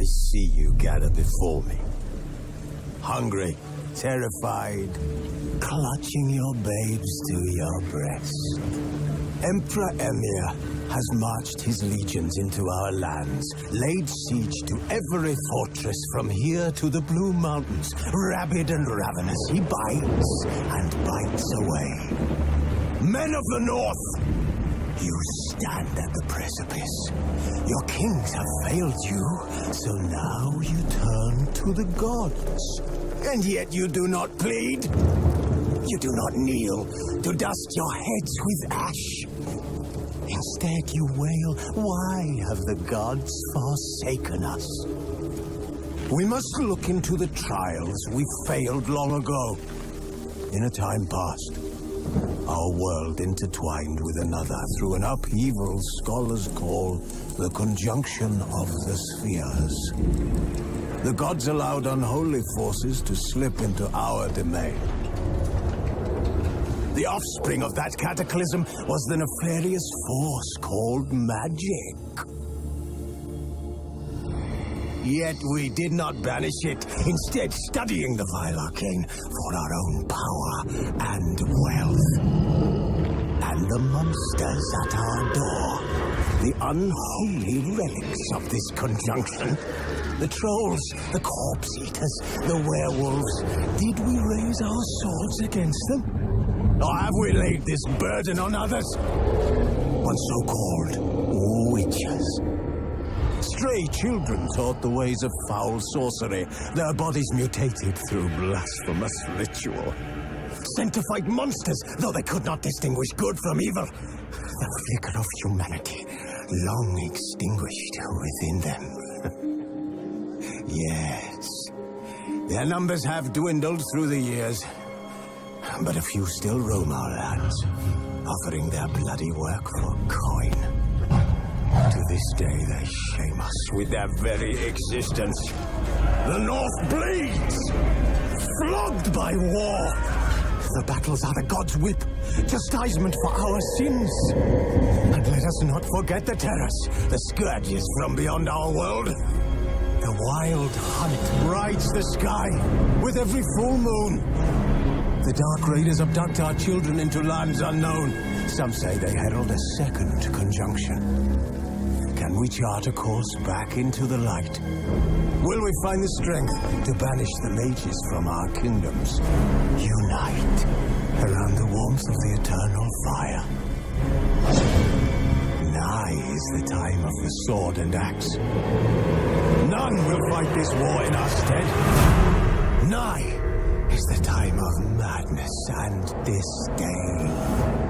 I see you gather before me. Hungry, terrified, clutching your babes to your breast. Emperor Emir has marched his legions into our lands, laid siege to every fortress from here to the Blue Mountains. Rabid and ravenous, he bites and bites away. Men of the North, you stand at the precipice. Your kings have failed you, so now you turn to the gods. And yet you do not plead. You do not kneel to dust your heads with ash. Instead you wail, why have the gods forsaken us? We must look into the trials we failed long ago. In a time past, our world intertwined with another through an upheaval scholars call the conjunction of the spheres. The gods allowed unholy forces to slip into our domain. The offspring of that cataclysm was the nefarious force called magic. Yet we did not banish it, instead studying the vile arcane for our own power and wealth. And the monsters at our door, the unholy relics of this conjunction, the trolls, the corpse eaters, the werewolves, did we raise our swords against them? Or have we laid this burden on others? On so-called witches. Stray children taught the ways of foul sorcery, their bodies mutated through blasphemous ritual. Sent to fight monsters, though they could not distinguish good from evil. The flicker of humanity, long extinguished within them. Yes, their numbers have dwindled through the years, but a few still roam our lands, offering their bloody work for coin. To this day, they shame us with their very existence. The North bleeds, flogged by war. The battles are the gods' whip, chastisement for our sins. And let us not forget the terrors, the scourges from beyond our world. The wild hunt rides the sky with every full moon. The Dark Raiders abduct our children into lands unknown. Some say they herald a second conjunction. Can we chart a course back into the light? Will we find the strength to banish the mages from our kingdoms? Unite around the warmth of the eternal fire. Nigh is the time of the sword and axe. None will fight this war in our stead. Nigh is the time of madness and disdain.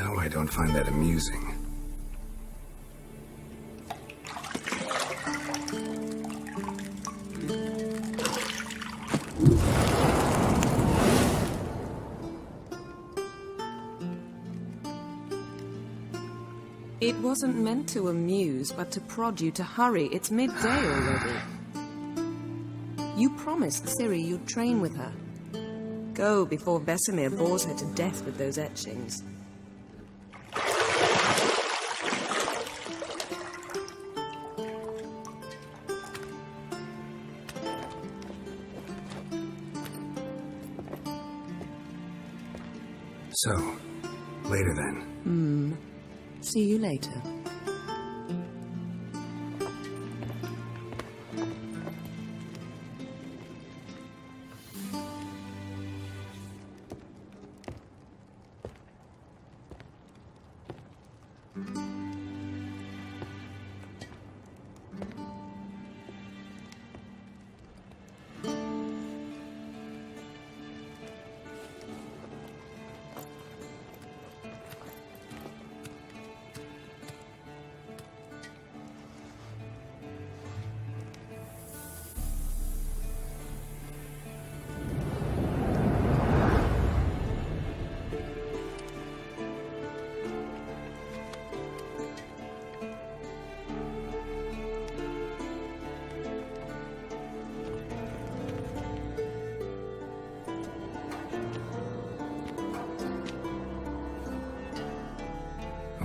No, I don't find that amusing. It wasn't meant to amuse, but to prod you to hurry. It's midday already. You promised Ciri you'd train with her. Go before Vesemir bores her to death with those etchings. So, later then. See you later.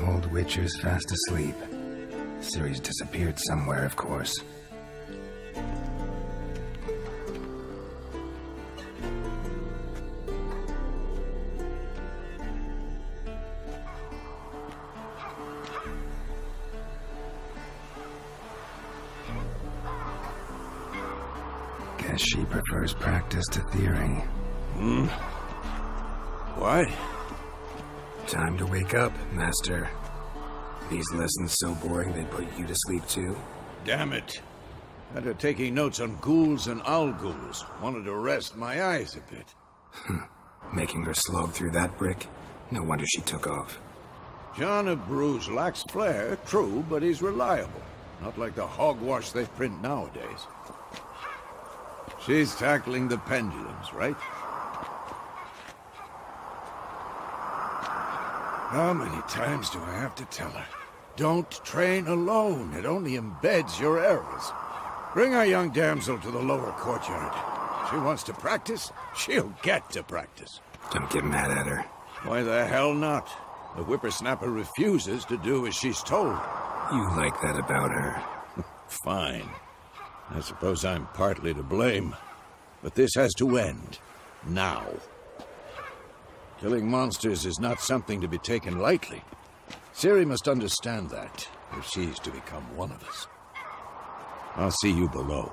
Old Witcher's fast asleep. Ciri's disappeared somewhere, of course. Guess she prefers practice to theory. What? Time to wake up, Master. These lessons so boring they'd put you to sleep too? Damn it. After taking notes on ghouls and owl-ghouls, wanted to rest my eyes a bit. Making her slog through that brick? No wonder she took off. John of Bruges lacks flair, true, but he's reliable. Not like the hogwash they print nowadays. She's tackling the pendulums, right? How many times do I have to tell her? Don't train alone. It only embeds your errors. Bring our young damsel to the lower courtyard. She wants to practice, she'll get to practice. Don't get mad at her. Why the hell not? The whippersnapper refuses to do as she's told. You like that about her. Fine. I suppose I'm partly to blame. But this has to end. Now. Killing monsters is not something to be taken lightly. Ciri must understand that, if she's to become one of us. I'll see you below.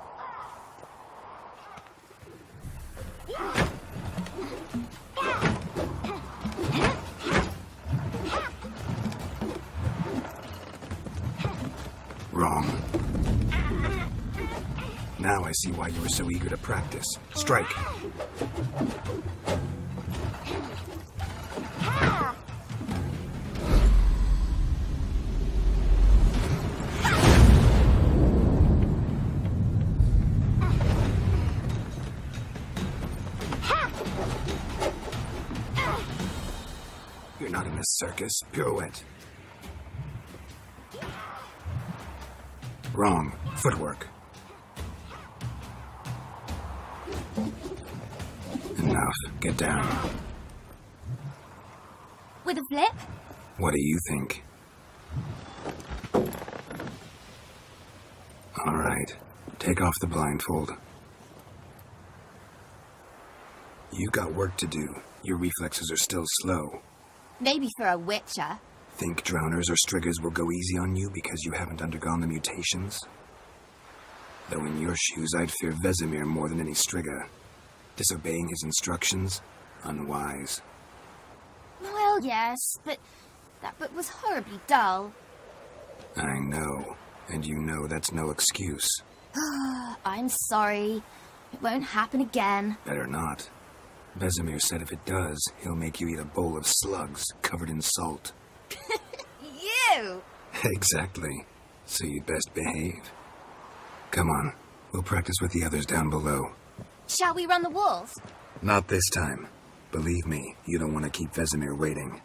Wrong. Now I see why you were so eager to practice. Strike. You're not in a circus. Pirouette. Wrong. Footwork. Enough. Get down. With a flip? What do you think? All right. Take off the blindfold. You got work to do. Your reflexes are still slow. Maybe for a witcher. Think drowners or striggers will go easy on you because you haven't undergone the mutations? Though in your shoes, I'd fear Vesemir more than any strigger. Disobeying his instructions? Unwise. Well, yes, but that book was horribly dull. I know. And you know that's no excuse. I'm sorry. It won't happen again. Better not. Vesemir said if it does, he'll make you eat a bowl of slugs covered in salt. You! Exactly. So you'd best behave. Come on, we'll practice with the others down below. Shall we run the walls? Not this time. Believe me, you don't want to keep Vesemir waiting.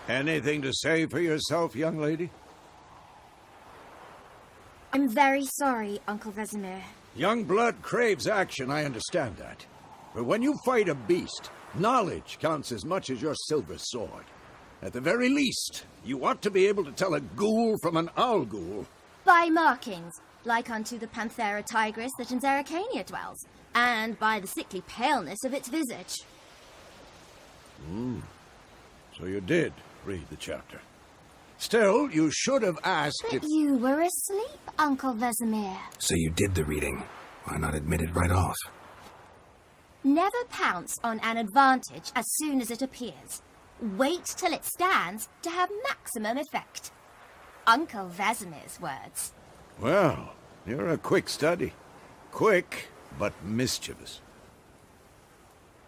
Anything to say for yourself, young lady? I'm very sorry, Uncle Vesemir. Young blood craves action, I understand that. But when you fight a beast, knowledge counts as much as your silver sword. At the very least, you ought to be able to tell a ghoul from an owl ghoul. By markings, like unto the Panthera tigris that in Zerrikania dwells, and by the sickly paleness of its visage. So you did read the chapter. Still, you should have asked But if... you were asleep, Uncle Vesemir. So you did the reading. Why not admit it right off? Never pounce on an advantage as soon as it appears. Wait till it stands to have maximum effect. Uncle Vesemir's words. Well, you're a quick study. Quick, but mischievous.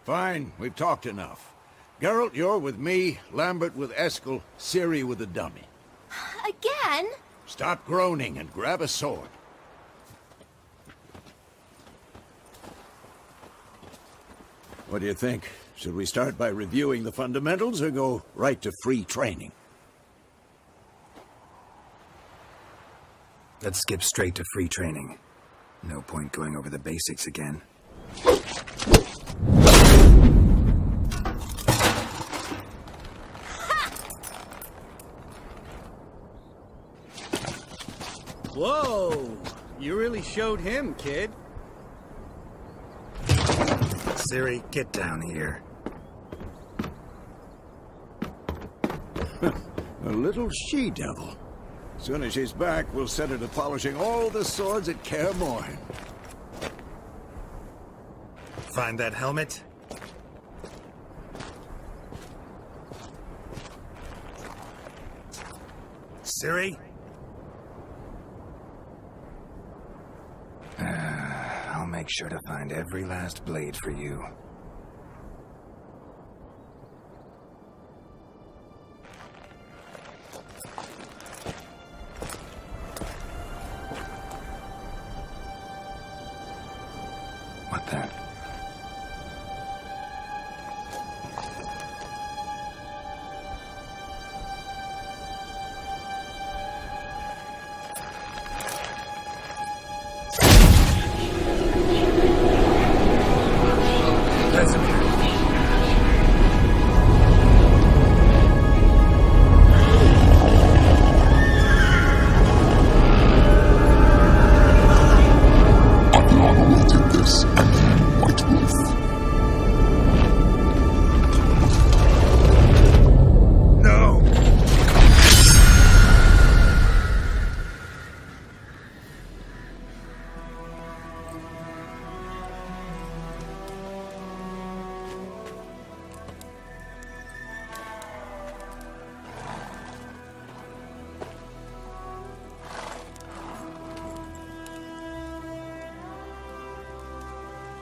Fine, we've talked enough. Geralt, you're with me, Lambert with Eskel, Ciri with the dummy. Again? Stop groaning and grab a sword. What do you think? Should we start by reviewing the fundamentals or go right to free training? Let's skip straight to free training. No point going over the basics again. Whoa! You really showed him, kid. Ciri, get down here. A little she-devil. Soon as she's back, we'll set her to polishing all the swords at Kaer Morhen. Find that helmet? Ciri? I'll make sure to find every last blade for you. What the?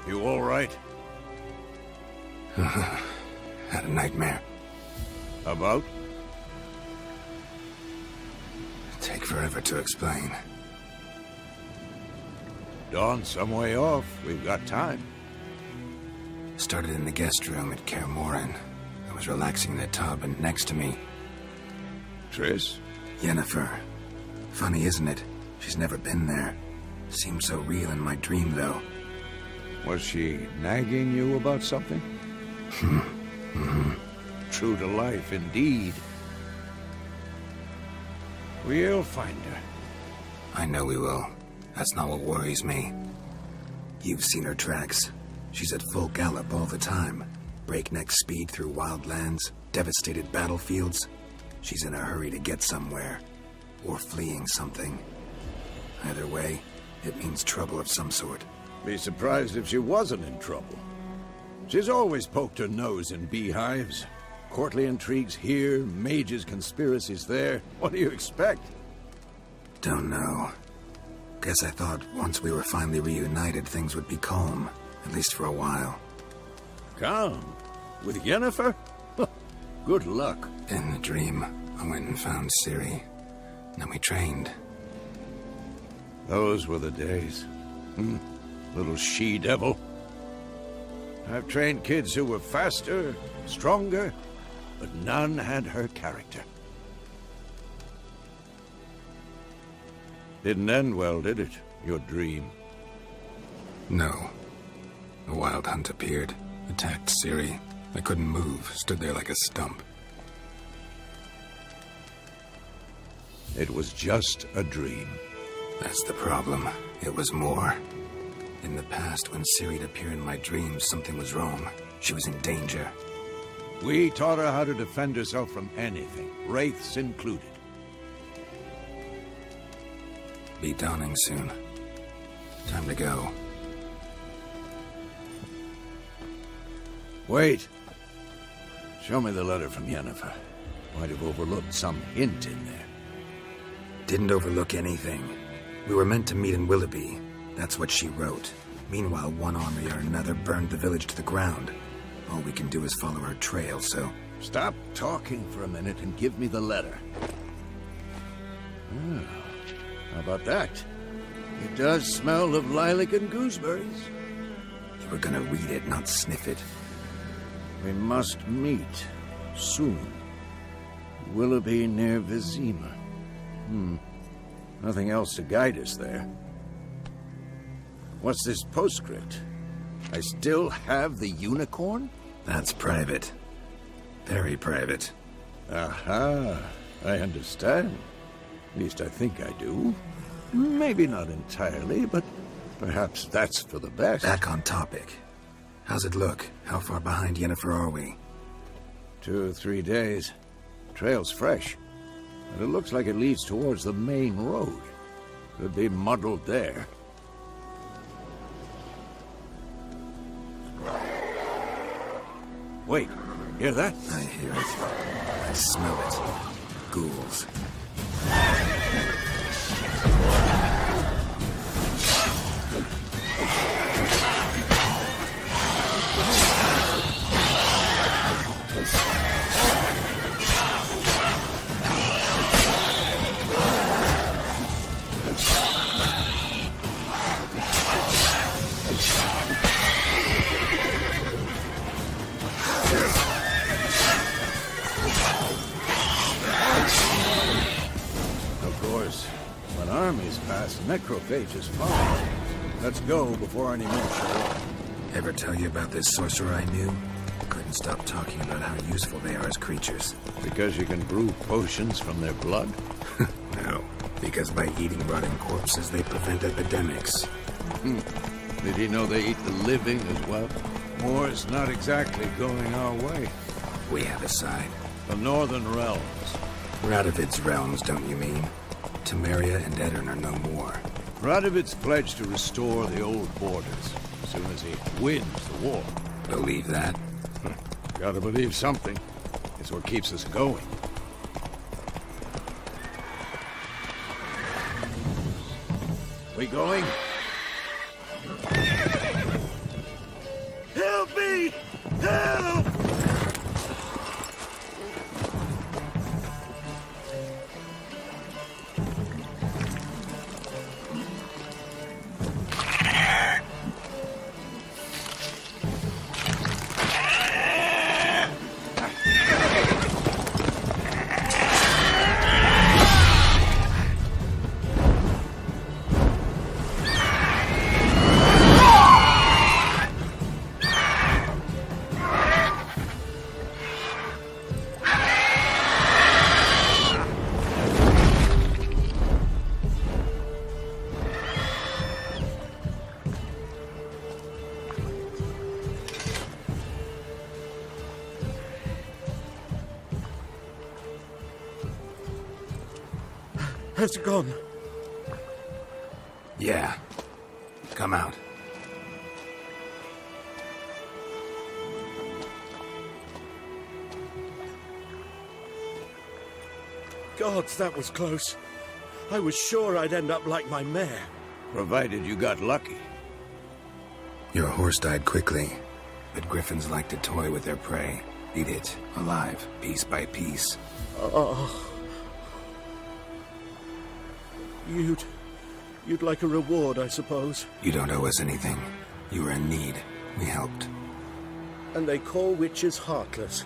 You all right? Had a nightmare. About? Take forever to explain. Dawn's some way off. We've got time. Started in the guest room at Kaer Morhen. I was relaxing in a tub, and next to me, Triss? Yennefer. Funny, isn't it? She's never been there. Seemed so real in my dream, though. Was she nagging you about something? True to life, indeed. We'll find her. I know we will. That's not what worries me. You've seen her tracks. She's at full gallop all the time. Breakneck speed through wild lands, devastated battlefields. She's in a hurry to get somewhere. Or fleeing something. Either way, it means trouble of some sort. Be surprised if she wasn't in trouble. She's always poked her nose in beehives. Courtly intrigues here, mages' conspiracies there. What do you expect? Don't know. Guess I thought once we were finally reunited, things would be calm. At least for a while. Calm? With Yennefer? Good luck. In the dream, I went and found Ciri. Then we trained. Those were the days. Little she-devil. I've trained kids who were faster, stronger, but none had her character. Didn't end well, did it? Your dream? No. A wild hunt appeared, attacked Ciri. I couldn't move, stood there like a stump. It was just a dream. That's the problem. It was more. In the past, when Ciri'd appear in my dreams, something was wrong. She was in danger. We taught her how to defend herself from anything, wraiths included. Be dawning soon. Time to go. Wait. Show me the letter from Yennefer. Might have overlooked some hint in there. Didn't overlook anything. We were meant to meet in Willoughby. That's what she wrote. Meanwhile, one army or another burned the village to the ground. All we can do is follow her trail, so... Stop talking for a minute and give me the letter. How about that? It does smell of lilac and gooseberries. You were gonna read it, not sniff it. We must meet. Soon. Willoughby near Vizima. Nothing else to guide us there. What's this postscript? I still have the unicorn? That's private. Very private. Aha. I understand. At least I think I do. Maybe not entirely, but perhaps that's for the best. Back on topic. How's it look? How far behind Yennefer are we? 2 or 3 days. Trail's fresh. But it looks like it leads towards the main road. Could be muddled there. Wait, hear that? I hear it. I smell it. Ghouls. Necrophages follow. Let's go before any more show up. Ever tell you about this sorcerer I knew? Couldn't stop talking about how useful they are as creatures. Because you can brew potions from their blood? No, because by eating rotting corpses, they prevent epidemics. Did he know they eat the living as well? War's not exactly going our way. We have a side. The Northern Realms. Radovid's realms, don't you mean? Temeria and Edirn are no more. Radovid's pledged to restore the old borders as soon as he wins the war. Believe that? Gotta believe something. It's what keeps us going. We going? Help me! Help! Has it gone? Yeah. Come out. Gods, that was close. I was sure I'd end up like my mare. Provided you got lucky. Your horse died quickly, but griffins like to toy with their prey. Eat it, alive, piece by piece. Oh. You'd like a reward, I suppose. You don't owe us anything. You were in need. We helped. And they call witches heartless.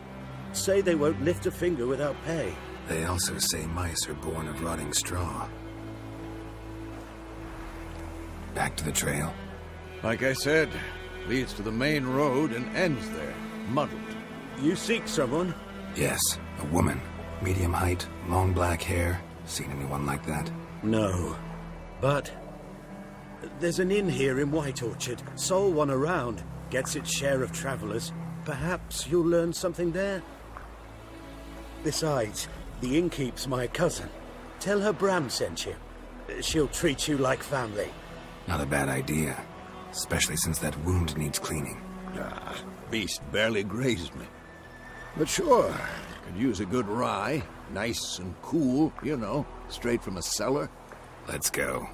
Say they won't lift a finger without pay. They also say mice are born of rotting straw. Back to the trail. Like I said, leads to the main road and ends there, muddled. You seek someone? Yes, a woman. Medium height, long black hair. Seen anyone like that? No. But there's an inn here in White Orchard. Sole one around. Gets its share of travelers. Perhaps you'll learn something there? Besides, the innkeep's my cousin. Tell her Bram sent you. She'll treat you like family. Not a bad idea. Especially since that wound needs cleaning. Ah, beast barely grazed me. But sure, could use a good rye. Nice and cool, you know, straight from a cellar. Let's go.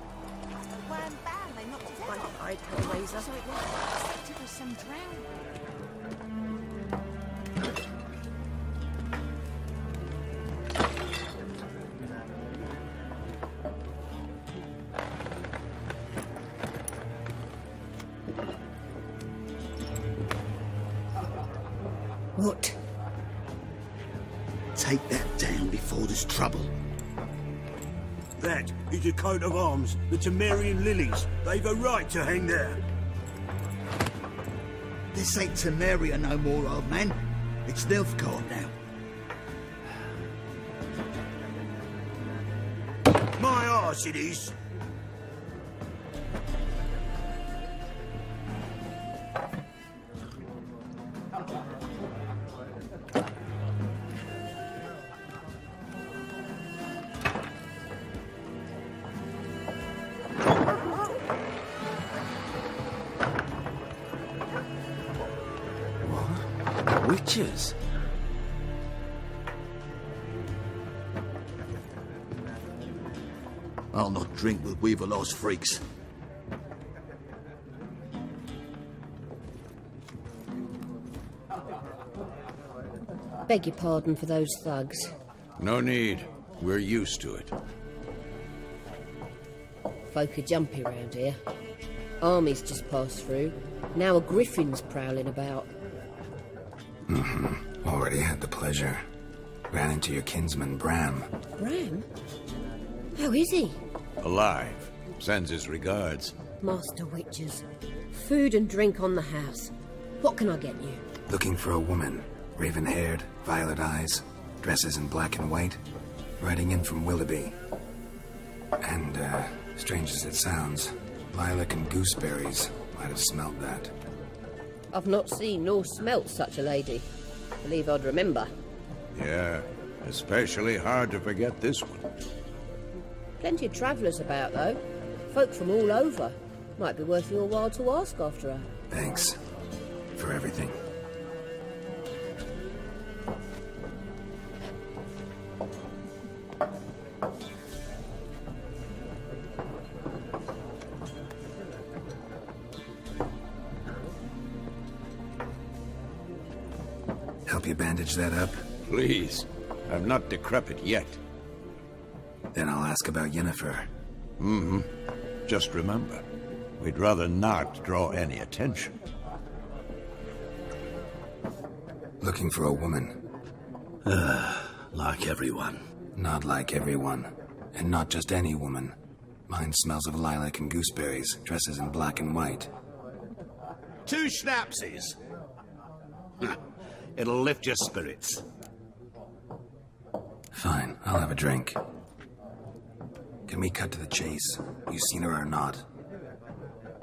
What? Take that down before there's trouble. That is a coat of arms, the Temerian lilies. They've a right to hang there. This ain't Temeria no more, old man. It's Nilfgaard now. My arse it is. Witches? I'll not drink with Weaverlaw's freaks. Beg your pardon for those thugs. No need. We're used to it. Folk are jumpy round here. Armies just passed through. Now a griffin's prowling about. Already had the pleasure. Ran into your kinsman, Bram. Bram? How is he? Alive. Sends his regards. Master witches. Food and drink on the house. What can I get you? Looking for a woman. Raven-haired, violet eyes, dresses in black and white. Riding in from Willoughby. And, strange as it sounds, lilac and gooseberries might have smelled that. I've not seen nor smelt such a lady. Believe I'd remember. Yeah, especially hard to forget this one. Plenty of travellers about, though. Folk from all over. Might be worth your while to ask after her. Thanks. For everything. Help you bandage that up? Please. I'm not decrepit yet. Then I'll ask about Yennefer. Just remember, we'd rather not draw any attention. Looking for a woman. Like everyone. Not like everyone. And not just any woman. Mine smells of lilac and gooseberries, dresses in black and white. 2 schnapsies. It'll lift your spirits. Fine, I'll have a drink. Can we cut to the chase? You seen her or not?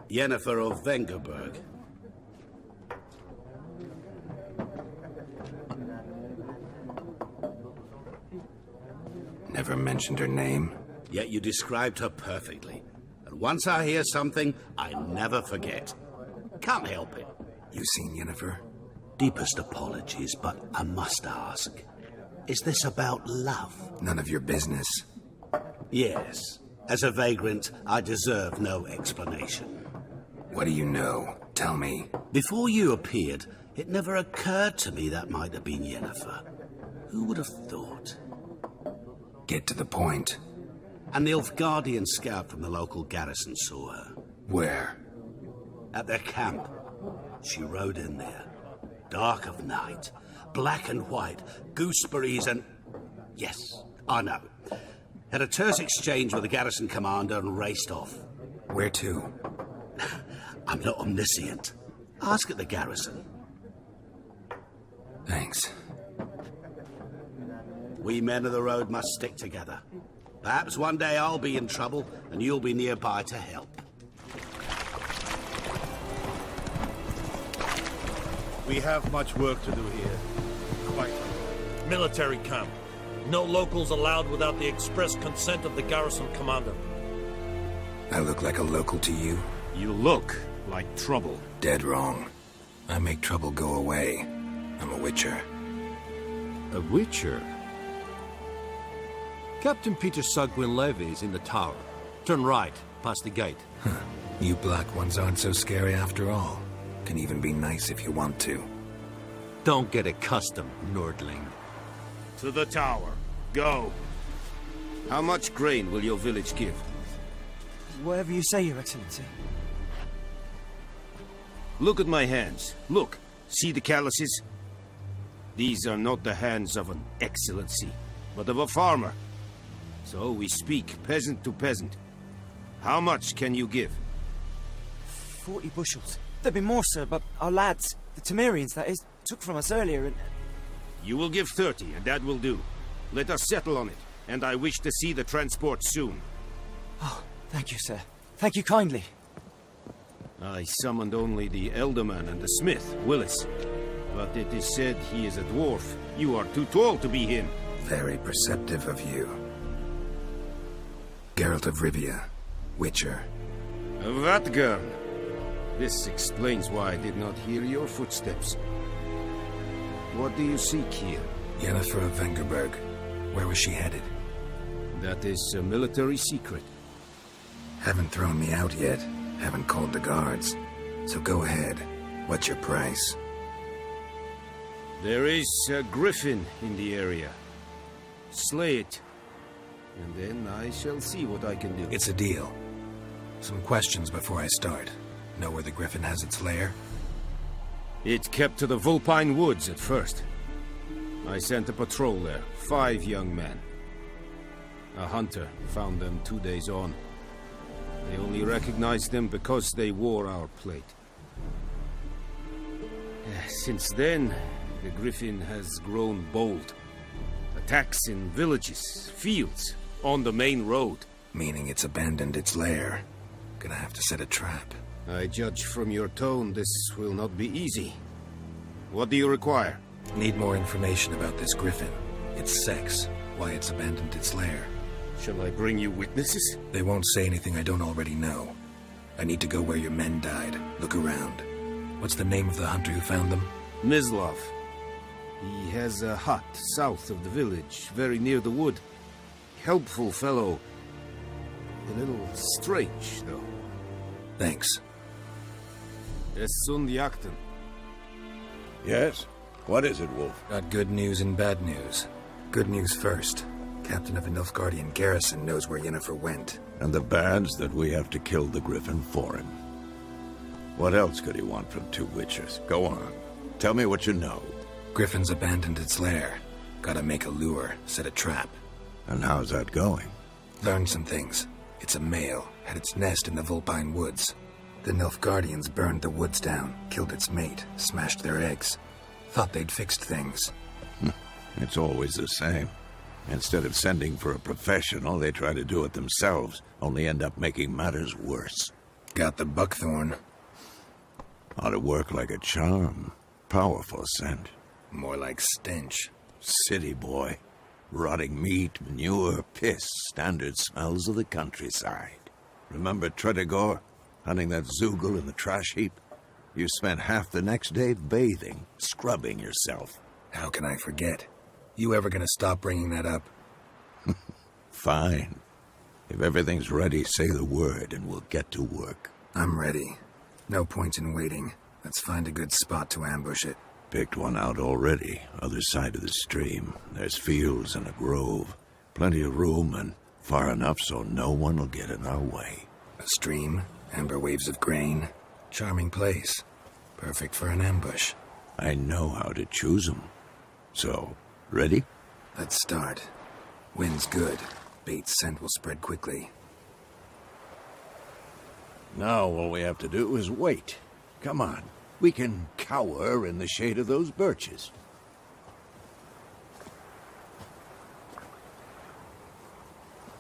Yennefer of Vengerberg. Never mentioned her name. Yet you described her perfectly. And once I hear something, I never forget. Can't help it. You seen Yennefer? Deepest apologies, but I must ask. Is this about love? None of your business. Yes. As a vagrant, I deserve no explanation. What do you know? Tell me. Before you appeared, it never occurred to me that might have been Yennefer. Who would have thought? Get to the point. A Nilfgaardian scout from the local garrison saw her. Where? At their camp. She rode in there. Dark of night. Black and white. Gooseberries and... Yes, I know. Had a terse exchange with the garrison commander and raced off. Where to? I'm not omniscient. Ask at the garrison. Thanks. We men of the road must stick together. Perhaps one day I'll be in trouble and you'll be nearby to help. We have much work to do here. Quite. Military camp. No locals allowed without the express consent of the garrison commander. I look like a local to you? You look like trouble. Dead wrong. I make trouble go away. I'm a witcher. A witcher? Captain Peter Sugwin Levy is in the tower. Turn right, past the gate. Huh. You black ones aren't so scary after all. Can even be nice if you want to. Don't get accustomed, Nordling. To the tower. Go. How much grain will your village give? Whatever you say, Your Excellency. Look at my hands. Look. See the calluses? These are not the hands of an excellency, but of a farmer. So we speak peasant to peasant. How much can you give? 40 bushels. There'd be more, sir, but our lads, the Temerians, that is, took from us earlier and... You will give 30, and that will do. Let us settle on it, and I wish to see the transport soon. Oh, thank you, sir. Thank you kindly. I summoned only the Elderman and the smith, Willis. But it is said he is a dwarf. You are too tall to be him. Very perceptive of you. Geralt of Rivia, Witcher. Vatgern. This explains why I did not hear your footsteps. What do you seek here? Yennefer of Vengerberg. Where was she headed? That is a military secret. Haven't thrown me out yet. Haven't called the guards. So go ahead. What's your price? There is a griffin in the area. Slay it. And then I shall see what I can do. It's a deal. Some questions before I start. Know where the griffin has its lair? It kept to the Vulpine Woods at first. I sent a patrol there, 5 young men. A hunter found them 2 days on. They only recognized them because they wore our plate. Since then, the griffin has grown bold. Attacks in villages, fields, on the main road. Meaning it's abandoned its lair. Gonna have to set a trap. I judge from your tone this will not be easy. What do you require? Need more information about this griffin. Its sex, why it's abandoned its lair. Shall I bring you witnesses? They won't say anything I don't already know. I need to go where your men died. Look around. What's the name of the hunter who found them? Mislav. He has a hut south of the village, very near the wood. Helpful fellow. A little strange, though. Thanks. Esund Yakten. Yes? What is it, Wolf? Got good news and bad news. Good news first. Captain of a Nilfgaardian garrison knows where Yennefer went. And the bad's that we have to kill the griffin for him. What else could he want from 2 witchers? Go on. Tell me what you know. Griffin's abandoned its lair. Gotta make a lure, set a trap. And how's that going? Learned some things. It's a male, had its nest in the Vulpine Woods. The Nilfgaardians burned the woods down, killed its mate, smashed their eggs. Thought they'd fixed things. It's always the same. Instead of sending for a professional, they try to do it themselves, only end up making matters worse. Got the buckthorn. Ought to work like a charm. Powerful scent. More like stench. City boy. Rotting meat, manure, piss, standard smells of the countryside. Remember Tredegor? Hunting that Zoogle in the trash heap? You spent half the next day bathing, scrubbing yourself. How can I forget? You ever gonna stop bringing that up? Fine. If everything's ready, say the word and we'll get to work. I'm ready. No point in waiting. Let's find a good spot to ambush it. Picked one out already. Other side of the stream. There's fields and a grove. Plenty of room and far enough so no one will get in our way. A stream, amber waves of grain. Charming place. Perfect for an ambush. I know how to choose them. So, ready? Let's start. Wind's good. Bait's scent will spread quickly. Now all we have to do is wait. Come on. We can cower in the shade of those birches.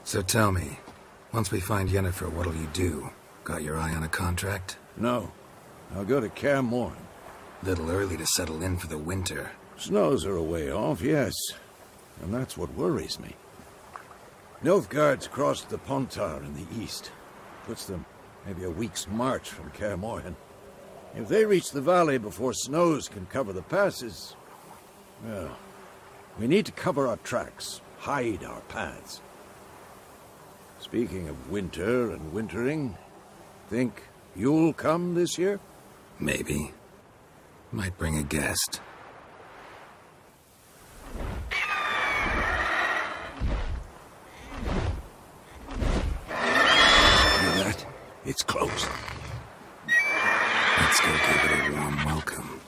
So tell me, once we find Yennefer, what'll you do? Got your eye on a contract? No. I'll go to Kaer Morhen. Little early to settle in for the winter. Snows are a way off, yes. And that's what worries me. Nilfgaard's crossed the Pontar in the east. Puts them maybe a week's march from Kaer Morhen. If they reach the valley before snows can cover the passes, well, we need to cover our tracks, hide our paths. Speaking of winter and wintering, think you'll come this year? Maybe. Might bring a guest. It's closed. Let's go give it a warm welcome.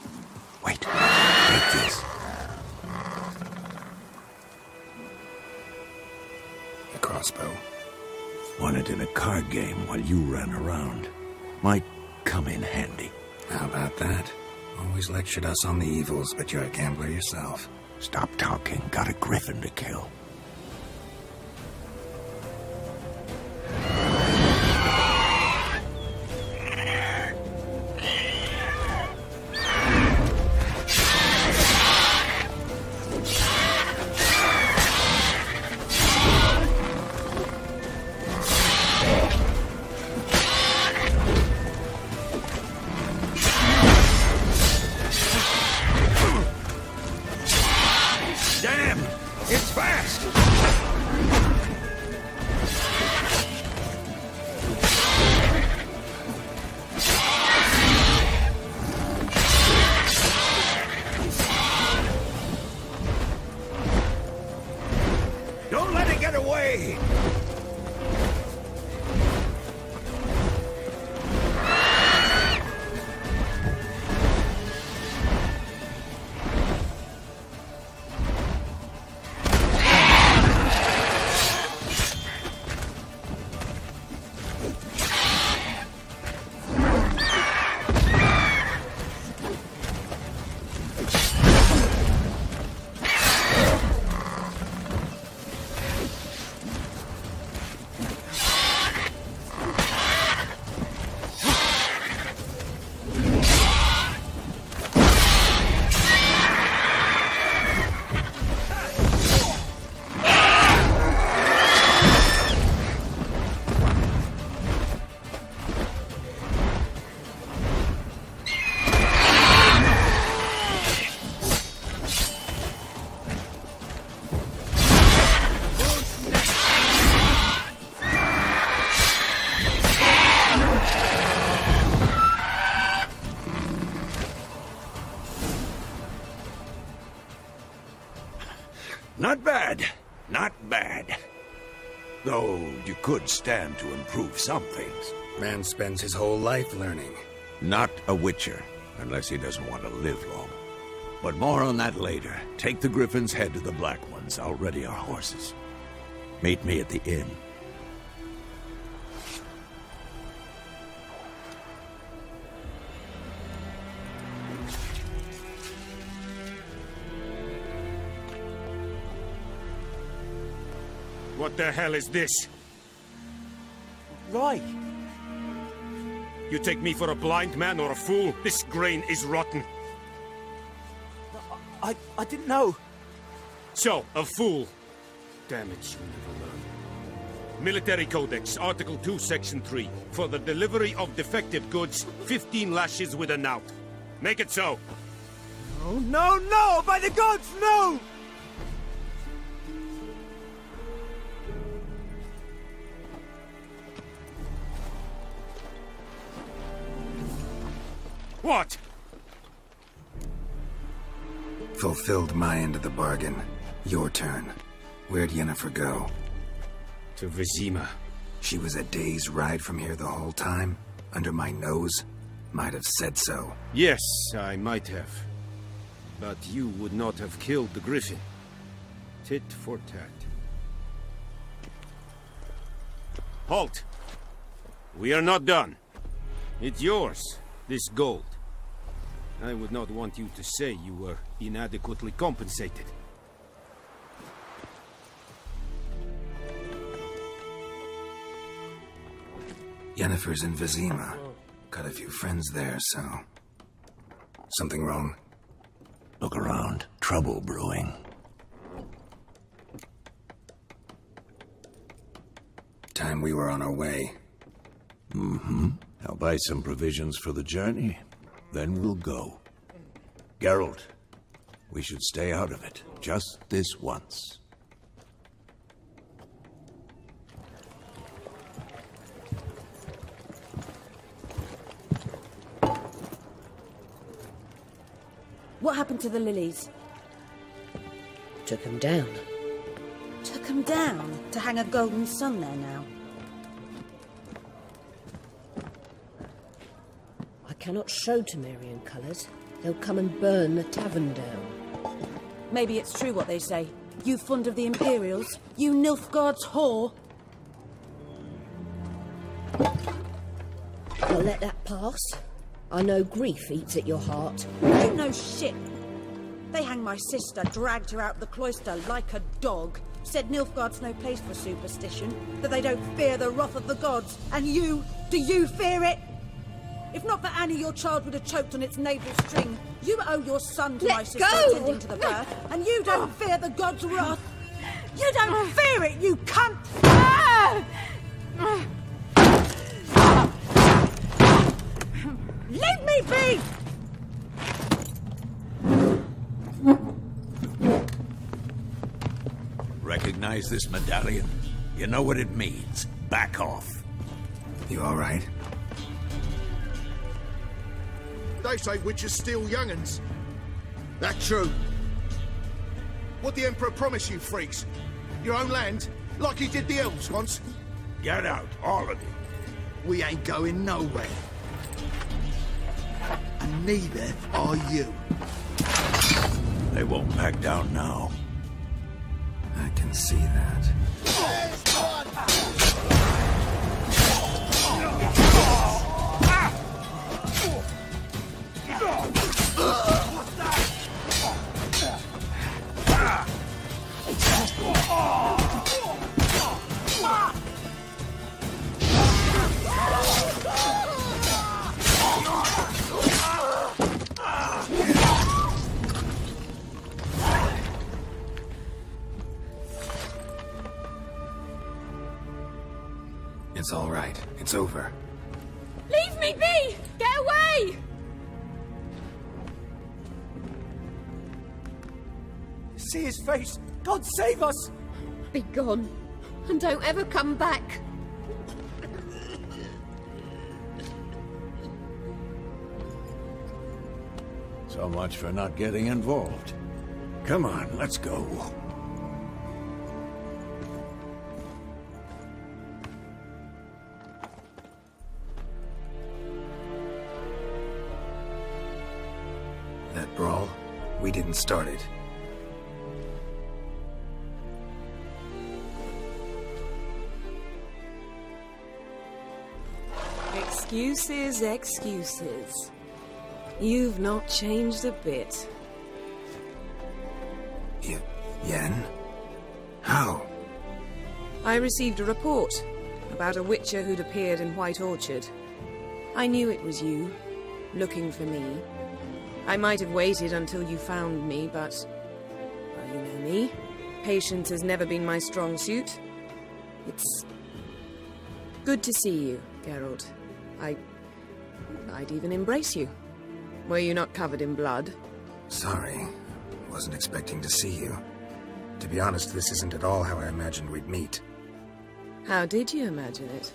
Wait, take this. A crossbow. Won it in a card game while you ran around. Might come in handy. How about that? Always lectured us on the evils, but you're a gambler yourself. Stop talking. Got a griffin to kill. Not bad. Not bad. Though you could stand to improve some things. Man spends his whole life learning. Not a witcher, unless he doesn't want to live long. But more on that later. Take the Griffin's head to the Black Ones. I'll ready our horses. Meet me at the inn. What the hell is this? Right. You take me for a blind man or a fool? This grain is rotten. I didn't know. So, a fool. Damn it, you never learn. Military Codex, Article 2, Section 3. For the delivery of defective goods, 15 lashes with a knout. Make it so. No, no, no! By the gods, no! What? Fulfilled my end of the bargain. Your turn. Where'd Yennefer go? To Vizima. She was a day's ride from here the whole time? Under my nose? Might have said so. Yes, I might have. But you would not have killed the griffin. Tit for tat. Halt! We are not done. It's yours, this gold. I would not want you to say you were inadequately compensated. Yennefer's in Vizima. Got a few friends there, so... Something wrong? Look around. Trouble brewing. Time we were on our way. Mm-hmm. I'll buy some provisions for the journey. Then we'll go. Geralt, we should stay out of it. Just this once. What happened to the lilies? Took them down. Took them down to hang a golden sun there now. I cannot show Temerian colours. They'll come and burn the tavern down. Maybe it's true what they say. You fond of the Imperials? You Nilfgaard's whore? I'll let that pass. I know grief eats at your heart. You know shit. They hanged my sister, dragged her out the cloister like a dog. Said Nilfgaard's no place for superstition, that they don't fear the wrath of the gods. And you, do you fear it? If not for Annie, your child would have choked on its navel string. You owe your son to my sister attending to the birth, and you don't fear the gods' wrath. You don't fear it, you cunt! Leave me be! Recognize this medallion? You know what it means. Back off. You all right? They say witches steal young'uns. That true? What the Emperor promised you, freaks? Your own land? Like he did the elves once? Get out, all of you. We ain't going nowhere. And neither are you. They won't back down now. I can see that. It's all right. It's over. Leave me be! Get away! See his face! God save us! Be gone, and don't ever come back. So much for not getting involved. Come on, let's go. That brawl, we didn't start it. Excuses, excuses. You've not changed a bit. Yen? How? I received a report about a witcher who'd appeared in White Orchard. I knew it was you, looking for me. I might have waited until you found me, but... well, you know me. Patience has never been my strong suit. It's... good to see you, Geralt. I'd even embrace you. Were you not covered in blood? Sorry. Wasn't expecting to see you. To be honest, this isn't at all how I imagined we'd meet. How did you imagine it?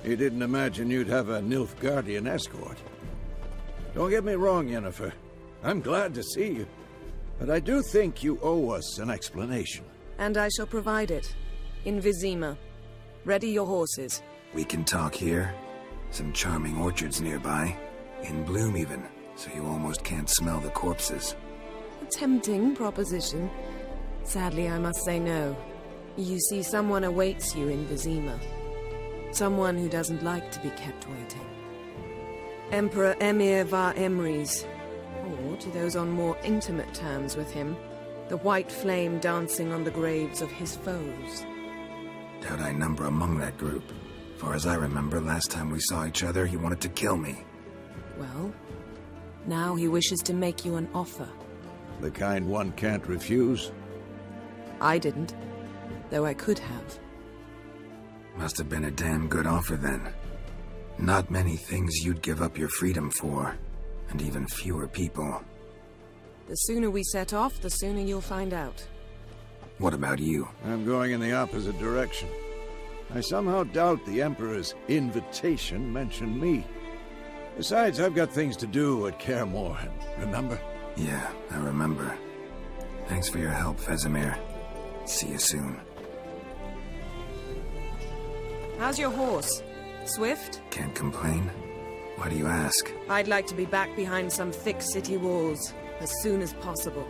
You didn't imagine you'd have a Nilfgaardian escort. Don't get me wrong, Yennefer. I'm glad to see you. But I do think you owe us an explanation. And I shall provide it. In Vizima. Ready your horses. We can talk here. Some charming orchards nearby. In bloom even, so you almost can't smell the corpses. A tempting proposition. Sadly, I must say no. You see, someone awaits you in Vizima. Someone who doesn't like to be kept waiting. Emperor Emir var Emreis. Or, to those on more intimate terms with him, the white flame dancing on the graves of his foes. Doubt I number among that group. Far as I remember, last time we saw each other, he wanted to kill me. Well, now he wishes to make you an offer. The kind one can't refuse? I didn't, though I could have. Must have been a damn good offer then. Not many things you'd give up your freedom for, and even fewer people. The sooner we set off, the sooner you'll find out. What about you? I'm going in the opposite direction. I somehow doubt the Emperor's invitation mentioned me. Besides, I've got things to do at Kaer Morhen, remember? Yeah, I remember. Thanks for your help, Vesemir. See you soon. How's your horse? Swift? Can't complain. Why do you ask? I'd like to be back behind some thick city walls as soon as possible.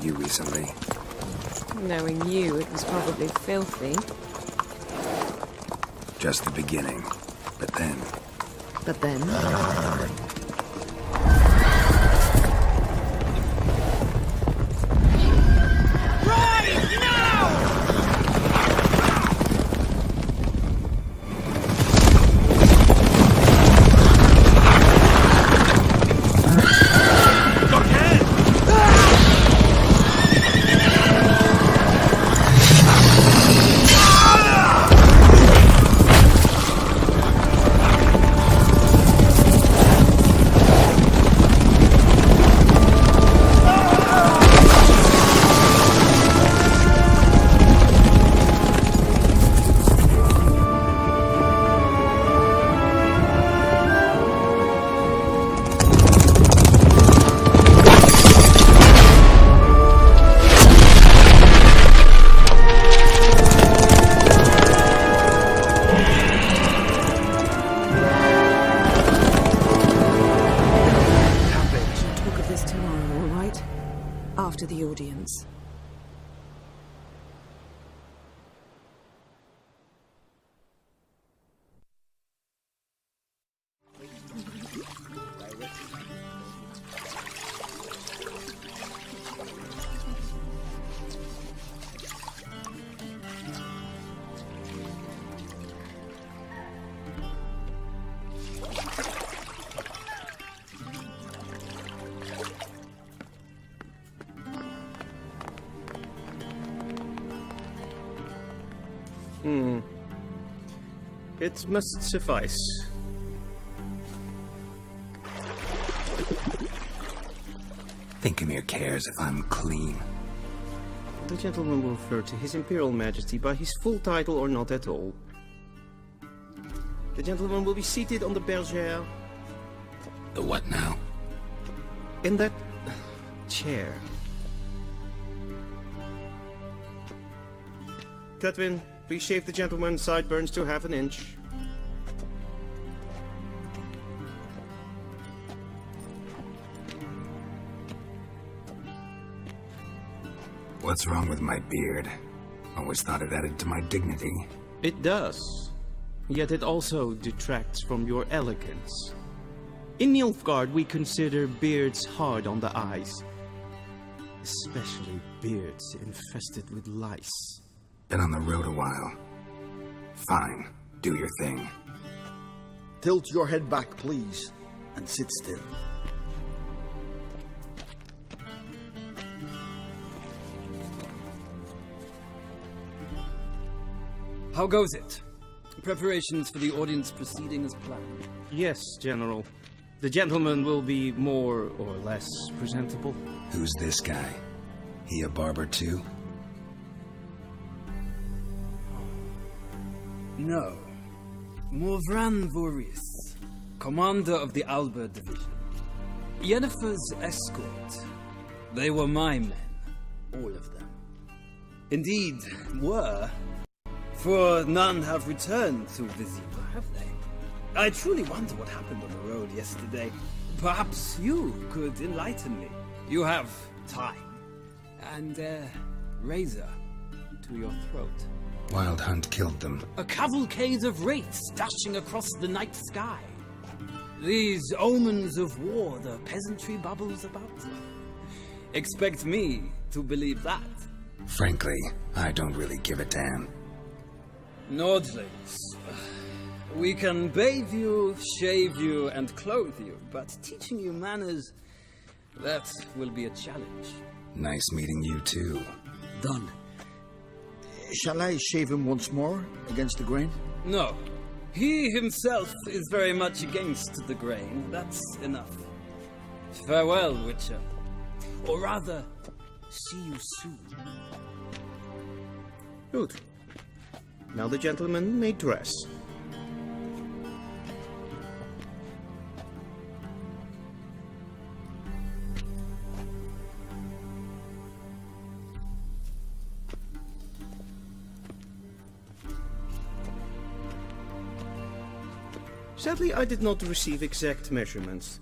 Recently. Knowing you, it was probably filthy. Just the beginning. But then... But then? Right now! After the audience. It must suffice. Thinkamir cares if I'm clean. The gentleman will refer to His Imperial Majesty by his full title or not at all. The gentleman will be seated on the bergère. The what now? In that chair. Cletwin, please shave the gentleman's sideburns to ½ an inch. What's wrong with my beard? Always thought it added to my dignity. It does. Yet it also detracts from your elegance. In Nilfgaard, we consider beards hard on the eyes. Especially beards infested with lice. Been on the road a while. Fine, do your thing. Tilt your head back, please, and sit still. How goes it? Preparations for the audience proceeding as planned? Yes, General. The gentleman will be more or less presentable. Who's this guy? He a barber too? No. Morvran Voorhis, commander of the Alba Division. Yennefer's escort. They were my men. All of them. Indeed, were. For none have returned to Vizima, have they? I truly wonder what happened on the road yesterday. Perhaps you could enlighten me. You have time. And a razor to your throat. Wild Hunt killed them. A cavalcade of wraiths dashing across the night sky. These omens of war the peasantry bubbles about. Expect me to believe that. Frankly, I don't really give a damn. Nordlings. We can bathe you, shave you, and clothe you, but teaching you manners, that will be a challenge. Nice meeting you too. Done. Shall I shave him once more, against the grain? No. He himself is very much against the grain. That's enough. Farewell, Witcher. Or rather, see you soon. Good. Now the gentleman may dress. Sadly, I did not receive exact measurements.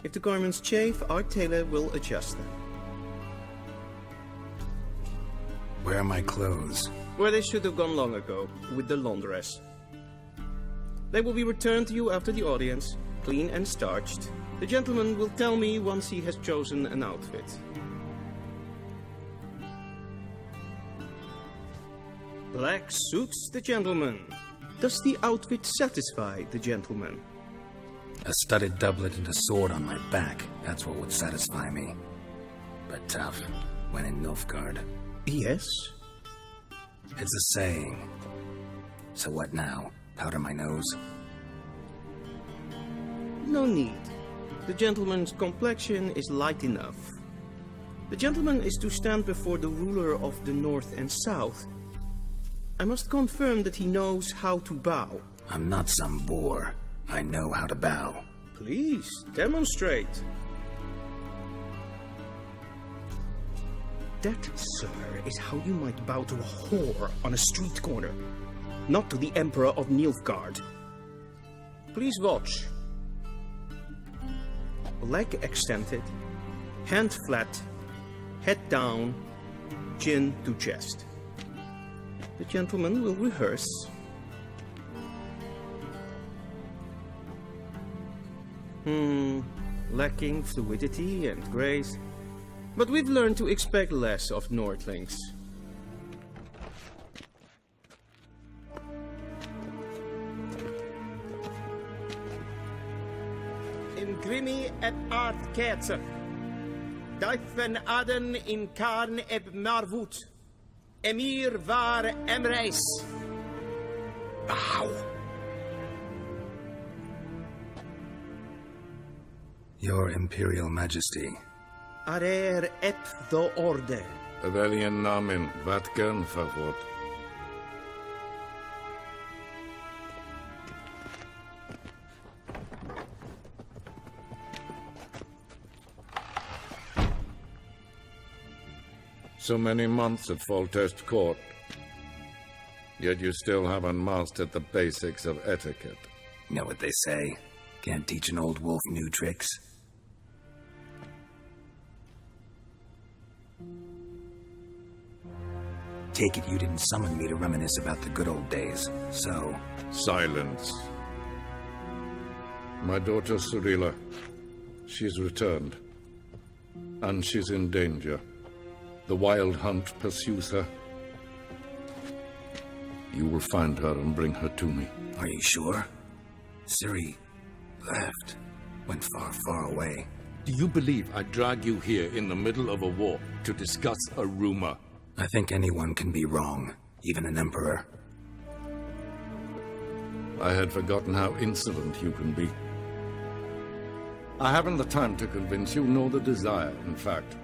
If the garments chafe, our tailor will adjust them. Where are my clothes? Where they should have gone long ago, with the laundress. They will be returned to you after the audience, clean and starched. The gentleman will tell me once he has chosen an outfit. Black suits the gentleman. Does the outfit satisfy the gentleman? A studded doublet and a sword on my back. That's what would satisfy me. But tough, when in Nilfgaard. Yes? It's a saying. So what now? Powder my nose? No need. The gentleman's complexion is light enough. The gentleman is to stand before the ruler of the North and South. I must confirm that he knows how to bow. I'm not some boor. I know how to bow. Please, demonstrate. That, sir, is how you might bow to a whore on a street corner, not to the Emperor of Nilfgaard. Please watch. Leg extended, hand flat, head down, chin to chest. The gentleman will rehearse. Lacking fluidity and grace. But we've learned to expect less of Nordlings. In grimi et art kerzer. Duifen aden in karn eb marvoet. Emir var emreis. Bow. Your Imperial Majesty. Arer ep the orde. Weljen namen Vatkan favor. So many months at Foltest Court, yet you still haven't mastered the basics of etiquette. Know what they say? Can't teach an old wolf new tricks. Take it you didn't summon me to reminisce about the good old days, so... Silence. My daughter Cirilla, she's returned. And she's in danger. The Wild Hunt pursues her. You will find her and bring her to me. Are you sure? Ciri left. Went far, far away. Do you believe I'd drag you here in the middle of a war to discuss a rumor? I think anyone can be wrong, even an emperor. I had forgotten how insolent you can be. I haven't the time to convince you, nor the desire, in fact.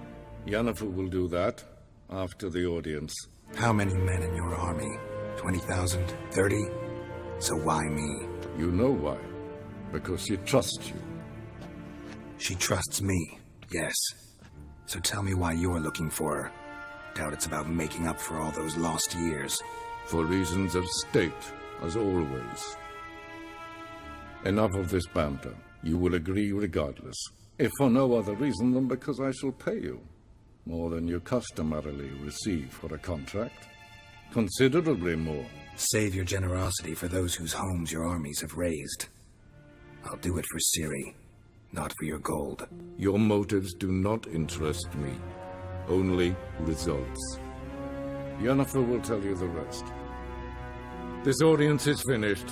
Yennefer will do that after the audience. How many men in your army? 20,000? 30? So why me? You know why. Because she trusts you. She trusts me, yes. So tell me why you're looking for her. Doubt it's about making up for all those lost years. For reasons of state, as always. Enough of this banter. You will agree regardless. If for no other reason than because I shall pay you. More than you customarily receive for a contract. Considerably more. Save your generosity for those whose homes your armies have razed. I'll do it for Ciri, not for your gold. Your motives do not interest me. Only results. Yennefer will tell you the rest. This audience is finished.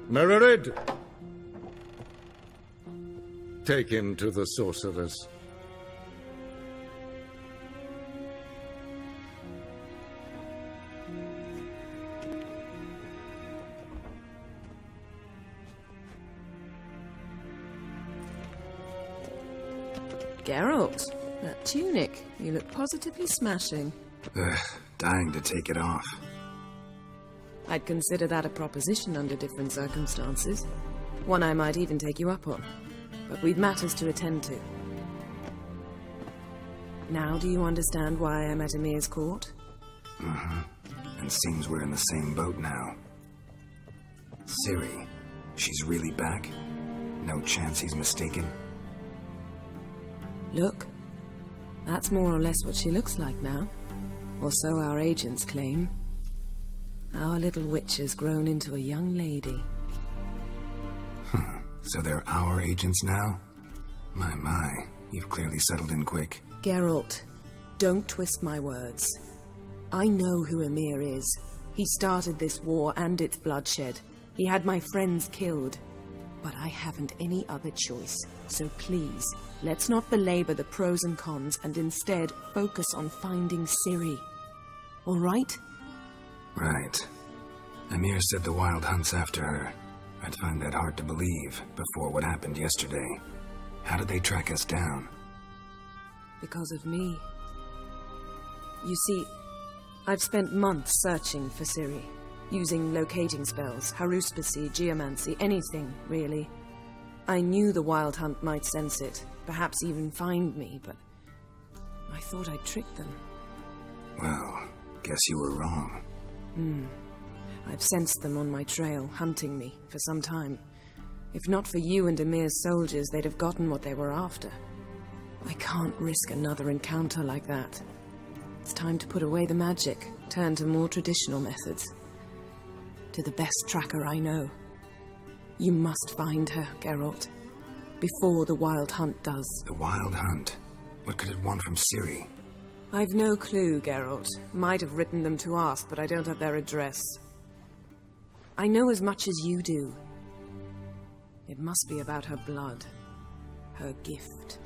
Mererid! Take him to the sorceress. Geralt, that tunic. You look positively smashing. Ugh, dying to take it off. I'd consider that a proposition under different circumstances. One I might even take you up on. But we've matters to attend to. Now do you understand why I'm at Ymir's court? Mm-hmm. And seems we're in the same boat now. Ciri, she's really back? No chance he's mistaken? Look, that's more or less what she looks like now. Or so our agents claim. Our little witch has grown into a young lady. So they're our agents now? My, you've clearly settled in quick. Geralt, don't twist my words. I know who Ymir is. He started this war and its bloodshed. He had my friends killed. But I haven't any other choice. So please, let's not belabor the pros and cons and instead focus on finding Ciri. All right? Right. Ymir said the Wild Hunt's after her. I'd find that hard to believe before what happened yesterday. How did they track us down? Because of me. You see, I've spent months searching for Ciri. Using locating spells, haruspicy, geomancy, anything, really. I knew the Wild Hunt might sense it, perhaps even find me, but I thought I'd trick them. Well, guess you were wrong. I've sensed them on my trail, hunting me, for some time. If not for you and Ymir's soldiers, they'd have gotten what they were after. I can't risk another encounter like that. It's time to put away the magic, turn to more traditional methods. To the best tracker I know. You must find her, Geralt. Before the Wild Hunt does. The Wild Hunt? What could it want from Ciri? I've no clue, Geralt. Might have written them to ask, but I don't have their address. I know as much as you do. It must be about her blood. Her gift.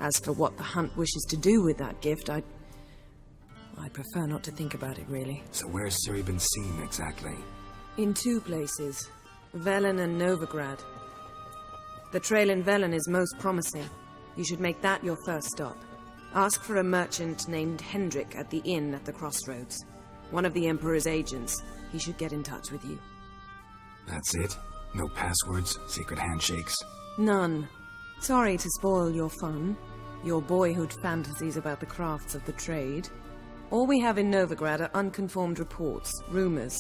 As for what the Hunt wishes to do with that gift, I'd prefer not to think about it, really. So where's Ciri been seen, exactly? In two places. Velen and Novigrad. The trail in Velen is most promising. You should make that your first stop. Ask for a merchant named Hendrik at the inn at the crossroads. One of the Emperor's agents. He should get in touch with you. That's it? No passwords? Secret handshakes? None. Sorry to spoil your fun. Your boyhood fantasies about the crafts of the trade. All we have in Novigrad are unconformed reports, rumors.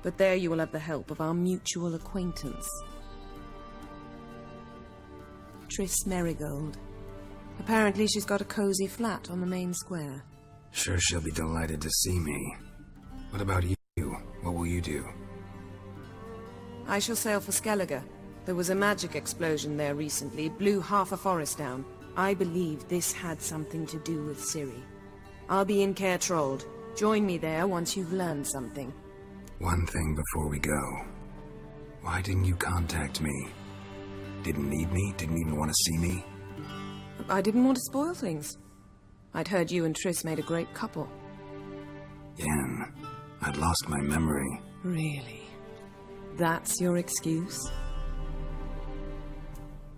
But there you will have the help of our mutual acquaintance. Triss Merigold. Apparently she's got a cozy flat on the main square. Sure she'll be delighted to see me. What about you? What will you do? I shall sail for Skellige. There was a magic explosion there recently, blew half a forest down. I believe this had something to do with Ciri. I'll be in Caer Trolde. Join me there once you've learned something. One thing before we go. Why didn't you contact me? Didn't need me? Didn't even want to see me? I didn't want to spoil things. I'd heard you and Triss made a great couple. Yen, I'd lost my memory. Really? That's your excuse?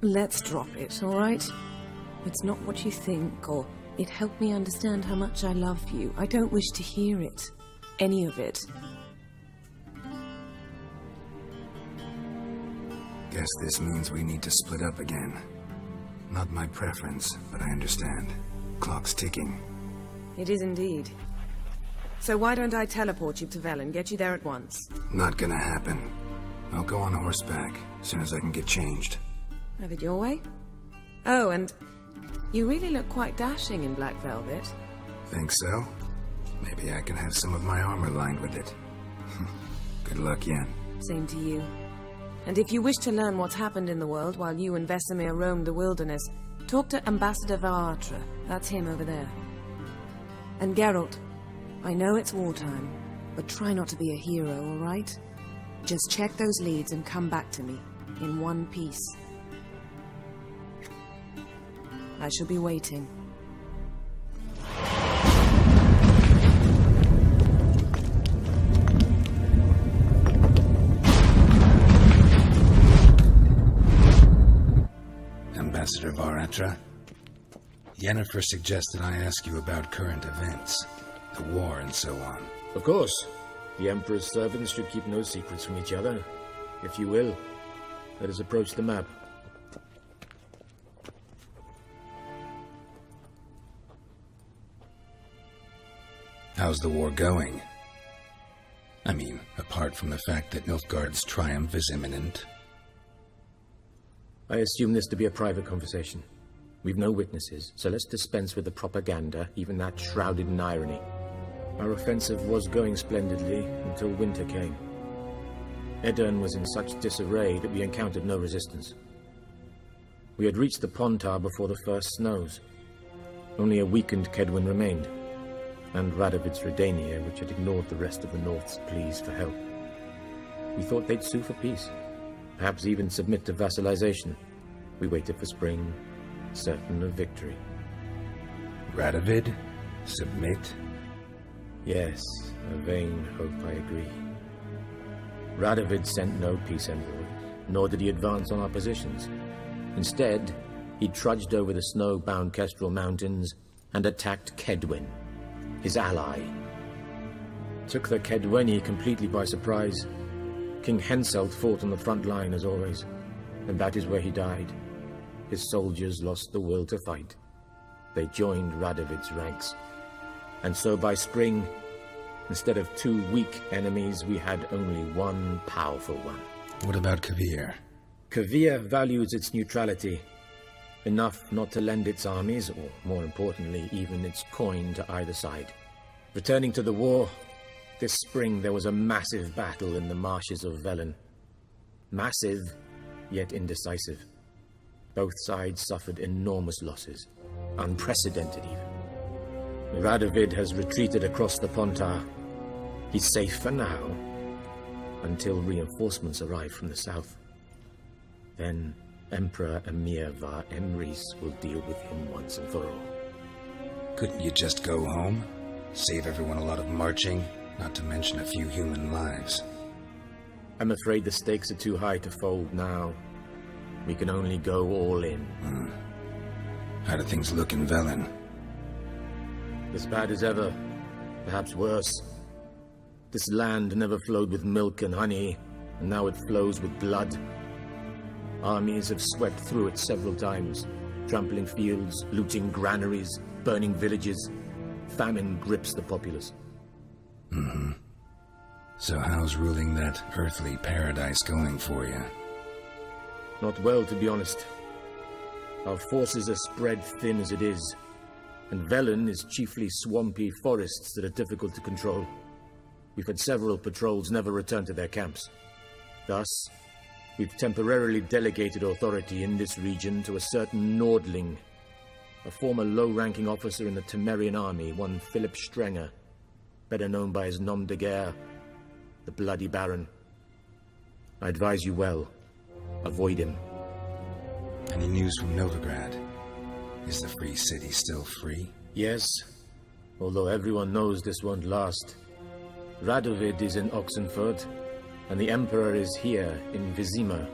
Let's drop it, all right? It's not what you think, or it helped me understand how much I love you. I don't wish to hear it. Any of it. Guess this means we need to split up again. Not my preference, but I understand. Clock's ticking. It is indeed. So why don't I teleport you to Velen, get you there at once? Not gonna happen. I'll go on horseback, as soon as I can get changed. Have it your way? Oh, and you really look quite dashing in black velvet. Think so? Maybe I can have some of my armor lined with it. Good luck, Yen. Same to you. And if you wish to learn what's happened in the world while you and Vesemir roamed the wilderness, talk to Ambassador Varatra. That's him over there. And Geralt, I know it's wartime, but try not to be a hero, all right? Just check those leads and come back to me, in one piece. I shall be waiting. Ambassador Varatra, Yennefer suggested I ask you about current events, the war and so on. Of course. The Emperor's servants should keep no secrets from each other. If you will, let us approach the map. How's the war going? I mean, apart from the fact that Nilfgaard's triumph is imminent. I assume this to be a private conversation. We've no witnesses, so let's dispense with the propaganda, even that shrouded in irony. Our offensive was going splendidly until winter came. Edirn was in such disarray that we encountered no resistance. We had reached the Pontar before the first snows. Only a weakened Kedwen remained, and Radovid's Redania, which had ignored the rest of the North's pleas for help. We thought they'd sue for peace, perhaps even submit to vassalization. We waited for spring, certain of victory. Radovid? Submit? Yes, a vain hope, I agree. Radovid sent no peace envoy, nor did he advance on our positions. Instead, he trudged over the snow-bound Kestrel Mountains and attacked Kedwen, his ally. Took the Kedweni completely by surprise. King Henselt fought on the front line as always, and that is where he died. His soldiers lost the will to fight. They joined Radovid's ranks. And so by spring, instead of 2 weak enemies, we had only one powerful one. What about Kovir? Kovir values its neutrality, enough not to lend its armies, or more importantly, even its coin to either side. Returning to the war, this spring there was a massive battle in the marshes of Velen. Massive, yet indecisive. Both sides suffered enormous losses, unprecedented even. Radovid has retreated across the Pontar. He's safe for now, until reinforcements arrive from the south. Then Emperor Emir var Emrys will deal with him once and for all. Couldn't you just go home? Save everyone a lot of marching, not to mention a few human lives. I'm afraid the stakes are too high to fold now. We can only go all in. How do things look in Velen? As bad as ever, perhaps worse. This land never flowed with milk and honey, and now it flows with blood. Armies have swept through it several times, trampling fields, looting granaries, burning villages. Famine grips the populace. So how's ruling that earthly paradise going for you? Not well, to be honest. Our forces are spread thin as it is, and Velen is chiefly swampy forests that are difficult to control. We've had several patrols never return to their camps. Thus, we've temporarily delegated authority in this region to a certain Nordling. a former low-ranking officer in the Temerian army, one Philip Strenger, better known by his nom de guerre, the Bloody Baron. I advise you well. Avoid him. Any news from Novigrad? Is the free city still free? Yes, although everyone knows this won't last. Radovid is in Oxenfurt, and the Emperor is here in Vizima,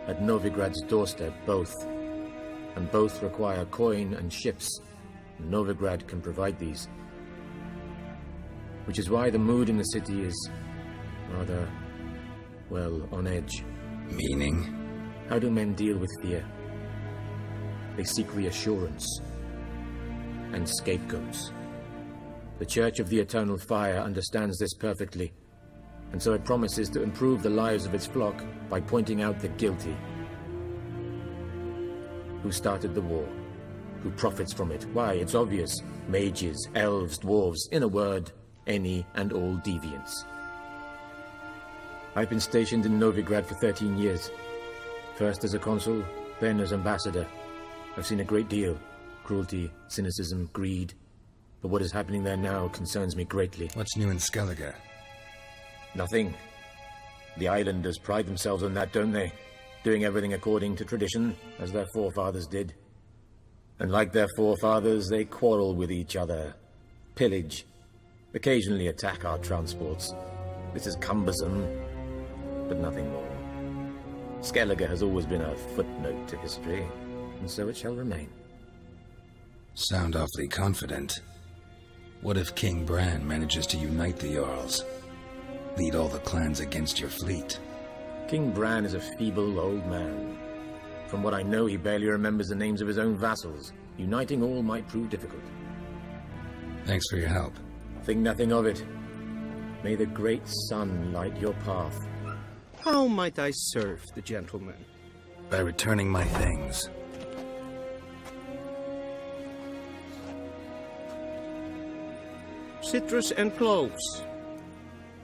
at Novigrad's doorstep, both. And both require coin and ships. Novigrad can provide these. Which is why the mood in the city is rather, well, on edge. Meaning? How do men deal with fear? They seek reassurance and scapegoats. The Church of the Eternal Fire understands this perfectly, and so it promises to improve the lives of its flock by pointing out the guilty. Who started the war? Who profits from it? Why, it's obvious. Mages, elves, dwarves, in a word, any and all deviants. I've been stationed in Novigrad for 13 years. First as a consul, then as ambassador. I've seen a great deal. Cruelty, cynicism, greed. But what is happening there now concerns me greatly. What's new in Skellige? Nothing. The islanders pride themselves on that, don't they? Doing everything according to tradition, as their forefathers did. And like their forefathers, they quarrel with each other. Pillage. Occasionally attack our transports. This is cumbersome, but nothing more. Skellige has always been a footnote to history, and so it shall remain. Sound awfully confident. What if King Bran manages to unite the Jarls? Lead all the clans against your fleet? King Bran is a feeble old man. From what I know, he barely remembers the names of his own vassals. Uniting all might prove difficult. Thanks for your help. Think nothing of it. May the great sun light your path. How might I serve the gentleman? By returning my things. Citrus and cloves.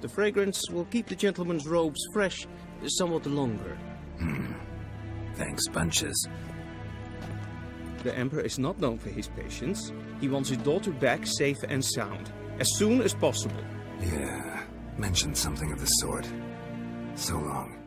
The fragrance will keep the gentleman's robes fresh somewhat longer. Thanks, bunches. The Emperor is not known for his patience. He wants his daughter back safe and sound, as soon as possible. Yeah, mentioned something of the sort. So long.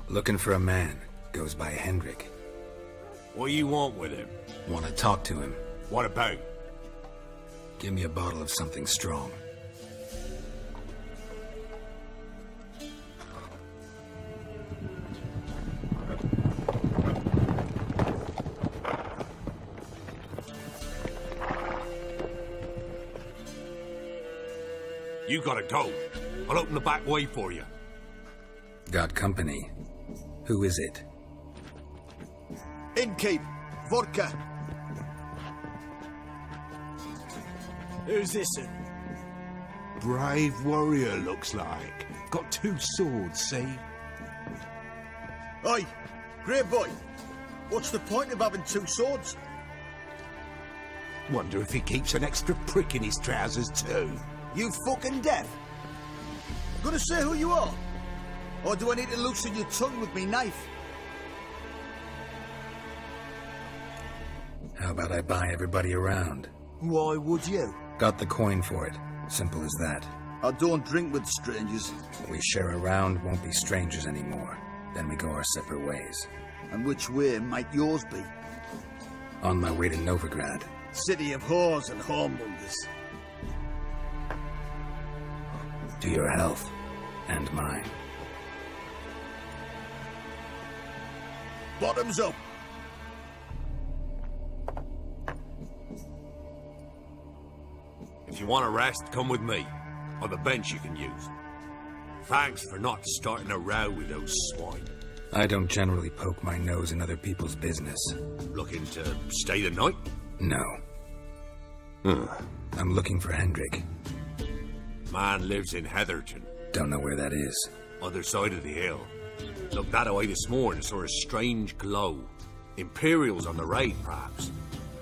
Looking for a man. Goes by Hendrik. What do you want with him? Want to talk to him. What about? Give me a bottle of something strong. You gotta go. I'll open the back way for you. Got company. Who is it? Innkeep. Vodka. Who's this? Brave warrior, looks like. Got 2 swords, see? Oi, great boy. What's the point of having 2 swords? Wonder if he keeps an extra prick in his trousers too. You fucking deaf? Gonna say who you are? Or do I need to loosen your tongue with me knife? How about I buy everybody around? Why would you? Got the coin for it. Simple as that. I don't drink with strangers. We share a round, won't be strangers anymore. Then we go our separate ways. And which way might yours be? On my way to Novigrad. City of whores and whoremongers. To your health. And mine. Bottoms up. If you want a rest, come with me. Or the bench you can use. Thanks for not starting a row with those swine. I don't generally poke my nose in other people's business. Looking to stay the night? No. I'm looking for Hendrik. Man lives in Heatherton. Don't know where that is. Other side of the hill. Looked that away this morning, saw a strange glow. Imperials on the raid, perhaps.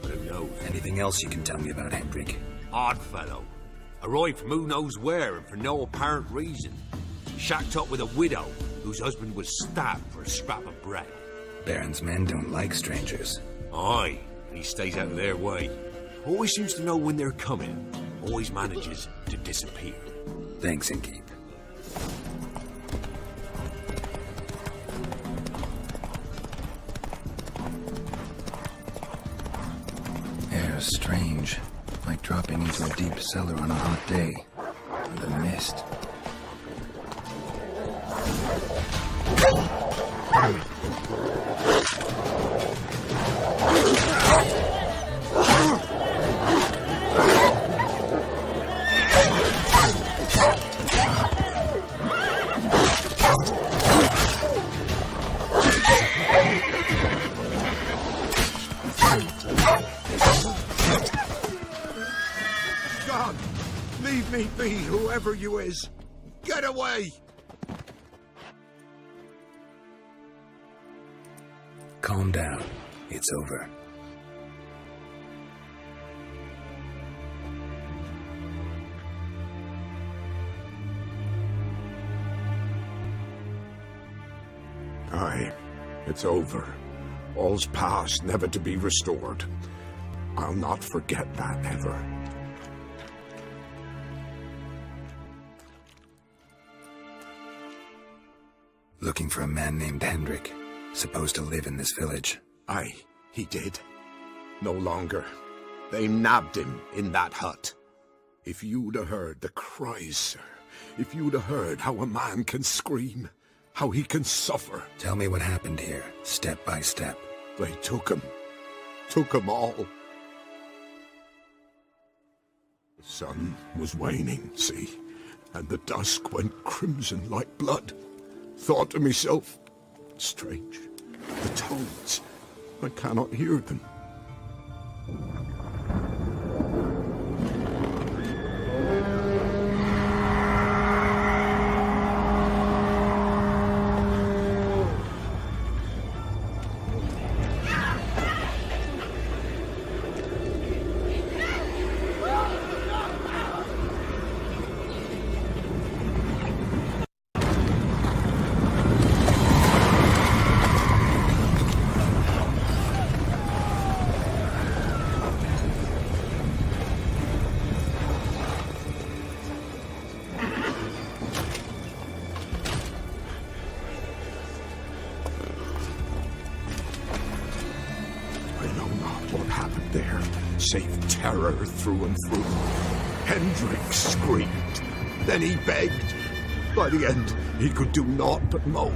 But who knows? Anything else you can tell me about Hendrik? Odd fellow. Arrived from who knows where and for no apparent reason. Shacked up with a widow whose husband was stabbed for a scrap of bread. Baron's men don't like strangers. Aye, and he stays out of their way. Always seems to know when they're coming. Always manages to disappear. Thanks, Inkeep. Air's strange. Like dropping into a deep cellar on a hot day. The mist. God, leave me be, whoever you is. Get away! Calm down. It's over. Aye, it's over. All's past, never to be restored. I'll not forget that ever. Looking for a man named Hendrik. Supposed to live in this village. Aye, he did. No longer. They nabbed him in that hut. If you'd have heard the cries, sir. If you'd have heard how a man can scream. How he can suffer. Tell me what happened here, step by step. They took him. Took him all. The sun was waning, see? And the dusk went crimson like blood. Thought to myself, strange. The tones. I cannot hear them. Save terror through and through. Hendrik screamed. Then he begged. By the end, he could do naught but moan.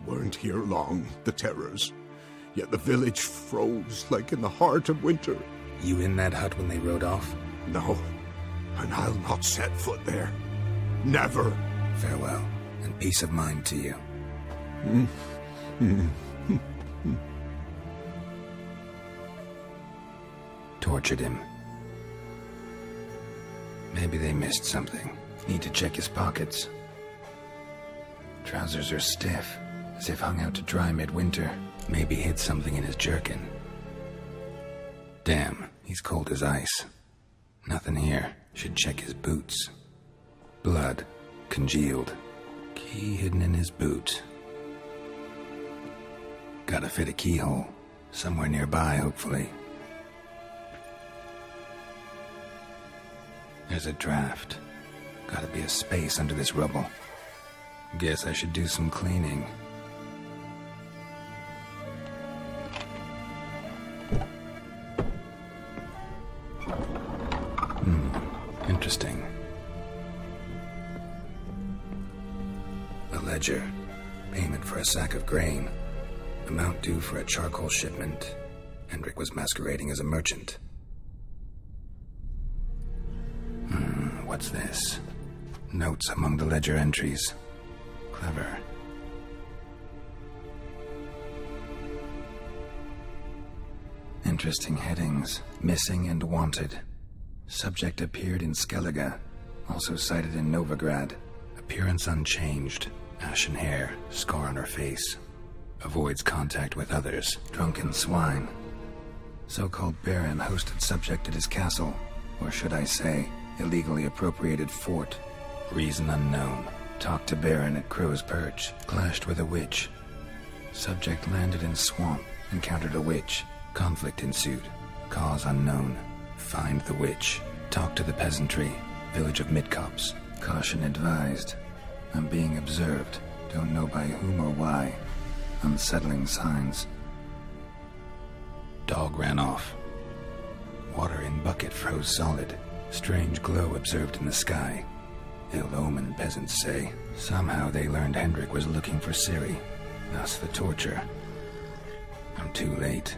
Weren't here long, the terrors. Yet the village froze like in the heart of winter. You in that hut when they rode off? No, and I'll not set foot there. Never. Farewell, and peace of mind to you. tortured him. Maybe they missed something. Need to check his pockets. Trousers are stiff, as if hung out to dry midwinter. Maybe hid something in his jerkin. Damn, he's cold as ice. Nothing here. Should check his boots. Blood. Congealed. Key hidden in his boot. Gotta fit a keyhole. Somewhere nearby, hopefully. There's a draft. Gotta be a space under this rubble. Guess I should do some cleaning. Interesting. A ledger. Payment for a sack of grain. Amount due for a charcoal shipment. Hendrik was masquerading as a merchant. What's this? Notes among the ledger entries. Clever. Interesting headings. Missing and wanted. Subject appeared in Skellige. Also cited in Novigrad. Appearance unchanged. Ashen hair. Scar on her face. Avoids contact with others. Drunken swine. So-called Baron hosted subject at his castle. Or should I say, illegally appropriated fort. Reason unknown. Talked to Baron at Crow's Perch. Clashed with a witch. Subject landed in swamp. Encountered a witch. Conflict ensued. Cause unknown. Find the witch. Talk to the peasantry. Village of Midcopse. Caution advised. I'm being observed. Don't know by whom or why. Unsettling signs. Dog ran off. Water in bucket froze solid. Strange glow observed in the sky. Ill omen, peasants say. Somehow they learned Hendrik was looking for Ciri. Thus the torture. I'm too late.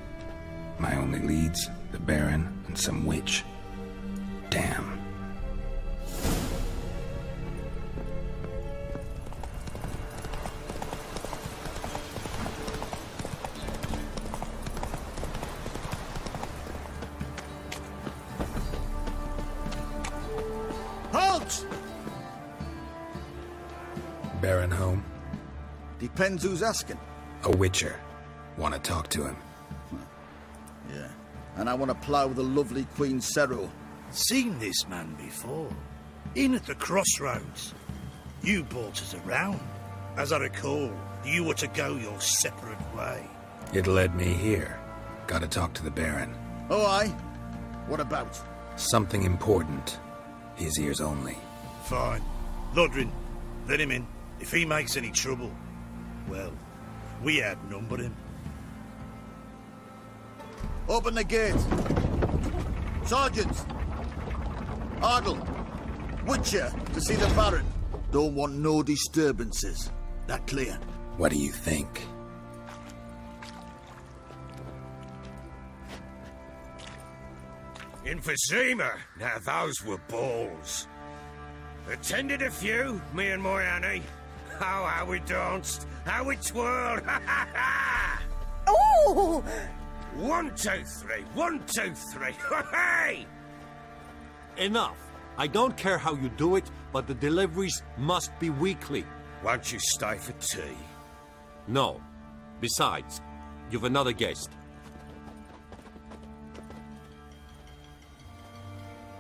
My only leads, the Baron and some witch. Damn. Halt! Baron home? Depends who's asking. A witcher. Want to talk to him. Yeah. And I want to plough the lovely Queen Cero. Seen this man before. In at the crossroads. You brought us around. As I recall, you were to go your separate way. It led me here. Gotta talk to the Baron. Oh, aye? What about? Something important. His ears only. Fine. Lodrin, let him in. If he makes any trouble, well, we outnumber him. Open the gate. Sergeants! Ardle! Witcher, to see the Baron. Don't want no disturbances. That clear? What do you think? Emphysema. Now those were balls. Attended a few, me and my Annie. Oh, how we danced, how we twirled. Oh! 1, 2, 3. 1, 2, 3. Hey! Enough. I don't care how you do it, but the deliveries must be weekly. Won't you stay for tea? No. Besides, you've another guest.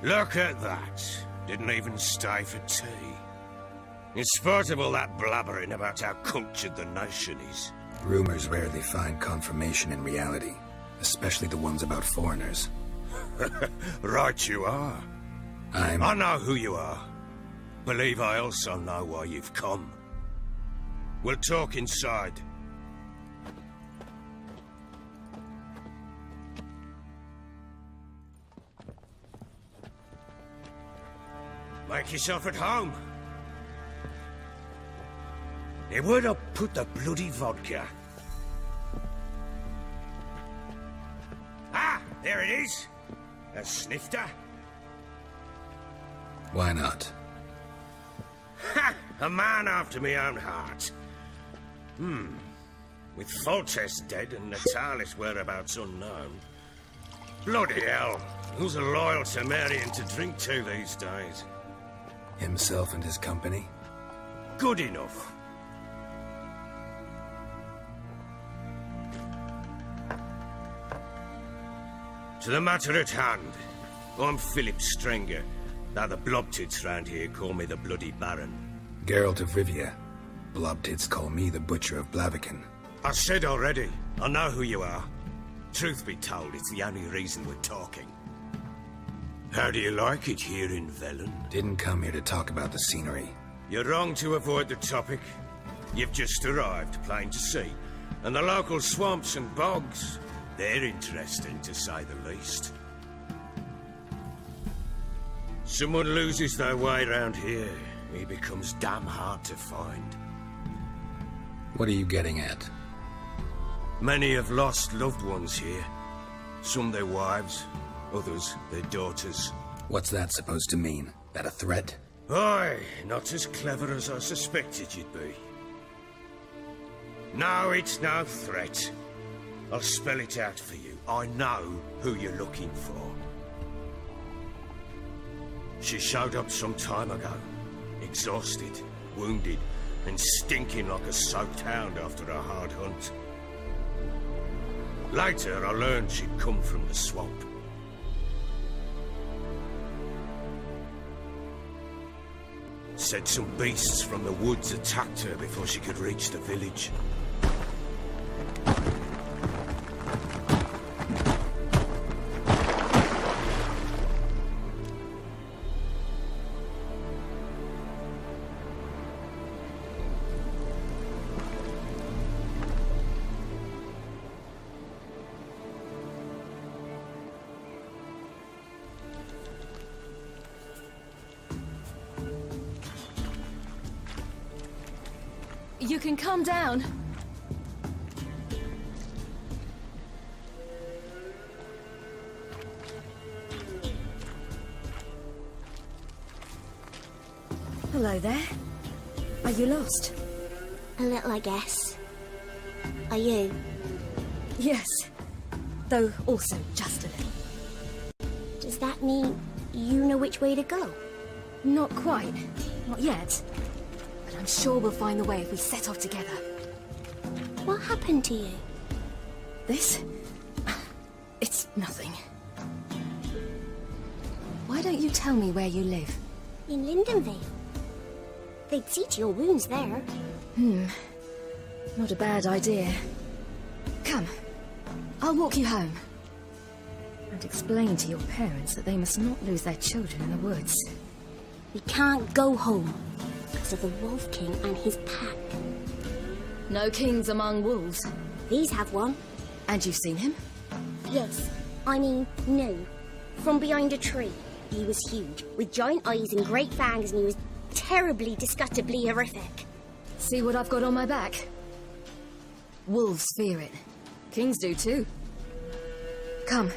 Look at that. Didn't even stay for tea. In spite of all that blabbering about how cultured the nation is. Rumors rarely find confirmation in reality, especially the ones about foreigners. Right you are. I know who you are. Believe I also know why you've come. We'll talk inside. Make yourself at home. Where would I put the bloody vodka? Ah, there it is. A snifter. Why not? Ha! A man after my own heart. With Foltest dead and Natalis whereabouts unknown, Bloody hell. Who's a loyal Temerian to drink to these days? Himself and his company? Good enough. To the matter at hand. I'm Philip Strenger. Now the Blobtits round here call me the Bloody Baron. Geralt of Rivia. Blobtits call me the Butcher of Blaviken. I said already, I know who you are. Truth be told, it's the only reason we're talking. How do you like it here in Velen? Didn't come here to talk about the scenery. You're wrong to avoid the topic. You've just arrived, plain to see. And the local swamps and bogs, they're interesting to say the least. Someone loses their way around here, he becomes damn hard to find. What are you getting at? Many have lost loved ones here. Some their wives, others their daughters. What's that supposed to mean? That a threat? Aye, not as clever as I suspected you'd be. No, it's no threat. I'll spell it out for you. I know who you're looking for. She showed up some time ago. Exhausted, wounded, and stinking like a soaked hound after a hard hunt. Later, I learned she'd come from the swamp. Said some beasts from the woods attacked her before she could reach the village. You can calm down. Hello there. Are you lost? A little, I guess. Are you? Yes. Though also just a little. Does that mean you know which way to go? Not quite. Not yet. But I'm sure we'll find the way if we set off together. What happened to you? This? It's nothing. Why don't you tell me where you live? In Lindenvale. They'd see to your wounds there. Not a bad idea. Come. I'll walk you home. And explain to your parents that they must not lose their children in the woods. We can't go home because of the Wolf King and his pack. No kings among wolves. These have one. And you've seen him? Yes. I mean, no. From behind a tree. He was huge, with giant eyes and great fangs, and he was terribly, disgustingly horrific. See what I've got on my back? Wolves fear it. Kings do too. Come.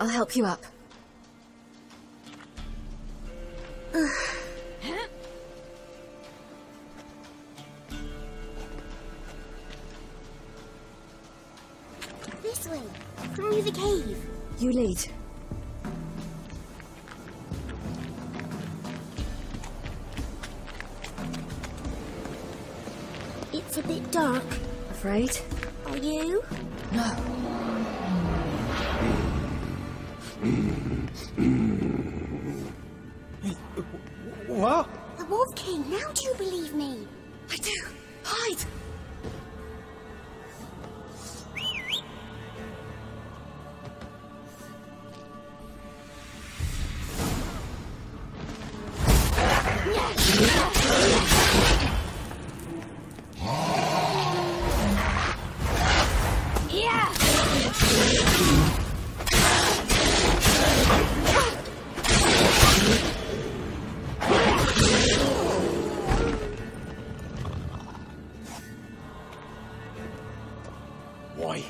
I'll help you up. This way, through the cave. You lead. It's a bit dark. Afraid? Are you? No. What? The Wolf King, now do you believe me? I do. Hide! Why,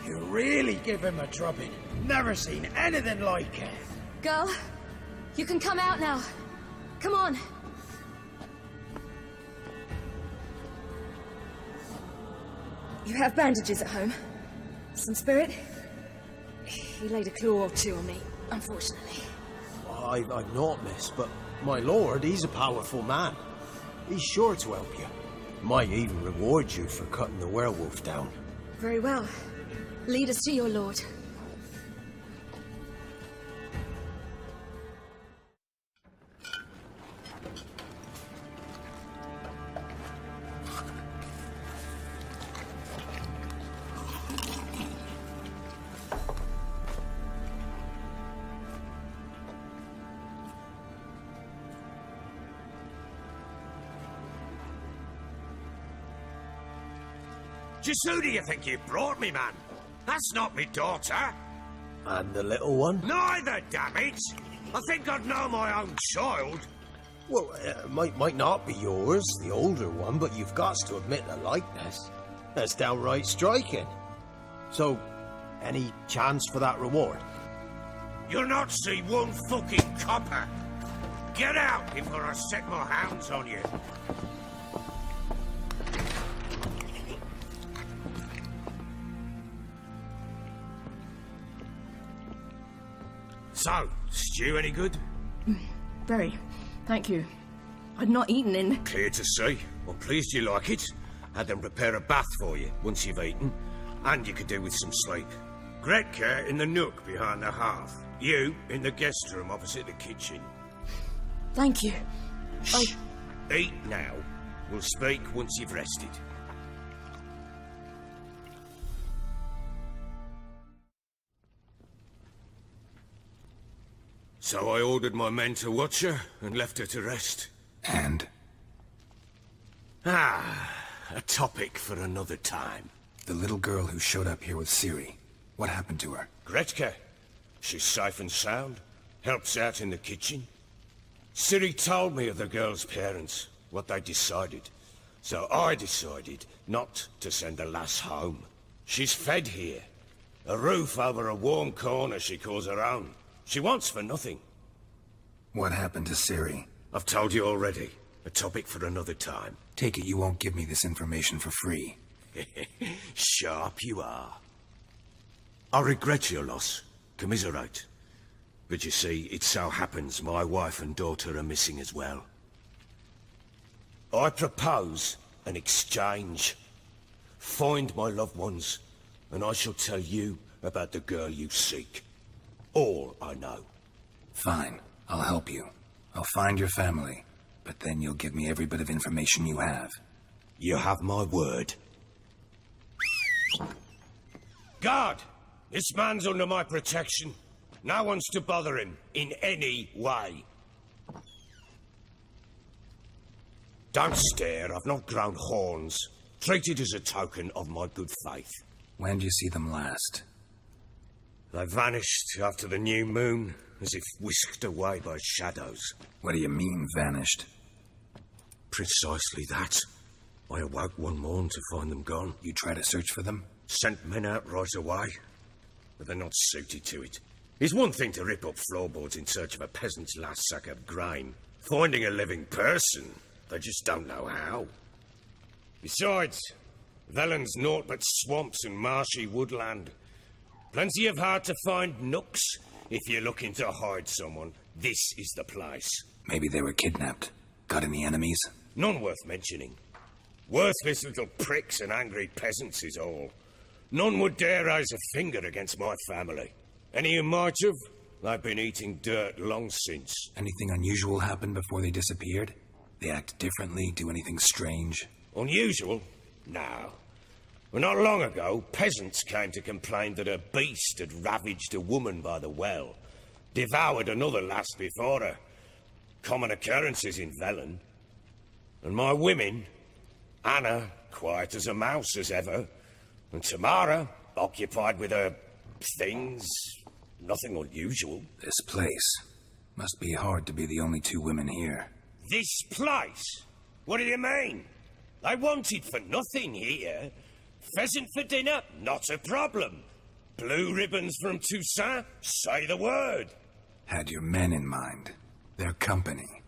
you really give him a drubbing. Never seen anything like it. Girl, you can come out now. Come on. You have bandages at home? Some spirit? He laid a claw or two on me, unfortunately. I've not, miss, but my lord, he's a powerful man. He's sure to help you. Might even reward you for cutting the werewolf down. Very well. Lead us to your lord. Just who do you think you brought me, man? That's not me daughter. And the little one? Neither, damn it! I think I'd know my own child. Well, might not be yours, the older one, but you've got to admit the likeness. That's downright striking. So, any chance for that reward? You'll not see one fucking copper. Get out before I set my hounds on you. So, stew any good? Very. Thank you. I'd not eaten in... Clear to see. Well, pleased you like it. Had them prepare a bath for you once you've eaten. And you could do with some sleep. Gretka in the nook behind the hearth. You in the guest room opposite the kitchen. Thank you. Shh. Eat now. We'll speak once you've rested. So I ordered my men to watch her and left her to rest. And? A topic for another time. The little girl who showed up here with Ciri. What happened to her? Gretka. She's safe and sound. Helps out in the kitchen. Ciri told me of the girl's parents, what they decided. So I decided not to send the lass home. She's fed here. A roof over a warm corner she calls her own. She wants for nothing. What happened to Ciri? I've told you already. A topic for another time. Take it you won't give me this information for free. Sharp you are. I regret your loss. Commiserate. But you see, it so happens my wife and daughter are missing as well. I propose an exchange. Find my loved ones, and I shall tell you about the girl you seek. All I know. Fine. I'll help you. I'll find your family, but then you'll give me every bit of information you have. You have my word. Guard! This man's under my protection. No one's to bother him in any way. Don't stare. I've not grown horns. Treat it as a token of my good faith. When did you see them last? They vanished after the new moon, as if whisked away by shadows. What do you mean, vanished? Precisely that. I awoke one morn to find them gone. You try to search for them? Sent men out right away, but they're not suited to it. It's one thing to rip up floorboards in search of a peasant's last sack of grain. Finding a living person, they just don't know how. Besides, Velen's naught but swamps and marshy woodland. Plenty of hard-to-find nooks. If you're looking to hide someone, this is the place. Maybe they were kidnapped. Got any enemies? None worth mentioning. Worthless little pricks and angry peasants is all. None would dare raise a finger against my family. Any who might have, they've been eating dirt long since. Anything unusual happened before they disappeared? They act differently, do anything strange? Unusual? No. Well, not long ago, peasants came to complain that a beast had ravaged a woman by the well. Devoured another lass before her. Common occurrences in Velen. And my women, Anna, quiet as a mouse as ever, and Tamara, occupied with her things. Nothing unusual. This place. Must be hard to be the only two women here. This place? What do you mean? They wanted for nothing here. Pheasant for dinner? Not a problem. Blue ribbons from Toussaint? Say the word. Had your men in mind. Their company.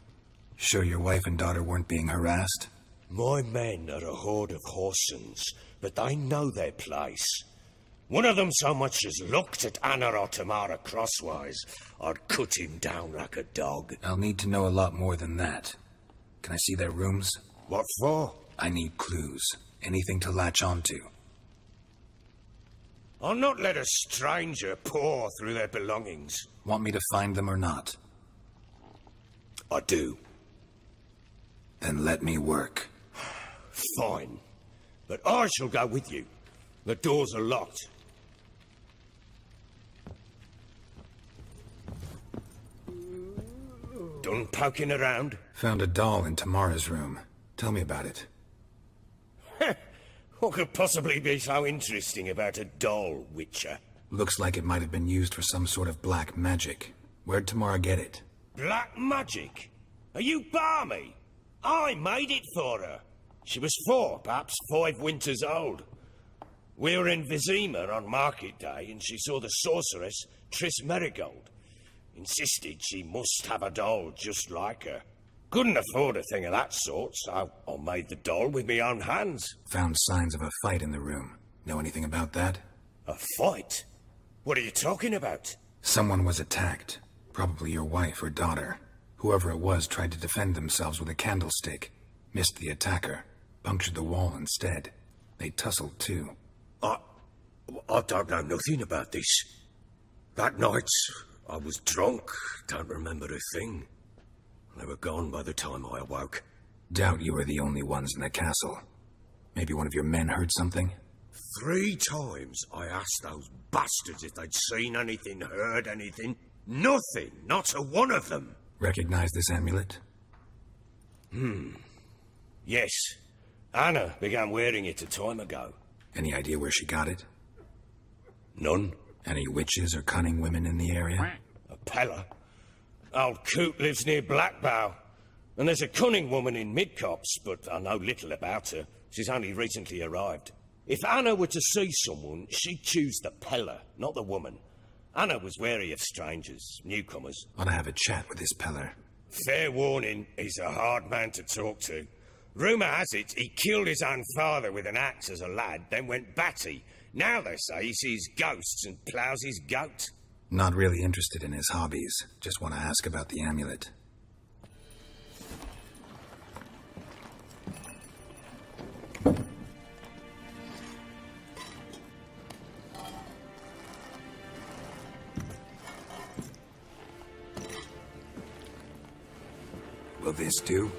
Sure your wife and daughter weren't being harassed? My men are a horde of Horsens, but they know their place. One of them so much as looked at Anna or Tamara crosswise, I'd cut him down like a dog. I'll need to know a lot more than that. Can I see their rooms? What for? I need clues. Anything to latch onto. I'll not let a stranger pore through their belongings. Want me to find them or not? I do. Then let me work. Fine. But I shall go with you. The doors are locked. Done poking around? Found a doll in Tamara's room. Tell me about it. What could possibly be so interesting about a doll, Witcher? Looks like it might have been used for some sort of black magic. Where'd Tamara get it? Black magic? Are you balmy? I made it for her. She was 4, perhaps 5 winters old. We were in Vizima on market day, and she saw the sorceress, Triss Merigold. Insisted she must have a doll just like her. Couldn't afford a thing of that sort, so I made the doll with my own hands. Found signs of a fight in the room. Know anything about that? A fight? What are you talking about? Someone was attacked. Probably your wife or daughter. Whoever it was tried to defend themselves with a candlestick. Missed the attacker. Punctured the wall instead. They tussled too. I don't know nothing about this. That night, I was drunk. Don't remember a thing. They were gone by the time I awoke. Doubt you were the only ones in the castle. Maybe one of your men heard something? 3 times I asked those bastards if they'd seen anything, heard anything. Nothing, not a one of them. Recognize this amulet? Yes. Anna began wearing it a time ago. Any idea where she got it? None. Any witches or cunning women in the area? A Pella. Old Coot lives near Blackbow. And there's a cunning woman in Midcopse, but I know little about her. She's only recently arrived. If Anna were to see someone, she'd choose the Pella, not the woman. Anna was wary of strangers, newcomers. Ought to have a chat with this Peller. Fair warning, he's a hard man to talk to. Rumour has it he killed his own father with an axe as a lad, then went batty. Now they say he sees ghosts and ploughs his goat. Not really interested in his hobbies. Just want to ask about the amulet. Will this do?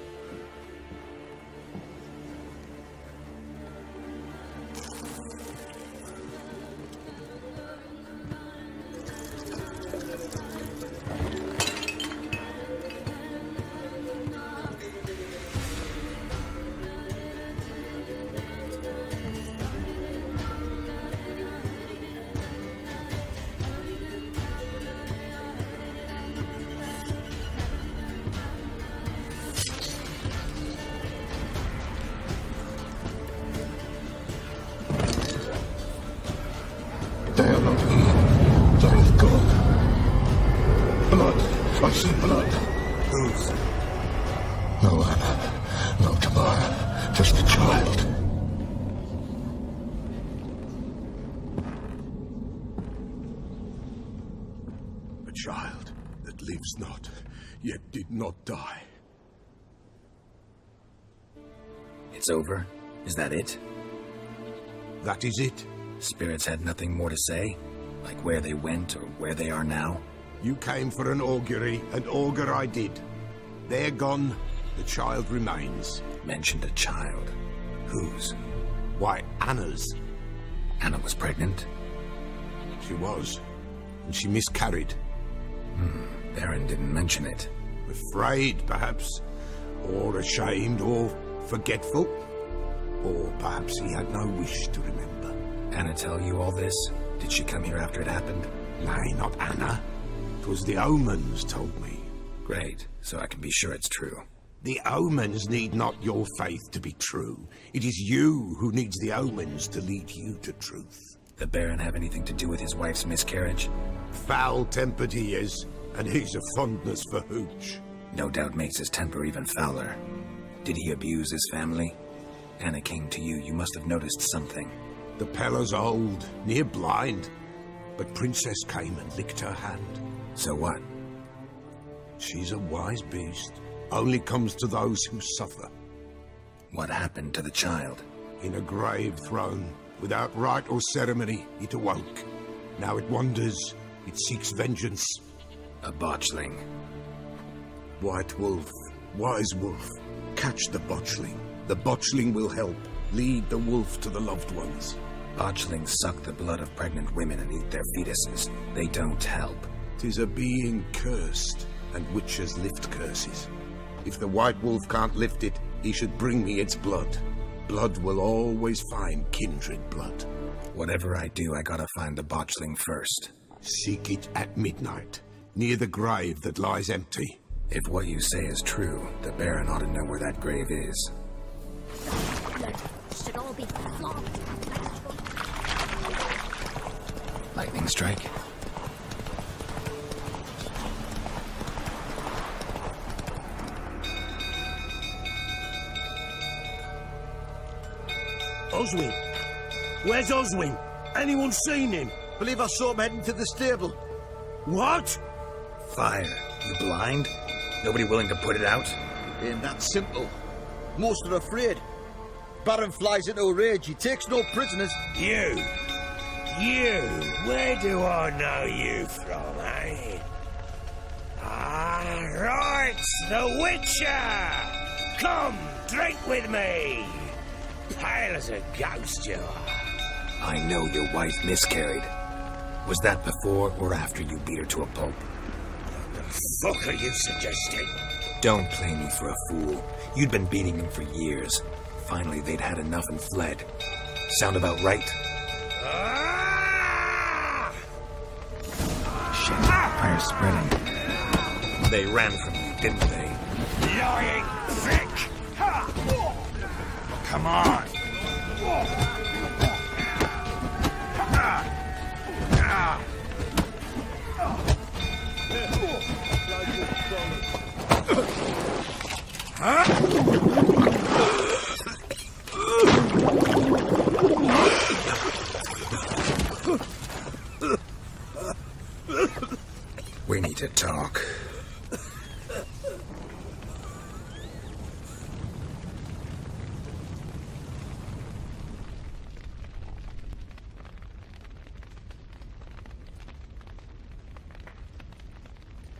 Blood. Whose? No Anna. No Tamara. Just the child. A child that lives not, yet did not die. It's over? Is that it? That is it. Spirits had nothing more to say? Like where they went or where they are now? You came for an augury, and augur I did. They're gone, the child remains. Mentioned a child. Whose? Why, Anna's. Anna was pregnant? She was, and she miscarried. Baron didn't mention it. Afraid, perhaps, or ashamed, or forgetful. Or perhaps he had no wish to remember. Anna tell you all this? Did she come here after it happened? Nay, not Anna. 'Twas the omens told me. Great, so I can be sure it's true. The omens need not your faith to be true. It is you who needs the omens to lead you to truth. The Baron have anything to do with his wife's miscarriage? Foul-tempered he is, and he's a fondness for hooch. No doubt makes his temper even fouler. Did he abuse his family? Anna came to you, you must have noticed something. The Pellas are old, near blind. But Princess came and licked her hand. So what? She's a wise beast. Only comes to those who suffer. What happened to the child? In a grave thrown. Without rite or ceremony, it awoke. Now it wanders. It seeks vengeance. A botchling. White Wolf. Wise Wolf. Catch the botchling. The botchling will help. Lead the wolf to the loved ones. Botchlings suck the blood of pregnant women and eat their fetuses. They don't help. 'Tis a being cursed, and witches lift curses. If the White Wolf can't lift it, he should bring me its blood. Blood will always find kindred blood. Whatever I do, I gotta find the botchling first. Seek it at midnight, near the grave that lies empty. If what you say is true, the Baron ought to know where that grave is. Should all be flogged. Lightning strike. Oswin! Where's Oswin? Anyone seen him? Believe I saw him heading to the stable. What? Fire. You blind? Nobody willing to put it out? Ain't that simple. Most are afraid. Baron flies into a rage. He takes no prisoners. You! Where do I know you from, eh? Ah, right! The Witcher! Come, drink with me! Pale as a ghost you are. I know your wife miscarried. Was that before or after you beat her to a pulp? What the fuck are you suggesting? Don't play me for a fool. You'd been beating them for years. Finally, they'd had enough and fled. Sound about right? Shit, fire's spreading. They ran from you, didn't they? Lying thick! Come on! We need to talk.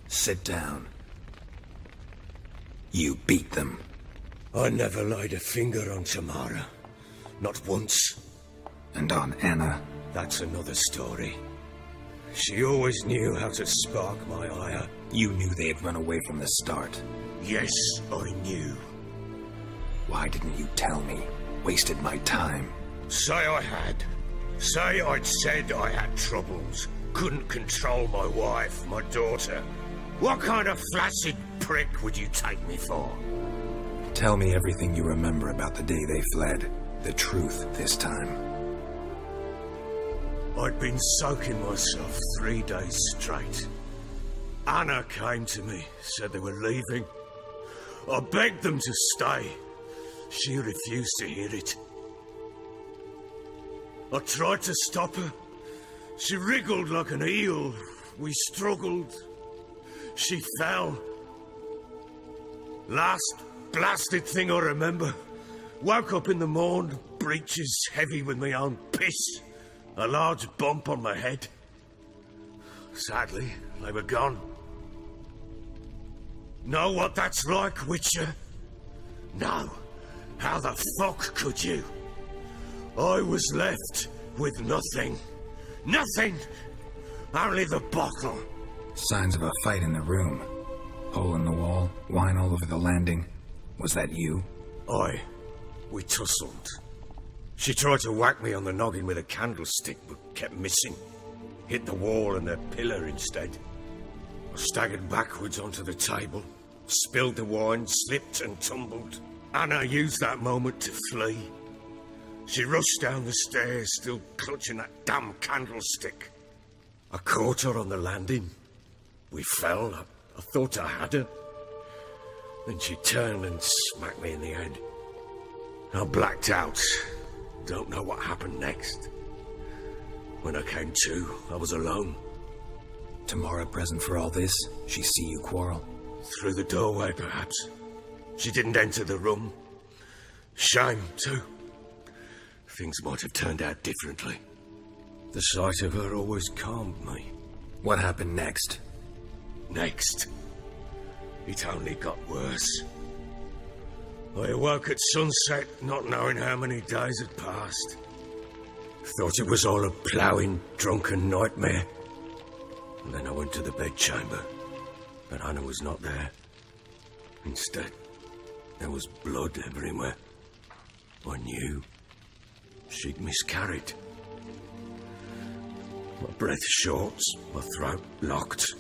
Sit down. You beat them. I never laid a finger on Tamara. Not once. And on Anna? That's another story. She always knew how to spark my ire. You knew they had run away from the start. Yes, I knew. Why didn't you tell me? Wasted my time. Say I had. Say I'd said I had troubles. Couldn't control my wife, my daughter. What kind of flaccid prick would you take me for? Tell me everything you remember about the day they fled. The truth this time. I'd been soaking myself 3 days straight. Anna came to me, said they were leaving. I begged them to stay. She refused to hear it. I tried to stop her. She wriggled like an eel. We struggled. She fell. Last blasted thing I remember. Woke up in the morn, breeches heavy with my own piss. A large bump on my head. Sadly, they were gone. Know what that's like, Witcher? No. How the fuck could you? I was left with nothing. Nothing! Only the bottle. Signs of a fight in the room. Hole in the wall, wine all over the landing. Was that you? Aye. We tussled. She tried to whack me on the noggin with a candlestick, but kept missing. Hit the wall and a pillar instead. I staggered backwards onto the table, spilled the wine, slipped and tumbled. Anna used that moment to flee. She rushed down the stairs, still clutching that damn candlestick. I caught her on the landing. We fell. I thought I had her. Then she turned and smacked me in the head. I blacked out. don't know what happened next. When I came to, I was alone. Tamara present for all this? She see you quarrel? Through the doorway, perhaps. She didn't enter the room. Shame, too. Things might have turned out differently. The sight of her always calmed me. What happened next? Next? It only got worse. I awoke at sunset, not knowing how many days had passed. Thought it was all a ploughing, drunken nightmare. And then I went to the bedchamber, but Anna was not there. Instead, there was blood everywhere. I knew she'd miscarried. My breath short, my throat locked.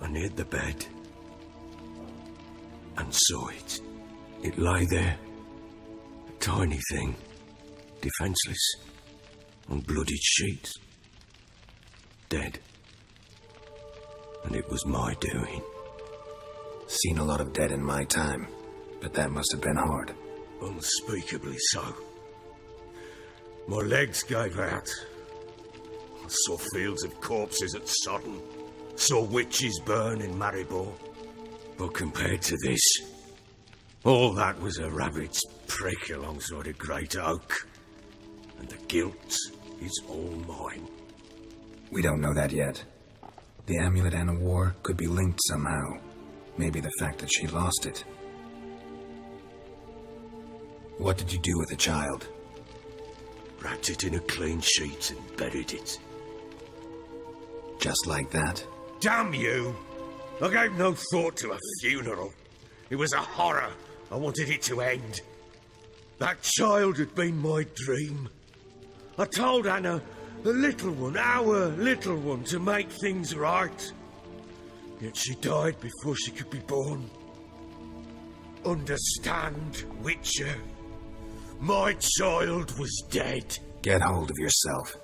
I neared the bed and saw it. It lay there, a tiny thing, defenseless, on bloodied sheets, dead. And it was my doing. Seen a lot of dead in my time, but that must have been hard. Unspeakably so. My legs gave out. I saw fields of corpses at Sodden. Saw witches burn in Maribor. But compared to this, all that was a rabbit's prick alongside a great oak. And the guilt is all mine. We don't know that yet. The amulet Anna wore could be linked somehow. Maybe the fact that she lost it. What did you do with the child? Wrapped it in a clean sheet and buried it. Just like that? Damn you! I gave no thought to a funeral. It was a horror. I wanted it to end. That child had been my dream. I told Anna, the little one, our little one, to make things right. Yet she died before she could be born. Understand, Witcher? My child was dead. Get hold of yourself.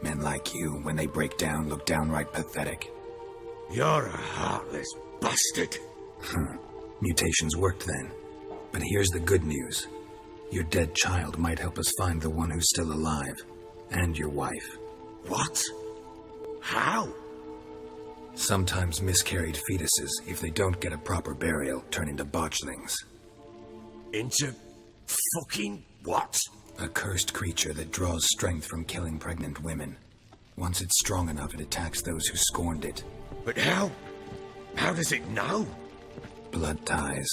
Men like you, when they break down, look downright pathetic. You're a heartless bastard. Mutations worked then. But here's the good news. Your dead child might help us find the one who's still alive. And your wife. What? How? Sometimes miscarried fetuses, if they don't get a proper burial, turn into botchlings. Into fucking what? A cursed creature that draws strength from killing pregnant women. Once it's strong enough, it attacks those who scorned it. But how? How does it know? Blood ties.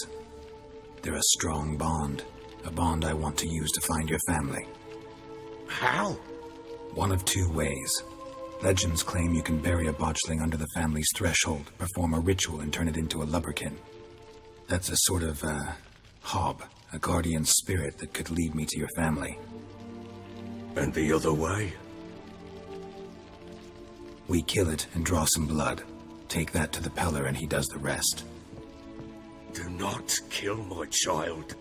They're a strong bond. A bond I want to use to find your family. How? One of two ways. Legends claim you can bury a botchling under the family's threshold, perform a ritual, and turn it into a lubberkin. That's a sort of, hob, a guardian spirit that could lead me to your family. And the other way? We kill it and draw some blood. Take that to the Peller and he does the rest. Do not kill my child.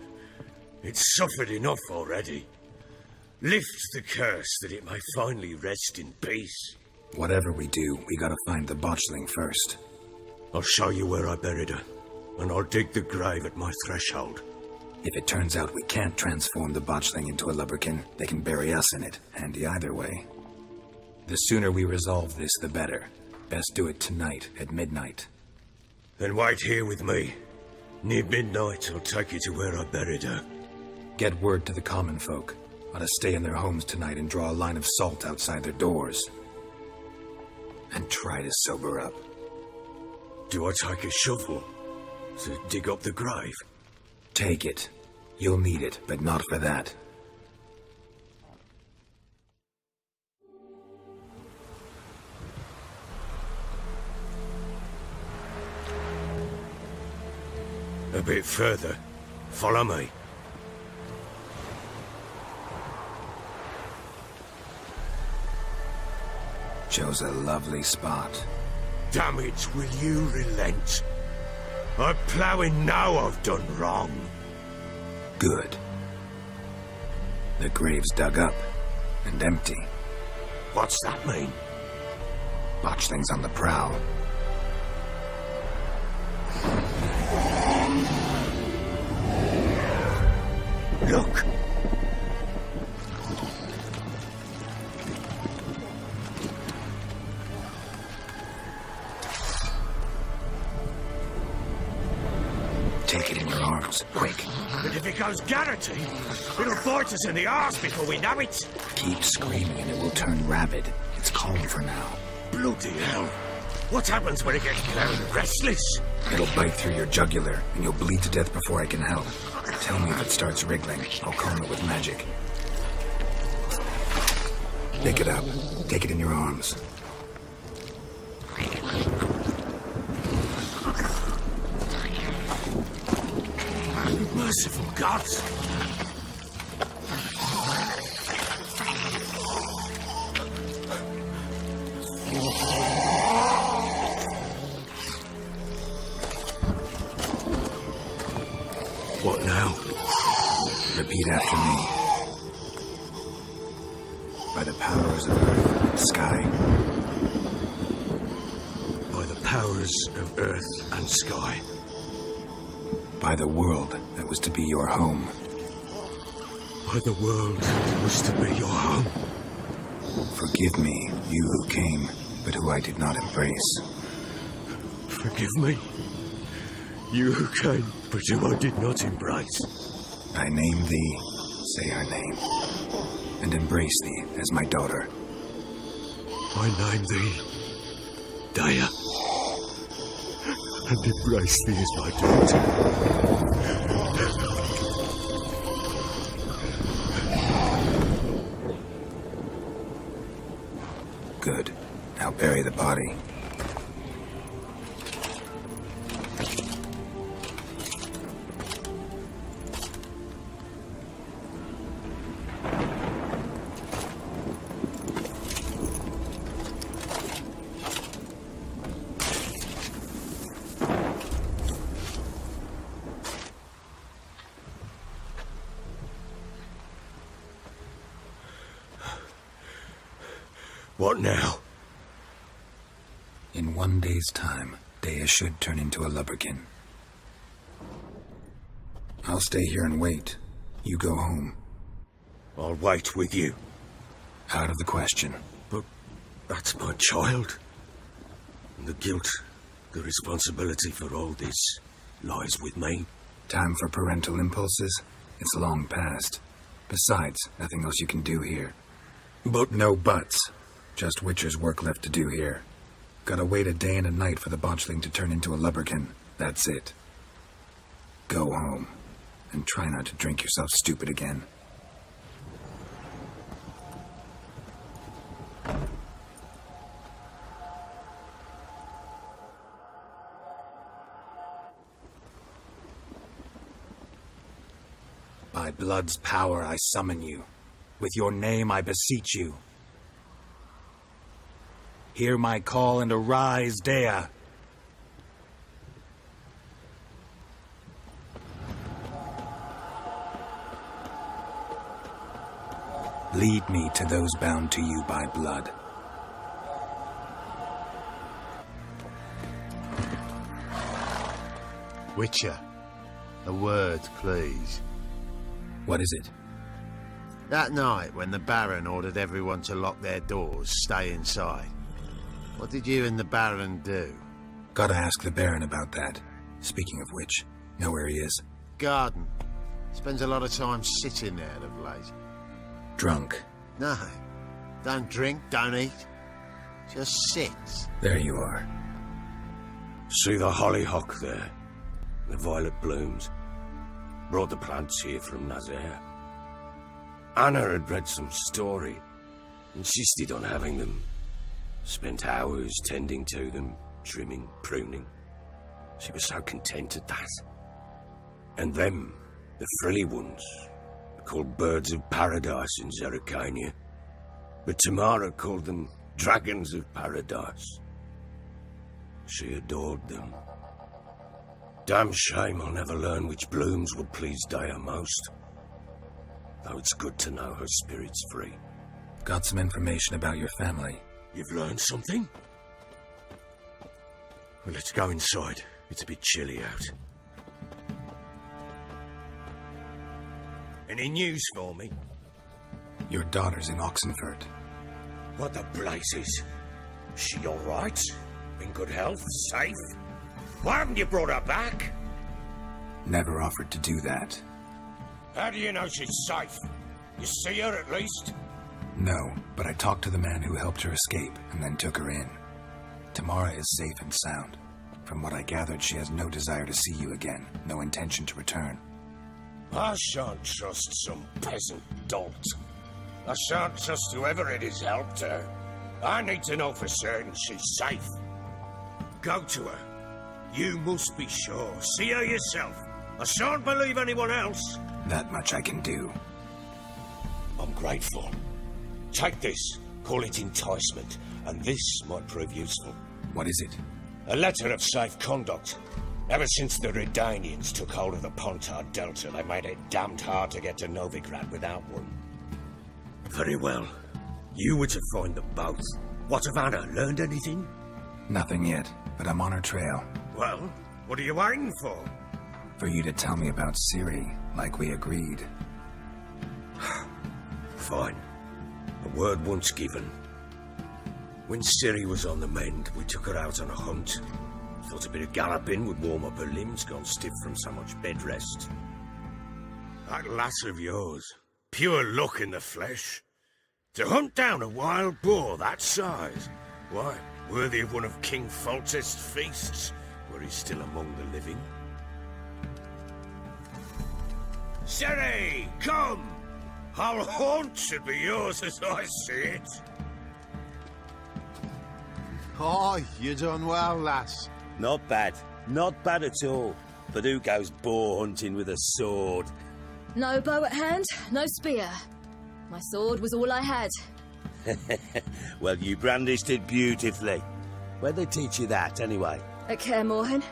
It's suffered enough already. Lift the curse that it may finally rest in peace. Whatever we do, we gotta find the botchling first. I'll show you where I buried her, and I'll dig the grave at my threshold. If it turns out we can't transform the botchling into a lubberkin, they can bury us in it. Handy either way. The sooner we resolve this, the better. Best do it tonight, at midnight. Then wait here with me. Near midnight, I'll take you to where I buried her. Get word to the common folk. Ought to stay in their homes tonight and draw a line of salt outside their doors. And try to sober up. Do I take a shovel to dig up the grave? Take it. You'll need it, but not for that. A bit further. Follow me. Chose a lovely spot. Damn it, will you relent? I'm ploughing now I've done wrong. Good. The grave's dug up and empty. What's that mean? Botchling's on the prowl. Look! arms, quick. But if it goes Garrity, it'll bite us in the arse before we know it. Keep screaming and it will turn rabid. It's calm for now. Bloody hell. What happens when it gets very restless? It'll bite through your jugular, and you'll bleed to death before I can help. Tell me if it starts wriggling. I'll calm it with magic. Pick it up. Take it in your arms. Merciful gods! What now? Repeat after me. By the powers of earth and sky. By the powers of earth and sky. By the world that was to be your home. By the world that was to be your home. Forgive me, you who came, but who I did not embrace. Forgive me, you who came, but who I did not embrace. I name thee, say her name, and embrace thee as my daughter. I name thee, Daya, and embrace thee as my daughter. Good. Now bury the body. What now? In 1 day's time, Daya should turn into a lubberkin. I'll stay here and wait. You go home. I'll wait with you. Out of the question. But that's my child. And the guilt, the responsibility for all this lies with me. Time for parental impulses? It's long past. Besides, nothing else you can do here. But no buts. Just Witcher's work left to do here. Gotta wait a day and a night for the botchling to turn into a lubberkin. That's it. Go home. And try not to drink yourself stupid again. By blood's power I summon you. With your name I beseech you. Hear my call and arise, Daya. Lead me to those bound to you by blood. Witcher, a word, please. What is it? That night when the Baron ordered everyone to lock their doors, stay inside. What did you and the Baron do? Gotta ask the Baron about that. Speaking of which, know where he is? Garden. Spends a lot of time sitting there of late. Drunk. No. Don't drink, don't eat. Just sits. There you are. See the hollyhock there? The violet blooms. Brought the plants here from Nazaire. Anna had read some story. Insisted on having them. Spent hours tending to them, trimming, pruning. She was so content at that. And them, the frilly ones, called birds of paradise in Zerrikania. But Tamara called them dragons of paradise. She adored them. Damn shame I'll never learn which blooms would please Daya most. Though it's good to know her spirit's free. Got some information about your family. You've learned something? Well, let's go inside. It's a bit chilly out. Any news for me? Your daughter's in Oxenfurt. What the blazes? Is she all right? In good health? Safe? Why haven't you brought her back? never offered to do that. How do you know she's safe? You see her at least? No, but I talked to the man who helped her escape and then took her in. Tamara is safe and sound. From what I gathered, she has no desire to see you again, no intention to return. I shan't trust some peasant dolt. I shan't trust whoever it is helped her. I need to know for certain she's safe. Go to her. You must be sure. See her yourself. I shan't believe anyone else. That much I can do. I'm grateful. Take this. Call it enticement. And this might prove useful. What is it? A letter of safe conduct. Ever since the Redanians took hold of the Pontard Delta, they made it damned hard to get to Novigrad without one. Very well. You were to find them both. What of Anna? Learned anything? Nothing yet, but I'm on her trail. Well, what are you waiting for? For you to tell me about Ciri, like we agreed. Fine. A word once given. When Ciri was on the mend, we took her out on a hunt. Thought a bit of galloping would warm up her limbs, gone stiff from so much bed rest. That lass of yours, pure luck in the flesh. To hunt down a wild boar that size, why, worthy of one of King Foltest's feasts, were he still among the living. Ciri, come! Our haunt should be yours as I see it. Oh, you done well, lass. Not bad. Not bad at all. But who goes boar hunting with a sword? No bow at hand, no spear. My sword was all I had. Well, you brandished it beautifully. Where'd they teach you that, anyway? At Kaer Morhen.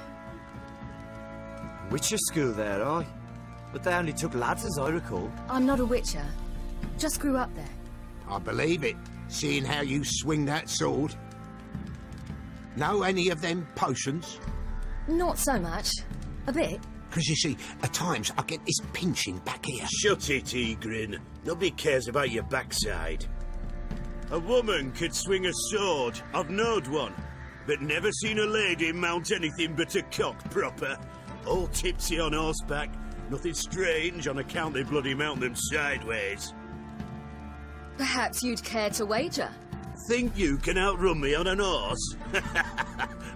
Witcher school there, aye? But they only took lads, as I recall. I'm not a witcher. Just grew up there. I believe it, seeing how you swing that sword. Know any of them potions? Not so much. A bit. Because you see, at times I get this pinching back here. Shut it, Egrin. Nobody cares about your backside. A woman could swing a sword. I've knowed one. But never seen a lady mount anything but a cock proper. All tipsy on horseback. Nothing strange on account they bloody mount them sideways. Perhaps you'd care to wager? Think you can outrun me on an horse?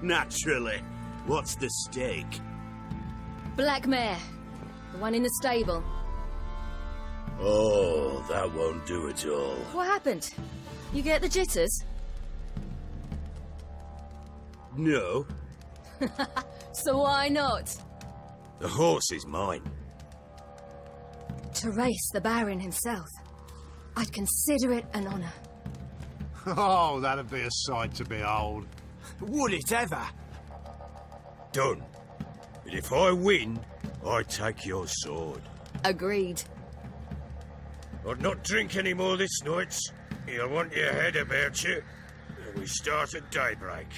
Naturally. What's the stake? Black mare. The one in the stable. Oh, that won't do at all. What happened? You get the jitters? No. So why not? The horse is mine. To race the Baron himself. I'd consider it an honour. Oh, that'd be a sight to behold. Would it ever? Done. But if I win, I take your sword. Agreed. I'd not drink any more this night. You'll want your head about you. And we start at daybreak.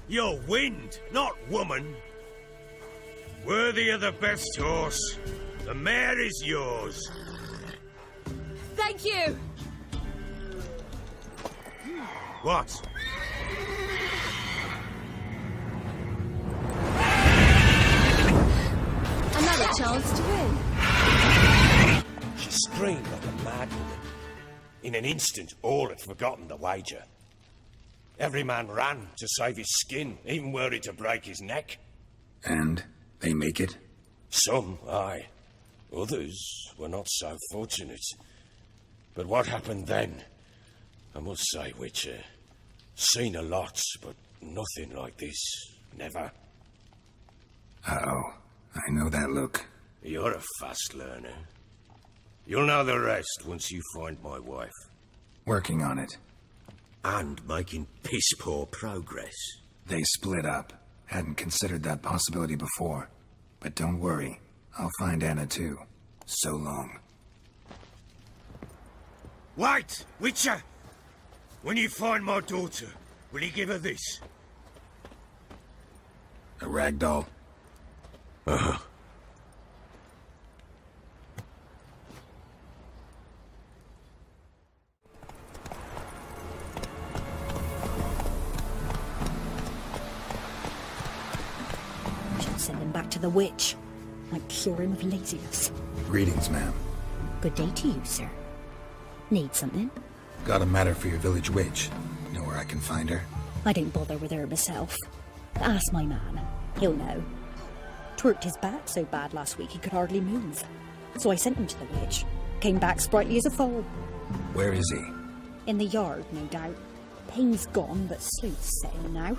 You're wind, not woman. Worthy of the best horse. The mare is yours. Thank you! What? Another chance to win. She screamed like a mad woman. In an instant, all had forgotten the wager. Every man ran to save his skin, even were it to break his neck. And they make it? Some, aye. Others were not so fortunate. But what happened then? I must say, Witcher, seen a lot, but nothing like this. Never. Uh-oh. I know that look. You're a fast learner. You'll know the rest once you find my wife. Working on it. And making piss-poor progress. They split up. Hadn't considered that possibility before. But don't worry. I'll find Anna too. So long. Wait! Witcher! When you find my daughter, will you give her this? A ragdoll? Uh-huh. Send him back to the witch. Might cure him of laziness. Greetings, ma'am. Good day to you, sir. Need something? Got a matter for your village witch. Know where I can find her? I don't bother with her myself. Ask my man. He'll know. Twerked his back so bad last week he could hardly move. So I sent him to the witch. Came back sprightly as a foal. Where is he? In the yard, no doubt. Pain's gone, but sleuth's setting now.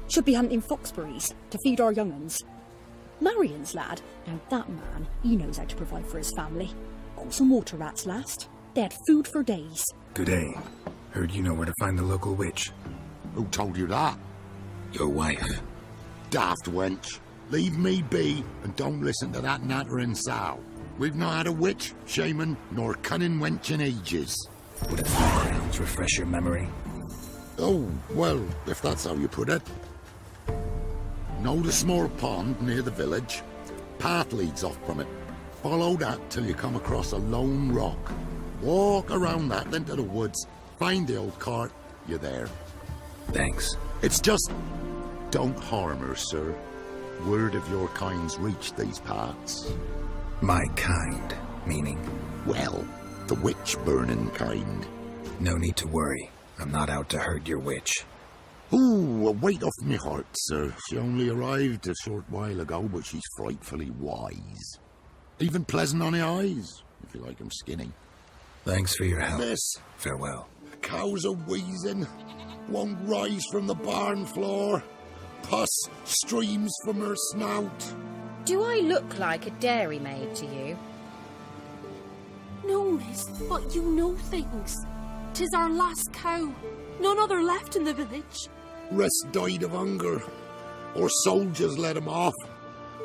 Should be hunting foxberries to feed our young uns. Marion's lad. Now that man, he knows how to provide for his family. Got some water rats last. They had food for days. Good day. Heard you know where to find the local witch. Who told you that? Your wife. Daft wench. Leave me be and don't listen to that nattering sow. We've not had a witch, shaman, nor cunning wench in ages. Would a few crowns refresh your memory? Oh, well, if that's how you put it. Know the small pond near the village? Path leads off from it. Follow that till you come across a lone rock. Walk around that, then to the woods. Find the old cart. You're there. Thanks. It's just... don't harm her, sir. Word of your kind's reached these parts. My kind, meaning? Well, the witch-burning kind. No need to worry. I'm not out to hurt your witch. Ooh, a weight off me heart, sir. She only arrived a short while ago, but she's frightfully wise. Even pleasant on the eyes, if you like 'em skinny. Thanks for your help. Miss. Farewell. The cows are wheezing. Won't rise from the barn floor. Pus streams from her snout. Do I look like a dairymaid to you? No, miss, but you know things. 'Tis our last cow. None other left in the village. Rest died of hunger. Or soldiers let him off.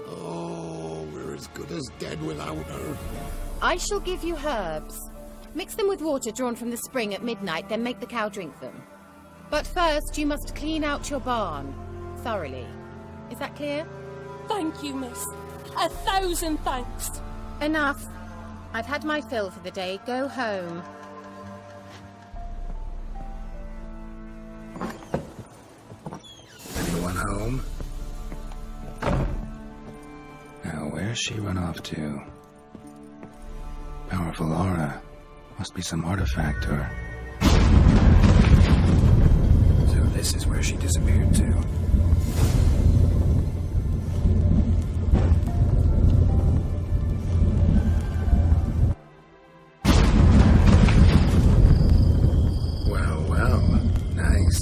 Oh, we're as good as dead without her. I shall give you herbs. Mix them with water drawn from the spring at midnight, then make the cow drink them. But first, you must clean out your barn. Thoroughly. Is that clear? Thank you, miss. 1,000 thanks. Enough. I've had my fill for the day. Go home. Anyone home? Now, where's she run off to? Powerful aura. Must be some artifact or... So this is where she disappeared to. Well, nice.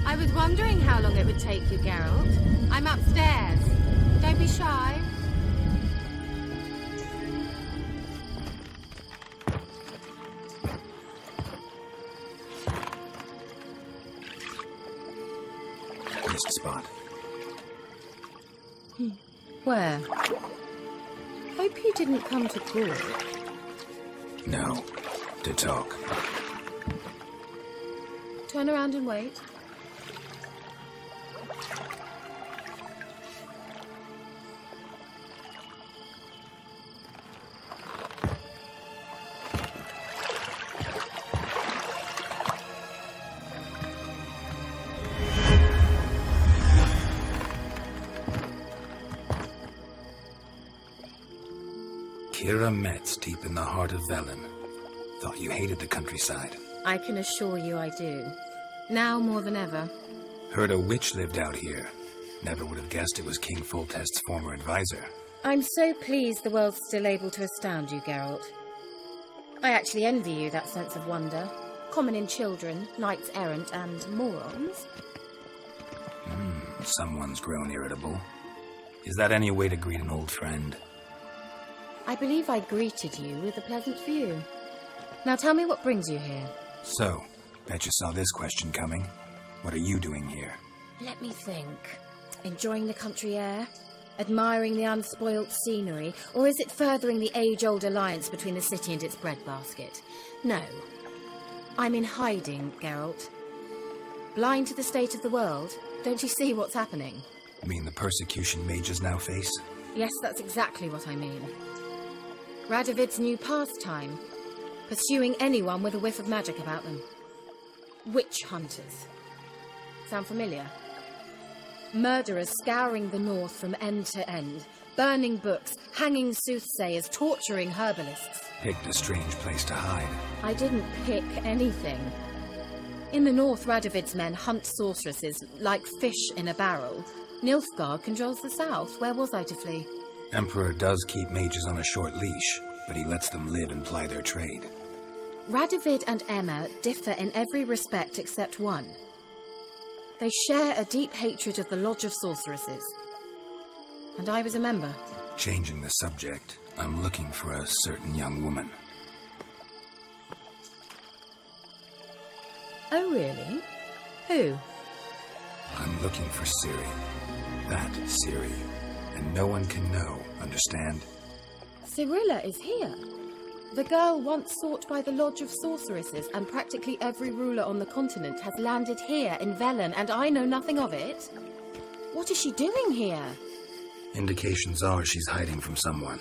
I was wondering how long it would take you, Geralt. I'm upstairs. Don't be shy. Missed spot. Where? Hope you didn't come to court. No. To talk. Turn around and wait. Kira Metz, deep in the heart of Velen. Thought you hated the countryside. I can assure you I do. Now more than ever. Heard a witch lived out here. Never would have guessed it was King Foltest's former advisor. I'm so pleased the world's still able to astound you, Geralt. I actually envy you that sense of wonder. Common in children, knights errant, and morons. Someone's grown irritable. Is that any way to greet an old friend? I believe I greeted you with a pleasant view. Now tell me what brings you here. So, bet you saw this question coming. What are you doing here? Let me think. Enjoying the country air? Admiring the unspoilt scenery? Or is it furthering the age-old alliance between the city and its breadbasket? No. I'm in hiding, Geralt. Blind to the state of the world? Don't you see what's happening? You mean the persecution mages now face? Yes, that's exactly what I mean. Radovid's new pastime. Pursuing anyone with a whiff of magic about them. Witch hunters. Sound familiar? Murderers scouring the north from end to end, burning books, hanging soothsayers, torturing herbalists. Picked a strange place to hide. I didn't pick anything. In the north, Radovid's men hunt sorceresses like fish in a barrel. Nilfgaard controls the south. Where was I to flee? Emperor does keep mages on a short leash, but he lets them live and ply their trade. Radovid and Emma differ in every respect except one. They share a deep hatred of the Lodge of Sorceresses. And I was a member. Changing the subject, I'm looking for a certain young woman. Oh, really? Who? I'm looking for Ciri. That Ciri. And no one can know, understand? Cirilla is here. The girl once sought by the Lodge of Sorceresses, and practically every ruler on the continent has landed here in Velen, and I know nothing of it. What is she doing here? Indications are she's hiding from someone.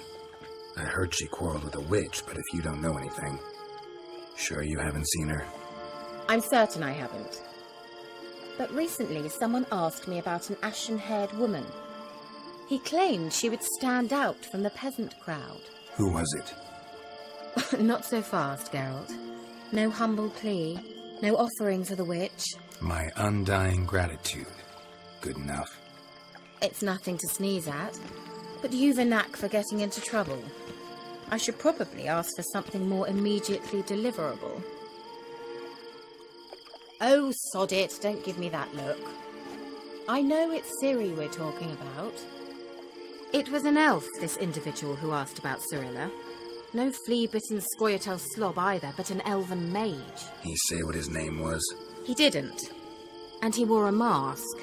I heard she quarreled with a witch, but if you don't know anything, sure you haven't seen her? I'm certain I haven't. But recently someone asked me about an ashen-haired woman. He claimed she would stand out from the peasant crowd. Who was it? Not so fast, Geralt. No humble plea, no offering for the witch. My undying gratitude. Good enough. It's nothing to sneeze at, but you've a knack for getting into trouble. I should probably ask for something more immediately deliverable. Oh, sod it, don't give me that look. I know it's Ciri we're talking about. It was an elf, this individual who asked about Cirilla. No flea-bitten Scoia'tael slob either, but an elven mage. He say what his name was? He didn't. And he wore a mask.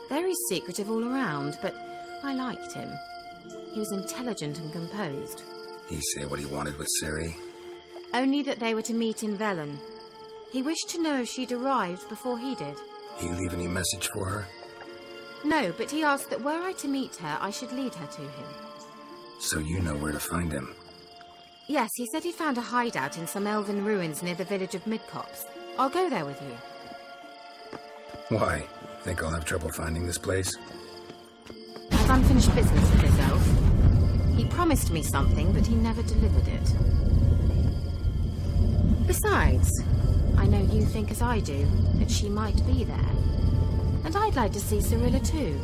Very secretive all around, but I liked him. He was intelligent and composed. He say what he wanted with Ciri? Only that they were to meet in Velen. He wished to know if she'd arrived before he did. He leave any message for her? No, but he asked that were I to meet her, I should lead her to him. So you know where to find him? Yes, he said he found a hideout in some elven ruins near the village of Midcopse. I'll go there with you. Why? Think I'll have trouble finding this place? I've unfinished business with this elf. He promised me something, but he never delivered it. Besides, I know you think as I do, that she might be there. And I'd like to see Cirilla too.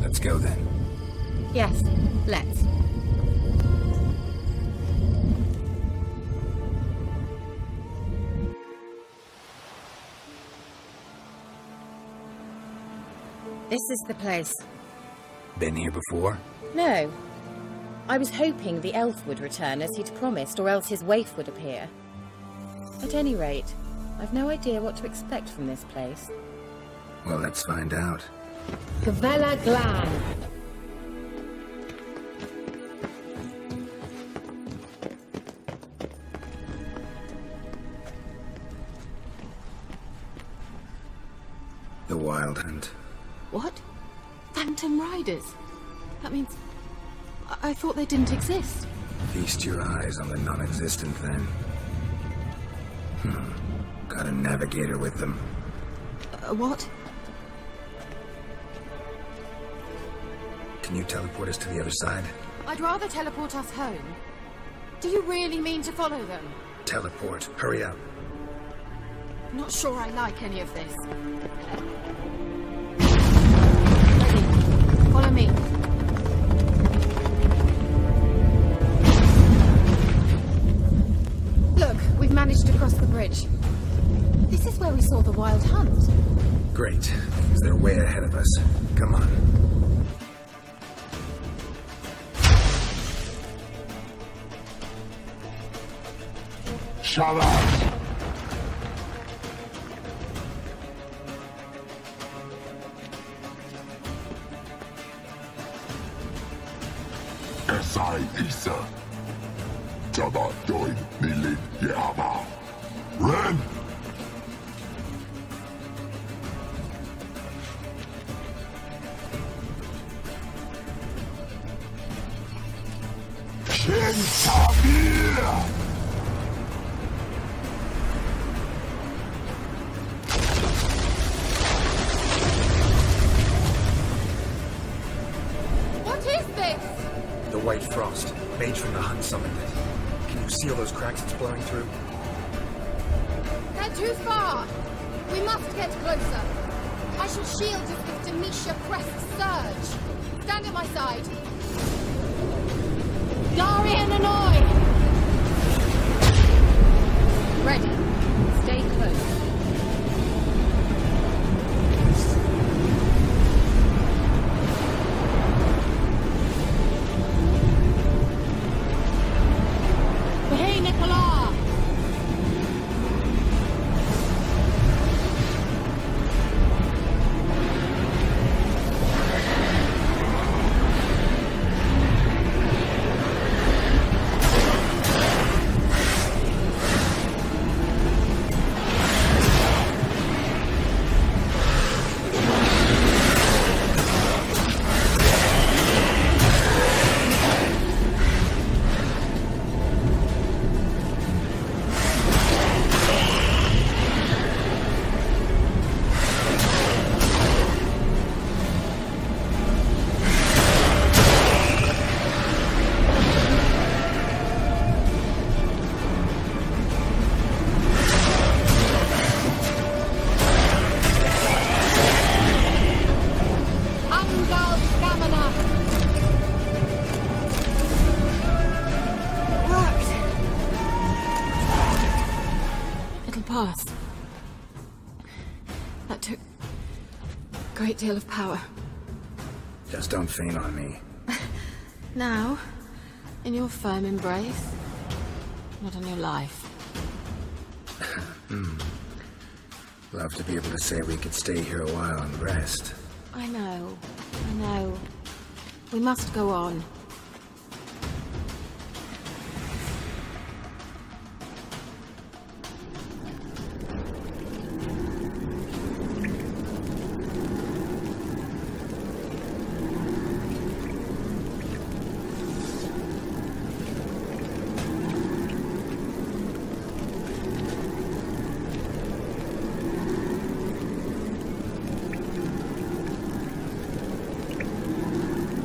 Let's go then. Yes, let's. This is the place. Been here before? No. I was hoping the elf would return as he'd promised, or else his waif would appear. At any rate, I've no idea what to expect from this place. Well, let's find out. Kvella Glan. The Wild Hunt. What? Phantom Riders? That means... I thought they didn't exist. Feast your eyes on the non-existent, then. Got a navigator with them. What? Can you teleport us to the other side? I'd rather teleport us home. Do you really mean to follow them? Teleport. Hurry up. Not sure I like any of this. Ready. Follow me. Look, we've managed to cross the bridge. This is where we saw the Wild Hunt. Great. Means they're way ahead of us. Come on. Shut up! Esai Isa. Jabba doin nilin yama. Ren! Shen Tabir! white frost. Mage from the Hun summoned it. Can you seal those cracks it's blowing through? They're too far! We must get closer. I shall shield us with Demetia Crest's surge. Stand at my side. Darian Annoy! Ready. Stay close. Hey, Nicola! Pass. That took a great deal of power. Just don't faint on me. Now, in your firm embrace, not on your life. Love to be able to say we could stay here a while and rest. I know. We must go on.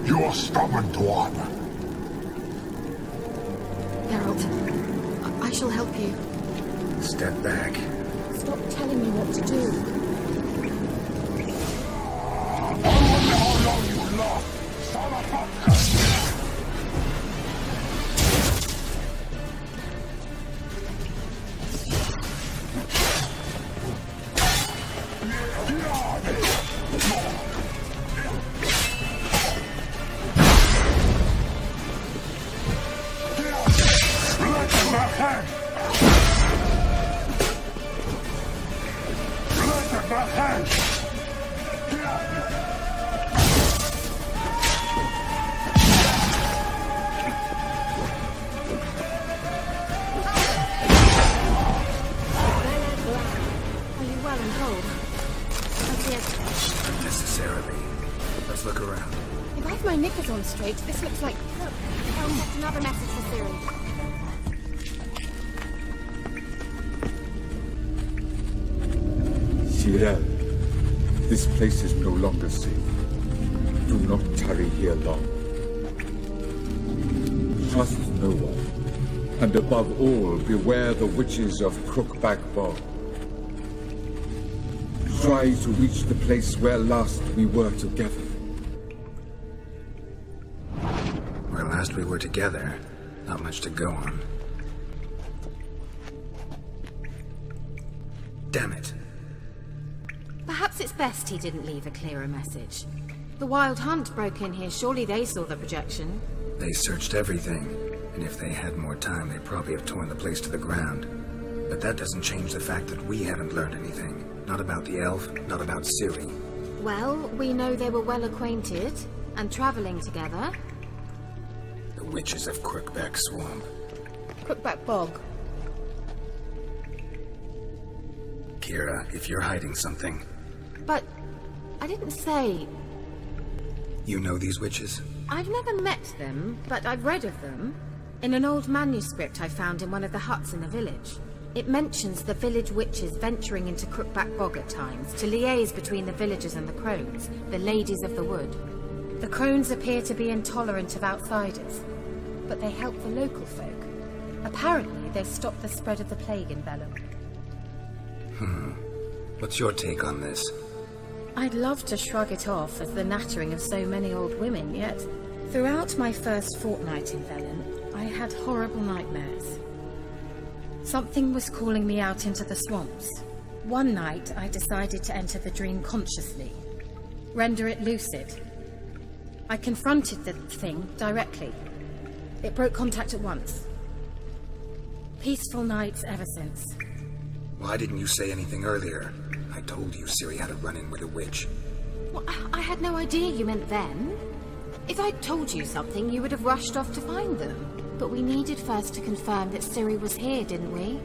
You're stubborn, Dwarf. Geralt, I shall help you. Step back. Stop telling me what to do. This looks like... Look, I'll get another message for Ciri. Ciel, this place is no longer safe. Do not tarry here long. Trust no one, and above all, beware the witches of Crookback Bog. Try to reach the place where last we were together. Last we were together, not much to go on. Damn it. Perhaps it's best he didn't leave a clearer message. The Wild Hunt broke in here. Surely they saw the projection. They searched everything, and if they had more time, they'd probably have torn the place to the ground. But that doesn't change the fact that we haven't learned anything. Not about the elf, not about Ciri. Well, we know they were well acquainted, and traveling together. Witches of Crookback Swamp. Crookback Bog. Kira, if you're hiding something... But... I didn't say... You know these witches? I've never met them, but I've read of them. In an old manuscript I found in one of the huts in the village. It mentions the village witches venturing into Crookback Bog at times, to liaise between the villagers and the crones, the ladies of the wood. The crones appear to be intolerant of outsiders, but they help the local folk. Apparently, they've stopped the spread of the plague in Vellum. What's your take on this? I'd love to shrug it off as the nattering of so many old women, yet throughout my first fortnight in Vellum, I had horrible nightmares. Something was calling me out into the swamps. One night, I decided to enter the dream consciously, render it lucid. I confronted the thing directly. It broke contact at once. Peaceful nights ever since. Why didn't you say anything earlier? I told you Ciri had a run-in with a witch. Well, I had no idea you meant then. If I'd told you something, you would have rushed off to find them. But we needed first to confirm that Ciri was here, didn't we?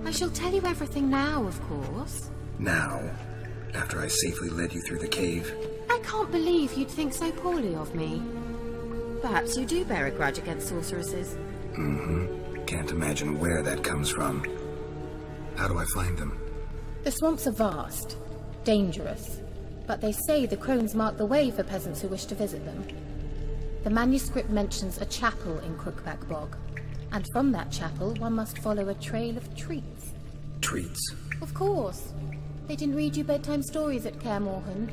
I shall tell you everything now, of course. Now? After I safely led you through the cave? I can't believe you'd think so poorly of me. Perhaps you do bear a grudge against sorceresses. Can't imagine where that comes from. How do I find them? The swamps are vast, dangerous, but they say the crones mark the way for peasants who wish to visit them. The manuscript mentions a chapel in Crookback Bog, and from that chapel one must follow a trail of treats. Treats? Of course. They didn't read you bedtime stories at Kaer Morhen.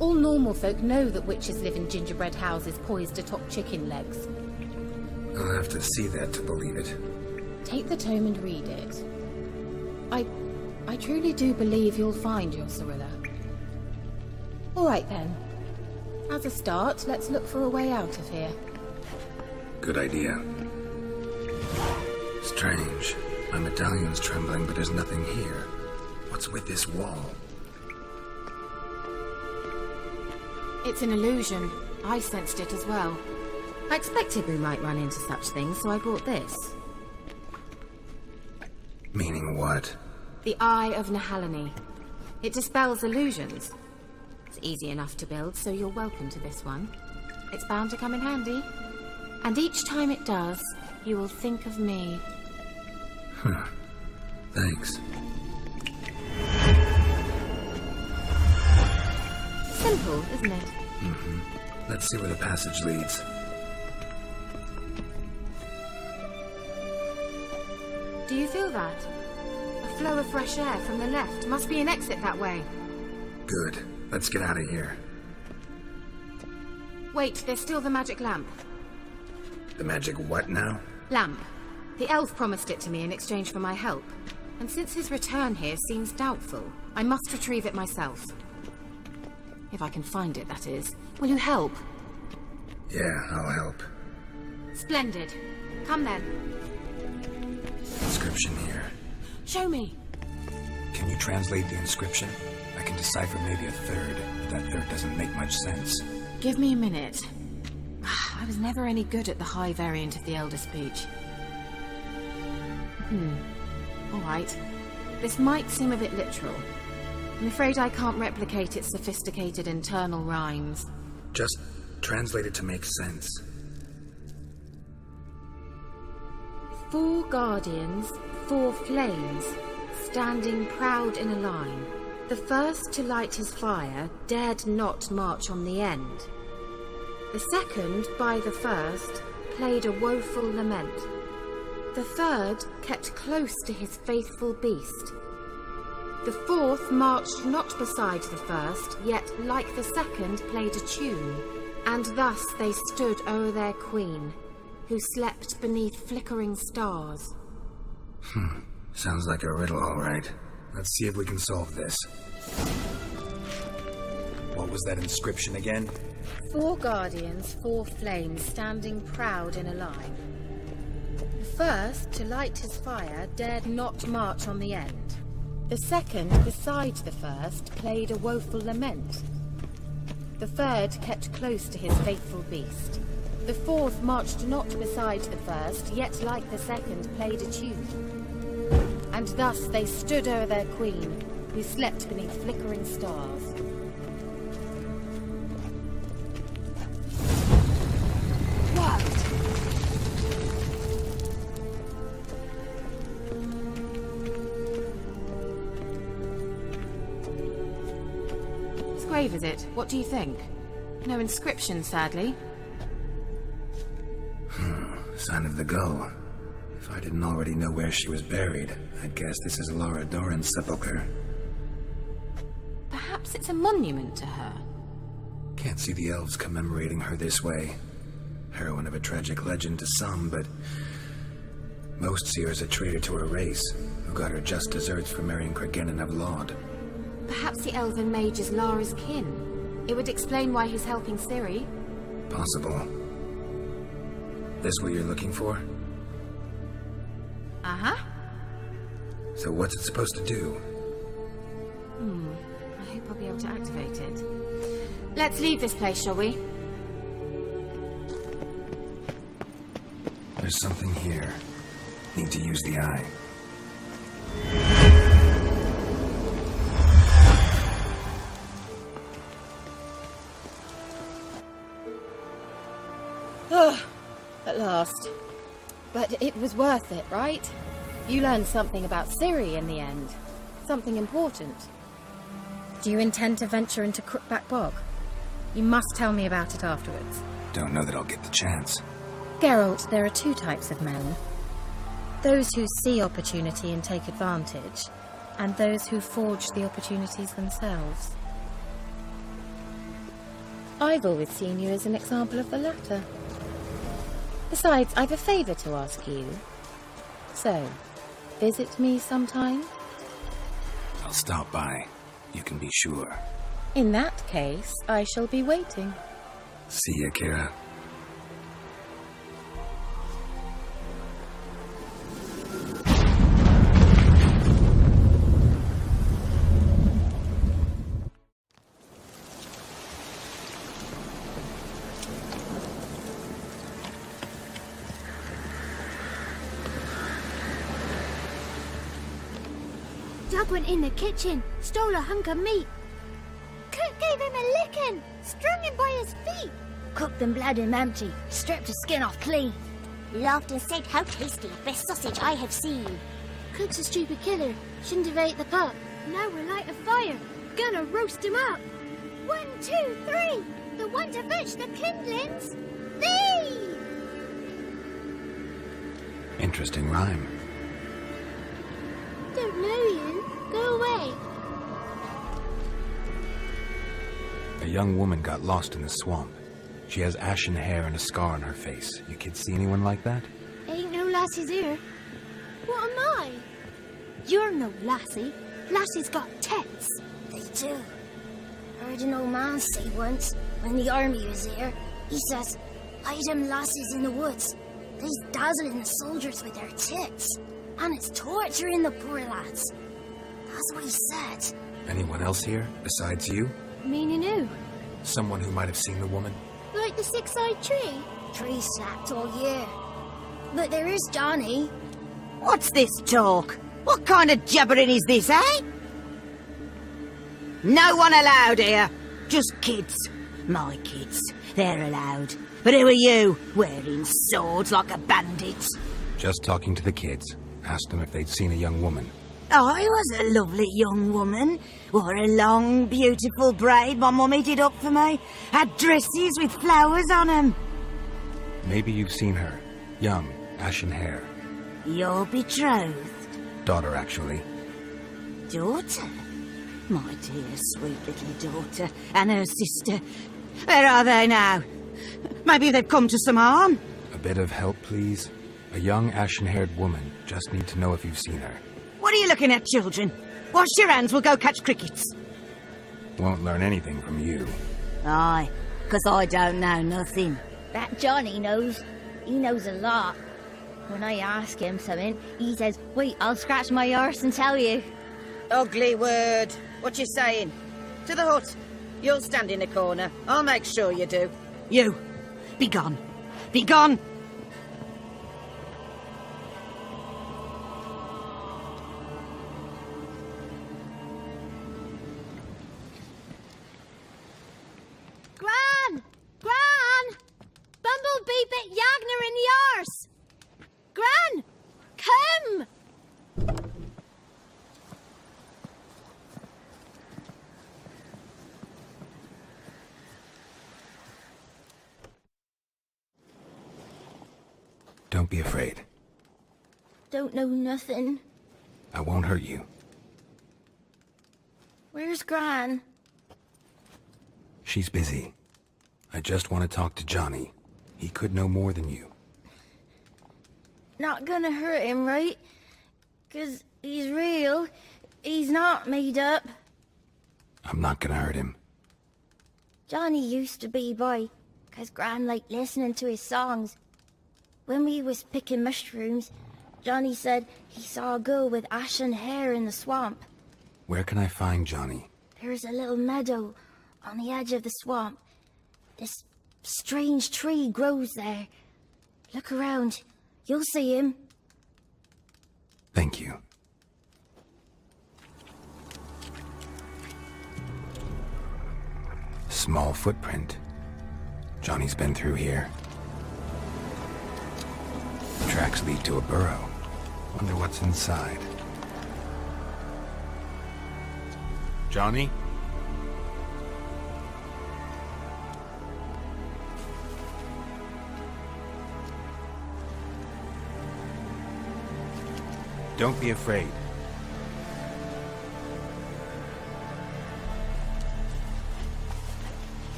All normal folk know that witches live in gingerbread houses poised atop chicken legs. I'll have to see that to believe it. Take the tome and read it. I truly do believe you'll find your Cirilla. All right then. As a start, let's look for a way out of here. Good idea. Strange. My medallion's trembling, but there's nothing here. What's with this wall? It's an illusion. I sensed it as well. I expected we might run into such things, so I brought this. Meaning what? The Eye of Nehaleni. It dispels illusions. It's easy enough to build, so you're welcome to this one. It's bound to come in handy. And each time it does, you will think of me. Thanks. Simple, isn't it? Let's see where the passage leads. Do you feel that? A flow of fresh air from the left. Must be an exit that way. Good. Let's get out of here. Wait, there's still the magic lamp. The magic what now? Lamp. The elf promised it to me in exchange for my help. And since his return here seems doubtful, I must retrieve it myself. If I can find it, that is. Will you help? Yeah, I'll help. Splendid. Come then. Inscription here. Show me. Can you translate the inscription? I can decipher maybe a third, but that third doesn't make much sense. Give me a minute. I was never any good at the high variant of the Elder Speech. All right. This might seem a bit literal. I'm afraid I can't replicate its sophisticated internal rhymes. Just translate it to make sense. 4 guardians, 4 flames, standing proud in a line. The first to light his fire dared not march on the end. The second, by the first, played a woeful lament. The third kept close to his faithful beast. The fourth marched not beside the first, yet like the second played a tune. And thus they stood o'er their queen, who slept beneath flickering stars. Sounds like a riddle, all right. Let's see if we can solve this. What was that inscription again? 4 guardians, 4 flames, standing proud in a line. The first, to light his fire, dared not march on the end. The second, beside the first, played a woeful lament. The third kept close to his faithful beast. The fourth marched not beside the first, yet like the second played a tune. And thus they stood o'er their queen, who slept beneath flickering stars. grave is it? What do you think? No inscription, sadly. Sign of the Gull. If I didn't already know where she was buried, I'd guess this is Lara Dorren's sepulchre. Perhaps it's a monument to her. Can't see the elves commemorating her this way. Heroine of a tragic legend to some, but most see her as a traitor to her race, who got her just desserts for marrying Cregennan of Laud. Perhaps the elven mage is Lara's kin. It would explain why he's helping Ciri. Possible. This what you're looking for? Uh-huh. So what's it supposed to do? I hope I'll be able to activate it. Let's leave this place, shall we? There's something here. Need to use the eye. Oh, at last. But it was worth it, right? You learned something about Ciri in the end. Something important. Do you intend to venture into Crookback Bog? You must tell me about it afterwards. Don't know that I'll get the chance. Geralt, there are two types of men. Those who see opportunity and take advantage, and those who forge the opportunities themselves. I've always seen you as an example of the latter. Besides, I've a favour to ask you. So, visit me sometime? I'll stop by. You can be sure. In that case, I shall be waiting. See ya, Kira. Doug went in the kitchen, stole a hunk of meat. Cook gave him a licking, strung him by his feet. Cooked and bled him empty, stripped his skin off clean. Laughed and said, "How tasty, best sausage I have seen." Cook's a stupid killer, shouldn't have ate the pup. Now we'll light a fire, gonna roast him up. 1, 2, 3, the one to fetch the kindlings. Thee! Interesting rhyme. Don't know you. Go away. A young woman got lost in the swamp. She has ashen hair and a scar on her face. You kids see anyone like that? Ain't no lassies here. What am I? You're no lassie. Lassies got tits. They do. Heard an old man say once, when the army was here, he says, "Hide them lassies in the woods. They's dazzling the soldiers with their tits. And it's torturing the poor lads." That's what he said. Anyone else here, besides you? Meaning who? Someone who might have seen the woman? Like the six-eyed tree? Tree slapped all year. But there is Johnny. What's this talk? What kind of jabbering is this, eh? No one allowed here. Just kids. My kids. They're allowed. But who are you, wearing swords like a bandit? Just talking to the kids. Asked them if they'd seen a young woman. I was a lovely young woman. Wore a long, beautiful braid my mummy did up for me. Had dresses with flowers on them. Maybe you've seen her. Young, ashen hair. Your betrothed? Daughter, actually. Daughter? My dear, sweet little daughter. And her sister. Where are they now? Maybe they've come to some harm. A bit of help, please. A young, ashen-haired woman. Just need to know if you've seen her. What are you looking at, children? Wash your hands, we'll go catch crickets. Won't learn anything from you. Aye, 'cause I don't know nothing. That Johnny knows. He knows a lot. When I ask him something, he says, "Wait, I'll scratch my arse and tell you." Ugly word. What you saying? To the hut. You'll stand in a corner. I'll make sure you do. You, be gone. Be gone! Gran! Gran! Bumblebee bit Yagner in the arse! Gran! Come! Don't be afraid. Don't know nothing. I won't hurt you. Where's Gran? She's busy. I just want to talk to Johnny. He could know more than you. Not gonna hurt him, right? 'Cause he's real. He's not made up. I'm not gonna hurt him. Johnny used to be boy, 'cause Gran liked listening to his songs. When we was picking mushrooms, Johnny said he saw a girl with ashen hair in the swamp. Where can I find Johnny? There's a little meadow on the edge of the swamp. This strange tree grows there. Look around. You'll see him. Thank you. Small footprint. Johnny's been through here. Tracks lead to a burrow. Wonder what's inside. Johnny? Don't be afraid.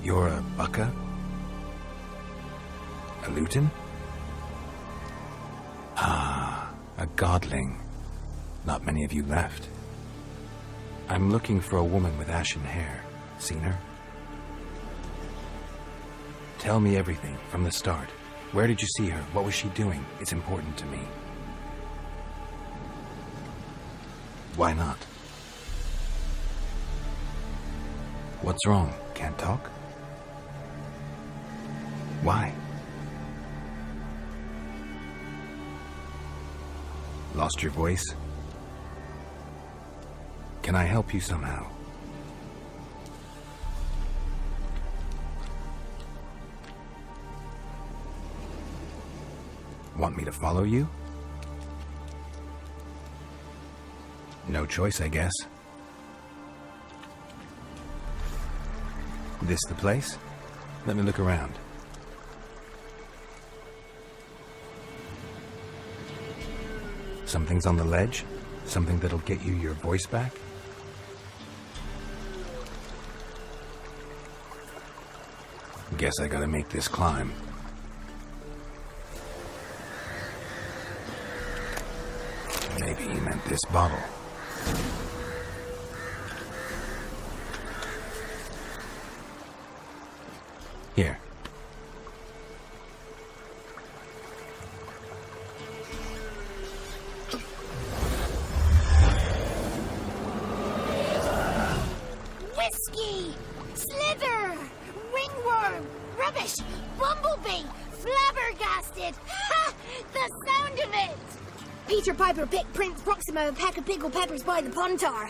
You're a Bukka? A Luton? Ah, a godling. Not many of you left. I'm looking for a woman with ashen hair. Seen her? Tell me everything from the start. Where did you see her? What was she doing? It's important to me. Why not? What's wrong? Can't talk? Why? Lost your voice? Can I help you somehow? Want me to follow you? No choice, I guess. This the place? Let me look around. Something's on the ledge? Something that'll get you your voice back? Guess I gotta make this climb. Maybe he meant this bottle. Here. Whiskey! Slither! Ringworm! Rubbish! Bumblebee! Flabbergasted! Ha! The sound of it! Peter Piper picked Prince Proximo a pack of pickled peppers by the Pontar.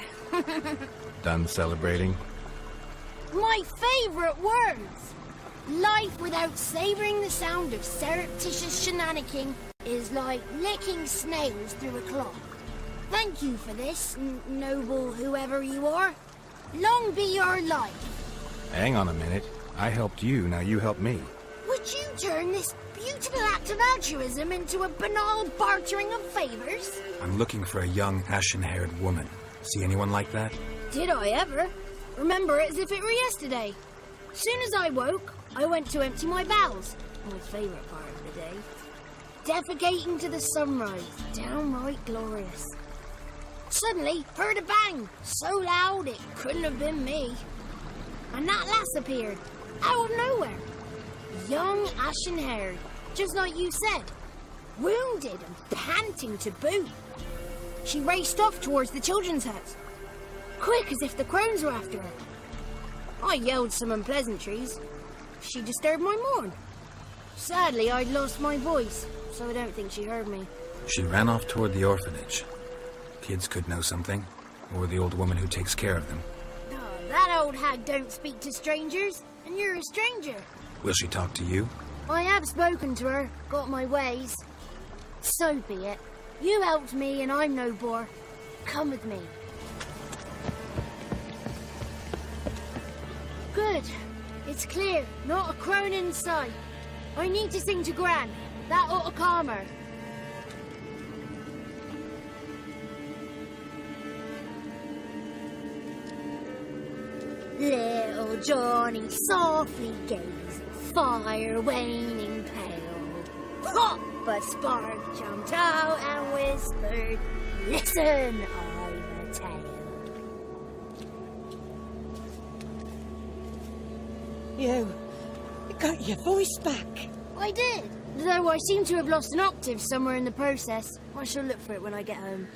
Done celebrating? My favourite words! Life without savouring the sound of surreptitious shenanigans is like licking snails through a cloth. Thank you for this, noble whoever you are. Long be your life. Hang on a minute. I helped you, now you help me. Would you turn this beautiful act of altruism into a banal bartering of favours? I'm looking for a young, ashen-haired woman. See anyone like that? Did I ever? Remember it as if it were yesterday. Soon as I woke, I went to empty my bowels. My favourite part of the day. Defecating to the sunrise. Downright glorious. Suddenly, heard a bang. So loud it couldn't have been me. And that lass appeared. Out of nowhere. Young, ashen-haired. Just like you said. Wounded and panting to boot. She raced off towards the children's hut. Quick as if the crones were after her. I yelled some unpleasantries. She disturbed my morn. Sadly, I'd lost my voice, so I don't think she heard me. She ran off toward the orphanage. Kids could know something, or the old woman who takes care of them. Oh, that old hag don't speak to strangers, and you're a stranger. Will she talk to you? I have spoken to her, got my ways. So be it. You helped me, and I'm no bore. Come with me. Good. It's clear, not a crone in sight. I need to sing to Gran. That ought to calm her. Little Johnny softly gazed, fire waning pale. Pop! But Spark jumped out and whispered, "Listen, I've a tale." You got your voice back. I did. Though I seem to have lost an octave somewhere in the process. I shall look for it when I get home.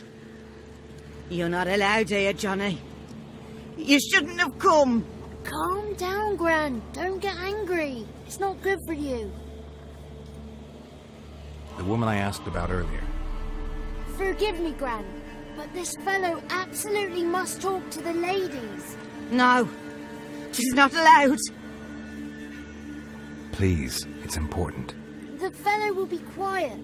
You're not allowed here, Johnny. You shouldn't have come. Calm down, Gran. Don't get angry. It's not good for you. The woman I asked about earlier. Forgive me, Gran, but this fellow absolutely must talk to the ladies. No, she's not allowed. Please, it's important. The fellow will be quiet.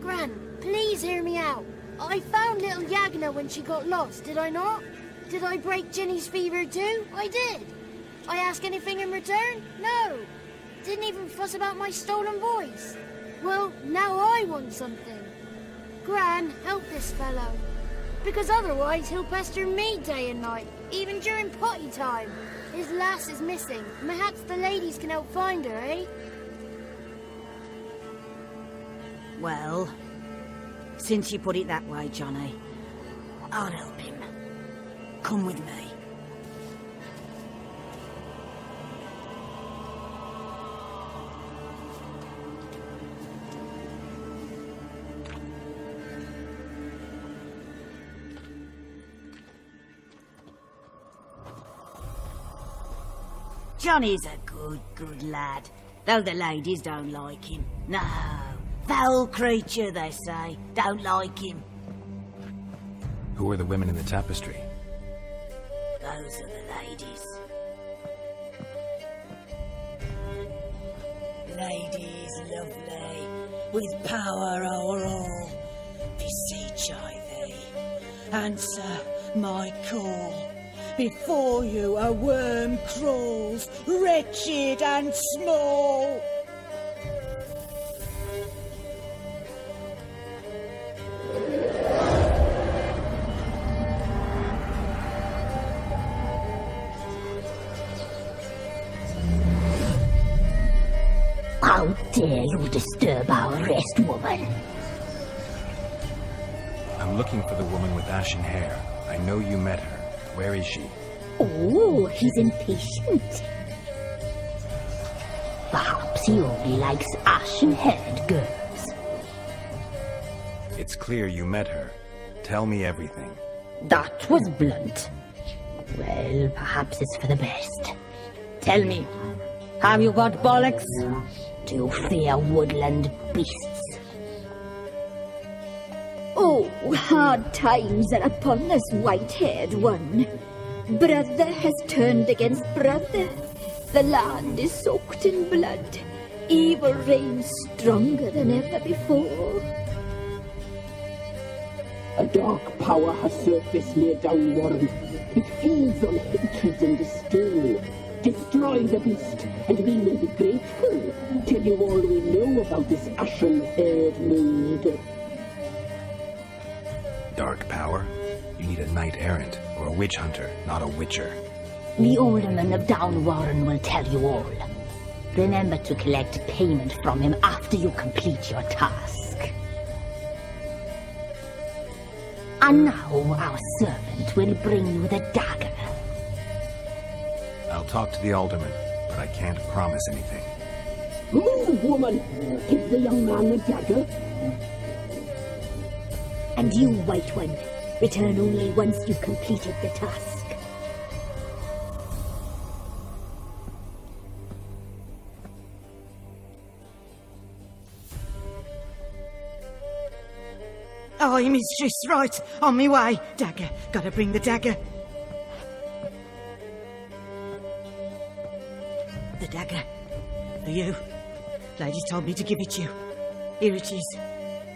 Gran, please hear me out. I found little Yagna when she got lost, did I not? Did I break Ginny's fever too? I did. I ask anything in return? No. Didn't even fuss about my stolen voice. Well, now I want something. Gran, help this fellow. Because otherwise he'll pester me day and night, even during potty time. His lass is missing. Perhaps the ladies can help find her, eh? Well, since you put it that way, Johnny, I'll help him. Come with me. Johnny's a good lad, though the ladies don't like him. No, foul creature, they say. Don't like him. Who are the women in the tapestry? Those are the ladies. Ladies lovely, with power o'er all, beseech I thee, answer my call. Before you a worm crawls, wretched and small. How dare you disturb our rest, woman? I'm looking for the woman with ashen hair. I know you met her. Where is she? Oh, he's impatient. Perhaps he only likes ashen-haired girls. It's clear you met her. Tell me everything. That was blunt. Well, perhaps it's for the best. Tell me, have you got bollocks? Do you fear woodland beasts? Oh, hard times are upon us, white-haired one. Brother has turned against brother. The land is soaked in blood. Evil reigns stronger than ever before. A dark power has surfaced near Downwarren. It feeds on hatred and disdain. Destroy the beast, and we will be grateful. Tell you all we know about this ashen-haired maid. Dark power? You need a knight-errant, or a witch-hunter, not a witcher. The alderman of Downwarren will tell you all. Remember to collect payment from him after you complete your task. And now our servant will bring you the dagger. I'll talk to the alderman, but I can't promise anything. Move, woman! Give the young man the dagger. And you, White One, return only once you've completed the task. Aye, mistress, right. On me way. Dagger. Gotta bring the dagger. The dagger. For you. Lady told me to give it you. Here it is.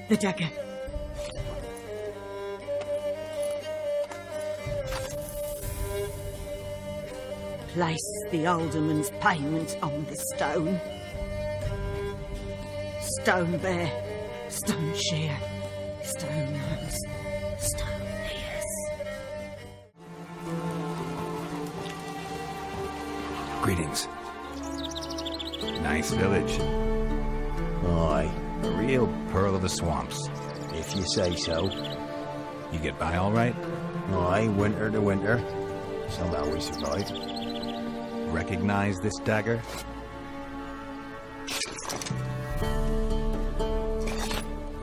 The dagger. place the alderman's payment on the stone. Stone bear, stone shear, stone nose, stone ears. Greetings. Nice village. Aye. A real pearl of the swamps. If you say so. You get by all right? Aye, winter to winter. Somehow we survive. Recognize this dagger?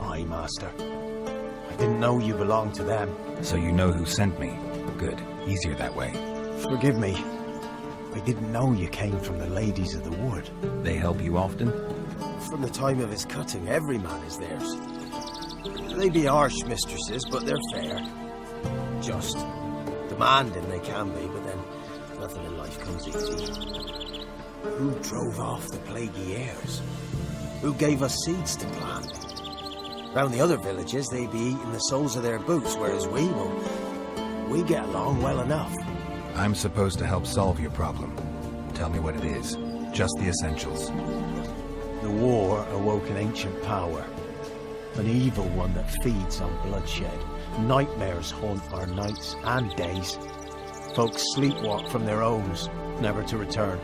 Aye, Master. I didn't know you belonged to them. So you know who sent me. Good. Easier that way. Forgive me. I didn't know you came from the Ladies of the Wood. They help you often? From the time of his cutting, every man is theirs. They be harsh mistresses, but they're fair. Just. Demanding they can be, but then nothing in life comes easy. Who drove off the plaguey airs? Who gave us seeds to plant? Round the other villages, they be eating the soles of their boots, whereas we get along well enough. I'm supposed to help solve your problem. Tell me what it is. Just the essentials. The war awoke an ancient power. An evil one that feeds on bloodshed. Nightmares haunt our nights and days. Folks sleepwalk from their homes, never to return.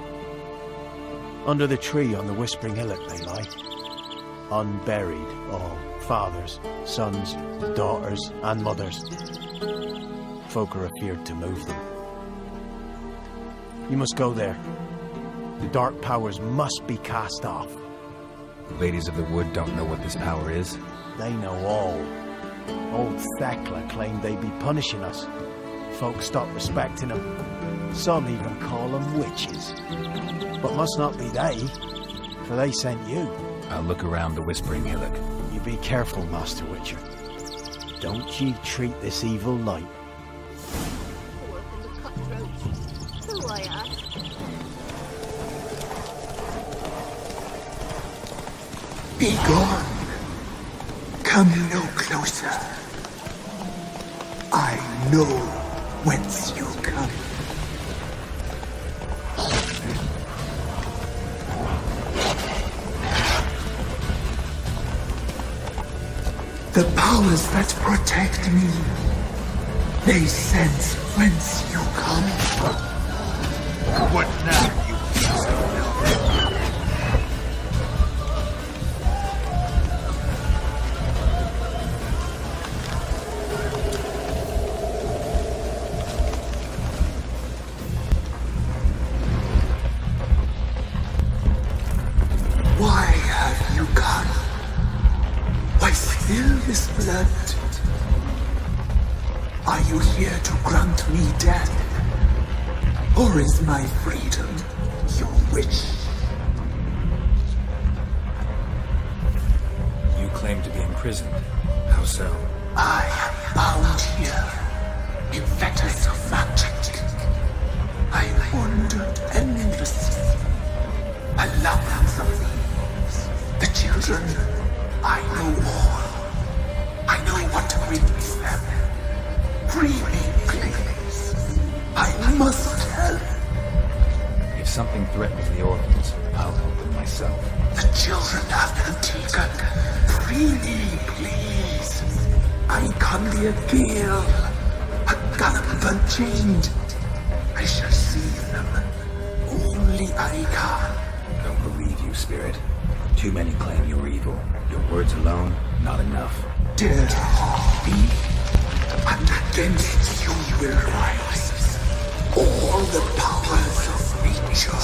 Under the tree on the Whispering Hillock they lie. Unburied all, fathers, sons, daughters and mothers. Folk are afeard to move them. You must go there. The dark powers must be cast off. The Ladies of the Wood don't know what this power is? They know all. Old Thekla claimed they'd be punishing us. Folk stopped respecting them. Some even call them witches. But must not be they, for they sent you. I'll look around the Whispering Hillock. You be careful, Master Witcher. Don't you treat this evil light. Who I ask? Be gone. Come no closer. I know whence you come. The powers that protect me, they sense whence you come. What now, you Why have you come? Why spill this blood? Are you here to grant me death? Or is my freedom your wish? You claim to be imprisoned. How so? I am bound here in fetters of magic. I wandered endlessly. I love of these. The children, I know all. I know what to witness them. Free me, please. I must help. If something threatens the orphans, I'll help them myself. The children have been taken. Free me, please. I come here girl. A gallop unchained. I shall see them. Only I can. Don't believe you, Spirit. Too many claim you're evil. Your words alone, not enough. Dare harm me, and against you will rise all the powers of nature.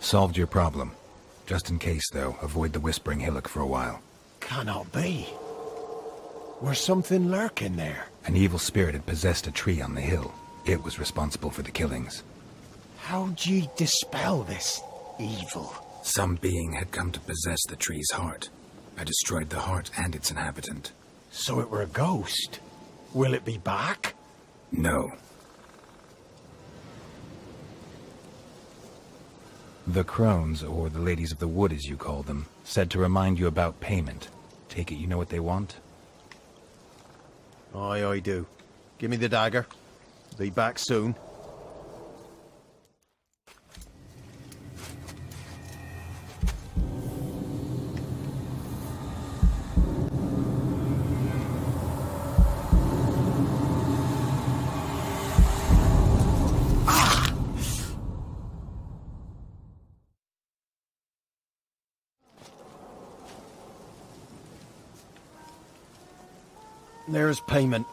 Solved your problem. Just in case, though, avoid the Whispering Hillock for a while. Cannot be. Where's something lurking there? An evil spirit had possessed a tree on the hill. It was responsible for the killings. How'd ye dispel this evil? Some being had come to possess the tree's heart. I destroyed the heart and its inhabitant. So it were a ghost. Will it be back? No. The crones, or the ladies of the wood as you call them, said to remind you about payment. Take it you know what they want? Aye, I do. Give me the dagger. Be back soon. There's payment.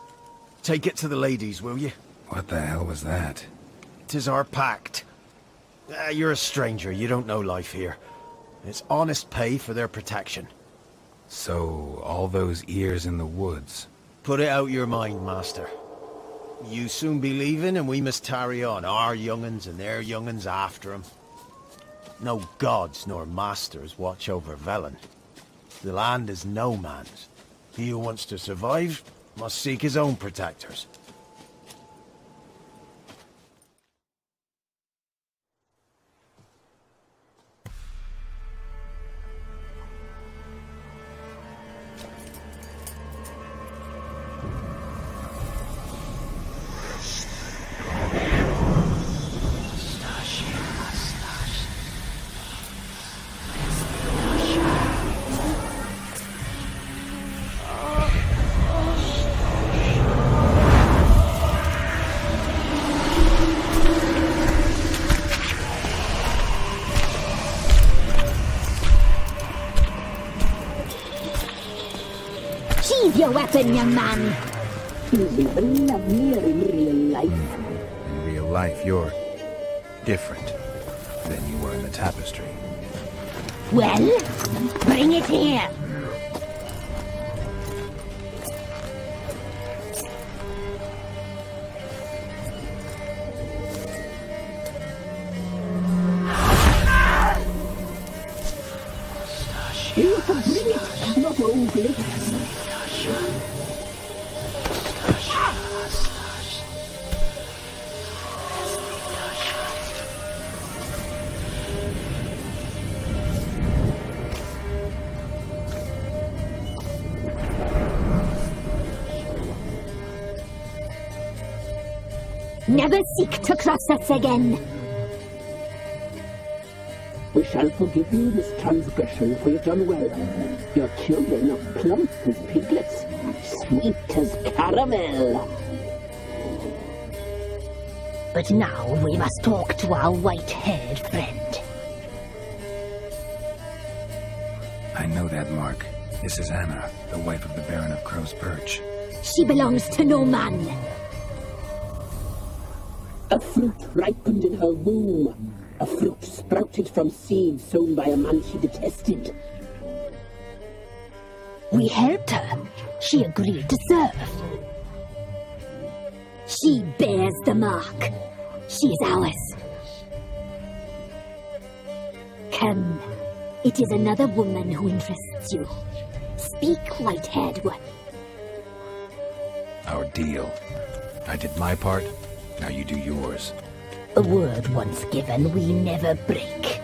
Take it to the ladies, will you? What the hell was that? 'Tis our pact. You're a stranger, you don't know life here. It's honest pay for their protection. So, all those ears in the woods. Put it out your mind, master. You soon be leaving and we must tarry on, our young'uns and their young'uns after 'em. No gods nor masters watch over Velen. The land is no man's. He who wants to survive must seek his own protectors. Sheathe your weapon, young man. He's even lovelier in real life. In real life, you're different than you were in the tapestry. Well, bring it here. You can bring it, not only. Never seek to cross us again. We shall forgive you this transgression, for you've done well. Your children are plump as piglets, sweet as caramel. But now we must talk to our white-haired friend. I know that mark. This is Anna, the wife of the Baron of Crow's Perch. She belongs to no man. A fruit ripened in her womb. A fruit sprouted from seeds sown by a man she detested. We helped her. She agreed to serve. She bears the mark. She is ours. Come. It is another woman who interests you. Speak, white-haired one. Our deal. I did my part, now you do yours. A word once given, we never break.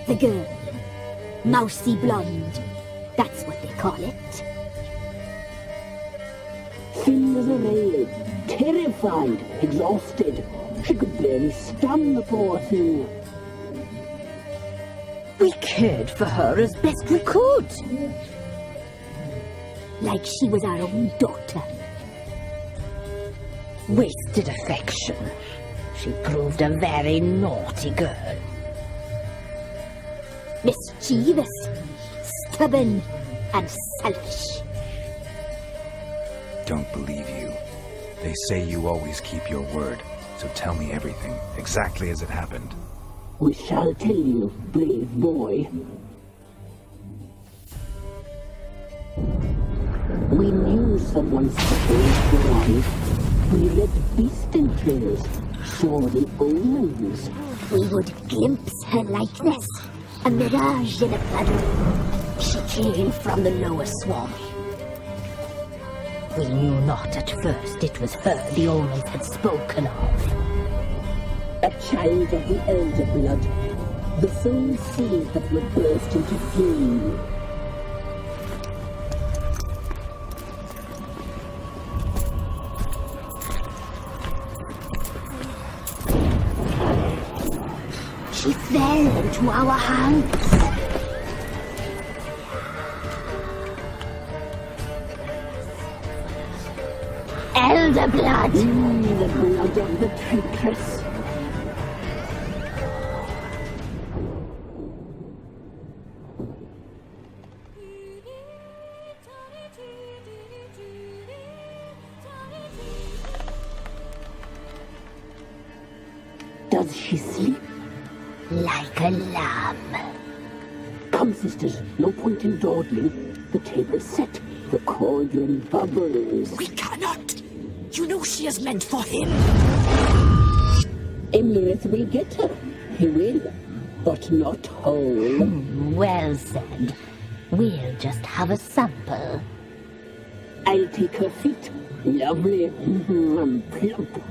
The girl. Mousy blonde. That's what they call it. Thin as a rail, terrified, exhausted. She could barely stand, the poor thing. We cared for her as best we could. Like she was our own daughter. Wasted affection. She proved a very naughty girl. Mischievous, stubborn, and selfish. Don't believe you. They say you always keep your word, so tell me everything, exactly as it happened. We shall tell you, brave boy. We knew someone supposed to arrive. We read beast entrails, saw the omens. We would glimpse her likeness, a mirage in a puddle. She came from the lower swamp. We knew not at first it was her the omens had spoken of. A child of the elder blood, the soul seed that would burst into flame. She fell into our hands. Elder blood! The blood of the traitress. Does she sleep? Like a lamb. Come, sisters, no point in dawdling. The table's set, the cauldron bubbles. We cannot! You know she is meant for him. Imlerith will get her. He will, but not whole. Well said. We'll just have a sample. I'll take her feet. Lovely. Plump.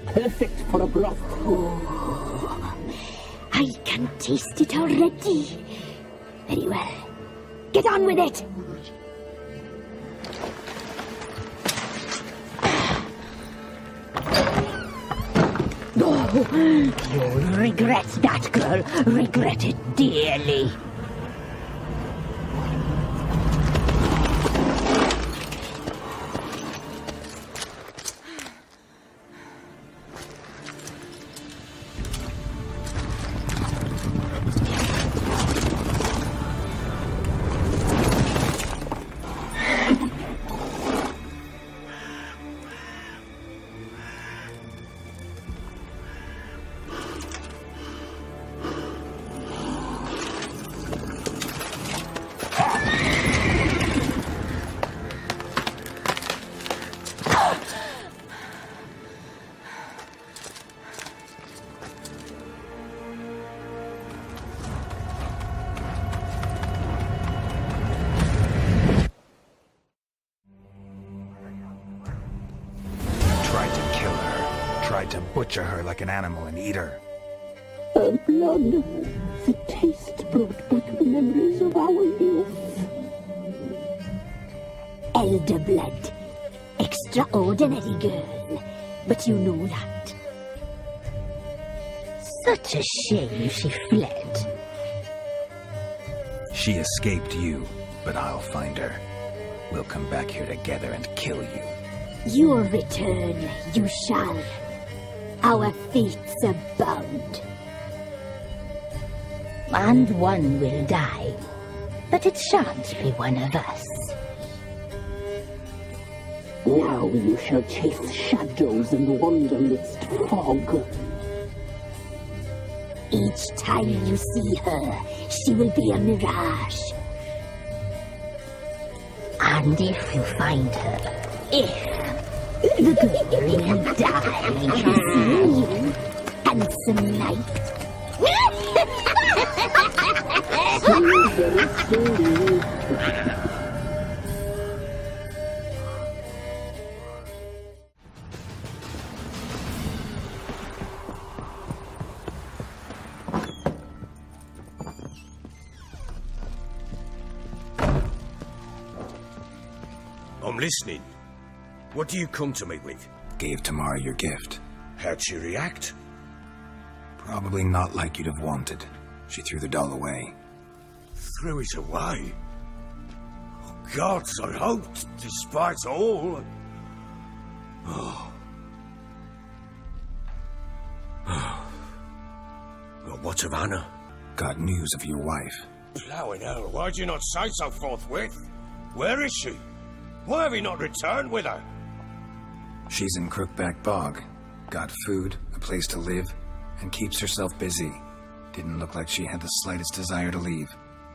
Perfect for a broth. Oh, I can taste it already. Very well. Get on with it. Oh, you'll regret that, girl. Regret it dearly. Butcher her like an animal and eat her. Her blood. The taste brought back memories of our youth. Elder blood. Extraordinary girl. But you know that. Such a shame she fled. She escaped you, but I'll find her. We'll come back here together and kill you. Your return, you shall. Our fates are bound. And one will die, but it shan't be one of us. Now you shall chase shadows and wander midst fog. Each time you see her, she will be a mirage. And if you find her, the girl will die. See you, handsome knight. I'm listening. What do you come to me with? Gave Tamara your gift. How'd she react? Probably not like you'd have wanted. She threw the doll away. Threw it away? Oh, gods, I hoped, despite all. Oh. Well, what of Anna? Got news of your wife. Plowing hell, why'd you not say so forthwith? Where is she? Why have you not returned with her? She's in Crookback Bog. Got food, a place to live, and keeps herself busy. Didn't look like she had the slightest desire to leave.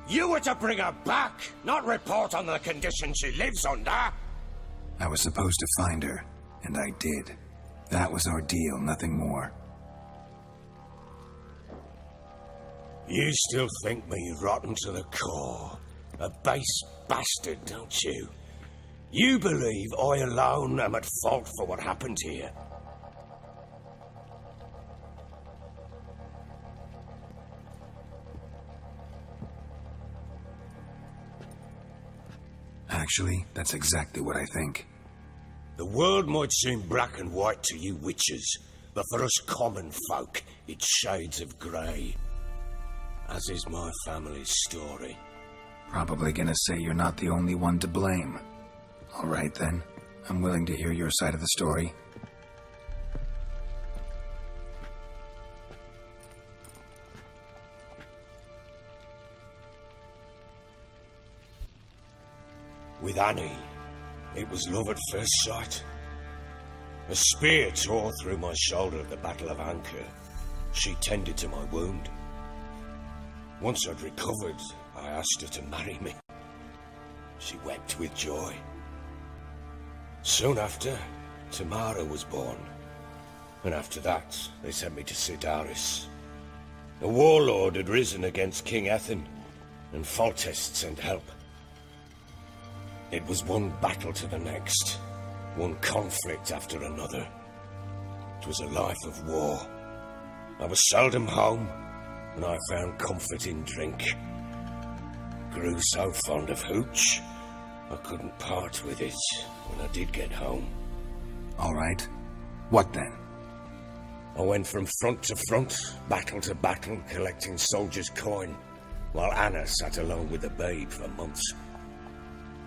You were to bring her back, not report on the conditions she lives under. I was supposed to find her, and I did. That was our deal, nothing more. You still think me rotten to the core. A base bastard, don't you? You believe I alone am at fault for what happened here. Actually, that's exactly what I think. The world might seem black and white to you witches, but for us common folk, it's shades of grey. As is my family's story. Probably gonna say you're not the only one to blame. All right then, I'm willing to hear your side of the story. With Annie, it was love at first sight. A spear tore through my shoulder at the Battle of Anchor. She tended to my wound. Once I'd recovered, I asked her to marry me. She wept with joy. Soon after, Tamara was born. And after that, they sent me to Sidaris. A warlord had risen against King Ethan, and Foltest sent help. It was one battle to the next, one conflict after another. It was a life of war. I was seldom home, and I found comfort in drink. Grew so fond of hooch, I couldn't part with it when I did get home. All right. What then? I went from front to front, battle to battle, collecting soldiers' coin, while Anna sat alone with the babe for months.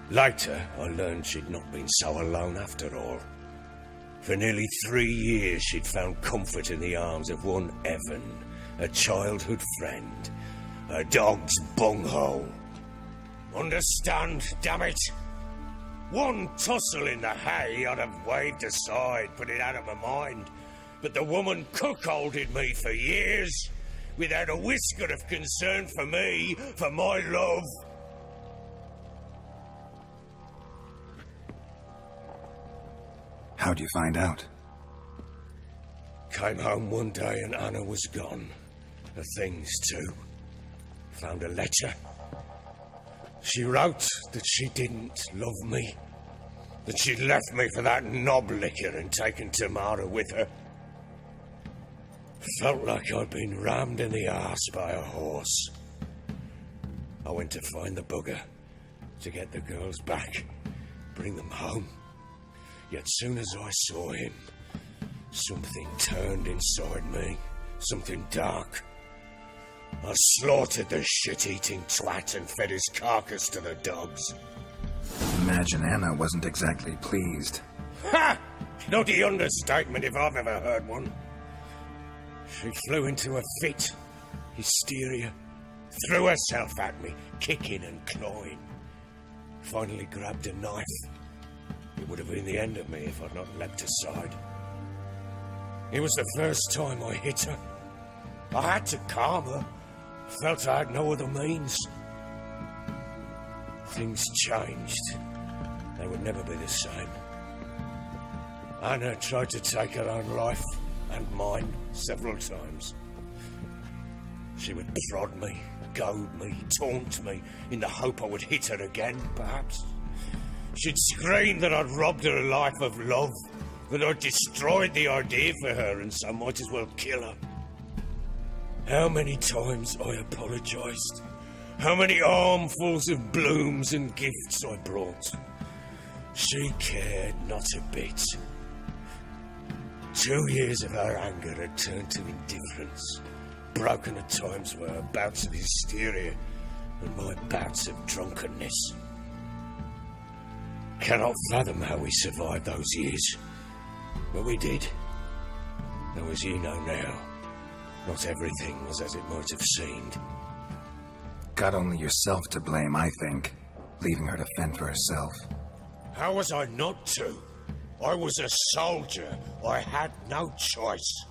Later, I learned she'd not been so alone after all. For nearly 3 years, she'd found comfort in the arms of one Evan, a childhood friend, a dog's bunghole. Understand, damn it? One tussle in the hay I'd have waved aside, put it out of my mind. But the woman cuckolded me for years, without a whisker of concern for me, for my love. How'd you find out? Came home one day and Anna was gone. Her things too. Found a letter. She wrote that she didn't love me. That she'd left me for that knob licker and taken Tamara with her. Felt like I'd been rammed in the arse by a horse. I went to find the bugger, to get the girls back, bring them home. Yet soon as I saw him, something turned inside me, something dark. I slaughtered the shit-eating twat and fed his carcass to the dogs. Imagine Anna wasn't exactly pleased. Ha! Not the understatement if I've ever heard one. She flew into a fit, hysteria, threw herself at me, kicking and clawing. Finally grabbed a knife. It would have been the end of me if I'd not leapt aside. It was the first time I hit her. I had to calm her. Felt I had no other means. Things changed. They would never be the same. Anna tried to take her own life, and mine, several times. She would prod me, goad me, taunt me, in the hope I would hit her again, perhaps. She'd scream that I'd robbed her life of love, that I'd destroyed the idea for her, and so might as well kill her. How many times I apologised. How many armfuls of blooms and gifts I brought. She cared not a bit. 2 years of her anger had turned to indifference, broken at times by her bouts of hysteria and my bouts of drunkenness. Cannot fathom how we survived those years, but we did. Though as you know now, not everything was as it might have seemed. Got only yourself to blame, I think, leaving her to fend for herself. How was I not to? I was a soldier. I had no choice.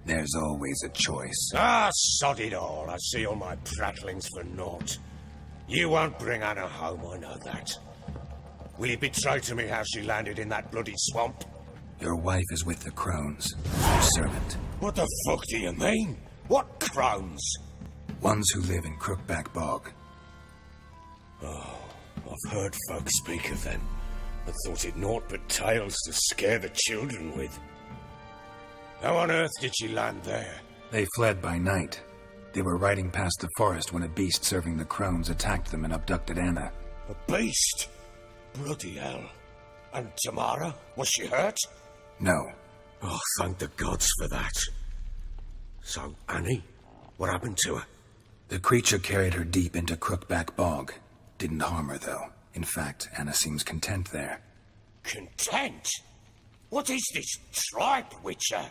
There's always a choice. Ah, sod it all. I see all my prattlings for naught. You won't bring Anna home, I know that. Will you betray to me how she landed in that bloody swamp? Your wife is with the crones. Your servant. What the fuck do you mean? What crones? Ones who live in Crookback Bog. Oh, I've heard folk speak of them. I thought it naught but tales to scare the children with. How on earth did she land there? They fled by night. They were riding past the forest when a beast serving the crones attacked them and abducted Anna. A beast? Bloody hell. And Tamara? Was she hurt? No. Oh, thank the gods for that. So, Annie? What happened to her? The creature carried her deep into Crookback Bog. Didn't harm her, though. In fact, Anna seems content there. Content? What is this tripe, Witcher?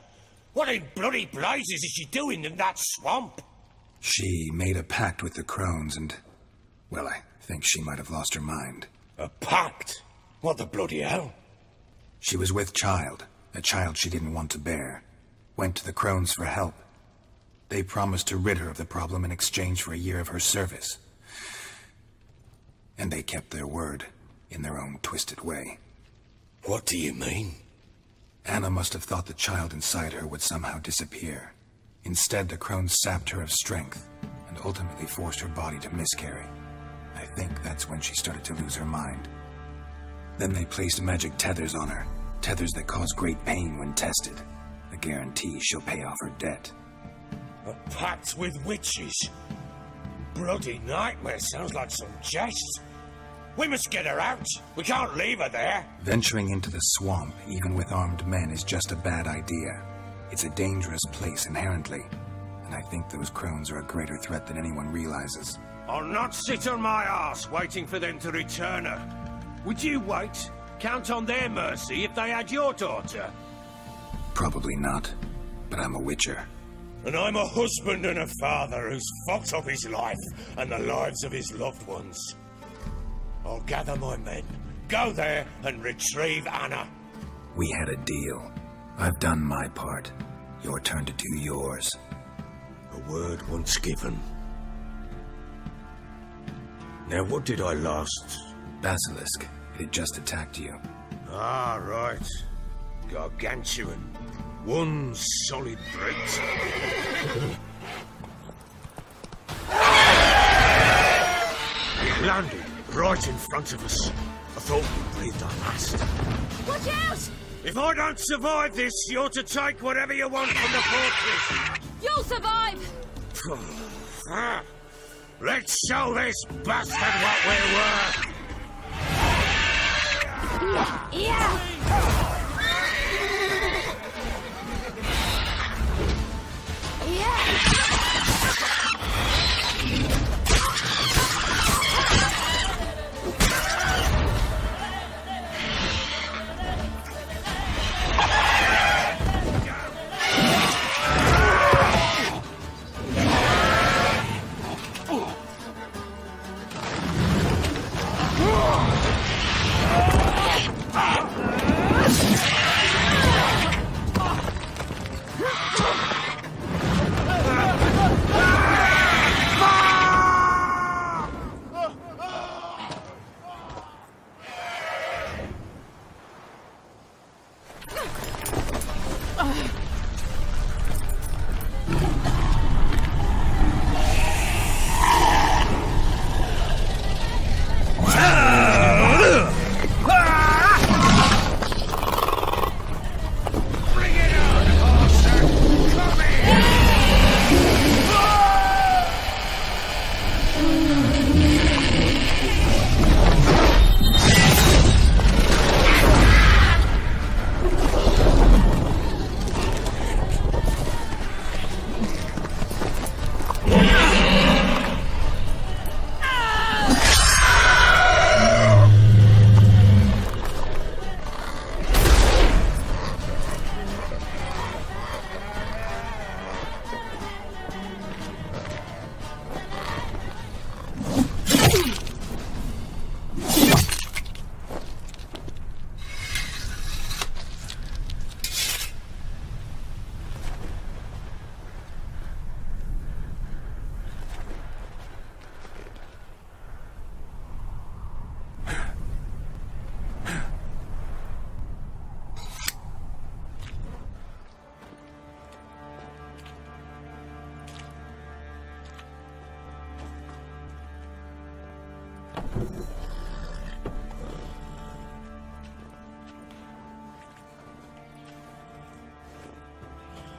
What in bloody blazes is she doing in that swamp? She made a pact with the crones and... well, I think she might have lost her mind. A pact? What the bloody hell? She was with child, a child she didn't want to bear. Went to the crones for help. They promised to rid her of the problem in exchange for a year of her service. And they kept their word, in their own twisted way. What do you mean? Anna must have thought the child inside her would somehow disappear. Instead, the crones sapped her of strength, and ultimately forced her body to miscarry. I think that's when she started to lose her mind. Then they placed magic tethers on her, tethers that cause great pain when tested. A guarantee she'll pay off her debt. A pact with witches? Bloody nightmare, sounds like some jest. We must get her out. We can't leave her there. Venturing into the swamp, even with armed men, is just a bad idea. It's a dangerous place inherently, and I think those crones are a greater threat than anyone realizes. I'll not sit on my arse waiting for them to return her. Would you wait? Count on their mercy if they had your daughter? Probably not, but I'm a witcher. And I'm a husband and a father who's fucked up his life and the lives of his loved ones. I'll gather my men, go there and retrieve Anna. We had a deal. I've done my part. Your turn to do yours. A word once given. Now what did I last? Basilisk. It had just attacked you. Ah, right. Gargantuan. One solid brute. It landed right in front of us. I thought we breathed our last. Watch out! If I don't survive this, you're to take whatever you want from the fortress. You'll survive! Let's show this bastard what we're worth. Yeah!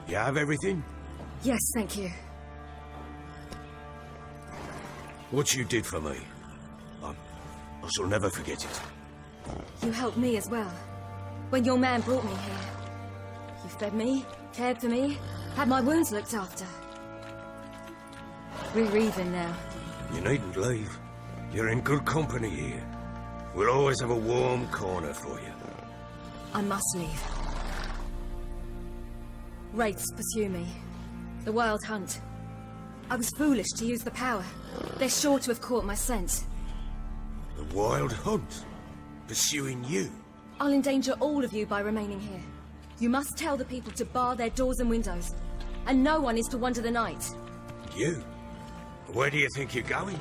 You have everything? Yes, thank you. What you did for me, I shall never forget it. You helped me as well. When your man brought me here. You fed me, cared for me, had my wounds looked after. We're even now. You needn't leave. You're in good company here. We'll always have a warm corner for you. I must leave. Wraiths pursue me. The Wild Hunt. I was foolish to use the power. They're sure to have caught my scent. The Wild Hunt? Pursuing you? I'll endanger all of you by remaining here. You must tell the people to bar their doors and windows. And no one is to wander the night. You? Where do you think you're going?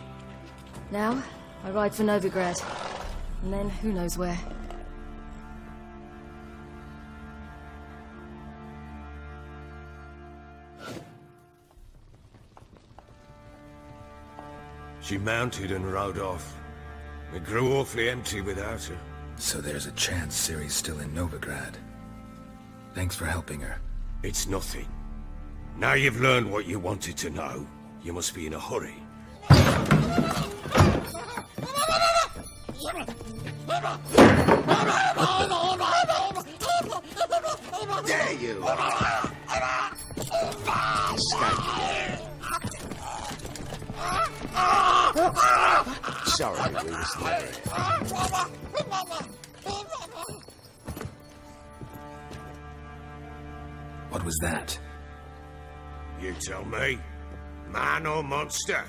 Now, I ride for Novigrad. And then, who knows where. She mounted and rode off. It grew awfully empty without her. So there's a chance Ciri's still in Novigrad. Thanks for helping her. It's nothing. Now you've learned what you wanted to know, you must be in a hurry. There you are! Sorry, we was there. What was that? You tell me. Man or monster?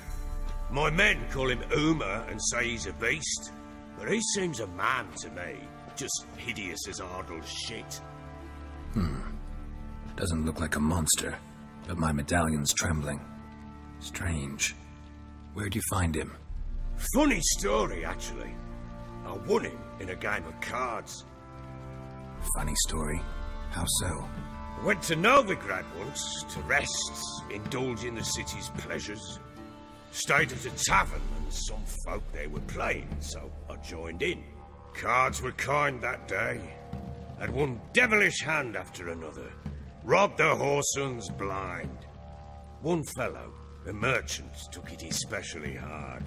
My men call him Uma and say he's a beast. But he seems a man to me. Just hideous as Ardle's shit. Doesn't look like a monster, but my medallion's trembling. Strange. Where'd you find him? Funny story, actually. I won him in a game of cards. Funny story? How so? Went to Novigrad once, to rest, indulge in the city's pleasures. Stayed at a tavern and some folk there were playing, so I joined in. Cards were kind that day. Had one devilish hand after another. Robbed the whoresons blind. One fellow, a merchant, took it especially hard.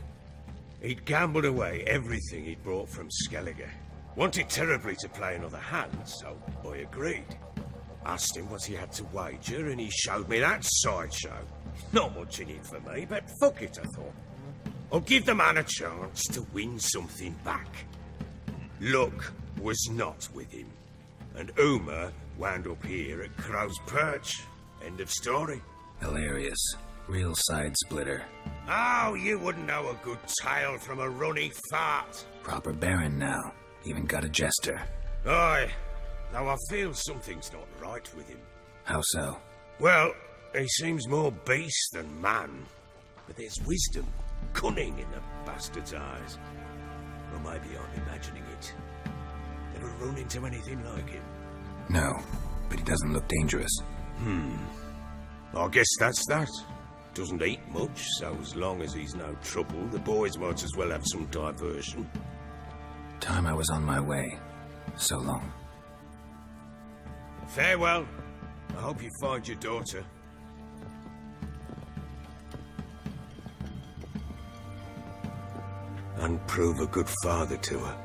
He'd gambled away everything he'd brought from Skellige. Wanted terribly to play another hand, so I agreed. Asked him what he had to wager, and he showed me that sideshow. Not much in it for me, but fuck it, I thought. I'll give the man a chance to win something back. Luck was not with him, and Uma wound up here at Crow's Perch. End of story. Hilarious. Real side splitter. Oh, you wouldn't know a good tale from a runny fart. Proper baron now. Even got a jester. Aye, though I feel something's not right with him. How so? Well, he seems more beast than man. But there's wisdom, cunning in the bastard's eyes. Or maybe I'm imagining it. Ever run into anything like him? No, but he doesn't look dangerous. I guess that's that. Doesn't eat much, so as long as he's no trouble, the boys might as well have some diversion. Time I was on my way. So long. Farewell. I hope you find your daughter. And prove a good father to her.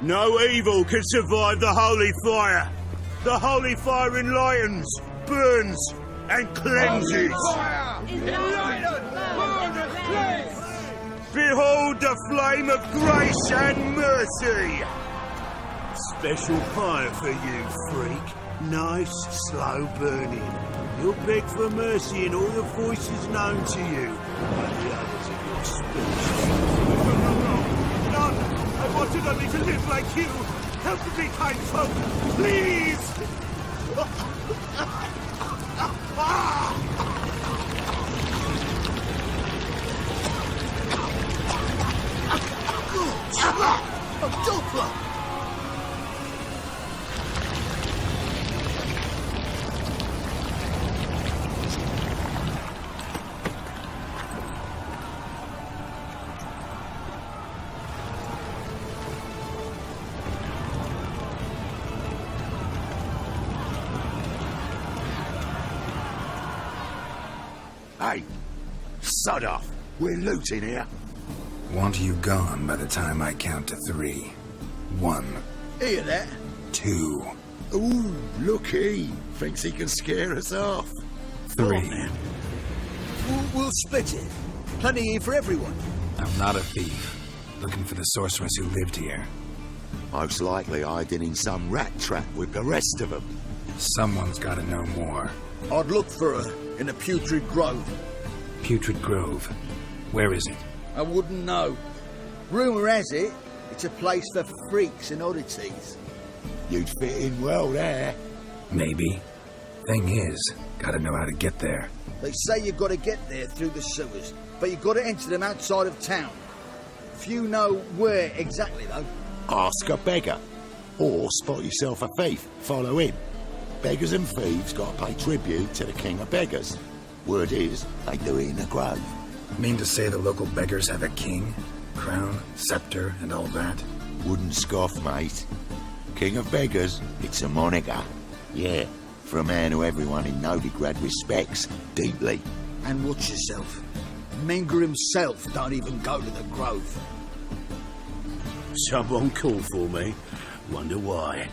No evil can survive the holy fire. The holy fire enlightens, burns, and cleanses. Behold the flame of grace and mercy. Special fire for you, freak. Nice, slow burning. You'll beg for mercy in all the voices known to you, like the others of your species. None! I wanted only to live like you! Help me, kind folk! Please! A Doppler! Hey, sod off. We're looting here. Want you gone by the time I count to 3. 1. Hear that? 2. Ooh, look he. Thinks he can scare us off. 3. We'll split it. Plenty here for everyone. I'm not a thief. Looking for the sorceress who lived here. Most likely hiding in some rat trap with the rest of them. Someone's got to know more. I'd look for her in the Putrid Grove. Putrid Grove. Where is it? I wouldn't know. Rumour has it, it's a place for freaks and oddities. You'd fit in well there. Maybe. Thing is, gotta know how to get there. They say you've got to get there through the sewers, but you've got to enter them outside of town. Few know where exactly, though. Ask a beggar. Or spot yourself a thief. Follow him. Beggars and thieves got to pay tribute to the king of beggars. Word is, they do it in the grove. Mean to say the local beggars have a king, crown, scepter, and all that? Wouldn't scoff, mate. King of beggars, it's a moniker. Yeah, for a man who everyone in Novigrad respects deeply. And watch yourself. Menger himself don't even go to the grove. Someone called for me. Wonder why.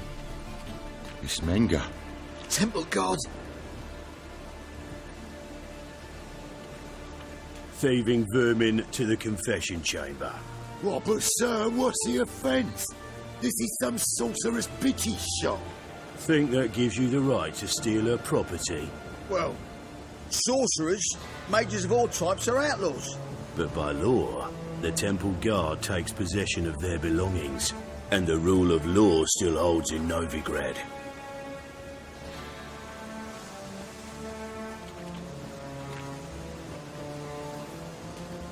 It's Menger. Temple guards. Thieving vermin to the confession chamber. What, but sir, what's the offence? This is some sorcerer's bitchy shop. Think that gives you the right to steal her property? Well, sorcerers, mages of all types are outlaws. But by law, the temple guard takes possession of their belongings, and the rule of law still holds in Novigrad.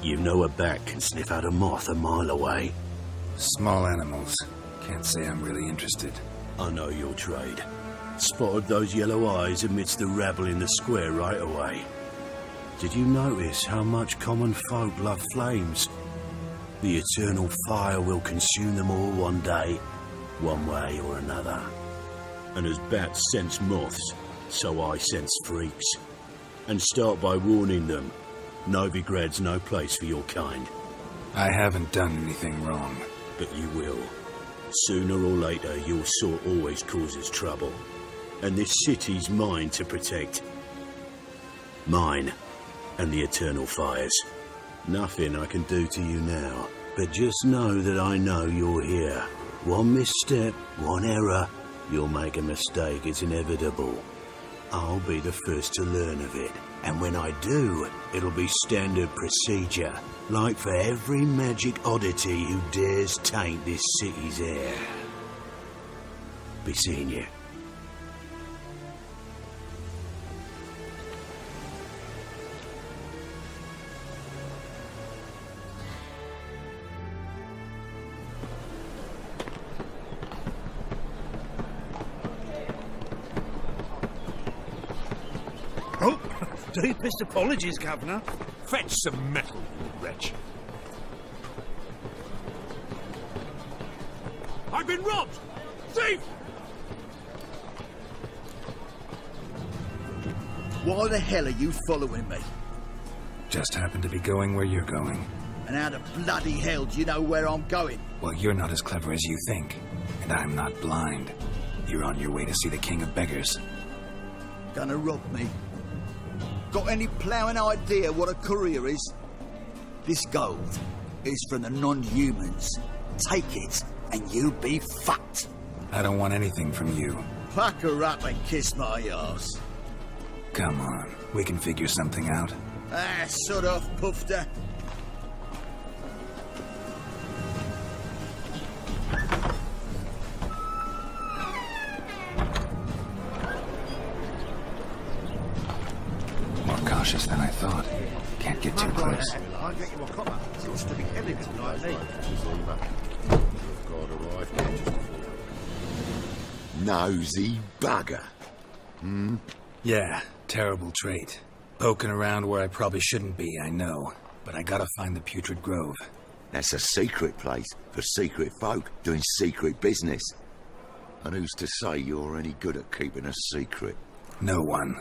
You know a bat can sniff out a moth a mile away. Small animals. Can't say I'm really interested. I know your trade. Spotted those yellow eyes amidst the rabble in the square right away. Did you notice how much common folk love flames? The eternal fire will consume them all one day, one way or another. And as bats sense moths, so I sense freaks. And start by warning them. Novigrad's no place for your kind. I haven't done anything wrong. But you will. Sooner or later, your sort always causes trouble. And this city's mine to protect. Mine and the eternal fires. Nothing I can do to you now. But just know that I know you're here. One misstep, one error, you'll make a mistake. It's inevitable. I'll be the first to learn of it. And when I do, it'll be standard procedure, like for every magic oddity who dares taint this city's air. Be seeing you. Deepest apologies, Governor. Fetch some metal, you wretch. I've been robbed! Thief! Why the hell are you following me? Just happen to be going where you're going. And how the bloody hell do you know where I'm going? Well, you're not as clever as you think. And I'm not blind. You're on your way to see the King of Beggars. Gonna rob me? Got any ploughing idea what a courier is? This gold is from the non-humans. Take it, and you be fucked. I don't want anything from you. Pack her up and kiss my arse. Come on, we can figure something out. Ah, sod off, Pufter. More cautious than I thought. Can't get too close. I'll get you a copper. Seems to be elegant like me. Nosy bugger. Hmm? Yeah, terrible trait. Poking around where I probably shouldn't be, I know. But I gotta find the Putrid Grove. That's a secret place for secret folk doing secret business. And who's to say you're any good at keeping a secret? No one.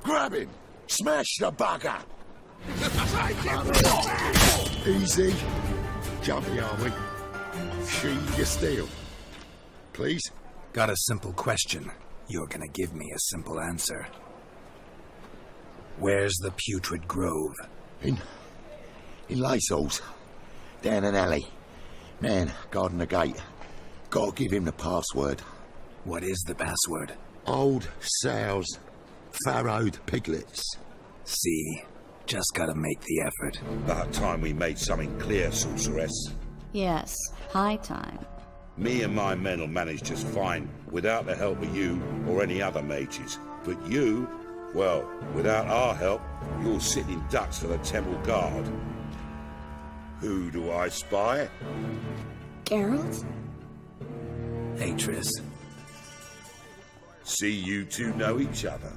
Grab him! Smash the bugger! Easy. Jumpy, are we? Sheathe your steel. Please? Got a simple question. You're gonna give me a simple answer. Where's the Putrid Grove? In Lacells. Down an alley. Man, guarding the gate. Gotta give him the password. What is the password? Old sows. Farrowed piglets. See? Just gotta make the effort. About time we made something clear, sorceress. Yes, high time. Me and my men will manage just fine, without the help of you or any other mages. But you, well, without our help, you're sitting ducks for the temple guard. Who do I spy? Geralt? Atris. See you two know each other.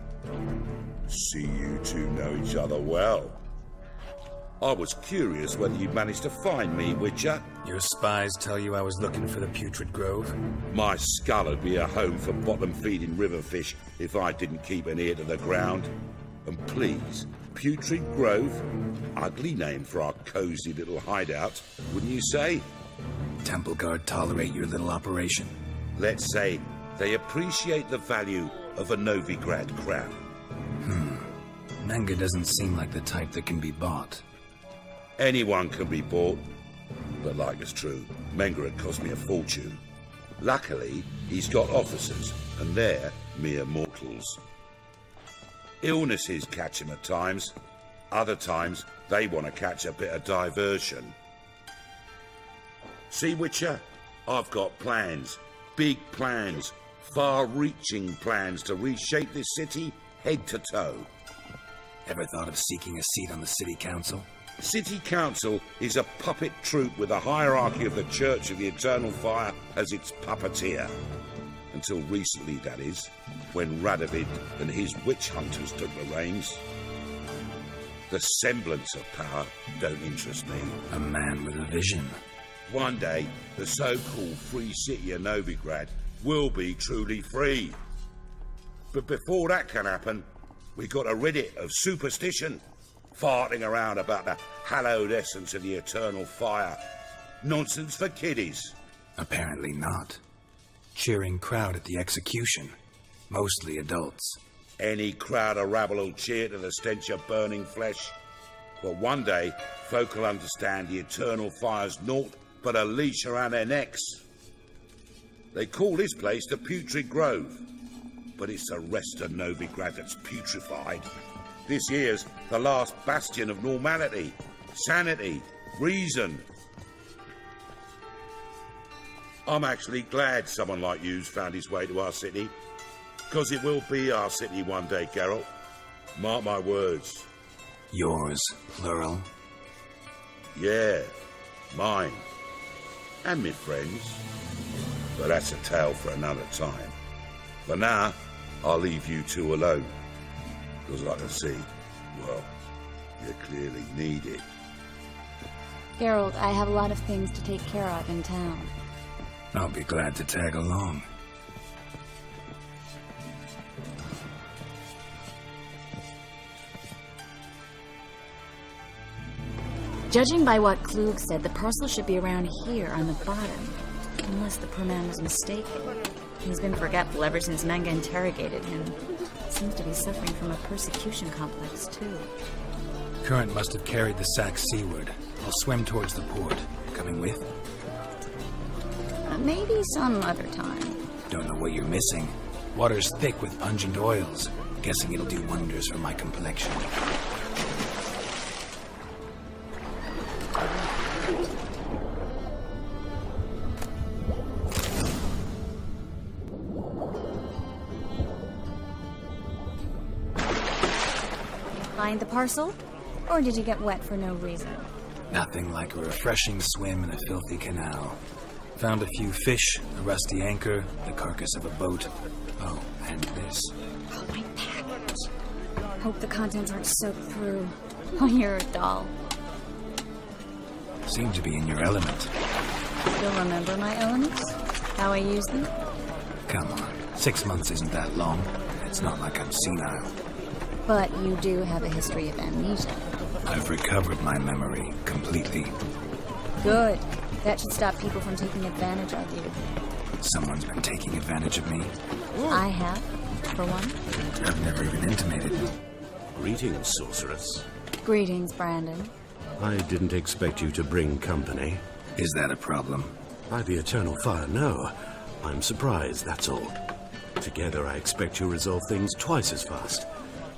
See you two know each other well. I was curious whether you managed to find me, Witcher. Your spies tell you I was looking for the Putrid Grove? My skull would be a home for bottom-feeding river fish if I didn't keep an ear to the ground. And please, Putrid Grove? Ugly name for our cosy little hideout, wouldn't you say? Temple Guard tolerate your little operation? Let's say they appreciate the value of a Novigrad crown. Menga doesn't seem like the type that can be bought. Anyone can be bought. But like it's true, Menga had cost me a fortune. Luckily, he's got officers, and they're mere mortals. Illnesses catch him at times. Other times, they want to catch a bit of diversion. See, Witcher? I've got plans. Big plans. Far-reaching plans to reshape this city head to toe. Ever thought of seeking a seat on the City Council? City Council is a puppet troupe with a hierarchy of the Church of the Eternal Fire as its puppeteer. Until recently, that is, when Radovid and his witch hunters took the reins. The semblance of power don't interest me. A man with a vision. One day, the so-called free city of Novigrad will be truly free. But before that can happen, we got to rid it of superstition, farting around about the hallowed essence of the eternal fire. Nonsense for kiddies. Apparently not. Cheering crowd at the execution. Mostly adults. Any crowd of rabble will cheer to the stench of burning flesh. But one day, folk will understand the eternal fire's naught but a leash around their necks. They call this place the Putrid Grove. But it's the rest of Novigrad that's putrefied. This here's the last bastion of normality, sanity, reason. I'm actually glad someone like you's found his way to our city. Because it will be our city one day, Geralt. Mark my words. Yours, plural? Yeah, mine. And me friends. But that's a tale for another time. For now, I'll leave you two alone. Because I can see, well, you clearly need it. Geralt, I have a lot of things to take care of in town. I'll be glad to tag along. Judging by what Klug said, the parcel should be around here on the bottom. Unless the poor man was mistaken. He's been forgetful ever since Manga interrogated him. Seems to be suffering from a persecution complex, too. Current must have carried the sack seaward. I'll swim towards the port. Coming with? Maybe some other time. Don't know what you're missing. Water's thick with pungent oils. Guessing it'll do wonders for my complexion. Find the parcel? Or did you get wet for no reason? Nothing like a refreshing swim in a filthy canal. Found a few fish, a rusty anchor, the carcass of a boat. Oh, and this. Oh, my package. Hope the contents aren't soaked through. Oh, you're a doll. Seem to be in your element. Still remember my elements? How I use them? Come on, 6 months isn't that long. It's not like I'm senile. But you do have a history of amnesia. I've recovered my memory completely. Good. That should stop people from taking advantage of you. Someone's been taking advantage of me? I have, for one. I've never even intimated. Greetings, sorceress. Greetings, Brandon. I didn't expect you to bring company. Is that a problem? By the eternal fire, no. I'm surprised, that's all. Together, I expect you resolve things twice as fast.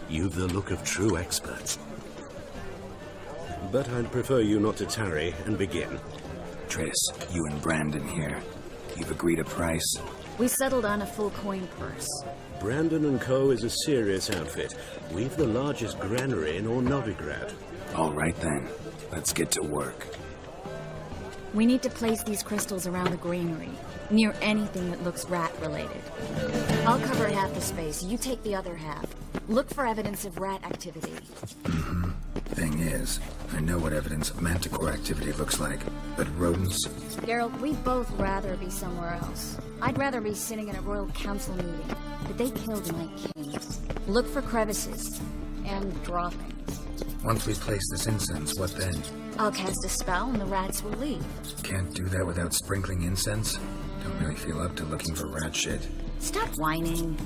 You've the look of true experts. But I'd prefer you not to tarry and begin. Triss, you and Brandon here. You've agreed a price? We settled on a full coin purse. Brandon & Co. is a serious outfit. We've the largest granary in all Novigrad. All right then. Let's get to work. We need to place these crystals around the granary, near anything that looks rat-related. I'll cover half the space, you take the other half. Look for evidence of rat activity. Mm-hmm. Thing is, I know what evidence of manticore activity looks like, but rodents... Geralt, we'd both rather be somewhere else. I'd rather be sitting in a royal council meeting, but they killed my king. Look for crevices, and droppings. Once we place this incense, what then? I'll cast a spell and the rats will leave. Can't do that without sprinkling incense? Don't really feel up to looking for rat shit. Stop whining.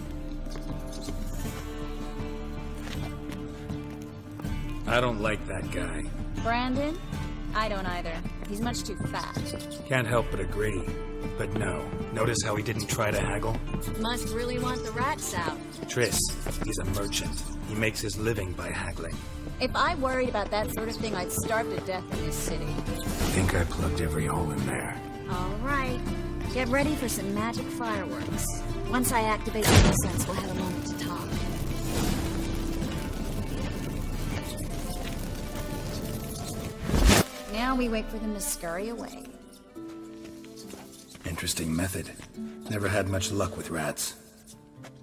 I don't like that guy. Brandon? I don't either. He's much too fat. Can't help but agree. But no. Notice how he didn't try to haggle? Must really want the rats out. Triss, he's a merchant. He makes his living by haggling. If I worried about that sort of thing, I'd starve to death in this city. I think I plugged every hole in there. All right. Get ready for some magic fireworks. Once I activate the incense, we'll have a moment to talk. Now we wait for them to scurry away. Interesting method. Never had much luck with rats.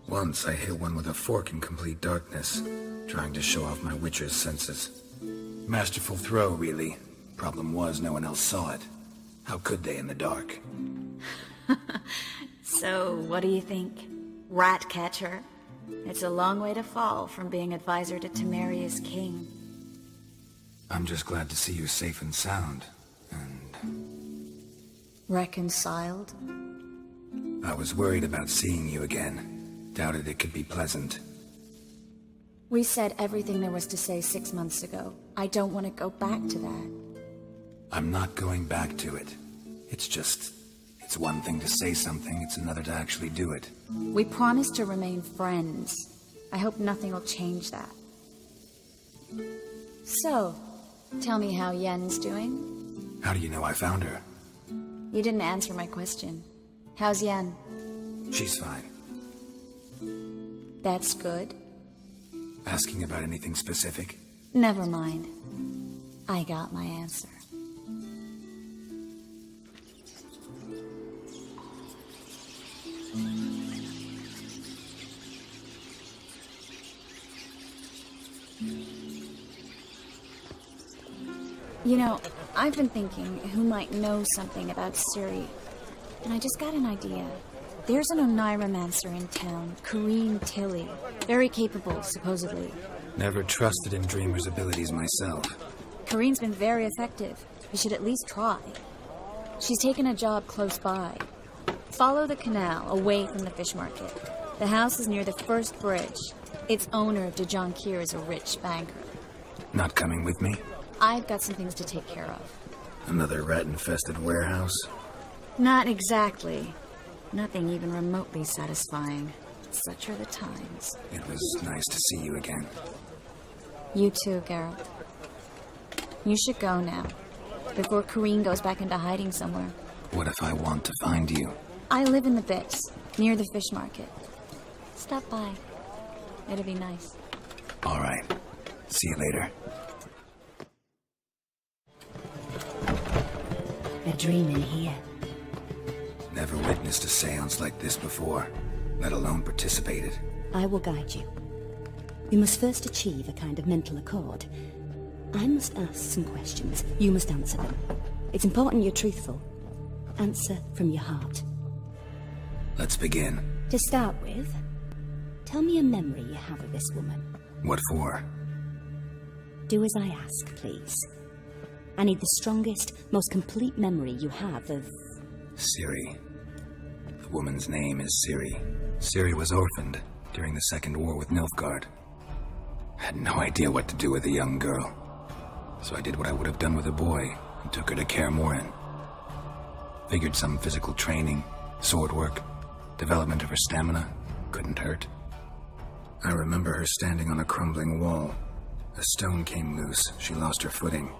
Once I hit one with a fork in complete darkness, trying to show off my witcher's senses. Masterful throw, really. Problem was, no one else saw it. How could they in the dark? So, what do you think? Rat catcher? It's a long way to fall from being advisor to Temeria's king. I'm just glad to see you safe and sound. And... reconciled? I was worried about seeing you again. Doubted it could be pleasant. We said everything there was to say 6 months ago. I don't want to go back to that. I'm not going back to it. It's just... it's one thing to say something, it's another to actually do it. We promised to remain friends. I hope nothing will change that. So, tell me how Yen's doing? How do you know I found her? You didn't answer my question. How's Yen? She's fine. That's good. Asking about anything specific? Never mind. I got my answer. You know, I've been thinking who might know something about Ciri, and I just got an idea. There's an Oneiromancer in town, Kareen Tilly. Very capable, supposedly. Never trusted in Dreamer's abilities myself. Kareen's been very effective. You should at least try. She's taken a job close by. Follow the canal away from the fish market. The house is near the first bridge. Its owner, Dejan Kier, is a rich banker. Not coming with me? I've got some things to take care of. Another rat-infested warehouse? Not exactly. Nothing even remotely satisfying. Such are the times. It was nice to see you again. You too, Geralt. You should go now, before Kareen goes back into hiding somewhere. What if I want to find you? I live in the Bits, near the fish market. Stop by. It'll be nice. All right. See you later. They're dreaming here. Never witnessed a seance like this before, let alone participated. I will guide you. We must first achieve a kind of mental accord. I must ask some questions. You must answer them. It's important you're truthful. Answer from your heart. Let's begin. To start with, tell me a memory you have of this woman. What for? Do as I ask, please. I need the strongest, most complete memory you have of... Ciri. The woman's name is Ciri. Ciri was orphaned during the Second War with Nilfgaard. Had no idea what to do with a young girl. So I did what I would have done with a boy and took her to Kaer Morhen. Figured some physical training, sword work, development of her stamina couldn't hurt. I remember her standing on a crumbling wall. A stone came loose. She lost her footing.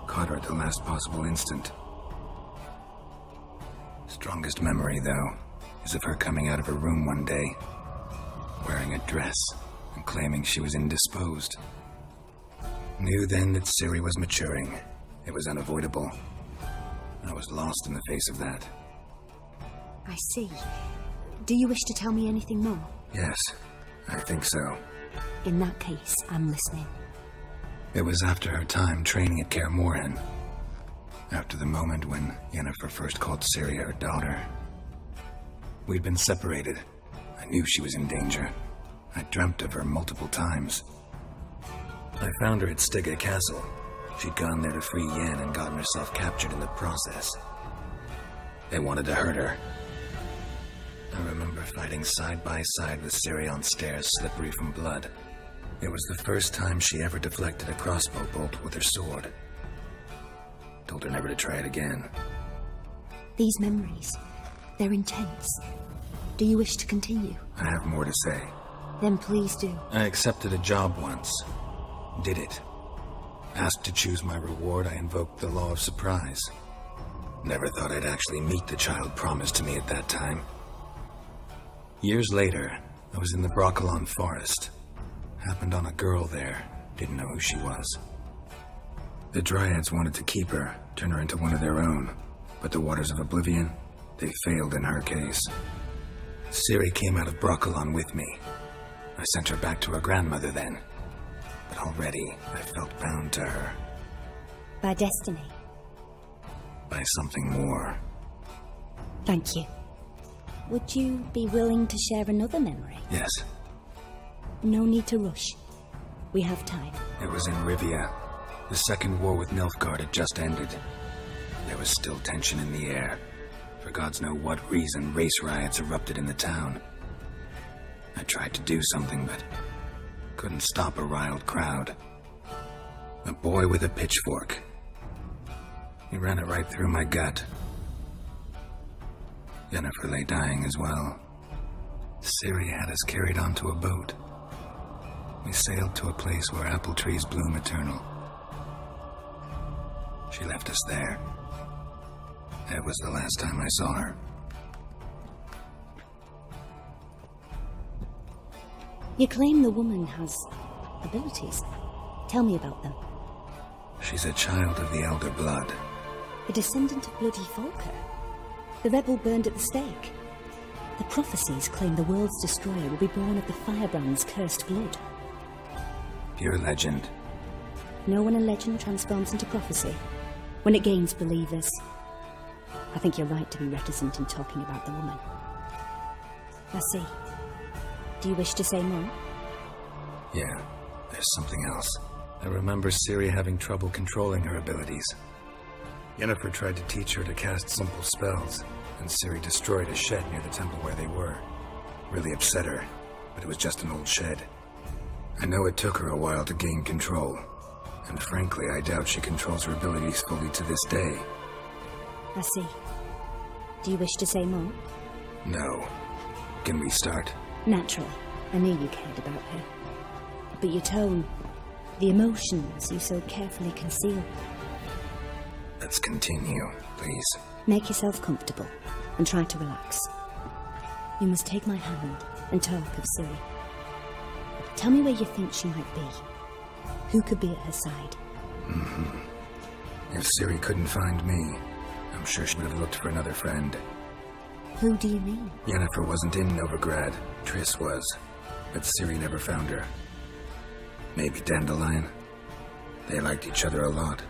Caught her at the last possible instant. Strongest memory, though, is of her coming out of her room one day, wearing a dress and claiming she was indisposed. Knew then that Ciri was maturing. It was unavoidable. I was lost in the face of that. I see. Do you wish to tell me anything more? Yes, I think so. In that case, I'm listening. It was after her time training at Kaer Morhen. After the moment when Yennefer first called Ciri her daughter. We'd been separated. I knew she was in danger. I dreamt of her multiple times. I found her at Stygga Castle. She'd gone there to free Yen and gotten herself captured in the process. They wanted to hurt her. I remember fighting side by side with Ciri on stairs slippery from blood. It was the first time she ever deflected a crossbow bolt with her sword. Told her never to try it again. These memories, they're intense. Do you wish to continue? I have more to say. Then please do. I accepted a job once. Did it. Asked to choose my reward, I invoked the law of surprise. Never thought I'd actually meet the child promised to me at that time. Years later, I was in the Brokilon Forest. Happened on a girl there. Didn't know who she was. The Dryads wanted to keep her, turn her into one of their own. But the Waters of Oblivion, they failed in her case. Ciri came out of Brokilon with me. I sent her back to her grandmother then. But already, I felt bound to her. By destiny? By something more. Thank you. Would you be willing to share another memory? Yes. No need to rush. We have time. It was in Rivia. The Second War with Nilfgaard had just ended. There was still tension in the air. For gods know what reason, race riots erupted in the town. I tried to do something, but couldn't stop a riled crowd. A boy with a pitchfork. He ran it right through my gut. Yennefer lay dying as well. Ciri had us carried onto a boat. We sailed to a place where apple trees bloom eternal. She left us there. It was the last time I saw her. You claim the woman has abilities. Tell me about them. She's a child of the Elder Blood. A descendant of bloody Volker. The rebel burned at the stake. The prophecies claim the world's destroyer will be born of the Firebrand's cursed blood. Pure legend. No one in legend transforms into prophecy. When it gains believers. I think you're right to be reticent in talking about the woman. I see. Do you wish to say more? Yeah, there's something else. I remember Ciri having trouble controlling her abilities. Yennefer tried to teach her to cast simple spells, and Ciri destroyed a shed near the temple where they were. Really upset her, but it was just an old shed. I know it took her a while to gain control, and frankly, I doubt she controls her abilities fully to this day. I see. Do you wish to say more? No. Can we start? Naturally. I knew you cared about her. But your tone, the emotions you so carefully conceal. Let's continue, please. Make yourself comfortable and try to relax. You must take my hand and talk of Ciri. Tell me where you think she might be. Who could be at her side? If Ciri couldn't find me, I'm sure she would have looked for another friend. Who do you mean? Yennefer wasn't in Novigrad. Triss was. But Ciri never found her. Maybe Dandelion. They liked each other a lot.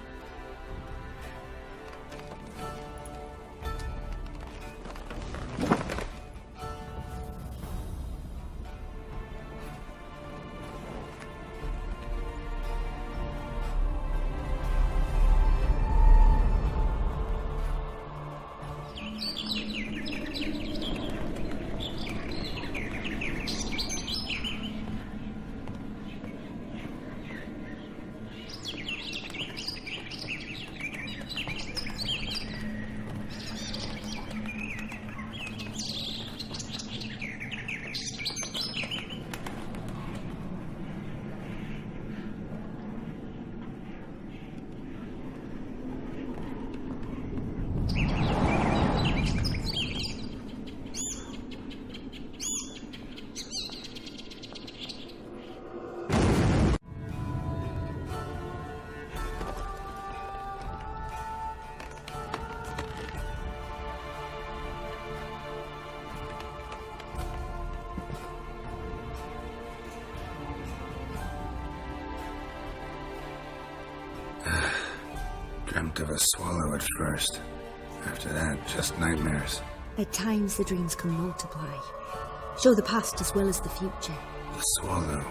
Dreamt of a swallow at first. After that, just nightmares. At times the dreams can multiply. Show the past as well as the future. The swallow.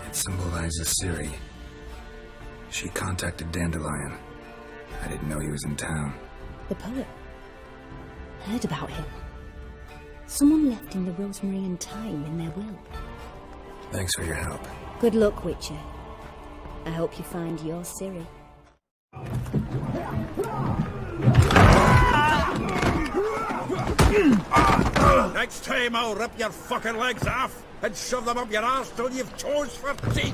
It symbolizes Ciri. She contacted Dandelion. I didn't know he was in town. The poet. Heard about him. Someone left him the rosemary and thyme in their will. Thanks for your help. Good luck, Witcher. I hope you find your Ciri. Next time I'll rip your fucking legs off and shove them up your arse till you've toes for teeth.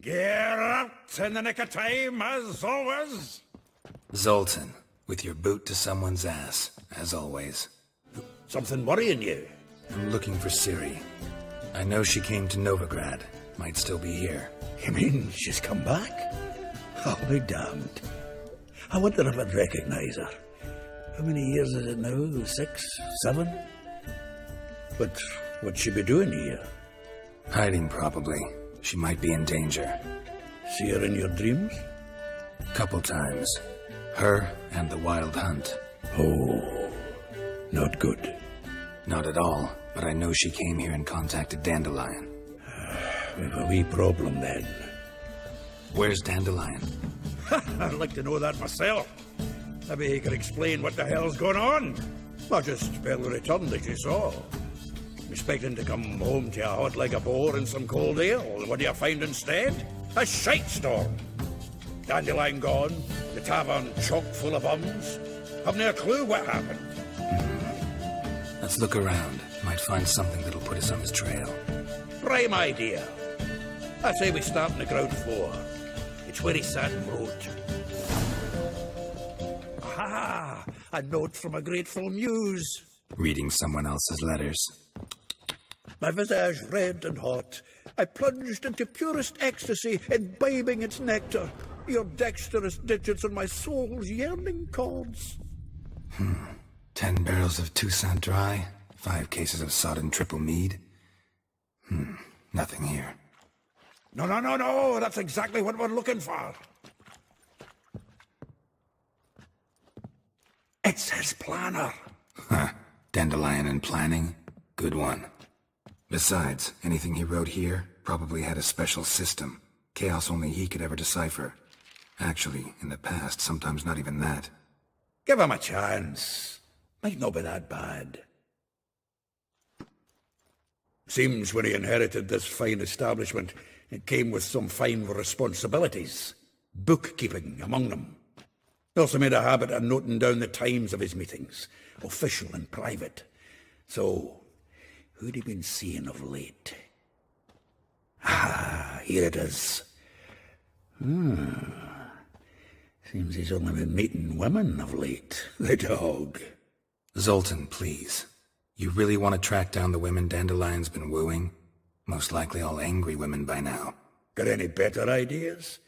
Get out in the nick of time, as always. Zoltan, with your boot to someone's ass, as always. Something worrying you? I'm looking for Ciri. I know she came to Novigrad. Might still be here. You mean she's come back? I'll be damned. I wonder if I'd recognize her. How many years is it now? 6, 7? But what'd she be doing here? Hiding, probably. She might be in danger. See her in your dreams? Couple times. Her and the Wild Hunt. Oh, not good. Not at all, but I know she came here and contacted Dandelion. We've a wee problem then. Where's Dandelion? I'd like to know that myself. Maybe he could explain what the hell's going on. Or just spell the return that you saw. Expecting to come home to a hot like a boar and some cold ale. What do you find instead? A shite storm. Dandelion gone, the tavern chock full of bums. Haven't a clue what happened. Let's look around. Might find something that'll put us on his trail. Prime idea. I say we start on the ground floor. It's where he sat and wrote. Aha! A note from a grateful muse. Reading someone else's letters. My visage red and hot, I plunged into purest ecstasy, imbibing its nectar. Your dexterous digits on my soul's yearning chords. 10 barrels of Toussaint Dry, 5 cases of sodden triple mead. Nothing here. No, that's exactly what we're looking for. It's his planner. Huh. Dandelion and planning? Good one. Besides, anything he wrote here probably had a special system. Chaos only he could ever decipher. Actually, in the past, sometimes not even that. Give him a chance. Might not be that bad. Seems when he inherited this fine establishment, it came with some fine responsibilities. Bookkeeping among them. He also made a habit of noting down the times of his meetings, official and private. So, who'd he been seeing of late? Ah, here it is. Seems he's only been meeting women of late. The dog. Zoltan, please. You really want to track down the women Dandelion's been wooing? Most likely all angry women by now. Got any better ideas?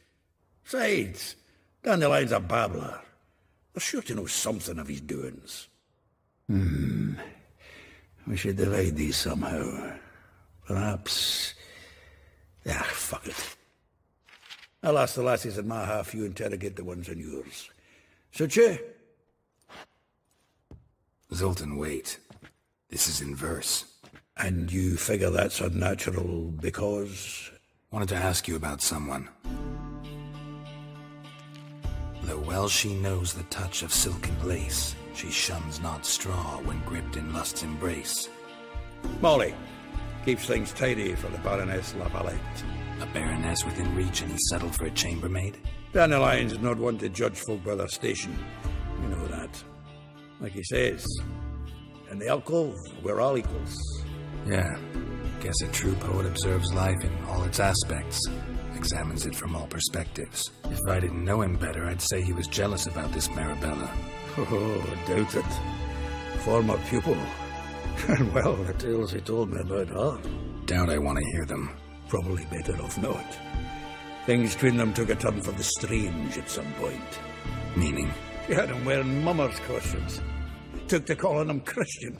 Besides, Dandelion's a babbler. They're sure to know something of his doings. We should divide these somehow. Perhaps... fuck it. I'll ask the lassies in my half, you interrogate the ones in yours. Suit you? Zoltan, wait. This is in verse. And you figure that's unnatural because... Wanted to ask you about someone. Though well she knows the touch of silken lace, she shuns not straw when gripped in lust's embrace. Molly keeps things tidy for the Baroness Lavalette. A baroness within reach and he's settled for a chambermaid? Dandelion's not one to judge folk by their station. You know that. Like he says, in the alcove, we're all equals. Yeah. Guess a true poet observes life in all its aspects, examines it from all perspectives. If I didn't know him better, I'd say he was jealous about this Marabella. Oh, doubt it. Former pupil. And well, the tales he told me about her. Doubt I want to hear them. Probably better off not. Things between them took a turn for the strange at some point. Meaning? She had him wearing mummers' costumes. Took to calling him Christian,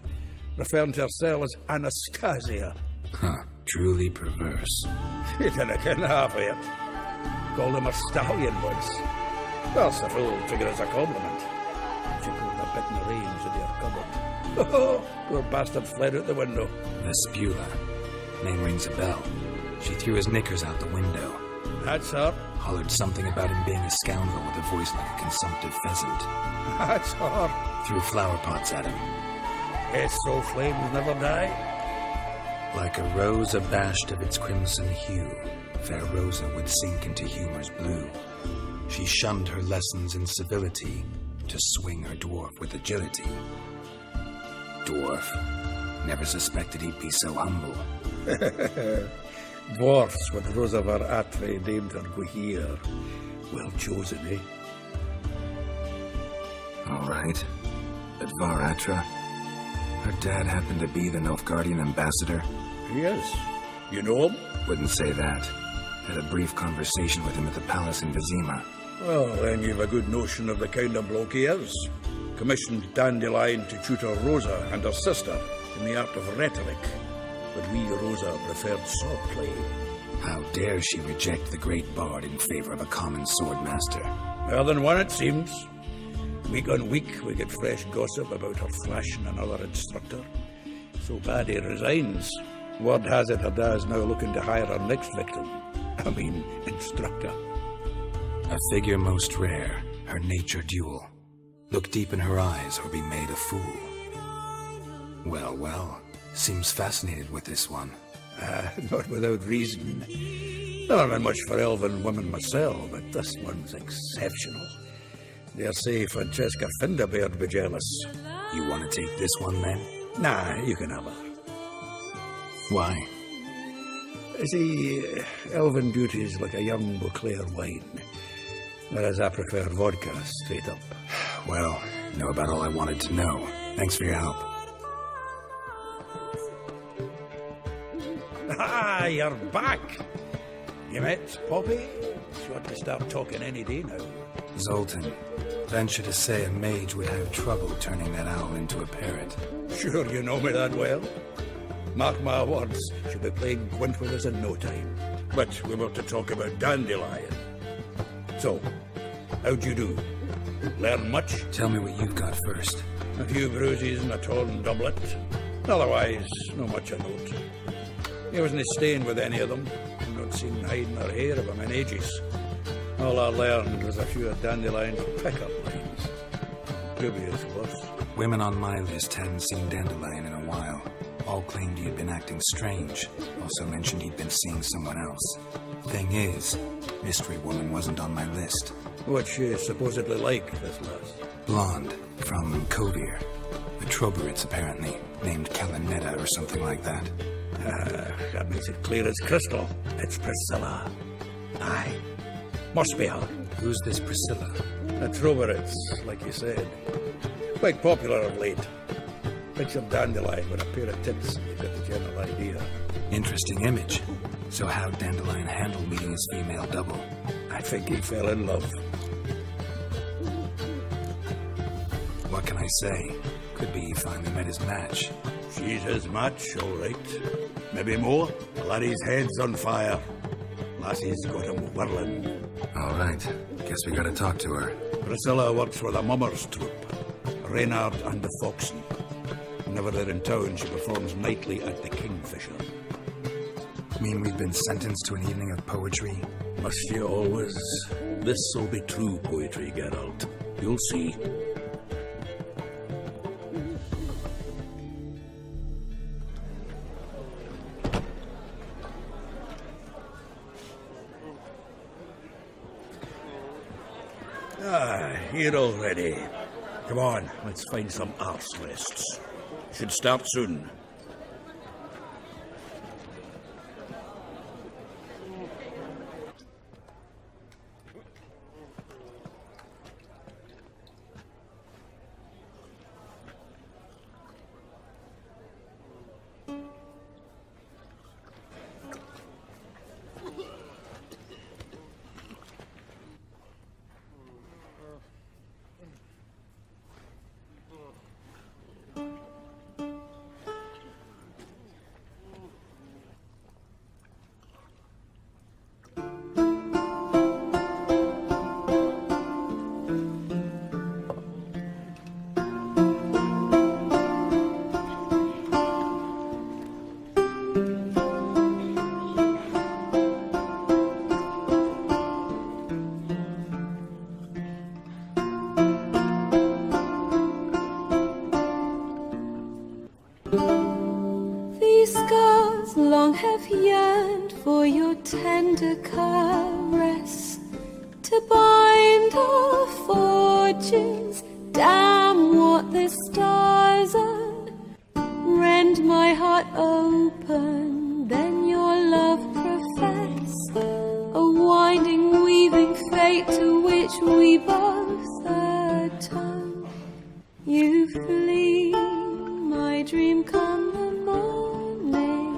referring to herself as Anastasia. Huh, truly perverse. He didn't ken half of it. Called him a stallion once. Well, the fool took it as a compliment. She pulled a bit in the reins into your cupboard. Oh, poor bastard fled out the window. Vespula. Name rings a bell. She threw his knickers out the window. That's her. Hollered something about him being a scoundrel with a voice like a consumptive pheasant. That's her. Threw flower pots at him. So flames never die. Like a rose abashed of its crimson hue, fair Rosa would sink into humor's blue. She shunned her lessons in civility to swing her dwarf with agility. Dwarf. Never suspected he'd be so humble. Dwarfs with Rosavar Atre named her Guihir. Well chosen, eh? All right. But Varatra? Her dad happened to be the Nilfgaardian ambassador? Yes. You know him? Wouldn't say that. Had a brief conversation with him at the palace in Vizima. Well, then you've a good notion of the kind of bloke he is. Commissioned Dandelion to tutor Rosa and her sister in the art of rhetoric. But we, Rosa, preferred swordplay. How dare she reject the great bard in favor of a common swordmaster? Well, then one, it seems. Week on week, we get fresh gossip about her flashing another instructor. So bad he resigns. Word has it her dad's now looking to hire her next victim. I mean, instructor. A figure most rare, her nature dual. Look deep in her eyes or be made a fool. Well, well. Seems fascinated with this one. Not without reason. Never been much for elven women myself, but this one's exceptional. Dare say Francesca Finderbeard be jealous. You want to take this one, then? Nah, you can have her. Why? See, elven beauty's like a young Beauclair wine, whereas I prefer vodka straight up. Well, you know about all I wanted to know. Thanks for your help. Ah, you're back! You met Poppy? She ought to start talking any day now. Zoltan, venture to say a mage would have trouble turning that owl into a parrot. Sure you know me that well. Mark my words, she'll be playing Gwent with us in no time. But we were to talk about Dandelion. So, how'd you do? Learn much? Tell me what you've got first. A few bruises and a torn doublet. Otherwise, no much of note. He wasn't staying with any of them. I've not seen hiding or hair of him in ages. All I learned was a few of Dandelion's pick-up lines. Dubious was. Women on my list hadn't seen Dandelion in a while. All claimed he had been acting strange. Also mentioned he'd been seeing someone else. Thing is, Mystery Woman wasn't on my list. What's she supposedly like, this lass? Blonde, from Kovir. The Troberits, apparently. Named Kalanetta or something like that. That makes it clear as crystal. It's Priscilla. Aye. Must be her. Who's this Priscilla? The Troberits, like you said. Quite popular of late. Picture Dandelion with a pair of tits, you get the general idea. Interesting image. So how'd Dandelion handle meeting his female double? I think he fell in love. What can I say? Could be he finally met his match. She's his match, all right. Maybe more. The laddie's head's on fire. Lassie's got him whirling. All right. Guess we gotta talk to her. Priscilla works for the Mummers troupe. Reynard and the Foxen. Whenever they're in town, she performs nightly at the Kingfisher. Mean we've been sentenced to an evening of poetry? Must you always? This'll be true poetry, Geralt. You'll see. Here already. Come on, let's find some arse rests. Should start soon. Have yearned for your tender caress to bind our fortunes. Damn what the stars are. Rend my heart open, then your love profess. A winding, weaving fate to which we both atone. You flee, my dream come the morning.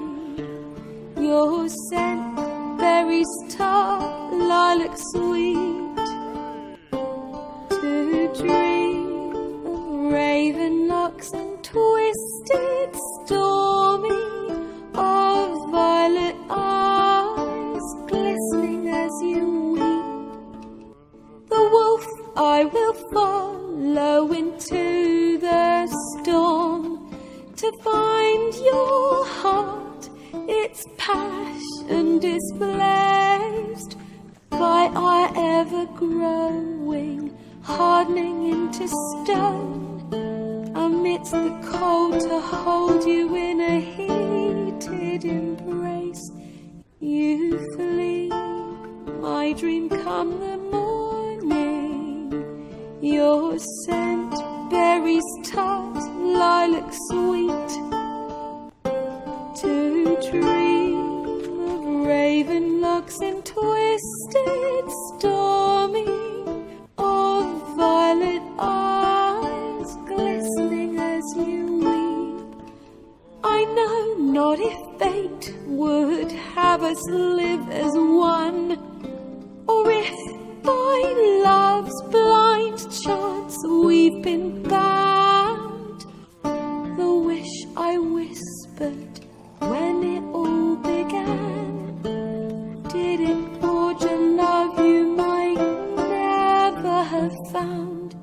Your scent, berries tart, lilac sweet. To dream of raven locks and twisted, stormy, of violet eyes glistening as you weep. The wolf I will follow into the storm to find your heart. Its passion displaced by our ever-growing, hardening into stone, amidst the cold to hold you in a heated embrace. You flee, my dream come the morning, your scent, berries tart, lilac sweet. To dream of raven locks and twisted, stormy, of violet eyes glistening as you weep. I know not if fate would have us live as one, or if by love's blind chance we've been bound. The wish I whispered when it all began, did it forge a love you might never have found?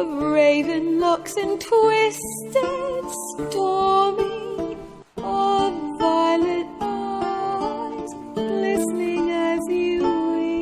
of raven locks and twisted, stormy, of violet eyes glistening as you weep.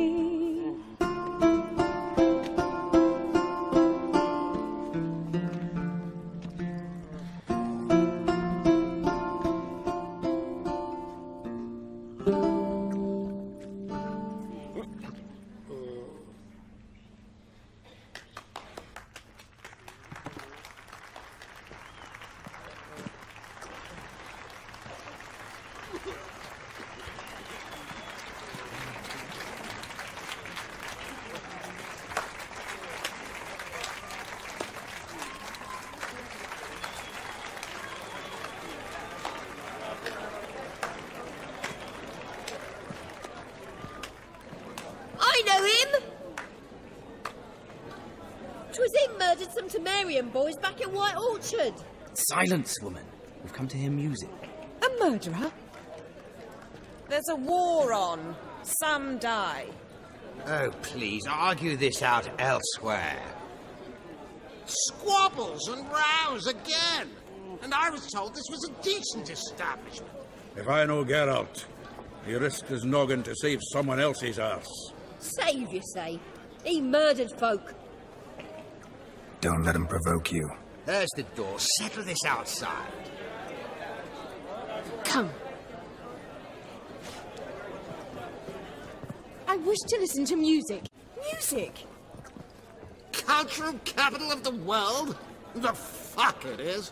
I know him! 'Twas him murdered some Temerian boys back in White Orchard. Silence, woman. We've come to hear music. A murderer? There's a war on. Some die. Oh, please, argue this out elsewhere. Squabbles and rows again! And I was told this was a decent establishment. If I know Geralt, he risked his noggin to save someone else's arse. Save, you say? He murdered folk. Don't let him provoke you. There's the door. Settle this outside. Come. I wish to listen to music. Music? Cultural capital of the world? The fuck it is.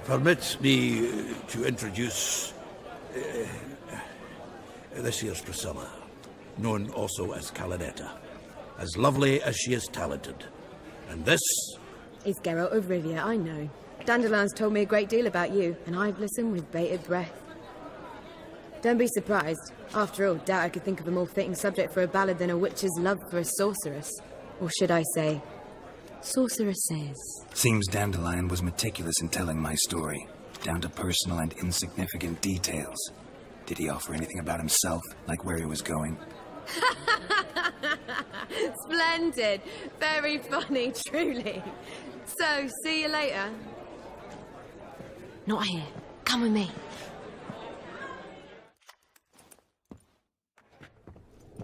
Permit me to introduce this here's Priscilla, known also as Calinetta, as lovely as she is talented. And this is Geralt of Rivia, I know. Dandelion's told me a great deal about you, and I've listened with bated breath. Don't be surprised. After all, doubt I could think of a more fitting subject for a ballad than a witch's love for a sorceress. Or should I say, sorceresses. Seems Dandelion was meticulous in telling my story, down to personal and insignificant details. Did he offer anything about himself, like where he was going? Splendid. Very funny, truly. So, see you later. Not here. Come with me.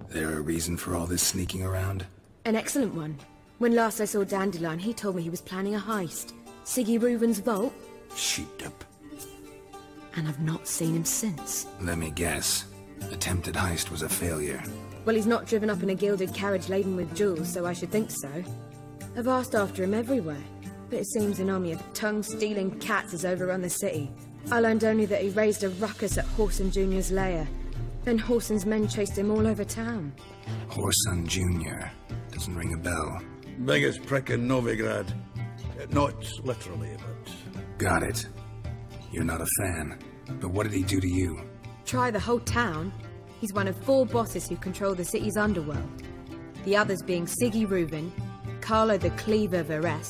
There a reason for all this sneaking around? An excellent one. When last I saw Dandelion, he told me he was planning a heist. Siggy Reuven's vault. Sheep-dip. And I've not seen him since. Let me guess. Attempted heist was a failure. Well, he's not driven up in a gilded carriage laden with jewels, so I should think so. I've asked after him everywhere, but it seems an army of tongue-stealing cats has overrun the city. I learned only that he raised a ruckus at Whoreson Jr.'s lair. Then Whoreson's men chased him all over town. Whoreson Jr. Doesn't ring a bell. Biggest prick in Novigrad. Not literally, but... Got it. You're not a fan. But what did he do to you? Try the whole town. He's one of 4 bosses who control the city's underworld. The others being Siggy Reuven, Carlo the Cleaver Varese,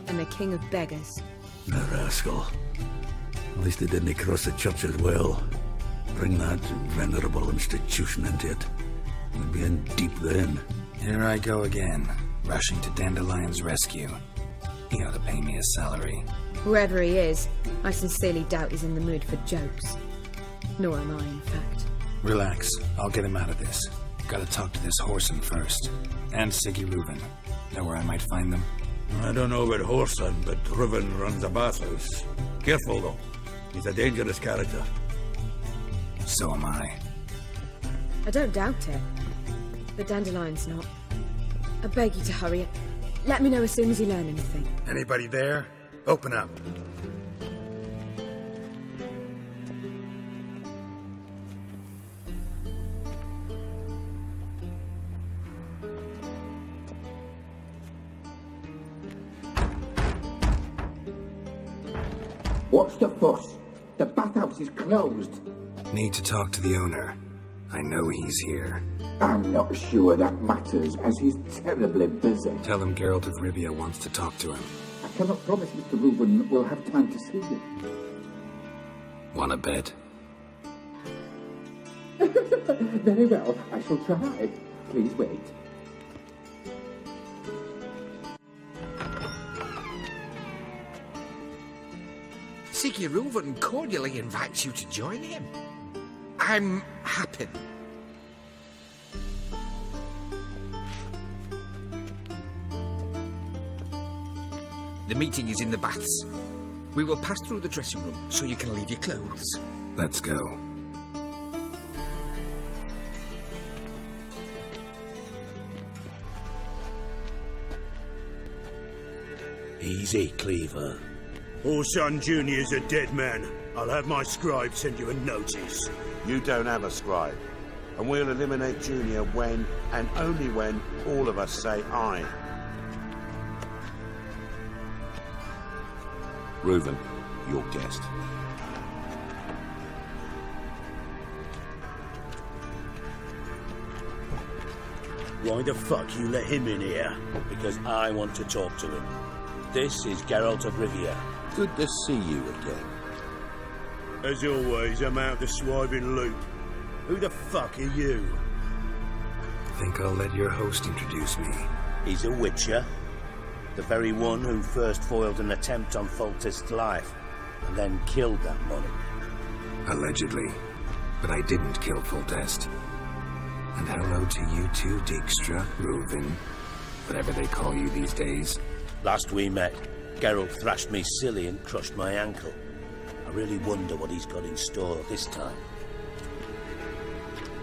and the King of Beggars. The rascal. At least he didn't cross the church as well. Bring that venerable institution into it. We'd be in deep then. Here I go again, rushing to Dandelion's rescue. He ought to pay me a salary. Whoever he is, I sincerely doubt he's in the mood for jokes. Nor am I, in fact. Relax, I'll get him out of this. Gotta talk to this Whoreson first. And Siggy Reuven. Know where I might find them? I don't know about Whoreson, but Reuven runs a bathhouse. Careful, though. He's a dangerous character. So am I. I don't doubt it. But Dandelion's not. I beg you to hurry. Let me know as soon as you learn anything. Anybody there? Open up. What's the fuss? The bathhouse is closed. Need to talk to the owner. I know he's here. I'm not sure that matters, as he's terribly busy. Tell him Geralt of Rivia wants to talk to him. I cannot promise Mr. Reuven will have time to see you. Wanna bet? Very well, I shall try. Please wait. Siggy Reuven cordially invites you to join him. I'm happy. The meeting is in the baths. We will pass through the dressing room so you can leave your clothes. Let's go. Easy, Cleaver. Orson Jr.'s a dead man. I'll have my scribe send you a notice. You don't have a scribe. And we'll eliminate Junior when, and only when, all of us say aye. Reuven, your guest. Why the fuck you let him in here? Because I want to talk to him. This is Geralt of Rivia. Good to see you again. As always, I'm out the swiving loop. Who the fuck are you? I think I'll let your host introduce me. He's a witcher. The very one who first foiled an attempt on Foltest's life, and then killed that monarch. Allegedly. But I didn't kill Foltest. And hello to you too, Dijkstra, Reuven, whatever they call you these days. Last we met, Geralt thrashed me silly and crushed my ankle. I really wonder what he's got in store this time.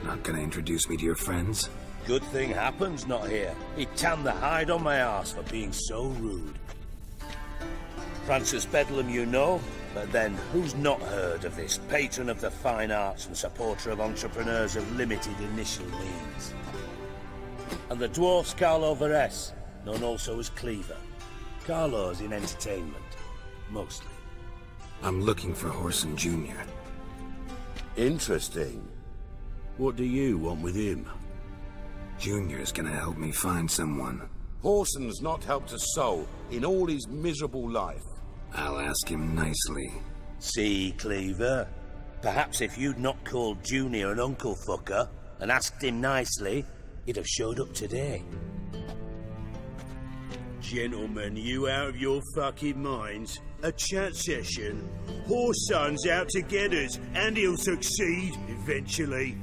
Not gonna introduce me to your friends? Good thing Happen's not here. He tanned the hide on my arse for being so rude. Francis Bedlam you know, but then who's not heard of this patron of the fine arts and supporter of entrepreneurs of limited initial means? And the dwarf's Carlo Veres, known also as Cleaver. Carlo's in entertainment, mostly. I'm looking for Whoreson Jr. Interesting. What do you want with him? Junior's gonna help me find someone. Whoreson's not helped a soul in all his miserable life. I'll ask him nicely. See, Cleaver? Perhaps if you'd not called Junior an uncle fucker and asked him nicely, he'd have showed up today. Gentlemen, you out of your fucking minds? A chat session? Whoreson's out to get us, and he'll succeed eventually.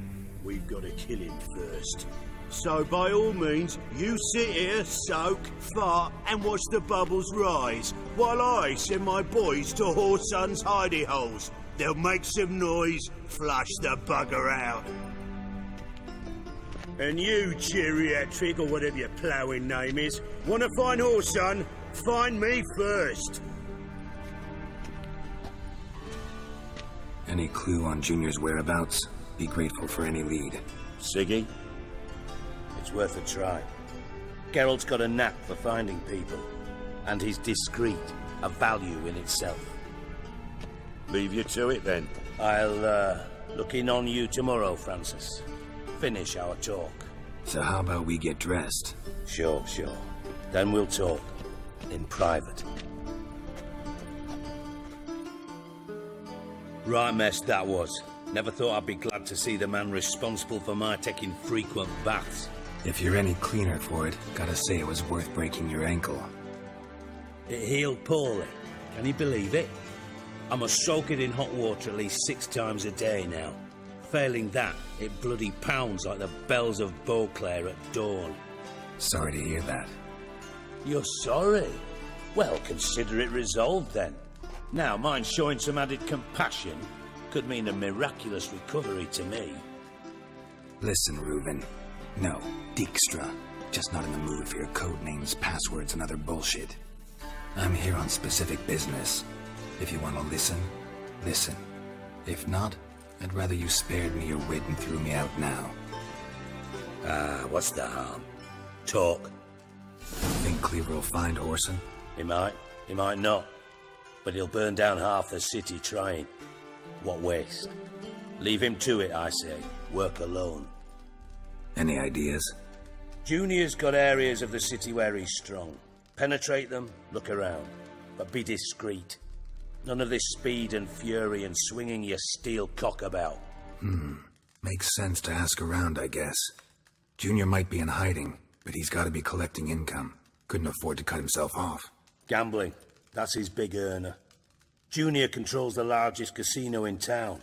We've got to kill him first. So by all means, you sit here, soak, fart, and watch the bubbles rise, while I send my boys to Whoreson's hidey holes. They'll make some noise, flush the bugger out. And you, geriatric, or whatever your ploughing name is, want to find Whoreson? Find me first. Any clue on Junior's whereabouts? Be grateful for any lead. Siggy? It's worth a try. Geralt's got a knack for finding people, and he's discreet, a value in itself. Leave you to it, then. I'll, look in on you tomorrow, Francis. Finish our talk. So how about we get dressed? Sure. Then we'll talk. In private. Right mess that was. Never thought I'd be glad to see the man responsible for my taking frequent baths. If you're any cleaner for it, gotta say it was worth breaking your ankle. It healed poorly. Can you believe it? I must soak it in hot water at least 6 times a day now. Failing that, it bloody pounds like the bells of Beauclair at dawn. Sorry to hear that. You're sorry? Well, consider it resolved then. Now, mine showing some added compassion could mean a miraculous recovery to me. Listen, Reuven. No, Dijkstra. Just not in the mood for your code names, passwords, and other bullshit. I'm here on specific business. If you want to listen, listen. If not, I'd rather you spared me your wit and threw me out now. What's the harm? Talk. Think Cleaver will find Whoreson? He might not. But he'll burn down half the city trying. What waste? Leave him to it, I say. Work alone. Any ideas? Junior's got areas of the city where he's strong. Penetrate them, look around. But be discreet. None of this speed and fury and swinging your steel cock about. Makes sense to ask around, I guess. Junior might be in hiding, but he's got to be collecting income. Couldn't afford to cut himself off. Gambling. That's his big earner. Junior controls the largest casino in town.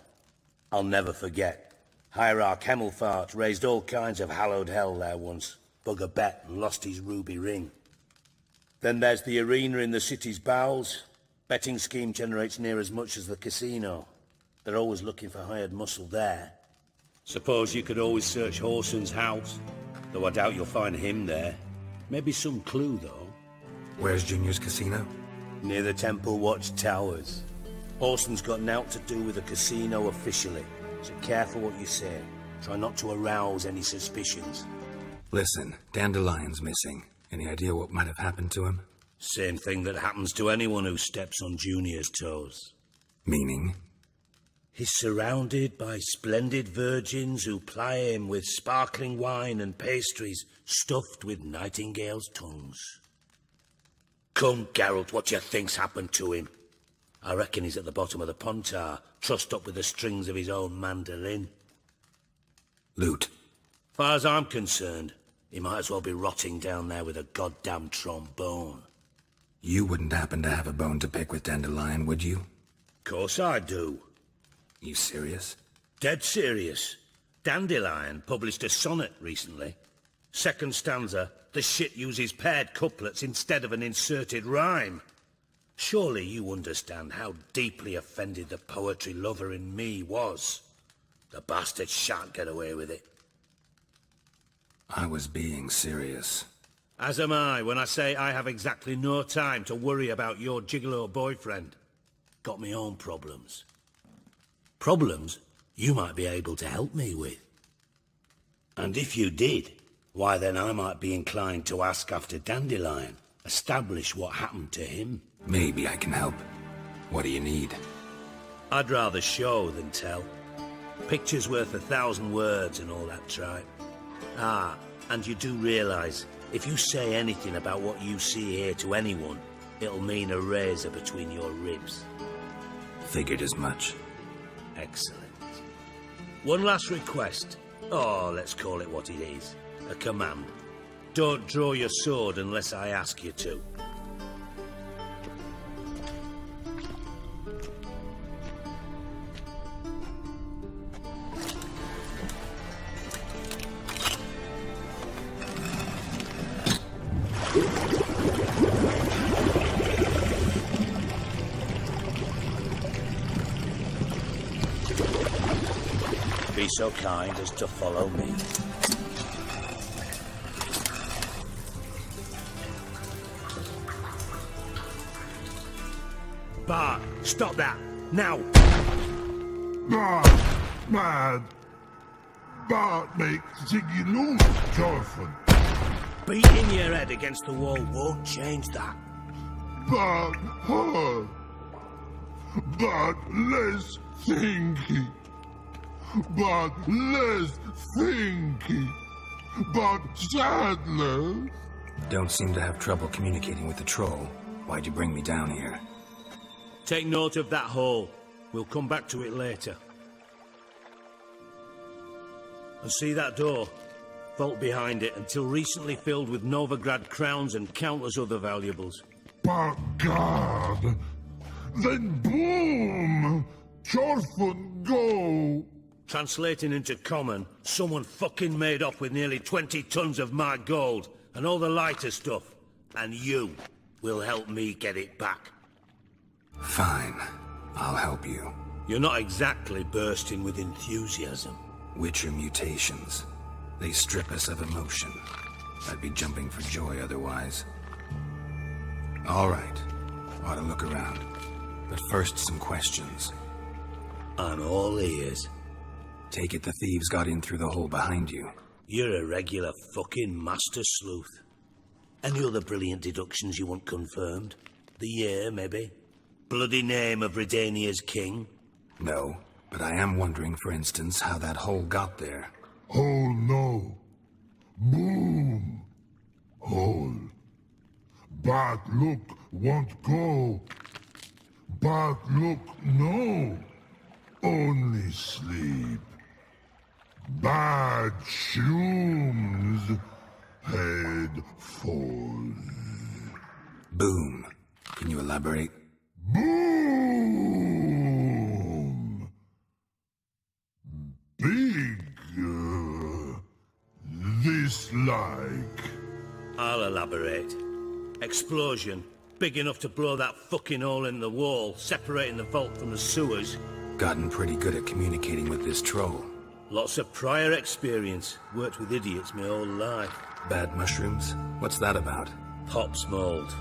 I'll never forget. Hierarch Hemmelfart raised all kinds of hallowed hell there once. Bugger bet and lost his ruby ring. Then there's the arena in the city's bowels. Betting scheme generates near as much as the casino. They're always looking for hired muscle there. Suppose you could always search Horson's house, though I doubt you'll find him there. Maybe some clue, though. Where's Junior's casino? Near the Temple Watch Towers. Horson's got naught to do with the casino officially, so careful what you say. Try not to arouse any suspicions. Listen, Dandelion's missing. Any idea what might have happened to him? Same thing that happens to anyone who steps on Junior's toes. Meaning? He's surrounded by splendid virgins who ply him with sparkling wine and pastries stuffed with nightingales' tongues. Come, Geralt, what do you think's happened to him? I reckon he's at the bottom of the Pontar, trussed up with the strings of his own mandolin. Loot. Far as I'm concerned, he might as well be rotting down there with a goddamn trombone. You wouldn't happen to have a bone to pick with Dandelion, would you? Course I do. You serious? Dead serious. Dandelion published a sonnet recently. Second stanza, the shit uses paired couplets instead of an inserted rhyme. Surely you understand how deeply offended the poetry lover in me was. The bastard shan't get away with it. I was being serious. As am I when I say I have exactly no time to worry about your gigolo boyfriend. Got me own problems. Problems you might be able to help me with. And if you did, why then I might be inclined to ask after Dandelion, establish what happened to him. Maybe I can help. What do you need? I'd rather show than tell. Picture's worth 1,000 words and all that tripe. Ah, and you do realise, if you say anything about what you see here to anyone, it'll mean a razor between your ribs. Figured as much. Excellent. One last request. Oh, let's call it what it is. A command. Don't draw your sword unless I ask you to. Be so kind as to follow me. Bart, stop that! Now! Bart, mad. Bart make Ziggy lose, Jorfin. Beating your head against the wall won't change that. Bart hard. Bart less thinky. But less thinky. But Sadler. Don't seem to have trouble communicating with the troll. Why'd you bring me down here? Take note of that hole. We'll come back to it later. And see that door? Vault behind it, until recently filled with Novigrad crowns and countless other valuables. But God. Then boom! Jorfin go! Translating into common, someone fucking made off with nearly 20 tons of my gold, and all the lighter stuff. And you will help me get it back. Fine. I'll help you. You're not exactly bursting with enthusiasm. Witcher mutations. They strip us of emotion. I'd be jumping for joy otherwise. All right. Ought to look around. But first, some questions. I'm all ears. Take it the thieves got in through the hole behind you. You're a regular fucking master sleuth. Any other brilliant deductions you want confirmed? The year, maybe? Bloody name of Redania's king? No, but I am wondering, for instance, how that hole got there. Hole no. Boom. Hole. Bad look won't go. Bad look no. Only sleep. bad shrooms head falls. Boom. Can you elaborate? Boom! Big, this like. I'll elaborate. Explosion, big enough to blow that fucking hole in the wall, separating the vault from the sewers. Gotten pretty good at communicating with this troll. Lots of prior experience. Worked with idiots my whole life. Bad mushrooms? What's that about? Pops mold.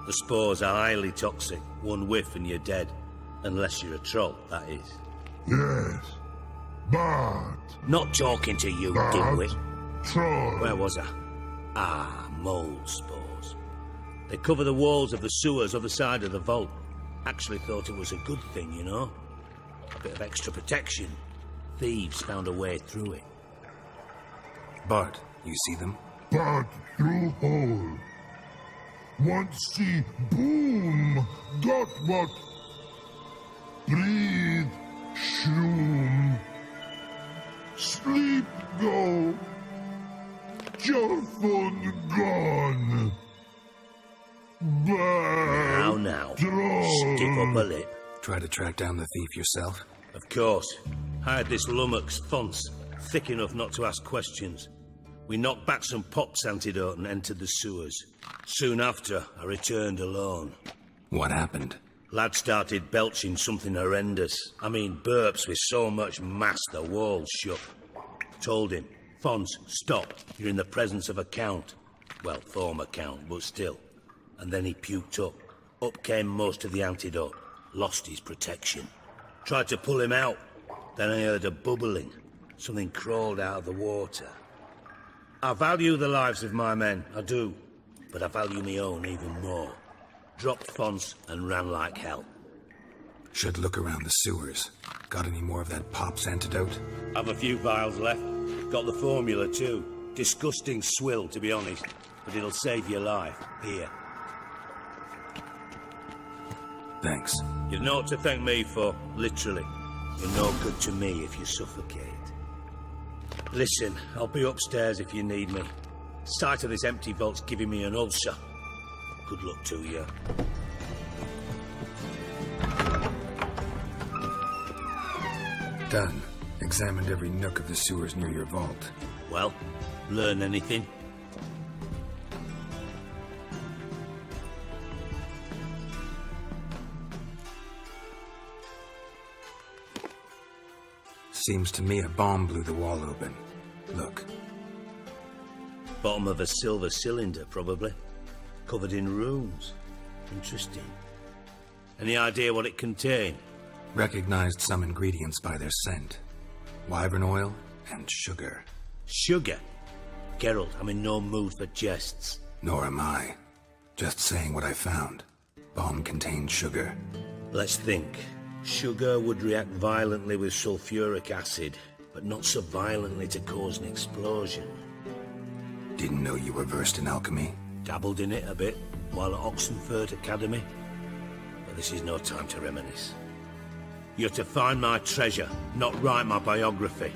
The spores are highly toxic. One whiff and you're dead. Unless you're a troll, that is. Yes, but... Not talking to you, but dimwit. Troll. Where was I? Ah, mold spores. They cover the walls of the sewers other side of the vault. Actually thought it was a good thing, you know? A bit of extra protection. Thieves found a way through it. Bart, you see them? But through hole. Want see boom. Got what? Breathe. Shroom. Sleep go. Your phone gone. Bad Now. troll. Stick up a lip. Try to track down the thief yourself? Of course. I had this lummox Fonce, thick enough not to ask questions. We knocked back some Pop's antidote and entered the sewers. Soon after, I returned alone. What happened? Lad started belching something horrendous. I mean, burps with so much mass the walls shook. Told him, Fonce, stop. You're in the presence of a count. Well, former count, but still. And then he puked up. Up came most of the antidote. Lost his protection. Tried to pull him out. Then I heard a bubbling. Something crawled out of the water. I value the lives of my men, I do. But I value my own even more. Dropped Fonce and ran like hell. Should look around the sewers. Got any more of that Pop's antidote? I've a few vials left. Got the formula too. Disgusting swill, to be honest. But it'll save your life. Here. Thanks. You've naught to thank me for, literally. You're no good to me if you suffocate. Listen, I'll be upstairs if you need me. Sight of this empty vault's giving me an ulcer. Good luck to you. Done. Examined every nook of the sewers near your vault. Well, learn anything? Seems to me a bomb blew the wall open. Look. Bottom of a silver cylinder, probably. Covered in runes. Interesting. Any idea what it contained? Recognized some ingredients by their scent. Wyvern oil and sugar. Sugar? Geralt, I'm in no mood for jests. Nor am I. Just saying what I found. Bomb contained sugar. Let's think. Sugar would react violently with sulfuric acid, but not so violently to cause an explosion. Didn't know you were versed in alchemy. Dabbled in it a bit while at Oxenford Academy. But this is no time to reminisce. You're to find my treasure, not write my biography.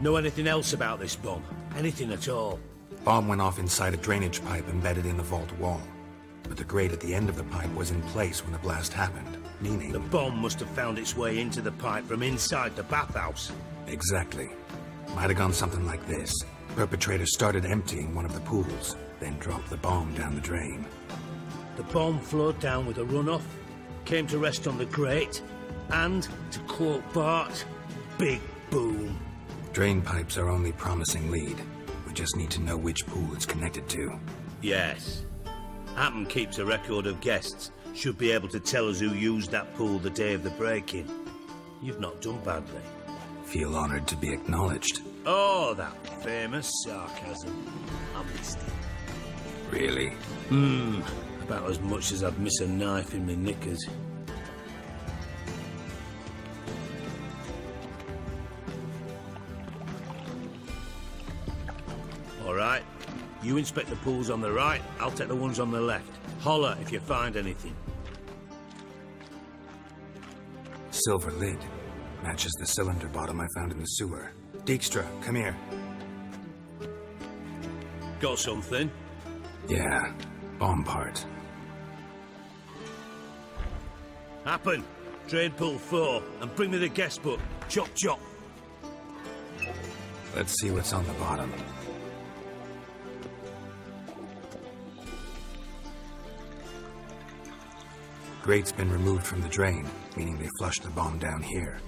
Know anything else about this bomb? Anything at all? Bomb went off inside a drainage pipe embedded in the vault wall. But the grate at the end of the pipe was in place when the blast happened, meaning... The bomb must have found its way into the pipe from inside the bathhouse. Exactly. Might have gone something like this. Perpetrator started emptying one of the pools, then dropped the bomb down the drain. The bomb flowed down with a runoff, came to rest on the grate, and, to quote Bart, big boom. Drain pipes are only promising lead. We just need to know which pool it's connected to. Yes. Hammond keeps a record of guests. Should be able to tell us who used that pool the day of the break-in. You've not done badly. Feel honored to be acknowledged. Oh, that famous sarcasm. I missed it. Really? About as much as I'd miss a knife in my knickers. All right. You inspect the pools on the right, I'll take the ones on the left. Holler if you find anything. Silver lid. Matches the cylinder bottom I found in the sewer. Dijkstra, come here. Got something? Yeah, bomb part. Happen. Drain pool 4, and bring me the guest book. Chop chop. Let's see what's on the bottom. Grate's been removed from the drain, meaning they flushed the bomb down here.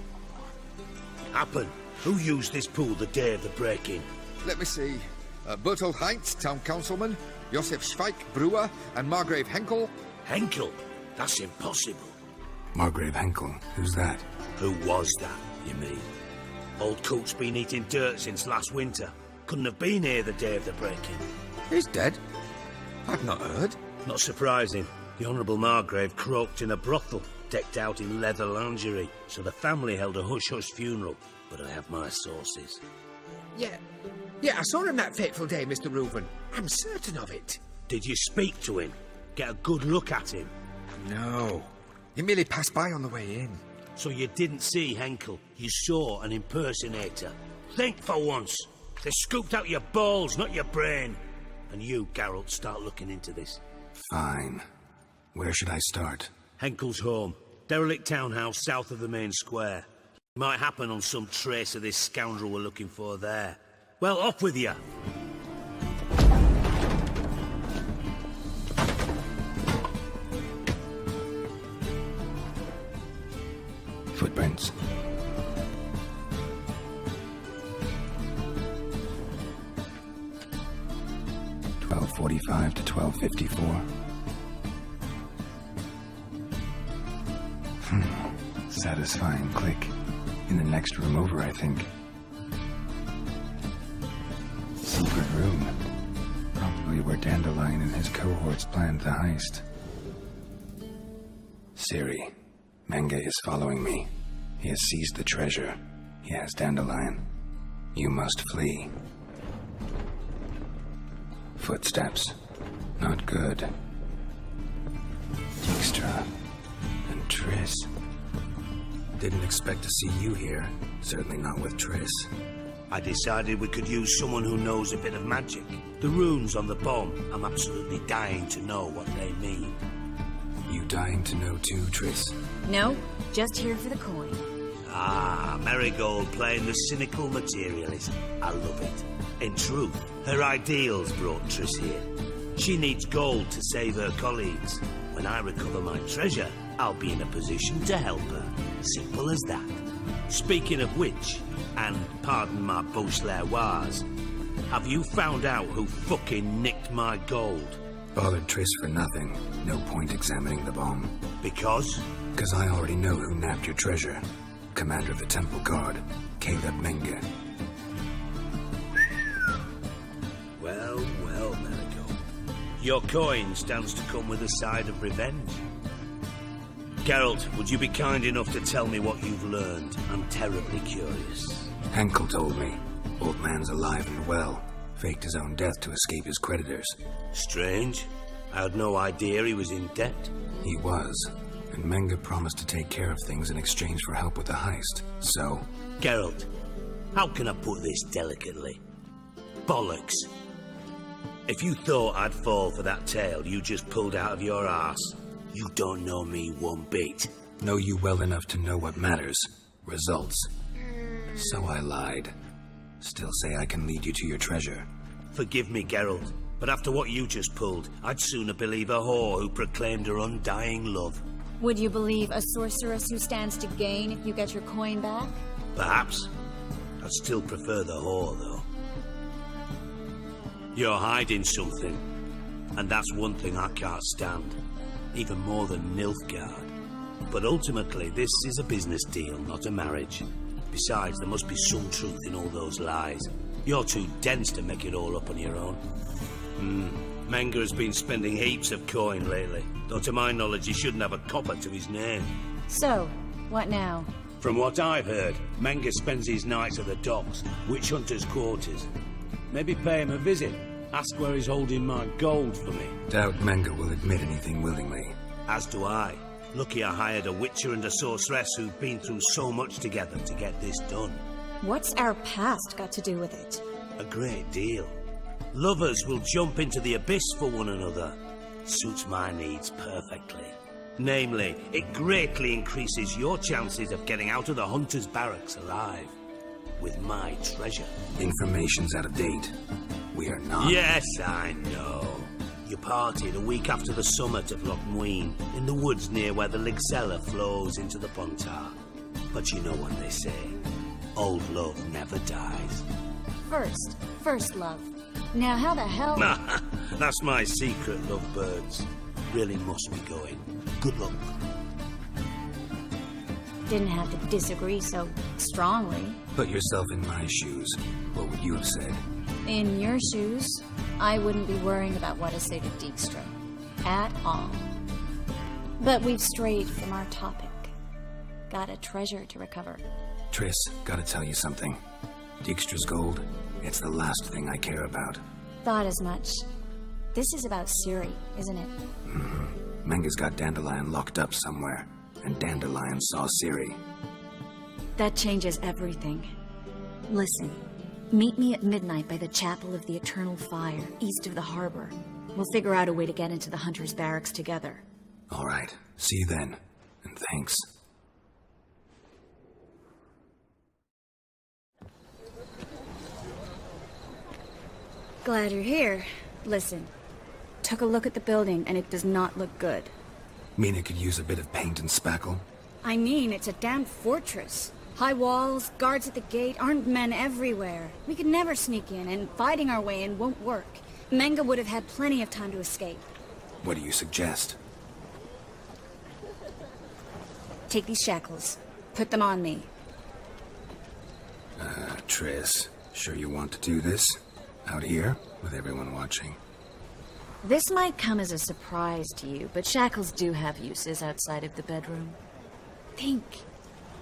Happen. Who used this pool the day of the break-in? Let me see. Bertolt Heinz, town councilman, Josef Schweik, brewer, and Margrave Henkel. Henkel? That's impossible. Margrave Henkel? Who's that? Who was that, you mean? Old coot's been eating dirt since last winter. Couldn't have been here the day of the break-in. He's dead? I've not heard. Not surprising. The Honourable Margrave croaked in a brothel, decked out in leather lingerie, so the family held a hush-hush funeral. But I have my sources. Yeah, I saw him that fateful day, Mr. Reuven. I'm certain of it. Did you speak to him? Get a good look at him? No. He merely passed by on the way in. So you didn't see Henkel. You saw an impersonator. Think for once. They scooped out your balls, not your brain. And you, Geralt, start looking into this. Fine. Where should I start? Henkel's home. Derelict townhouse south of the main square. Might happen on some trace of this scoundrel we're looking for there. Well, off with you. Footprints. .45 to 12:54. Satisfying click. In the next room over, I think. Secret room. Probably where Dandelion and his cohorts planned the heist. Ciri, Menge is following me. He has seized the treasure. He has Dandelion. You must flee. Footsteps. Not good. Dijkstra. And Triss. Didn't expect to see you here. Certainly not with Triss. I decided we could use someone who knows a bit of magic. The runes on the bomb, I'm absolutely dying to know what they mean. You dying to know too, Triss? No, just here for the coin. Ah, Marigold playing the cynical materialist. I love it. In truth, her ideals brought Triss here. She needs gold to save her colleagues. When I recover my treasure, I'll be in a position to help her. Simple as that. Speaking of which, and pardon my Beauclervoise, have you found out who fucking nicked my gold? Bothered Triss for nothing. No point examining the bomb. Because? Because I already know who nabbed your treasure. Commander of the Temple Guard, Caleb Menge. Well, well, Marigold. Your coin stands to come with a side of revenge. Geralt, would you be kind enough to tell me what you've learned? I'm terribly curious. Henkel told me. Old man's alive and well. Faked his own death to escape his creditors. Strange. I had no idea he was in debt. He was. And Menge promised to take care of things in exchange for help with the heist. So... Geralt, how can I put this delicately? Bollocks. If you thought I'd fall for that tale you just pulled out of your arse, you don't know me one bit. Know you well enough to know what matters. Results. So I lied. Still say I can lead you to your treasure. Forgive me, Geralt, but after what you just pulled, I'd sooner believe a whore who proclaimed her undying love. Would you believe a sorceress who stands to gain if you get your coin back? Perhaps. I'd still prefer the whore, though. You're hiding something, and that's one thing I can't stand. Even more than Nilfgaard. But ultimately, this is a business deal, not a marriage. Besides, there must be some truth in all those lies. You're too dense to make it all up on your own. Menge has been spending heaps of coin lately, though to my knowledge he shouldn't have a copper to his name. So, what now? From what I've heard, Menge spends his nights at the docks, witch hunters' quarters. Maybe pay him a visit. Ask where he's holding my gold for me. Doubt Menge will admit anything willingly. As do I. Lucky I hired a witcher and a sorceress who've been through so much together to get this done. What's our past got to do with it? A great deal. Lovers will jump into the abyss for one another. Suits my needs perfectly. Namely, it greatly increases your chances of getting out of the hunter's barracks alive. With my treasure. Information's out of date. We are not... Yes, I know. You parted a week after the summit of Loch Muin, in the woods near where the Ligzella flows into the Pontar. But you know what they say. Old love never dies. First love. Now how the hell... That's my secret, lovebirds. Really must be going. Good luck. Didn't have to disagree so strongly. Put yourself in my shoes. What would you have said? In your shoes, I wouldn't be worrying about what to say to Dijkstra. At all. But we've strayed from our topic. Got a treasure to recover. Triss, gotta tell you something. Dijkstra's gold, it's the last thing I care about. Thought as much. This is about Ciri, isn't it? Menga's got Dandelion locked up somewhere, and Dandelion saw Ciri. That changes everything. Listen, meet me at midnight by the Chapel of the Eternal Fire, east of the harbor. We'll figure out a way to get into the Hunter's barracks together. All right, see you then, and thanks. Glad you're here. Listen, took a look at the building, and it does not look good. Mean it could use a bit of paint and spackle? I mean, it's a damn fortress. High walls, guards at the gate, armed men everywhere. We could never sneak in, and fighting our way in won't work. Menga would have had plenty of time to escape. What do you suggest? Take these shackles. Put them on me. Triss, sure you want to do this? Out here, with everyone watching? This might come as a surprise to you, but shackles do have uses outside of the bedroom. Think.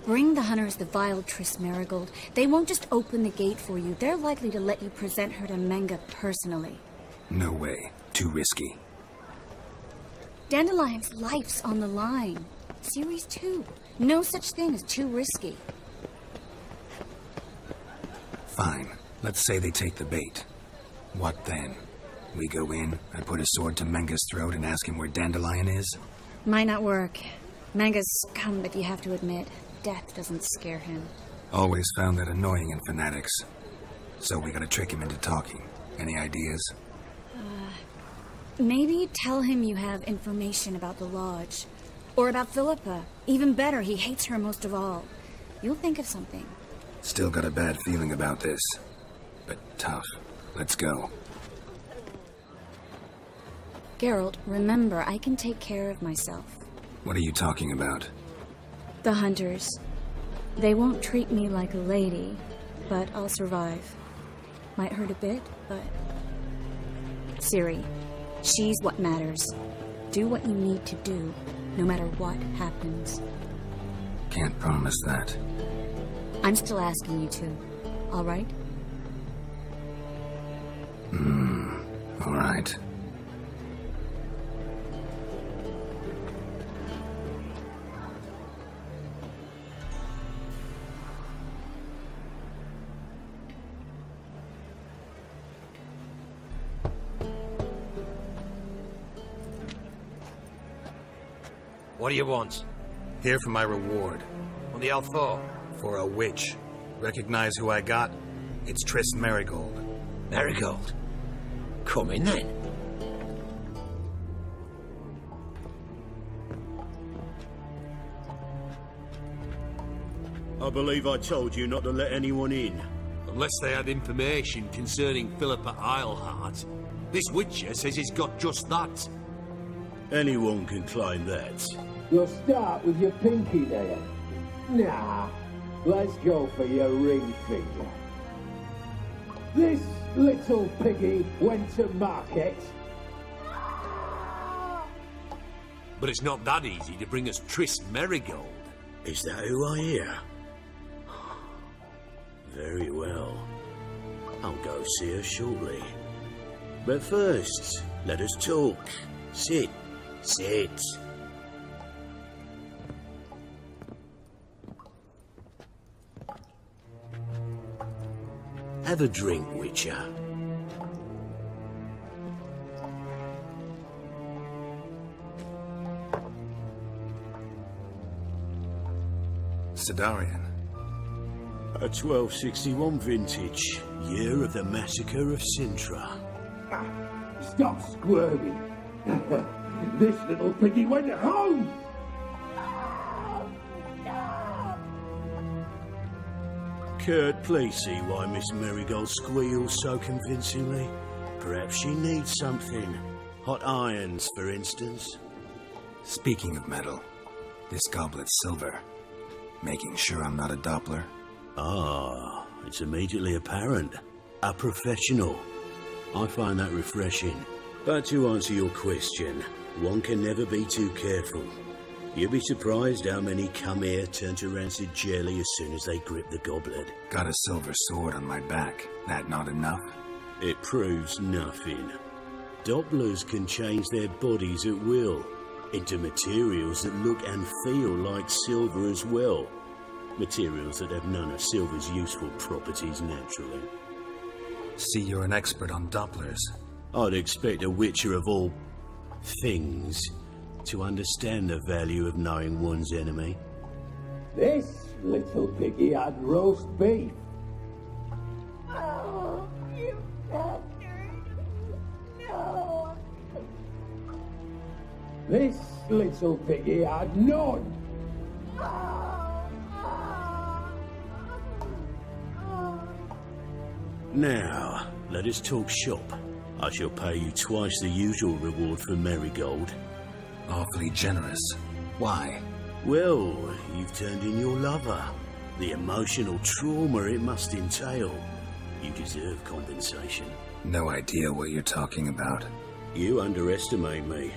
Bring the hunters the vile Triss Merigold. They won't just open the gate for you. They're likely to let you present her to Menga personally. No way. Too risky. Dandelion's life's on the line. Ciri's too. No such thing as too risky. Fine. Let's say they take the bait. What then? We go in, I put a sword to Menga's throat and ask him where Dandelion is? Might not work. Menga's scum, but you have to admit, death doesn't scare him. Always found that annoying in fanatics. So we gotta trick him into talking. Any ideas? Maybe tell him you have information about the Lodge. Or about Philippa. Even better, he hates her most of all. You'll think of something. Still got a bad feeling about this. But tough. Let's go. Geralt, remember, I can take care of myself. What are you talking about? The hunters. They won't treat me like a lady, but I'll survive. Might hurt a bit, but... Ciri, she's what matters. Do what you need to do, no matter what happens. Can't promise that. I'm still asking you to, all right? All right. What do you want? Here for my reward. What the hell for? For a witch. Recognize who I got? It's Triss Merigold. Merigold? Come in then. I believe I told you not to let anyone in. Unless they had information concerning Philippa Eilhart. This witcher says he's got just that. Anyone can claim that. You'll start with your pinky there. Nah, let's go for your ring finger. This little piggy went to market. But it's not that easy to bring us Triss Merigold. Is that who I hear? Very well. I'll go see her shortly. But first, let us talk. Sit. Sit. Have a drink, Witcher. Sidarian. A 1261 vintage, year of the massacre of Sintra. Stop squirming. This little piggy went home. Kurt, please see why Miss Marigold squeals so convincingly. Perhaps she needs something. Hot irons, for instance. Speaking of metal, this goblet's silver. Making sure I'm not a Doppler. Ah, it's immediately apparent. A professional. I find that refreshing. But to answer your question, one can never be too careful. You'll be surprised how many come here turn to rancid jelly as soon as they grip the goblet. Got a silver sword on my back. That not enough? It proves nothing. Dopplers can change their bodies at will, into materials that look and feel like silver as well. Materials that have none of silver's useful properties naturally. See, you're an expert on Dopplers. I'd expect a witcher of all things to understand the value of knowing one's enemy. This little piggy had roast beef. Oh, you bastard. No. This little piggy had none. Now, let us talk shop. I shall pay you twice the usual reward for Marigold. Awfully generous. Why? Well, you've turned in your lover. The emotional trauma it must entail. You deserve compensation. No idea what you're talking about. You underestimate me.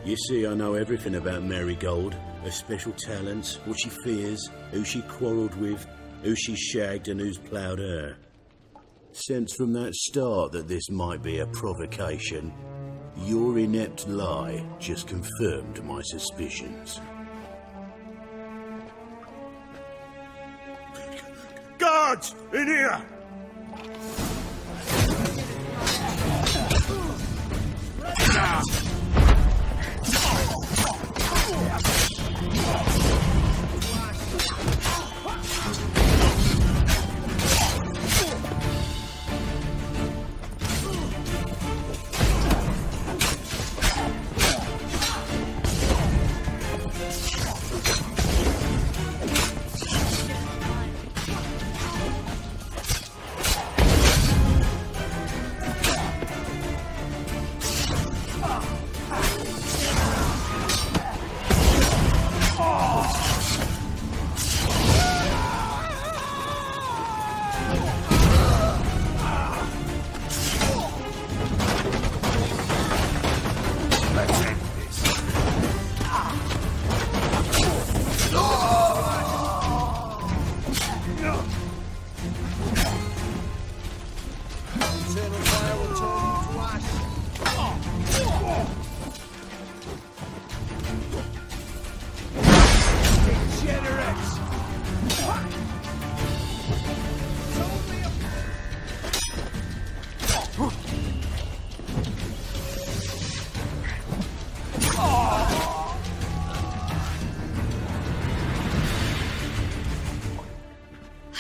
You see, I know everything about Marigold. Her special talents, what she fears, who she quarrelled with, who she shagged and who's ploughed her. Sensed from that start that this might be a provocation, your inept lie just confirmed my suspicions. Guards! In here!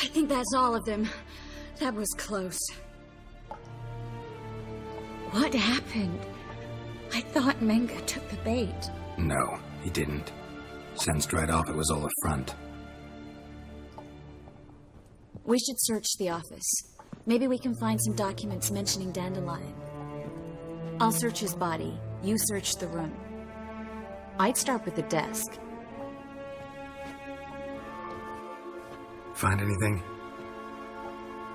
I think that's all of them. That was close. What happened? I thought Menga took the bait. No, he didn't. Sensed right off it was all a front. We should search the office. Maybe we can find some documents mentioning Dandelion. I'll search his body. You search the room. I'd start with the desk. Find anything?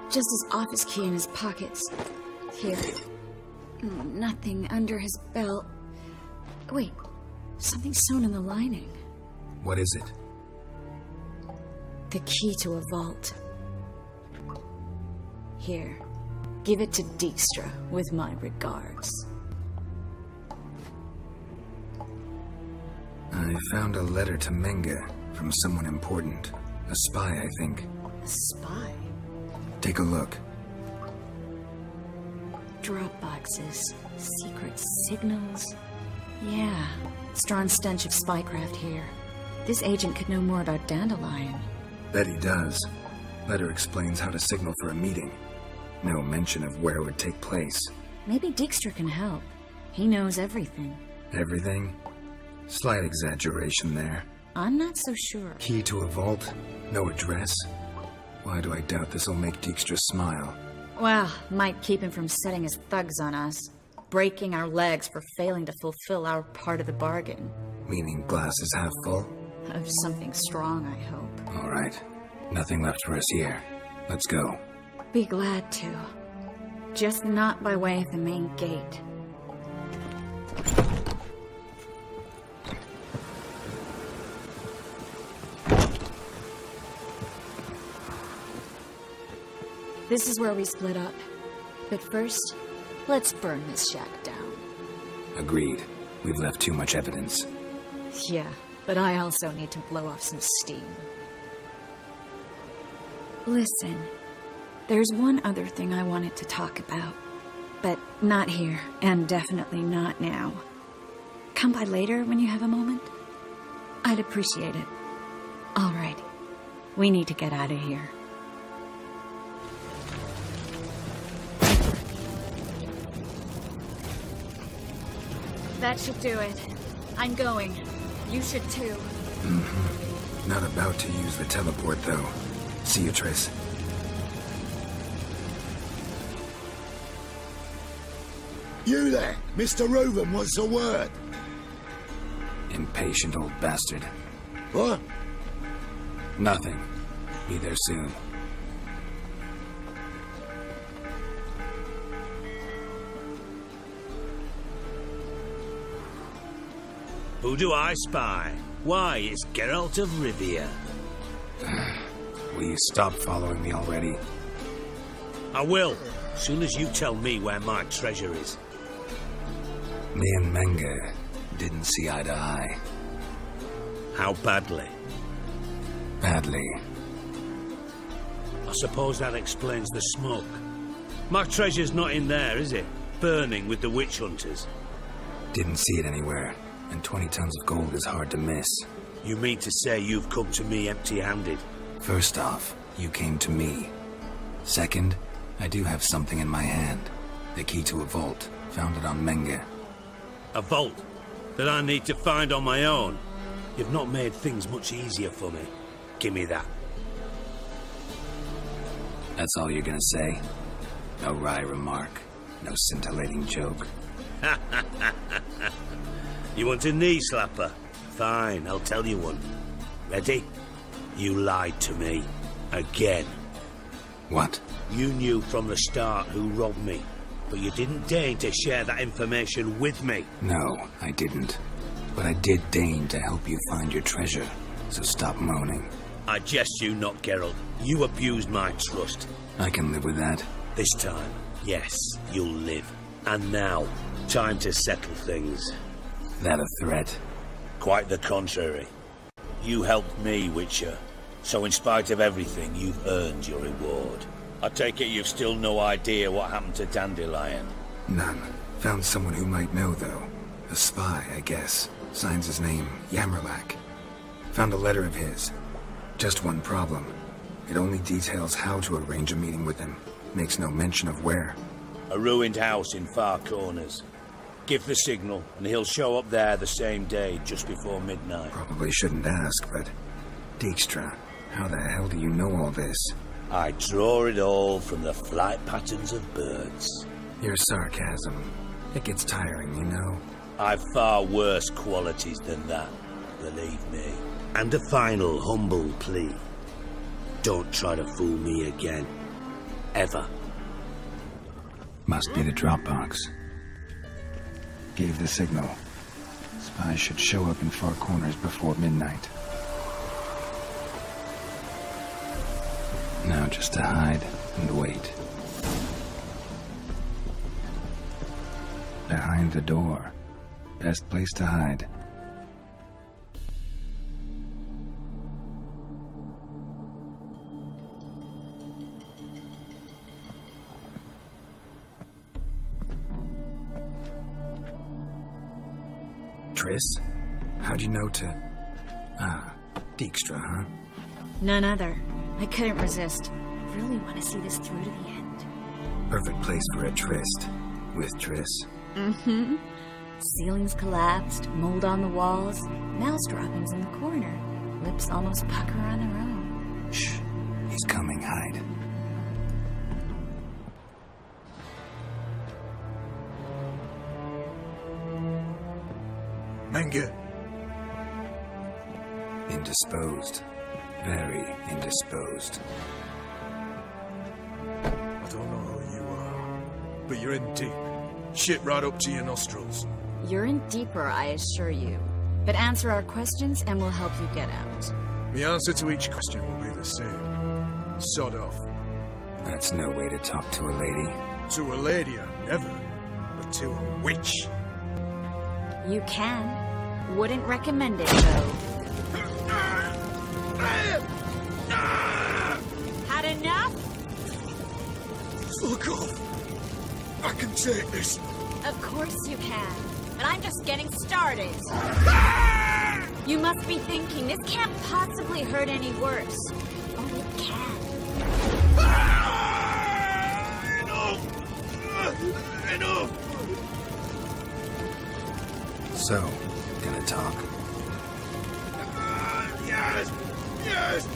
Just his office key in his pockets. Here. Nothing under his belt. Wait, something sewn in the lining. What is it? The key to a vault. Here, give it to Dijkstra with my regards. I found a letter to Menga from someone important. A spy, I think. A spy? Take a look. drop boxes, secret signals. Yeah, strong stench of spycraft here. This agent could know more about Dandelion. Bet he does. Letter explains how to signal for a meeting. No mention of where it would take place. Maybe Dijkstra can help. He knows everything. Everything? Slight exaggeration there. I'm not so sure. Key to a vault? No address? Why do I doubt this'll make Dijkstra smile? Well, might keep him from setting his thugs on us. Breaking our legs for failing to fulfill our part of the bargain. Meaning glass is half full? Of something strong, I hope. All right. Nothing left for us here. Let's go. Be glad to. Just not by way of the main gate. This is where we split up. But first, let's burn this shack down. Agreed. We've left too much evidence. Yeah, but I also need to blow off some steam. Listen, there's one other thing I wanted to talk about. But not here, and definitely not now. Come by later when you have a moment? I'd appreciate it. All right. We need to get out of here. That should do it. I'm going. You should too. Not about to use the teleport, though. See you, Triss. You there, Mr. Reuven, what's the word? Impatient old bastard. What? Nothing. Be there soon. Who do I spy? Why, it's Geralt of Rivia. Will you stop following me already? I will, as soon as you tell me where my treasure is. Me and Menge didn't see eye to eye. How badly? Badly. I suppose that explains the smoke. My treasure's not in there, is it? Burning with the witch hunters. Didn't see it anywhere, and 20 tons of gold is hard to miss. You mean to say you've come to me empty-handed? First off, you came to me. Second, I do have something in my hand. The key to a vault, found it on Menge. A vault that I need to find on my own? You've not made things much easier for me. Give me that. That's all you're gonna say? No wry remark, no scintillating joke. You want a knee slapper? Fine, I'll tell you one. Ready? You lied to me. Again. What? You knew from the start who robbed me, but you didn't deign to share that information with me. No, I didn't. But I did deign to help you find your treasure, so stop moaning. I jest you not, Geralt. You abused my trust. I can live with that. This time, yes, you'll live. And now, time to settle things. That a threat? Quite the contrary. You helped me, Witcher. So in spite of everything, you've earned your reward. I take it you've still no idea what happened to Dandelion? None. Found someone who might know, though. A spy, I guess. Signs his name, Yammerlak. Found a letter of his. Just one problem. It only details how to arrange a meeting with him. Makes no mention of where. A ruined house in Far Corners. Give the signal, and he'll show up there the same day, just before midnight. Probably shouldn't ask, but... Dijkstra, how the hell do you know all this? I draw it all from the flight patterns of birds. Your sarcasm. It gets tiring, you know. I've far worse qualities than that, believe me. And a final humble plea. Don't try to fool me again. Ever. Must be the Dropbox. Gave the signal. Spies should show up in Far Corners before midnight. Now just to hide and wait. Behind the door. Best place to hide. Triss? How'd you know to... Dijkstra, huh? None other. I couldn't resist. I really want to see this through to the end. Perfect place for a tryst. With Triss. Mm-hmm. Ceilings collapsed, mold on the walls, mouse droppings in the corner. Lips almost pucker on their own. Shh. He's coming, hide. Menge. Indisposed. Very indisposed. I don't know who you are, but you're in deep. Shit right up to your nostrils. You're in deeper, I assure you. But answer our questions and we'll help you get out. The answer to each question will be the same. Sod off. That's no way to talk to a lady. To a lady, I never. But to a witch. You can. Wouldn't recommend it, though. Had enough? Fuck off. I can take this. Of course you can. But I'm just getting started. You must be thinking, this can't possibly hurt any worse. Oh, it can. Enough! So, gonna talk? Yes! Yes!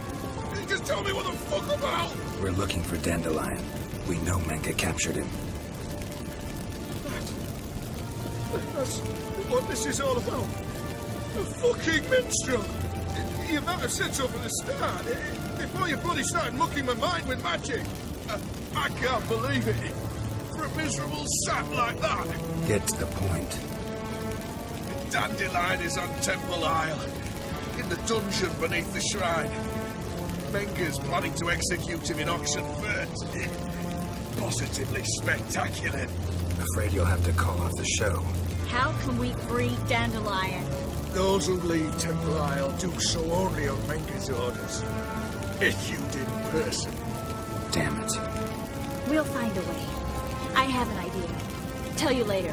Just tell me what the fuck about! We're looking for Dandelion. We know Menge captured him. That's what this is all about. A fucking minstrel! You might have said so from the start, before you bloody started mucking my mind with magic. I can't believe it. For a miserable sap like that. Get to the point. Dandelion is on Temple Isle, in the dungeon beneath the shrine. Menge's planning to execute him in Oxenfurt. Positively spectacular. Afraid you'll have to call off the show. How can we free Dandelion? Those who leave Temple Isle do so only on Menge's orders. If you did in person. Damn it. We'll find a way. I have an idea. Tell you later.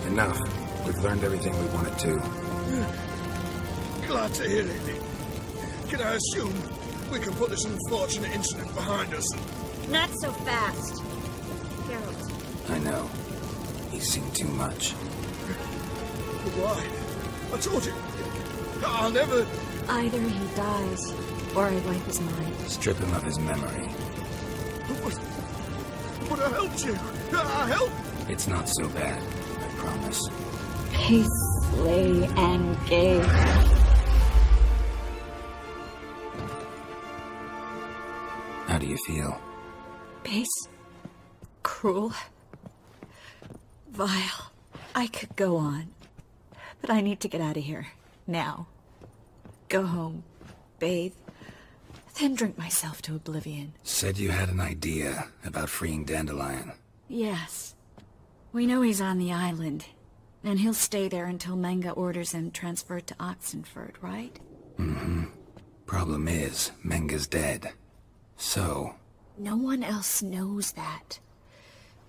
Enough. We've learned everything we wanted to. Glad to hear it. Can I assume we can put this unfortunate incident behind us? Not so fast. Geralt. I know. He's seen too much. But why? I told you. I'll never... Either he dies, or I wipe his mind. Strip him of his memory. But I helped you. I helped. It's not so bad. I promise. Peace, slay, and gay. How do you feel? Base. Cruel. Vile. I could go on. But I need to get out of here. Now. Go home. Bathe. Then drink myself to oblivion. Said you had an idea about freeing Dandelion. Yes. We know he's on the island. And he'll stay there until Menge orders him transferred to Oxenfurt, right? Mm-hmm. Problem is, Menge's dead. So... No one else knows that.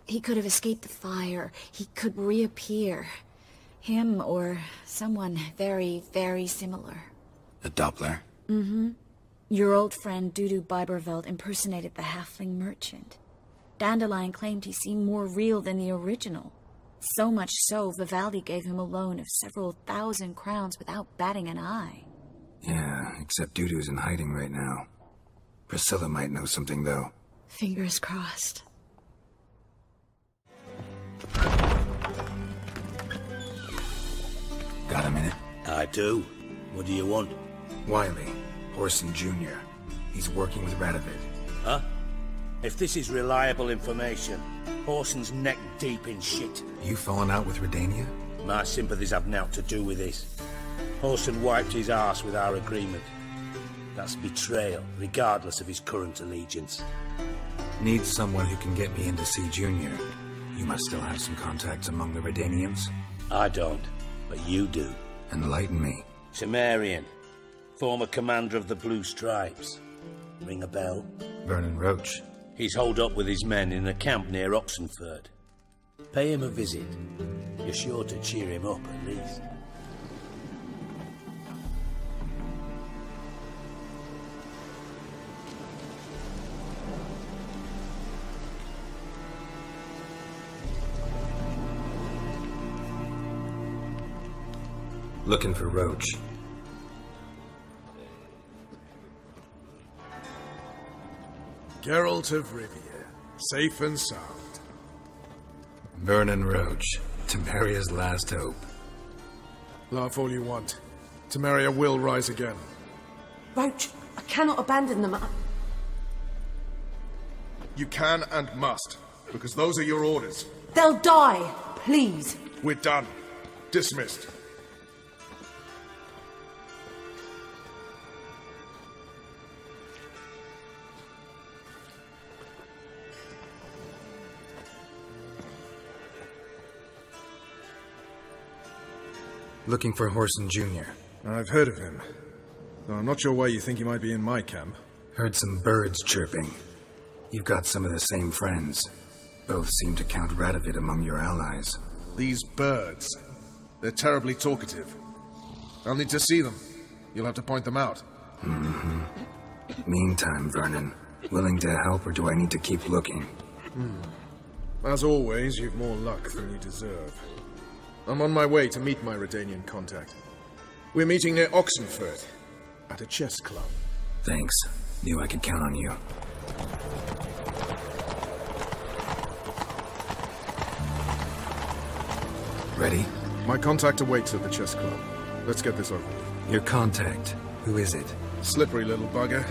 He could have escaped the fire. He could reappear. Him or someone very, very similar. A Doppler? Mm-hmm. Your old friend Dudu Biberveld impersonated the halfling merchant. Dandelion claimed he seemed more real than the original. So much so, Vivaldi gave him a loan of several thousand crowns without batting an eye. Yeah, except Dudu's in hiding right now. Priscilla might know something, though. Fingers crossed. Got a minute? I do. What do you want? Wiley, Horson Jr. He's working with Radovid. Huh? If this is reliable information, Horson's neck deep in shit. You fallen out with Redania? My sympathies have naught to do with this. Horson wiped his arse with our agreement. That's betrayal, regardless of his current allegiance. Need someone who can get me in to see Junior. You must still have some contacts among the Redanians. I don't, but you do. Enlighten me. Temerian, former commander of the Blue Stripes. Ring a bell? Vernon Roach. He's holed up with his men in a camp near Oxenfurt. Pay him a visit. You're sure to cheer him up, at least. Looking for Roach. Geralt of Rivia, safe and sound. Vernon Roach, Temeria's last hope. Laugh all you want. Temeria will rise again. Roach, I cannot abandon them. You can and must, because those are your orders. They'll die, please. We're done. Dismissed. Looking for Whoreson Jr. I've heard of him. Though I'm not sure why you think he might be in my camp. Heard some birds chirping. You've got some of the same friends. Both seem to count Radovid among your allies. These birds. They're terribly talkative. I'll need to see them. You'll have to point them out. Mm-hmm. Meantime, Vernon, willing to help or do I need to keep looking? As always, you've more luck than you deserve. I'm on my way to meet my Redanian contact. We're meeting near Oxenford, at a chess club. Thanks. Knew I could count on you. Ready? My contact awaits at the chess club. Let's get this over. Your contact? Who is it? Slippery little bugger.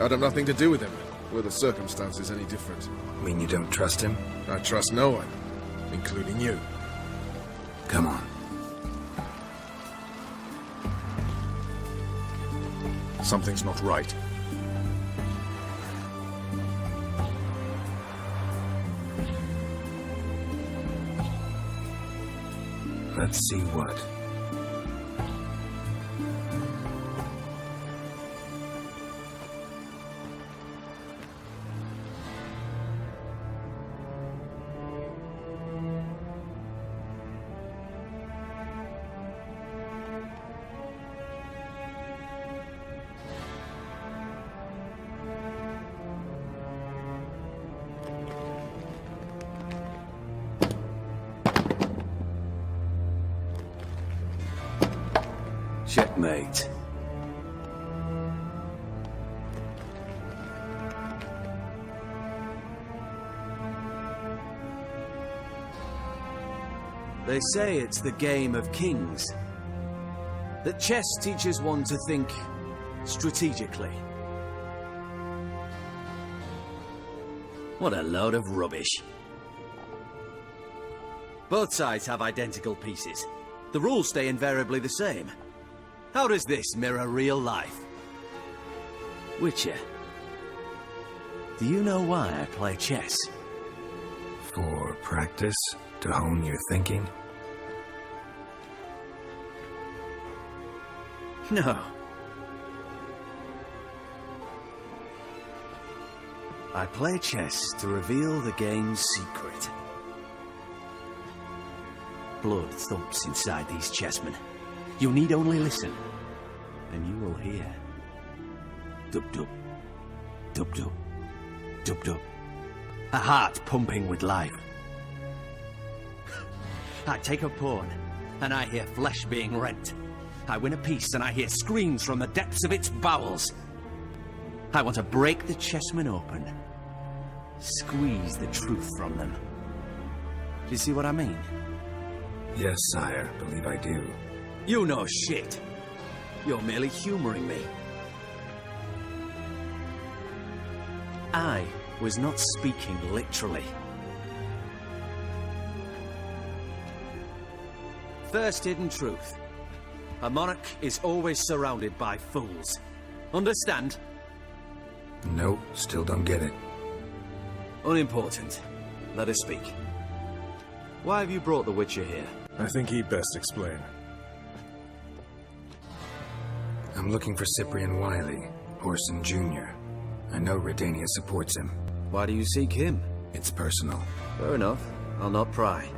I'd have nothing to do with him. Were the circumstances any different? Mean you don't trust him? I trust no one, including you. Come on. Something's not right. Let's see what. Checkmate. They say it's the game of kings. That chess teaches one to think strategically. What a load of rubbish. Both sides have identical pieces. The rules stay invariably the same. How does this mirror real life? Witcher, do you know why I play chess? For practice? To hone your thinking? No. I play chess to reveal the game's secret. Blood thumps inside these chessmen. You need only listen, and you will hear. Dub-dub, dub-dub, dub-dub. A heart pumping with life. I take a pawn, and I hear flesh being rent. I win a piece, and I hear screams from the depths of its bowels. I want to break the chessmen open. Squeeze the truth from them. Do you see what I mean? Yes, sire. Believe I do. You know shit. You're merely humoring me. I was not speaking literally. First hidden truth. A monarch is always surrounded by fools. Understand? Nope, still don't get it. Unimportant. Let us speak. Why have you brought the Witcher here? I think he'd best explain. I'm looking for Cyprian Wiley, Whoreson Jr. I know Redania supports him. Why do you seek him? It's personal. Fair enough. I'll not pry.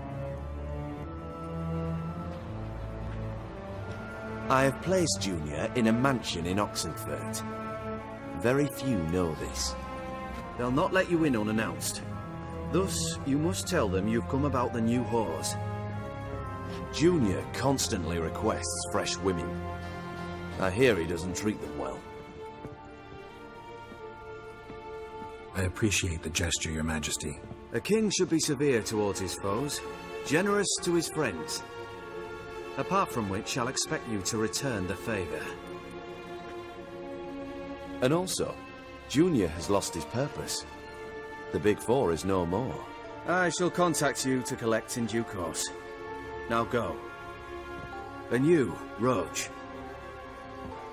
I have placed Junior in a mansion in Oxenfurt. Very few know this. They'll not let you in unannounced. Thus, you must tell them you've come about the new whores. Junior constantly requests fresh women. I hear he doesn't treat them well. I appreciate the gesture, Your Majesty. A king should be severe towards his foes, generous to his friends. Apart from which, I'll expect you to return the favor. And also, Junior has lost his purpose. The Big Four is no more. I shall contact you to collect in due course. Now go. And you, Roach.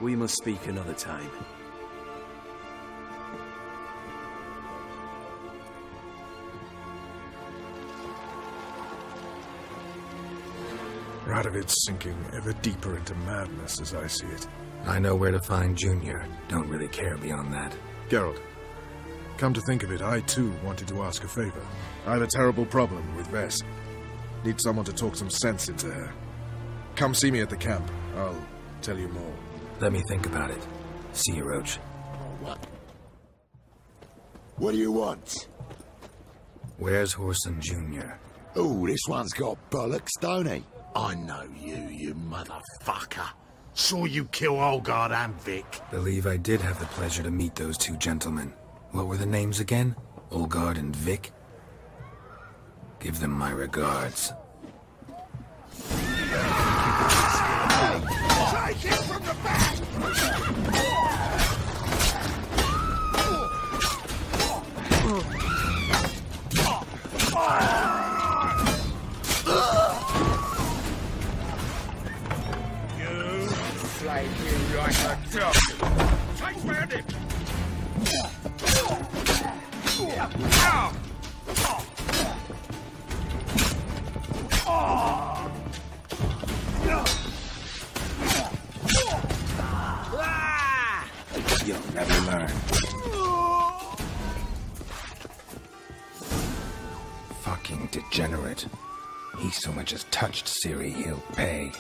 We must speak another time. Radovid's sinking ever deeper into madness as I see it. I know where to find Junior. Don't really care beyond that. Geralt, come to think of it, I too wanted to ask a favor. I have a terrible problem with Vess. Need someone to talk some sense into her. Come see me at the camp. I'll tell you more. Let me think about it. See you, Roach. What do you want? Where's Whoreson Jr.? Oh, this one's got bollocks, don't he? I know you motherfucker. Saw you kill Olgard and Vic. Believe I did have the pleasure to meet those two gentlemen. What were the names again? Olgard and Vic? Give them my regards. Take him from the back! You slay you like a dog. Take round him! You'll never learn. Fucking degenerate. He so much as touched Ciri, he'll pay.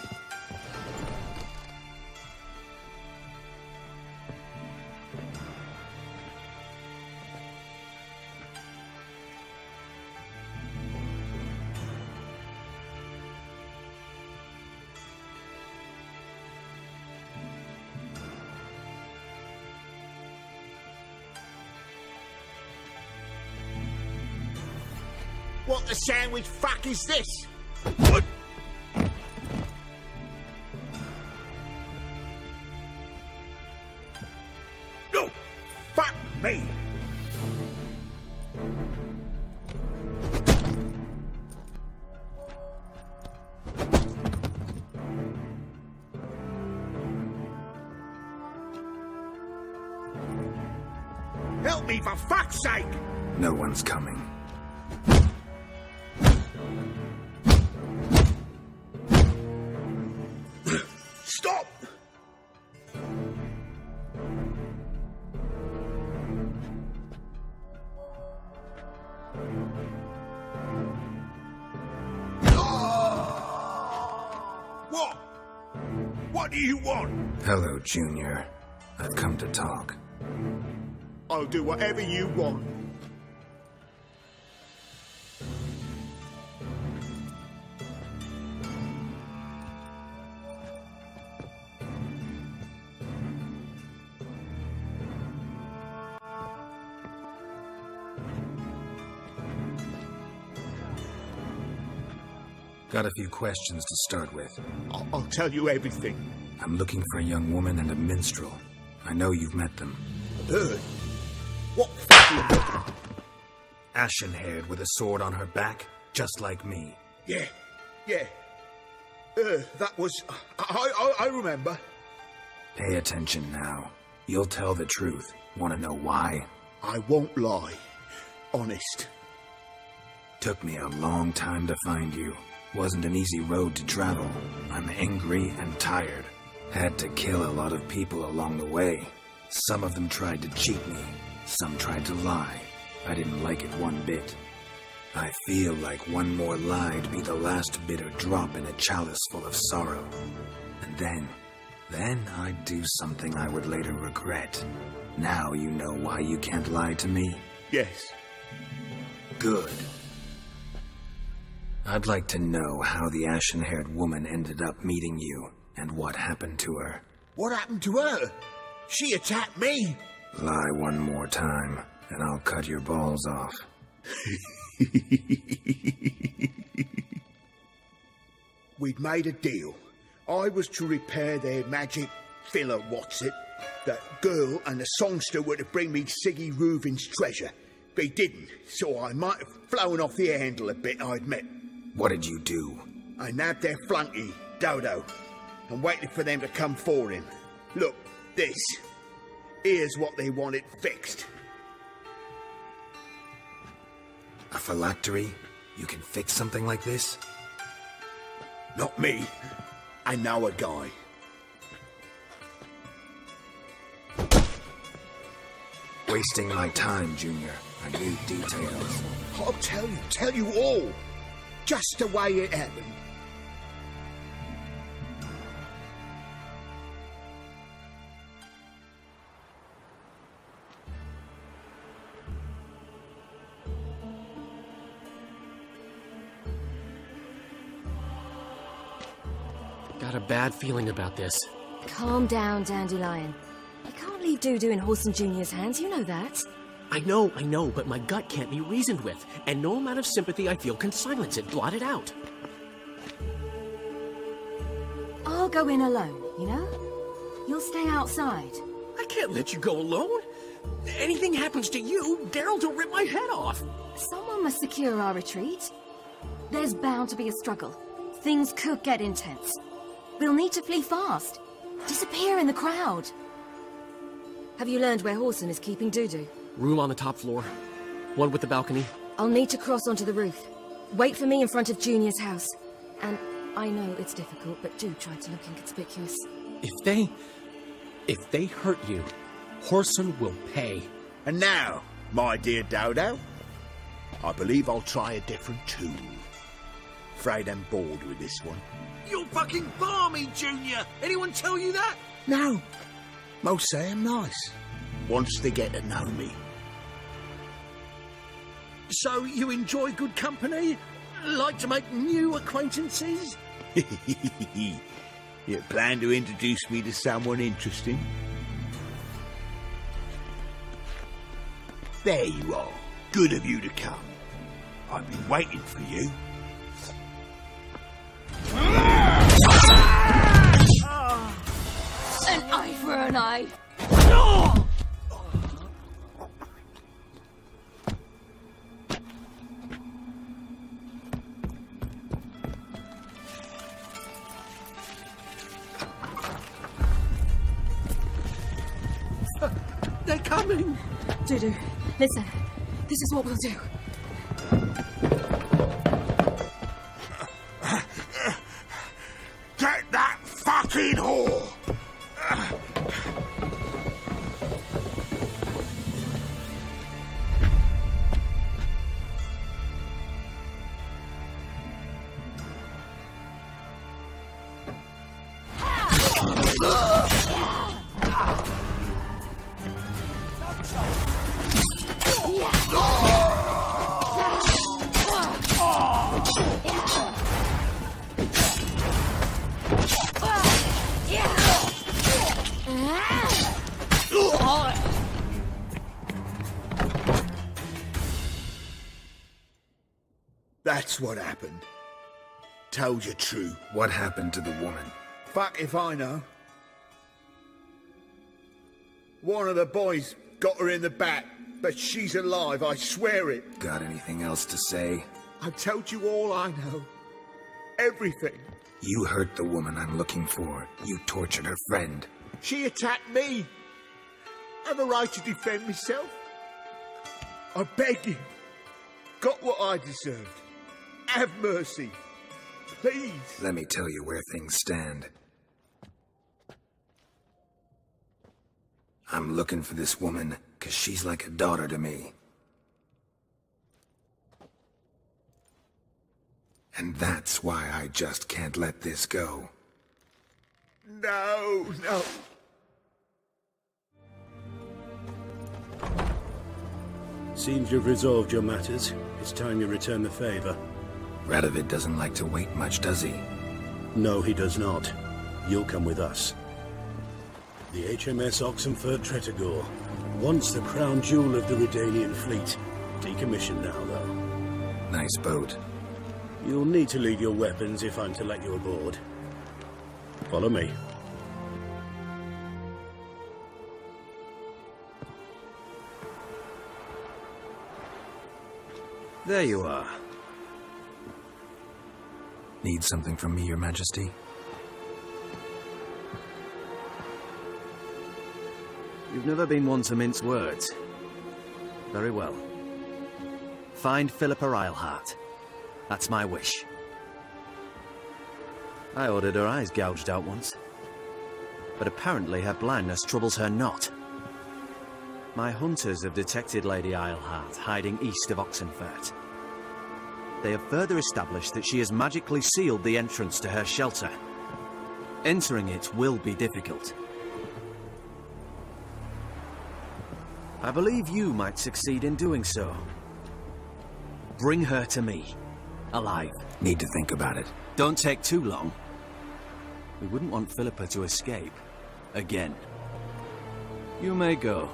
What the sandwich fuck is this? What? No! Fuck me! Help me for fuck's sake! No one's coming. Stop! What? What do you want? Hello, Junior. I've come to talk. I'll do whatever you want. Got a few questions to start with. I'll tell you everything. I'm looking for a young woman and a minstrel. I know you've met them. What fucking... Ashen-haired with a sword on her back, just like me. Yeah. That was... I remember. Pay attention now. You'll tell the truth. Want to know why? I won't lie. Honest. Took me a long time to find you. Wasn't an easy road to travel. I'm angry and tired. Had to kill a lot of people along the way. Some of them tried to cheat me. Some tried to lie. I didn't like it one bit. I feel like one more lie'd be the last bitter drop in a chalice full of sorrow. And then, Then I'd do something I would later regret. Now you know why you can't lie to me? Yes. Good. I'd like to know how the ashen-haired woman ended up meeting you, and what happened to her. What happened to her? She attacked me! Lie one more time, and I'll cut your balls off. We'd made a deal. I was to repair their magic filler, what's-it. That girl and the songster were to bring me Siggy Reuven's treasure. They didn't, so I might have flown off the handle a bit, I admit. What did you do? I nabbed their flunky, Dodo, and waited for them to come for him. Look, this. Here's what they wanted fixed. A phylactery? You can fix something like this? Not me. I know a guy. Wasting my time, Junior. I need details. I'll tell you all. Just the way it happened. Got a bad feeling about this. Calm down, Dandelion. You can't leave Dudu in Horson Jr.'s hands, you know that. I know, but my gut can't be reasoned with, and no amount of sympathy I feel can silence it, blot it out. I'll go in alone, you know? You'll stay outside. I can't let you go alone. Anything happens to you, Daryl will rip my head off. Someone must secure our retreat. There's bound to be a struggle. Things could get intense. We'll need to flee fast. Disappear in the crowd. Have you learned where Horson is keeping Dudu? Room on the top floor. One with the balcony. I'll need to cross onto the roof. Wait for me in front of Junior's house. And I know it's difficult, but do try to look inconspicuous. If they hurt you, Horson will pay. And now, my dear Dodo, I believe I'll try a different tool. Afraid I'm bored with this one. You're fucking balmy, Junior! Anyone tell you that? No. Most say I'm nice. Once they get to know me. So you enjoy good company? Like to make new acquaintances? You plan to introduce me to someone interesting? There you are. Good of you to come. I've been waiting for you. An eye for an eye. They're coming! Dudu, listen. This is what we'll do. Get that fucking whore! That's what happened. Told you true. What happened to the woman? Fuck if I know. One of the boys got her in the back, but she's alive, I swear it. Got anything else to say? I've told you all I know. Everything. You hurt the woman I'm looking for. You tortured her friend. She attacked me. I have a right to defend myself. I beg you. Got what I deserved. Have mercy. Please. Let me tell you where things stand. I'm looking for this woman, 'cause she's like a daughter to me. And that's why I just can't let this go. No, no. Seems you've resolved your matters. It's time you return the favor. Radovid doesn't like to wait much, does he? No, he does not. You'll come with us. The HMS Oxenford Tretogor. Once the crown jewel of the Redanian fleet. Decommissioned now, though. Nice boat. You'll need to leave your weapons if I'm to let you aboard. Follow me. There you are. Need something from me, Your Majesty? You've never been one to mince words. Very well. Find Philippa Eilhart. That's my wish. I ordered her eyes gouged out once. But apparently her blindness troubles her not. My hunters have detected Lady Eilhart hiding east of Oxenfurt. They have further established that she has magically sealed the entrance to her shelter. Entering it will be difficult. I believe you might succeed in doing so. Bring her to me. Alive. Need to think about it. Don't take too long. We wouldn't want Philippa to escape. Again. You may go.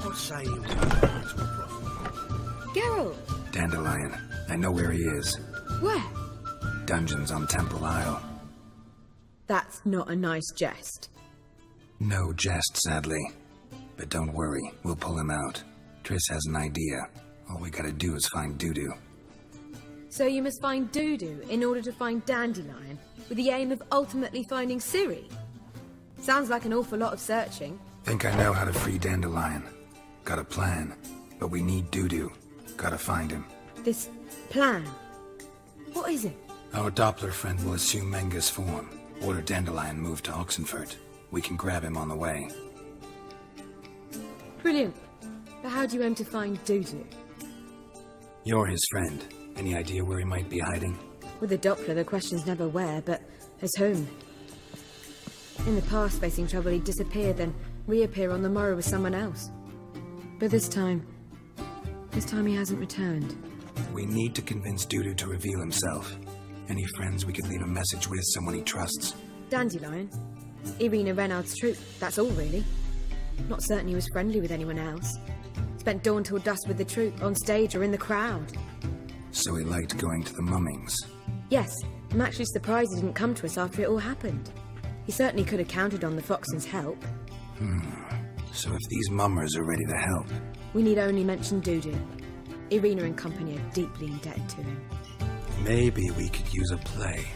What say you? Geralt! Dandelion. I know where he is. Where? Dungeons on Temple Isle. That's not a nice jest. No jest, sadly. But don't worry, we'll pull him out. Triss has an idea. All we gotta do is find Dudu. So you must find Dudu in order to find Dandelion, with the aim of ultimately finding Ciri? Sounds like an awful lot of searching. Think I know how to free Dandelion. Got a plan. But we need Dudu. Gotta find him. This plan? What is it? Our Doppler friend will assume Menga's form. Order Dandelion moved to Oxenfurt. We can grab him on the way. Brilliant. But how do you aim to find Dudu? You're his friend. Any idea where he might be hiding? With the Doppler, the question's never where, but as whom. In the past, facing trouble, he'd disappear, then reappear on the morrow with someone else. But this time he hasn't returned. We need to convince Dudu to reveal himself. Any friends we could leave a message with, someone he trusts? Dandelion. Irina Renard's troop, that's all really. Not certain he was friendly with anyone else. Spent dawn till dusk with the troop, on stage or in the crowd. So he liked going to the mummings? Yes, I'm actually surprised he didn't come to us after it all happened. He certainly could have counted on the Foxen's help. So if these mummers are ready to help... We need only mention Dudu. Irina and company are deeply indebted to him. Maybe we could use a play.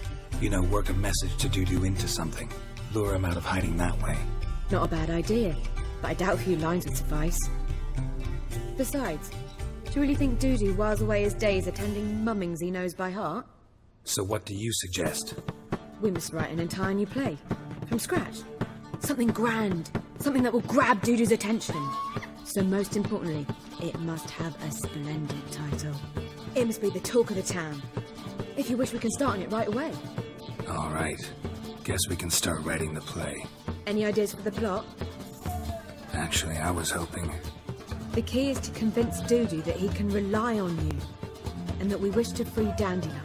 You know, work a message to Dudu into something. Lure him out of hiding that way. Not a bad idea, but I doubt a few lines would suffice. Besides, do you really think Dudu whiles away his days attending mummings he knows by heart? So what do you suggest? We must write an entire new play. From scratch. Something grand. Something that will grab Dudu's attention. So most importantly, it must have a splendid title. It must be the talk of the town. If you wish, we can start on it right away. All right. Guess we can start writing the play. Any ideas for the plot? Actually, I was hoping... The key is to convince Dudu that he can rely on you, and that we wish to free Dandelion.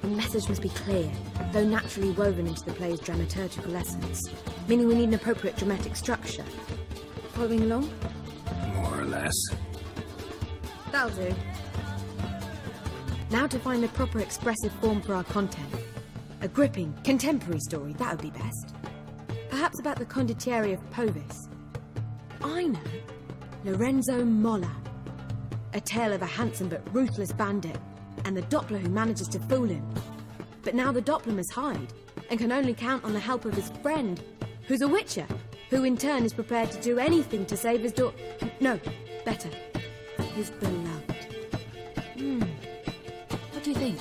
The message must be clear, though naturally woven into the play's dramaturgical essence, meaning we need an appropriate dramatic structure. Following along? More or less. That'll do. Now to find the proper expressive form for our content. A gripping, contemporary story, that would be best. Perhaps about the condottieri of Povis. I know. Lorenzo Molla. A tale of a handsome but ruthless bandit, and the Doppler who manages to fool him. But now the Doppler must hide, and can only count on the help of his friend, who's a witcher, who in turn is prepared to do anything to save his daughter. No, better. His beloved. What do you think?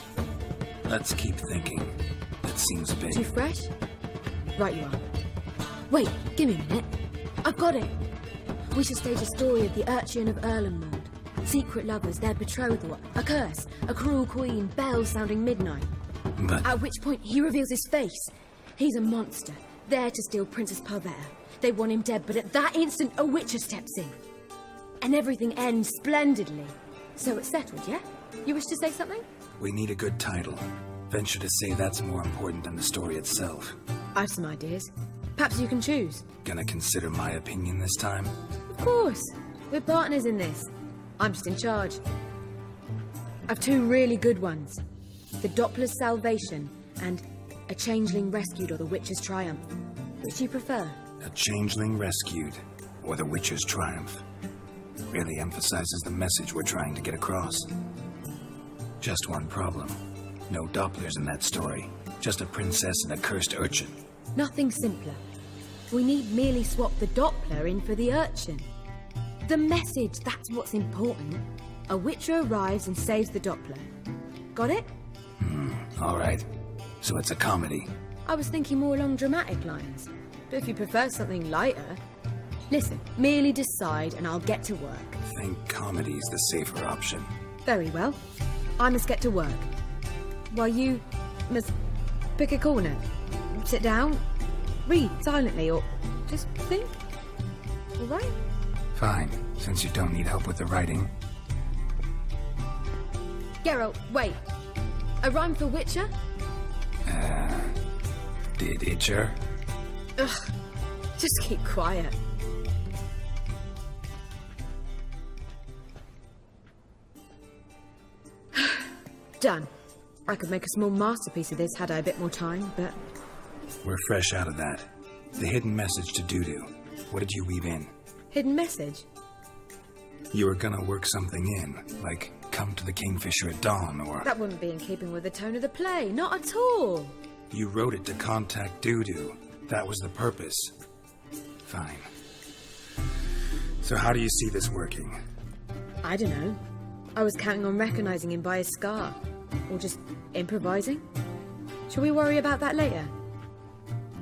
Let's keep thinking. That seems big. Too fresh? Right you are. Wait, give me a minute. I've got it. We should stage a story of the Urchin of Erlenmold. Secret lovers, their betrothal, a curse, a cruel queen, bells sounding midnight. But... At which point he reveals his face. He's a monster, there to steal Princess Parvetta. They want him dead, but at that instant a Witcher steps in. And everything ends splendidly. So it's settled, yeah? You wish to say something? We need a good title. Venture to say that's more important than the story itself. I've some ideas. Perhaps you can choose. Gonna consider my opinion this time? Of course. We're partners in this. I'm just in charge. I've two really good ones. The Doppler's Salvation and A Changeling Rescued or The Witcher's Triumph. Which do you prefer? A Changeling Rescued or The Witcher's Triumph. Really emphasizes the message we're trying to get across. Just one problem. No Dopplers in that story. Just a princess and a cursed urchin. Nothing simpler. We need merely swap the Doppler in for the urchin. The message, that's what's important. A Witcher arrives and saves the Doppler. Got it? All right. So it's a comedy. I was thinking more along dramatic lines. But if you prefer something lighter... Listen, merely decide and I'll get to work. I think comedy's the safer option. Very well. I must get to work. While you must pick a corner. Sit down, read silently, or just think. All right? Fine, since you don't need help with the writing. Geralt, wait. A rhyme for Witcher? Did Itcher? Ugh, just keep quiet. Done. I could make a small masterpiece of this had I a bit more time, but... We're fresh out of that. The hidden message to Dudu. What did you weave in? Hidden message? You were gonna work something in, like come to the Kingfisher at dawn, or... That wouldn't be in keeping with the tone of the play, not at all. You wrote it to contact Dudu. That was the purpose. Fine. So how do you see this working? I don't know. I was counting on recognizing him by his scar. Or just improvising. Shall we worry about that later?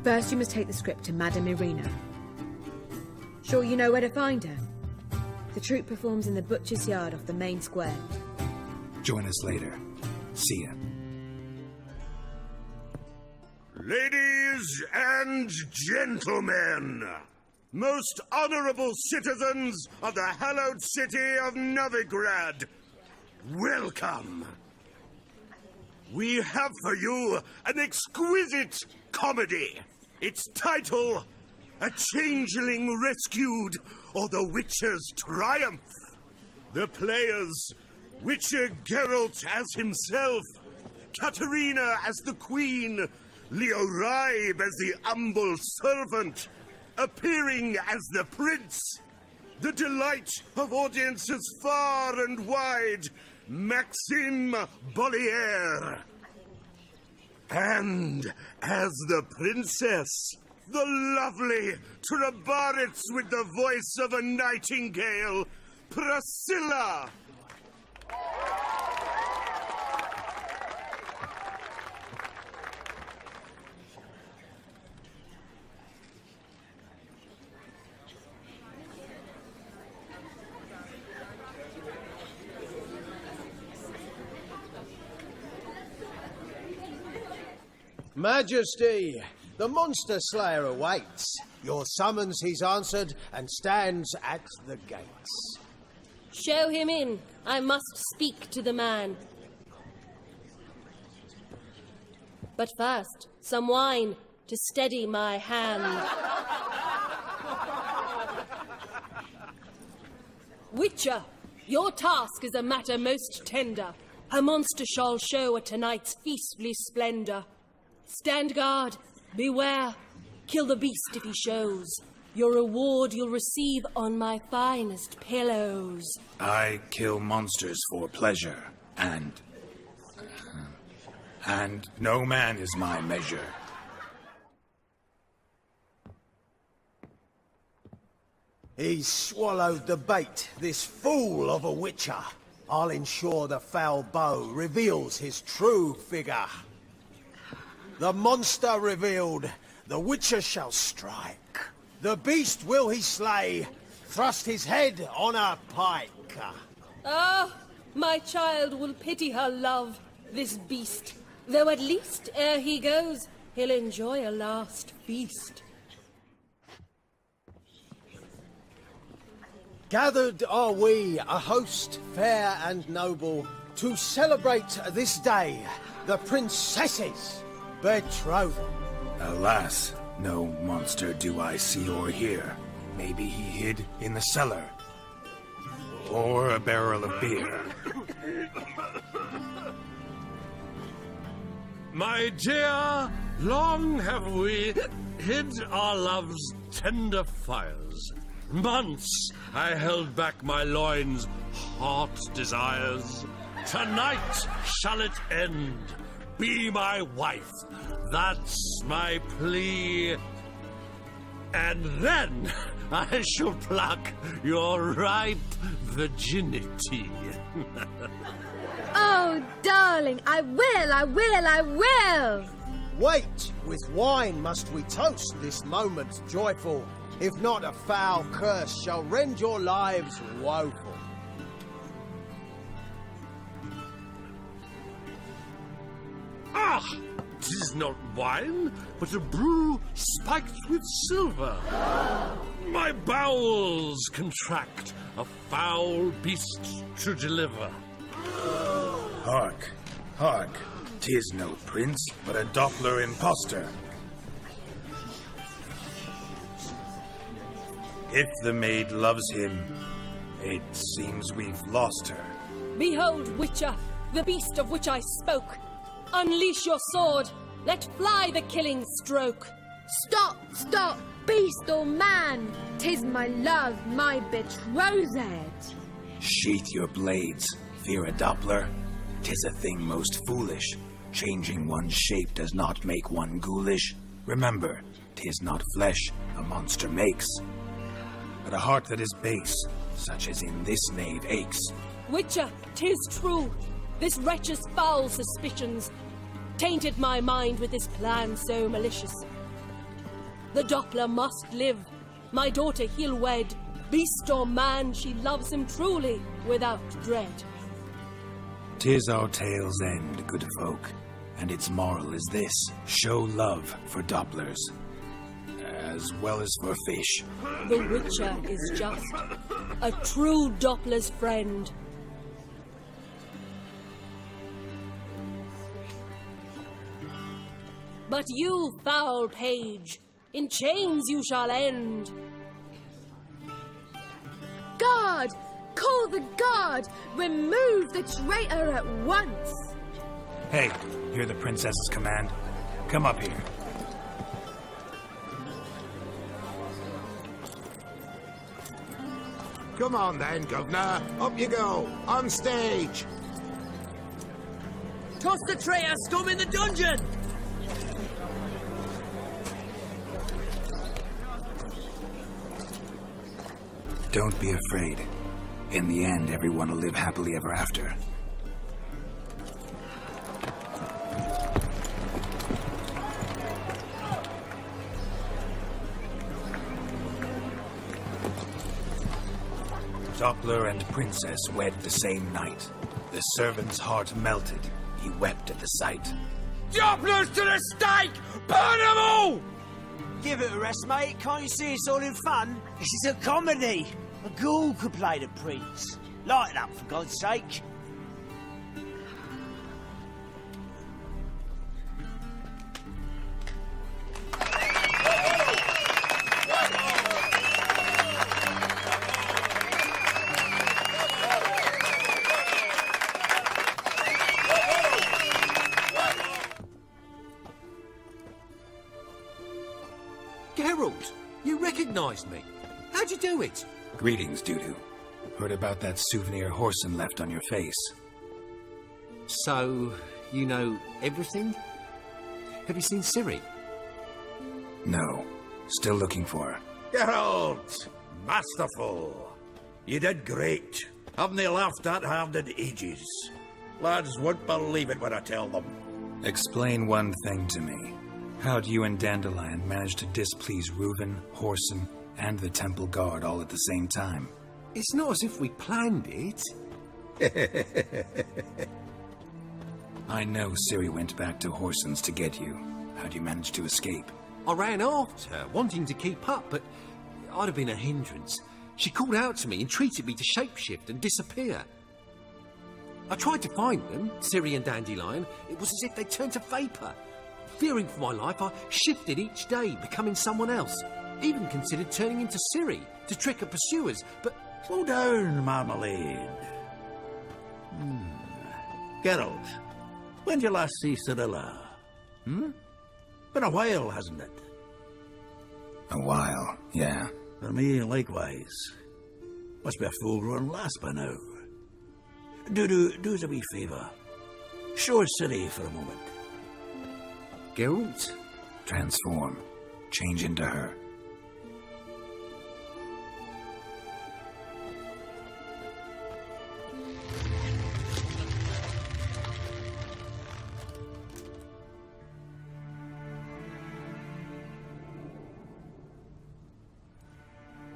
First, you must take the script to Madame Irina. Sure you know where to find her? The troupe performs in the Butcher's Yard off the main square. Join us later. See ya. Ladies and gentlemen, most honorable citizens of the hallowed city of Novigrad, welcome. We have for you an exquisite comedy. Its title, A Changeling Rescued, or The Witcher's Triumph. The players, Witcher Geralt as himself, Katerina as the Queen, Leo Raib as the humble servant, appearing as the Prince, the delight of audiences far and wide, Maxime Bollier. And as the Princess, the lovely Trebaritz with the voice of a nightingale, Priscilla. Majesty, the Monster Slayer awaits. Your summons he's answered and stands at the gates. Show him in. I must speak to the man. But first, some wine to steady my hand. Witcher, your task is a matter most tender. A monster shall show at tonight's feastly splendor. Stand guard, beware, kill the beast if he shows. Your reward you'll receive on my finest pillows. I kill monsters for pleasure, and no man is my measure. He's swallowed the bait, this fool of a Witcher. I'll ensure the foul bow reveals his true figure. The monster revealed, the Witcher shall strike. The beast will he slay, thrust his head on a pike. Ah, my child will pity her love, this beast. Though at least, ere he goes, he'll enjoy a last feast. Gathered are we, a host fair and noble, to celebrate this day, the princess's betrothal. Alas, no monster do I see or hear. Maybe he hid in the cellar. Or a barrel of beer. My dear, long have we hid our love's tender fires. Months I held back my loin's hot desires. Tonight shall it end. Be my wife. That's my plea. And then I shall pluck your ripe virginity. Oh, darling, I will! Wait, with wine must we toast this moment joyful. If not, a foul curse shall rend your lives woeful. Ah! 'Tis not wine, but a brew spiked with silver. My bowels contract, a foul beast to deliver. Hark, hark. 'Tis no prince, but a Doppler impostor. If the maid loves him, it seems we've lost her. Behold, Witcher, the beast of which I spoke. Unleash your sword. Let fly the killing stroke. Stop, beast or man. 'Tis my love, my betrothed. Sheath your blades, fear a Doppler. 'Tis a thing most foolish. Changing one's shape does not make one ghoulish. Remember, 'tis not flesh a monster makes, but a heart that is base, such as in this knave aches. Witcher, 'tis true. This wretch's foul suspicions tainted my mind with this plan so malicious. The Doppler must live. My daughter he'll wed. Beast or man, she loves him truly, without dread. 'Tis our tale's end, good folk, and its moral is this: show love for Dopplers, as well as for fish. The Witcher is just a true Doppler's friend. But you, foul page, in chains you shall end. Guard! Call the guard! Remove the traitor at once! Hey, hear the princess's command? Come up here. Come on then, governor. Up you go. On stage. Toss the traitor scum in the dungeon! Don't be afraid. In the end, everyone will live happily ever after. Doppler and princess wed the same night. The servant's heart melted. He wept at the sight. Dopplers to the stake! Burn them all! Give it a rest, mate. Can't you see it's all in fun? This is a comedy. A ghoul could play the prince. Lighten up, for God's sake. Geralt, you recognized me. How'd you do it? Greetings, Dudu. Heard about that souvenir Whoreson left on your face. So, you know everything? Have you seen Ciri? No. Still looking for her. Geralt! Masterful! You did great. Haven't they laughed that hard in ages? Lads won't believe it when I tell them. Explain one thing to me. How'd you and Dandelion manage to displease Reuven, Whoreson, and the Temple Guard all at the same time? It's not as if we planned it. I know Ciri went back to Horsens to get you. How'd you manage to escape? I ran after her, wanting to keep up, but I'd have been a hindrance. She called out to me, entreated me to shapeshift and disappear. I tried to find them, Ciri and Dandelion. It was as if they turned to vapour. Fearing for my life, I shifted each day, becoming someone else. Even considered turning into Ciri to trick her pursuers, but... Slow down, Marmalade. Geralt, when did you last see Cirilla? Been a while, hasn't it? A while, yeah. For me, likewise. Must be a full-grown lass by now. Do us a wee favour. Show us Ciri for a moment. Geralt? Transform. Change into her.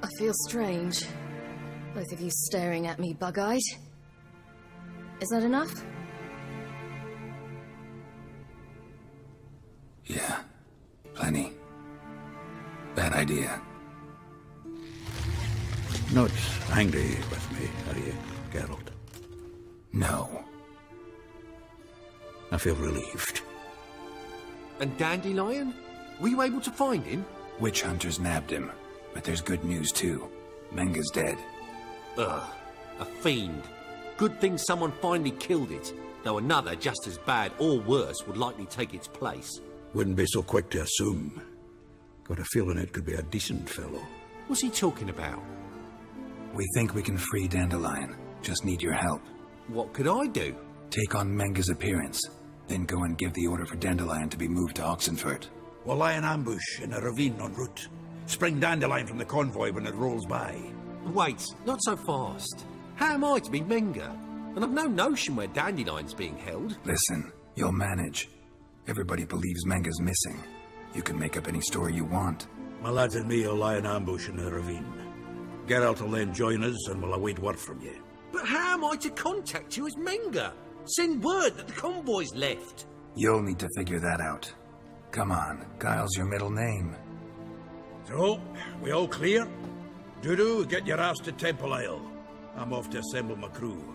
I feel strange. Both of you staring at me bug-eyed. Is that enough? Yeah. Plenty. Bad idea. Not angry with me, are you, Geralt? No. I feel relieved. And Dandelion? Were you able to find him? Witch hunters nabbed him. But there's good news, too. Menga's dead. Ugh. A fiend. Good thing someone finally killed it. Though another, just as bad or worse, would likely take its place. Wouldn't be so quick to assume. Got a feeling it could be a decent fellow. What's he talking about? We think we can free Dandelion. Just need your help. What could I do? Take on Menga's appearance. Then go and give the order for Dandelion to be moved to Oxenfurt. We'll lie in ambush in a ravine en route. Spring Dandelion from the convoy when it rolls by. Wait, not so fast. How am I to be Menga? And I've no notion where Dandelion's being held. Listen, you'll manage. Everybody believes Menga's missing. You can make up any story you want. My lads and me will lie in ambush in the ravine. Geralt will then join us and we'll await word from you. But how am I to contact you as Menga? Send word that the convoy's left. You'll need to figure that out. Come on, Guile's your middle name. So, we all clear? Dudu, get your ass to Temple Isle. I'm off to assemble my crew.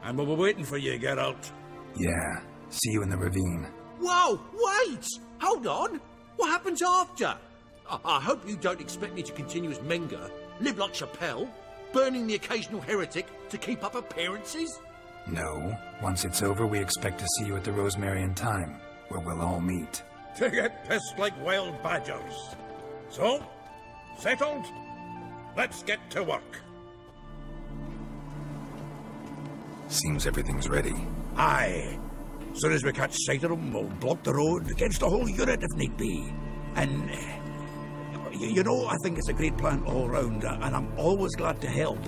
And we'll be waiting for you, Geralt. Yeah, see you in the ravine. Whoa, wait! Hold on! What happens after? I hope you don't expect me to continue as Menga, live like Chappelle, burning the occasional heretic to keep up appearances? No. Once it's over, we expect to see you at the Rosemary Time, where we'll all meet. To get pissed like wild badgers. So, settled? Let's get to work. Seems everything's ready. Aye. As soon as we catch sight of them, we'll block the road against the whole unit if need be. And, you know, I think it's a great plan all round, and I'm always glad to help.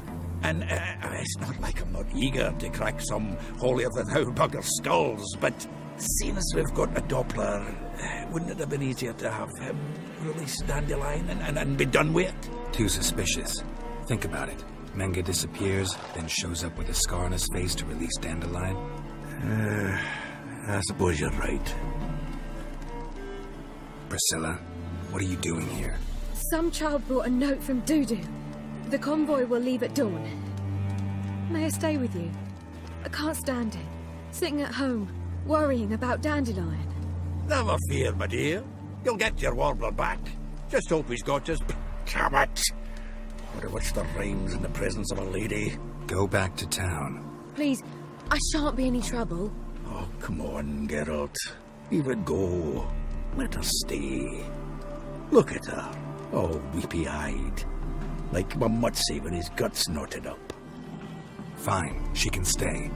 And it's not like I'm not eager to crack some holier-than-thou bugger skulls, but seeing as we've got a Doppler, wouldn't it have been easier to have him release Dandelion and be done with it? Too suspicious. Think about it. Menga disappears, then shows up with a scar on his face to release Dandelion. I suppose you're right. Priscilla, what are you doing here? Some child brought a note from Dudu. The convoy will leave at dawn. May I stay with you? I can't stand it. Sitting at home, worrying about Dandelion. Never fear, my dear. You'll get your warbler back. Just hope he's got his... Damn it! What's the rhymes in the presence of a lady? Go back to town. Please, I shan't be any trouble. Oh, come on, Geralt. Leave it go. Let her stay. Look at her, all weepy-eyed. Like Mamutsi with his guts knotted up. Fine, she can stay.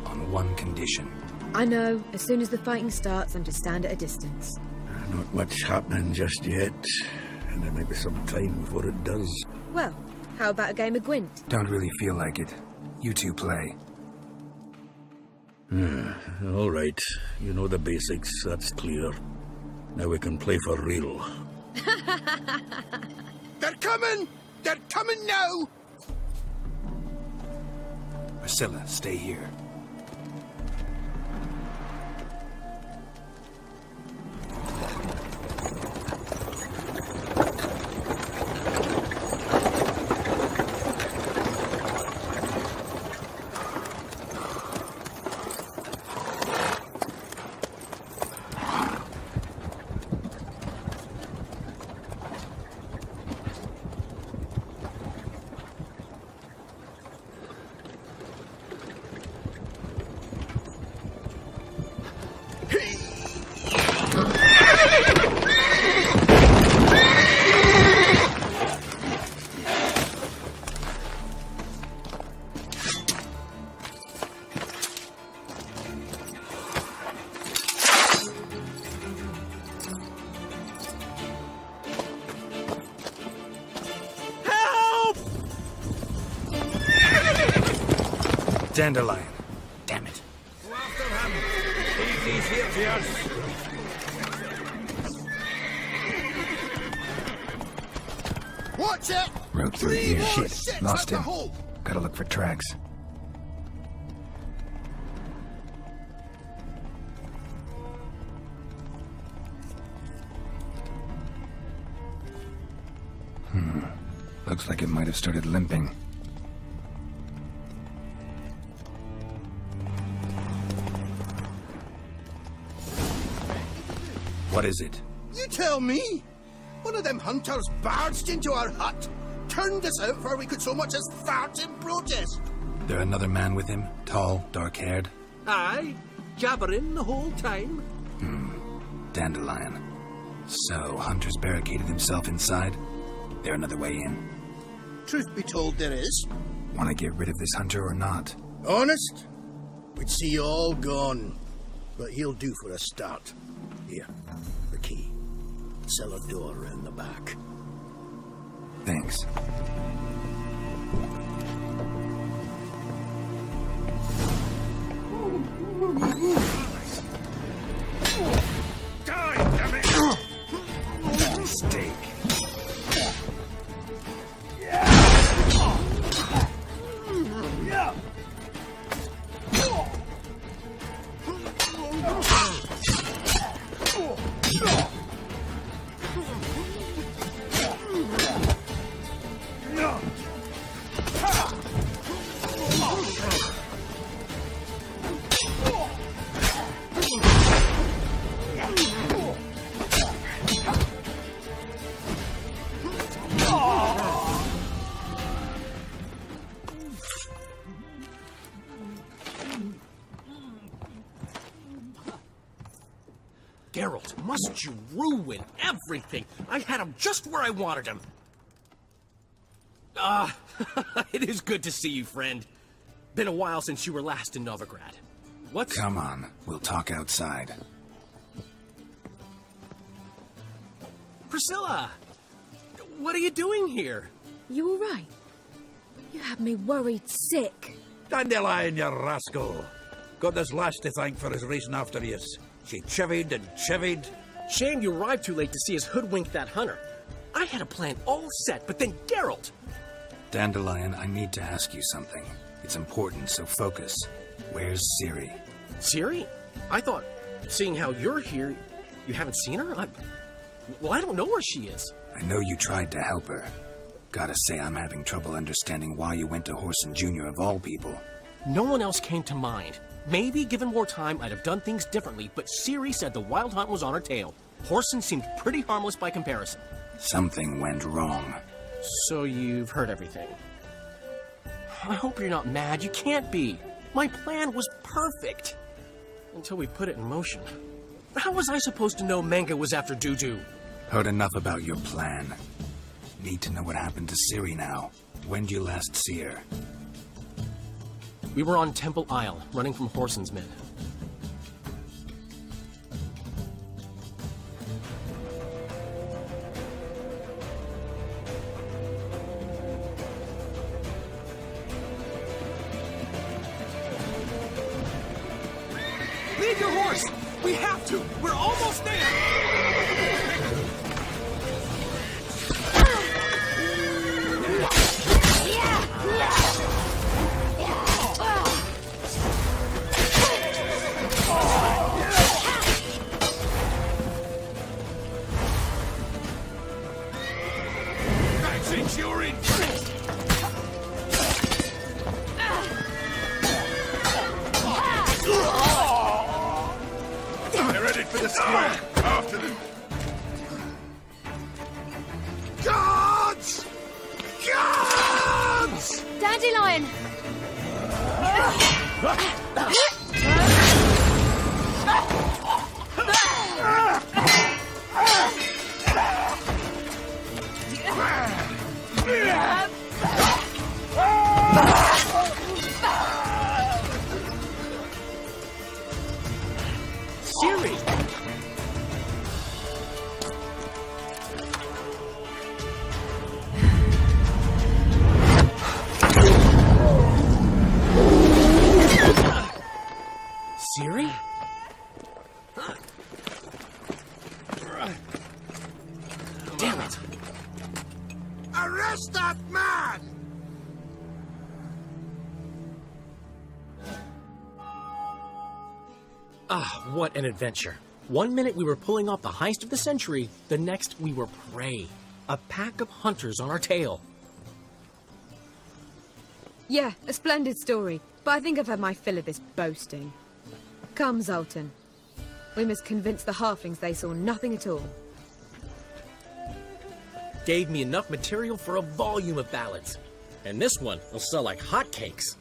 On one condition. I know. As soon as the fighting starts, I'm to stand at a distance. Not much happening just yet. And there may be some time before it does. Well, how about a game of Gwent? Don't really feel like it. You two play. All right. You know the basics, that's clear. Now we can play for real. They're coming! They're coming now! Priscilla, stay here. Dandelion. Damn it. Leave these here to us. Watch it! Rode through Three here. more Shit. ships Lost at the him. hull. Gotta look for tracks. Looks like it might have started limping. What is it? You tell me! One of them hunters barged into our hut, turned us out before we could so much as fart in protest. There another man with him? Tall, dark-haired? Aye, jabbering the whole time. Dandelion. So, Hunter's barricaded himself inside? There another way in? Truth be told, there is. Want to get rid of this Hunter or not? Honest? We'd see you all gone. But he'll do for a start. Here, the key. Cellar door around the back. Thanks. Die, damn it! Mistake. Geralt, must you ruin everything? I had him just where I wanted him. It is good to see you, friend. Been a while since you were last in Novigrad. What's... Come on, we'll talk outside. Priscilla! What are you doing here? You all right? You had me worried sick. Dandelion, you rascal. Got this lass to thank for his racing after you. She chivied and chivied. Shame you arrived too late to see us hoodwink that hunter. I had a plan all set, but then Geralt... Dandelion, I need to ask you something. It's important, so focus. Where's Ciri? Ciri? I thought, seeing how you're here, you haven't seen her? Well, I don't know where she is. I know you tried to help her. Gotta say, I'm having trouble understanding why you went to Whoreson Jr. of all people. No one else came to mind. Maybe, given more time, I'd have done things differently, but Ciri said the Wild Hunt was on her tail. Whoreson seemed pretty harmless by comparison. Something went wrong. So you've heard everything. I hope you're not mad. You can't be. My plan was perfect. Until we put it in motion. How was I supposed to know Menge was after Dudu? Heard enough about your plan. Need to know what happened to Ciri now. When'd you last see her? We were on Temple Isle, running from Whoreson's men. Leave your horse! We have to! We're almost there! Centurion! They're headed for the square. After them. Guards! Guards! Dandelion! Ciri! Ah, what an adventure. One minute we were pulling off the heist of the century, the next we were prey. A pack of hunters on our tail. Yeah, a splendid story, but I think I've had my fill of this boasting. Come, Zoltan. We must convince the halflings they saw nothing at all. Gave me enough material for a volume of ballads. And this one will sell like hotcakes.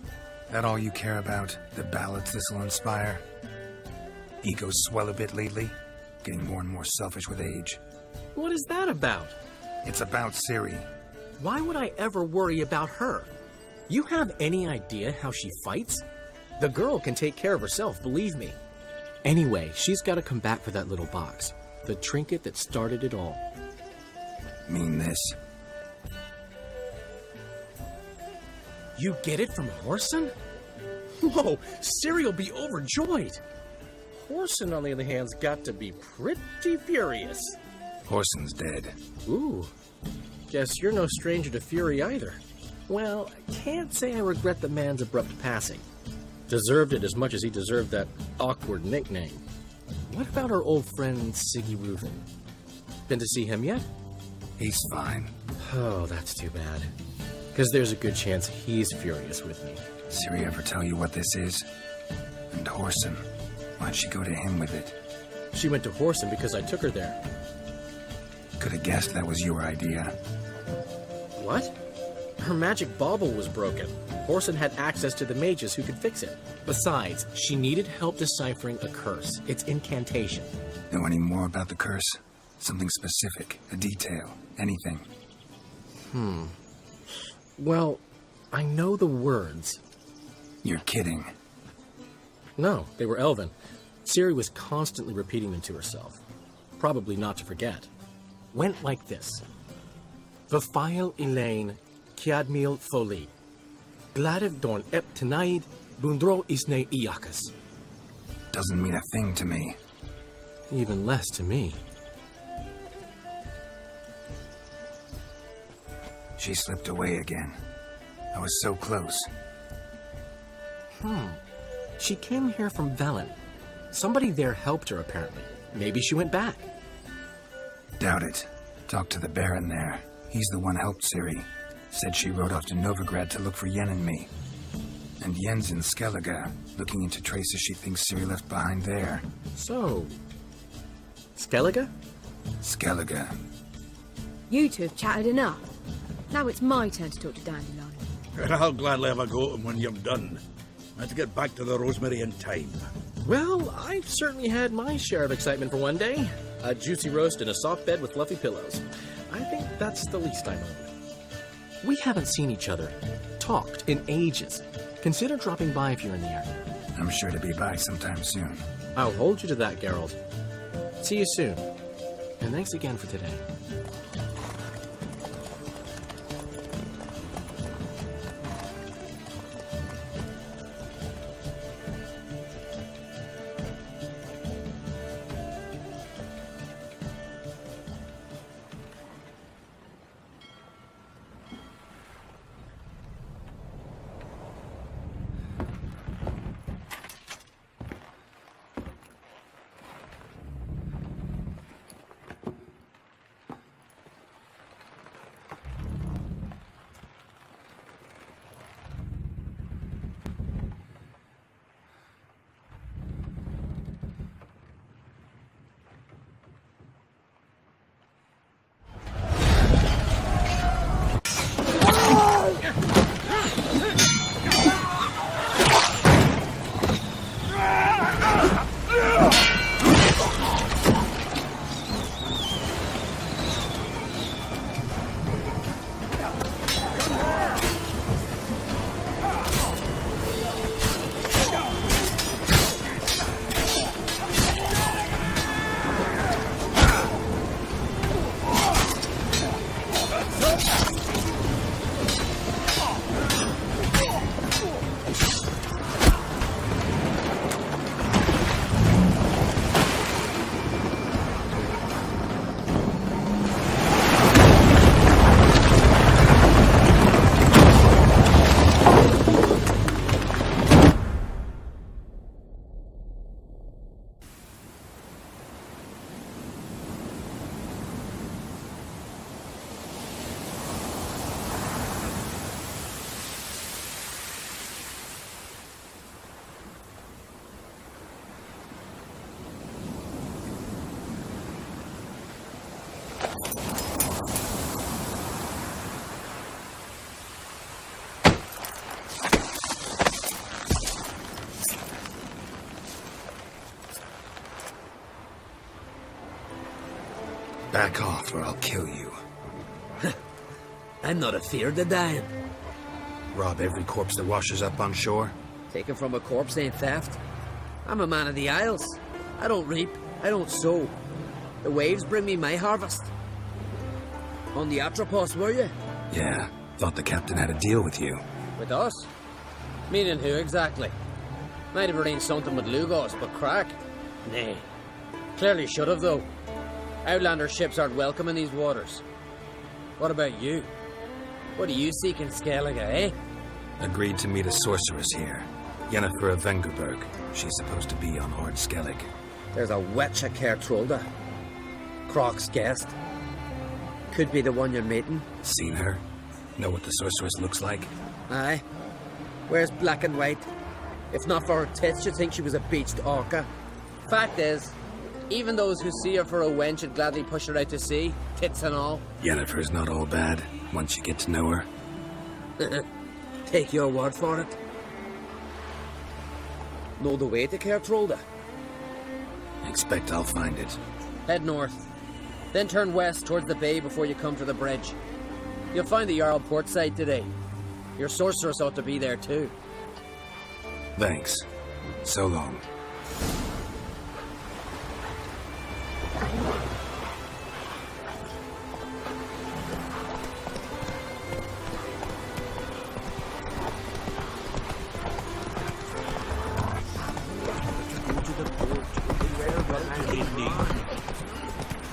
That all you care about? The ballads this'll inspire? Egos swell a bit lately? Getting more and more selfish with age. What is that about? It's about Ciri. Why would I ever worry about her? You have any idea how she fights? The girl can take care of herself, believe me. Anyway, she's got to come back for that little box. The trinket that started it all. Mean this? You get it from Whoreson? Whoa, Ciri'll be overjoyed. Whoreson, on the other hand, has got to be pretty furious. Whoreson's dead. Ooh, guess you're no stranger to fury either. Well, I can't say I regret the man's abrupt passing. Deserved it as much as he deserved that awkward nickname. What about our old friend Siggy Reuven? Been to see him yet? He's fine. Oh, that's too bad. Because there's a good chance he's furious with me. Ciri ever tell you what this is? And Whoreson, why'd she go to him with it? She went to Whoreson because I took her there. Could have guessed that was your idea. What? Her magic bauble was broken. Whoreson had access to the mages who could fix it. Besides, she needed help deciphering a curse. It's incantation. Know any more about the curse? Something specific, a detail, anything? Well, I know the words. You're kidding. No, they were Elven. Ciri was constantly repeating them to herself. Probably not to forget. Went like this. Vafile Elaine, Kiadmil Foli. Gladiv Dorn Ep Tenaid, Bundro Isne Iakas. Doesn't mean a thing to me. Even less to me. She slipped away again. I was so close. She came here from Velen. Somebody there helped her, apparently. Maybe she went back. Doubt it. Talked to the Baron there. He's the one helped Ciri. Said she rode off to Novigrad to look for Yen and me. And Yen's in Skellige, looking into traces she thinks Ciri left behind there. So... Skellige? Skellige. You two have chatted enough. Now it's my turn to talk to Dandelion. And I'll gladly have a go at him when you've done. I have to get back to the Rosemary in time. Well, I've certainly had my share of excitement for one day. A juicy roast in a soft bed with fluffy pillows. I think that's the least I owe. We haven't seen each other, talked in ages. Consider dropping by if you're in the area. I'm sure to be by sometime soon. I'll hold you to that, Geralt. See you soon. And thanks again for today. Back off or I'll kill you. I'm not afeard of dying. Rob every corpse that washes up on shore? Taken from a corpse ain't theft. I'm a man of the Isles. I don't reap, I don't sow. The waves bring me my harvest. On the Atropos, were you? Yeah, thought the captain had a deal with you. With us? Meaning who exactly? Might have arranged something with Lugos, but crack? Nay. Clearly should have, though. Outlander ships aren't welcome in these waters. What about you? What do you seek in Skellige, eh? Agreed to meet a sorceress here. Yennefer of Vengerberg. She's supposed to be on Horde Skellig. There's a witch at Kertrolda. Croc's guest. Could be the one you're meeting. Seen her? Know what the sorceress looks like? Aye. Wears black and white. If not for her tits, you'd think she was a beached orca. Fact is, even those who see her for a wench would gladly push her out to sea, tits and all. Yennefer's not all bad, once you get to know her. Take your word for it. Know the way to Kertrolda? Expect I'll find it. Head north. Then turn west towards the bay before you come to the bridge. You'll find the Jarl port side today. Your sorceress ought to be there too. Thanks. So long.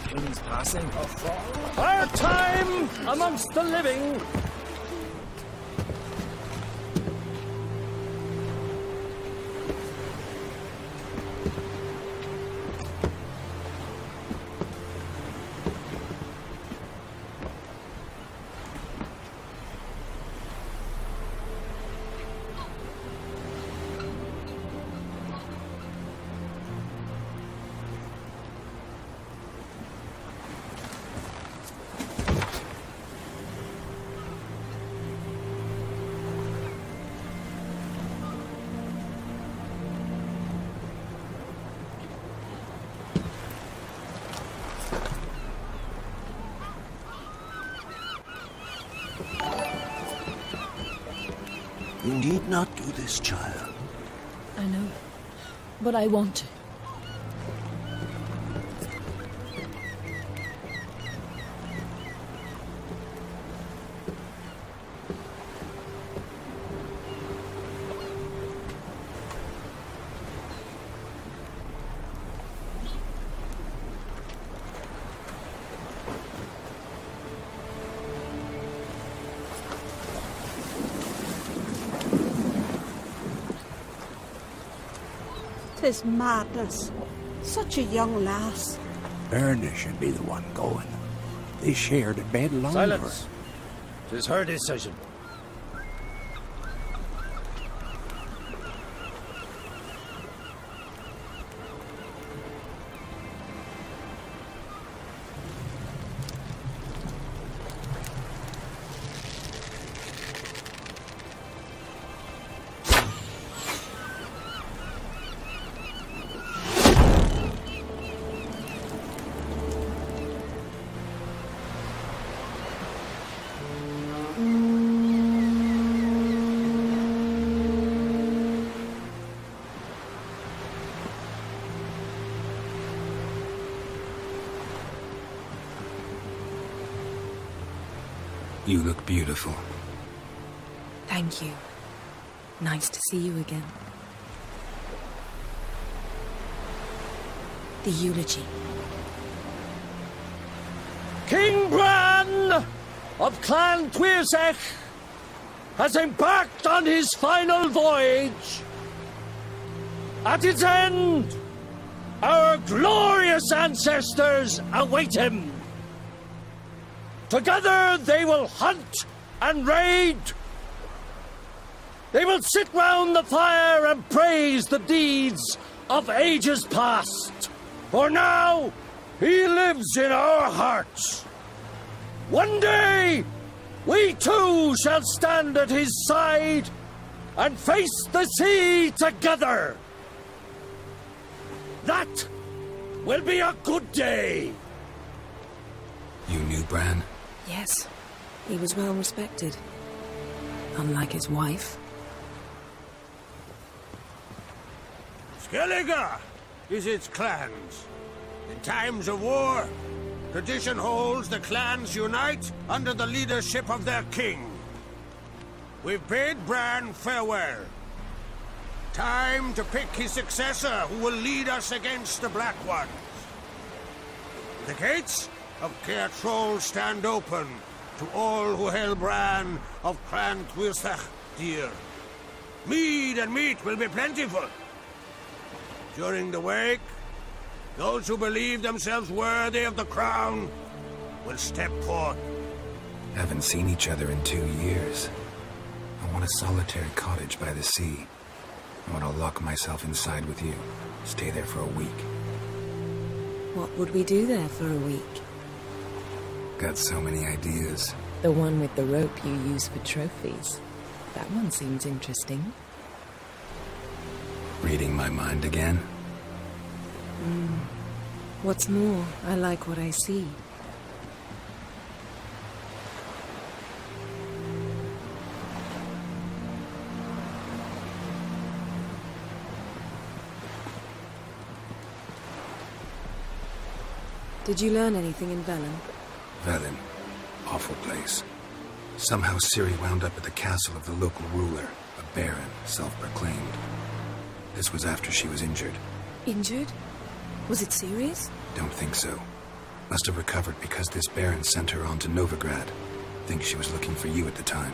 King's passing. Our time amongst the living. You need not do this, child. I know, but I want to. This madness. Such a young lass. Erna should be the one going. They shared a bed longer. Silence. 'Tis her decision. You look beautiful. Thank you. Nice to see you again. The eulogy. King Bran of Clan Tuirsech has embarked on his final voyage. At its end, our glorious ancestors await him. Together they will hunt and raid. They will sit round the fire and praise the deeds of ages past. For now, he lives in our hearts. One day, we too shall stand at his side and face the sea together. That will be a good day. You knew Bran? Yes. He was well respected. Unlike his wife. Skellige is its clans. In times of war, tradition holds the clans unite under the leadership of their king. We've bid Bran farewell. Time to pick his successor who will lead us against the Black Ones. The gates of Caer Troll stand open to all who hail Bran of Clan Tuirsach dear. Mead and meat will be plentiful. During the wake, those who believe themselves worthy of the crown will step forth. Haven't seen each other in 2 years. I want a solitary cottage by the sea. I want to lock myself inside with you. Stay there for a week. What would we do there for a week? Got so many ideas. The one with the rope you use for trophies. That one seems interesting. Reading my mind again? What's more, I like what I see. Did you learn anything in Velen? Velen. Awful place. Somehow Ciri wound up at the castle of the local ruler, a baron, self-proclaimed. This was after she was injured. Injured? Was it serious? Don't think so. Must have recovered because this baron sent her on to Novigrad. Think she was looking for you at the time.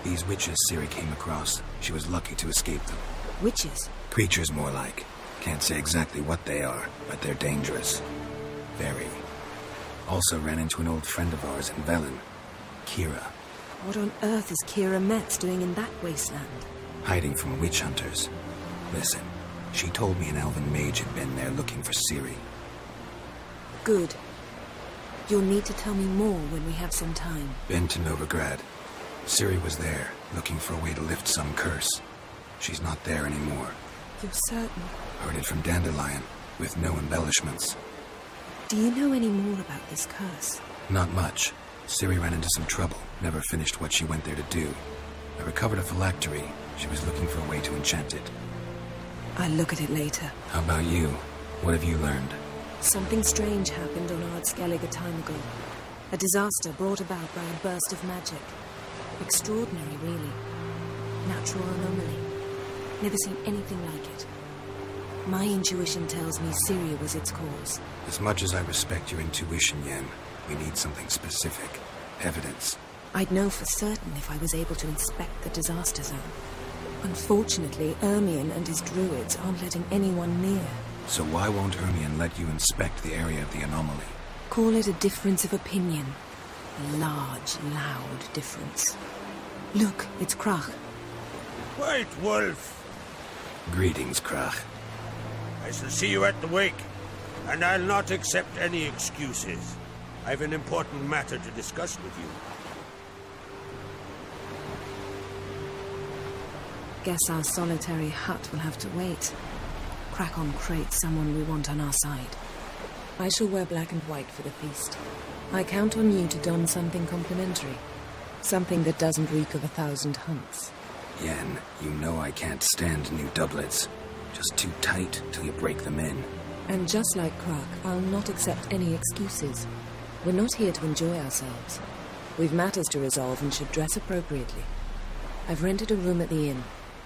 These witches Ciri came across, she was lucky to escape them. Witches? Creatures more like. Can't say exactly what they are, but they're dangerous. Very. Also ran into an old friend of ours in Velen, Kira. What on earth is Kira Metz doing in that wasteland? Hiding from witch hunters. Listen, she told me an elven mage had been there looking for Ciri. Good. You'll need to tell me more when we have some time. Been to Novigrad. Ciri was there, looking for a way to lift some curse. She's not there anymore. You're certain? Heard it from Dandelion, with no embellishments. Do you know any more about this curse? Not much. Ciri ran into some trouble, never finished what she went there to do. I recovered a phylactery. She was looking for a way to enchant it. I'll look at it later. How about you? What have you learned? Something strange happened on Ard Skellig a time ago. A disaster brought about by a burst of magic. Extraordinary, really. Natural anomaly. Never seen anything like it. My intuition tells me Ciri was its cause. As much as I respect your intuition, Yen, we need something specific. Evidence. I'd know for certain if I was able to inspect the disaster zone. Unfortunately, Ermion and his druids aren't letting anyone near. So why won't Ermion let you inspect the area of the anomaly? Call it a difference of opinion. A large, loud difference. Look, it's Crach. White Wolf. Greetings, Crach. I shall see you at the wake, and I'll not accept any excuses. I've an important matter to discuss with you. Guess our solitary hut will have to wait. Crach-on Crate's someone we want on our side. I shall wear black and white for the feast. I count on you to don something complimentary. Something that doesn't reek of 1,000 hunts. Yen, you know I can't stand new doublets. Just too tight till you break them in. And just like Crach, I'll not accept any excuses. We're not here to enjoy ourselves. We've matters to resolve and should dress appropriately. I've rented a room at the inn.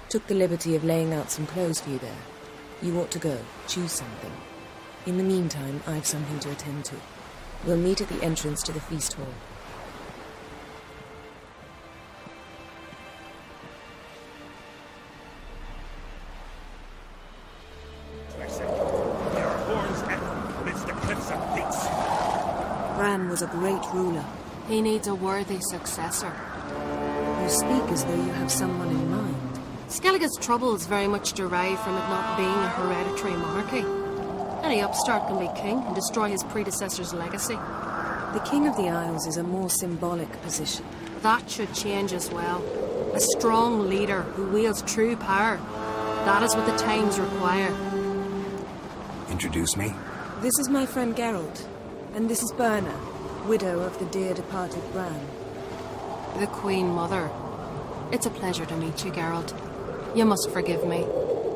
Took the liberty of laying out some clothes for you there. You ought to go. Choose something. In the meantime, I've something to attend to. We'll meet at the entrance to the feast hall. There are horns echoing amidst the cliffs of peaks. Bran was a great ruler. He needs a worthy successor. You speak as though you have someone in mind. Skellige's troubles very much derive from it not being a hereditary monarchy. Any upstart can be king and destroy his predecessor's legacy. The King of the Isles is a more symbolic position. That should change as well. A strong leader who wields true power. That is what the times require. Introduce me? This is my friend Geralt, and this is Birna. widow of the dear departed Bran. The Queen Mother. It's a pleasure to meet you, Geralt. You must forgive me,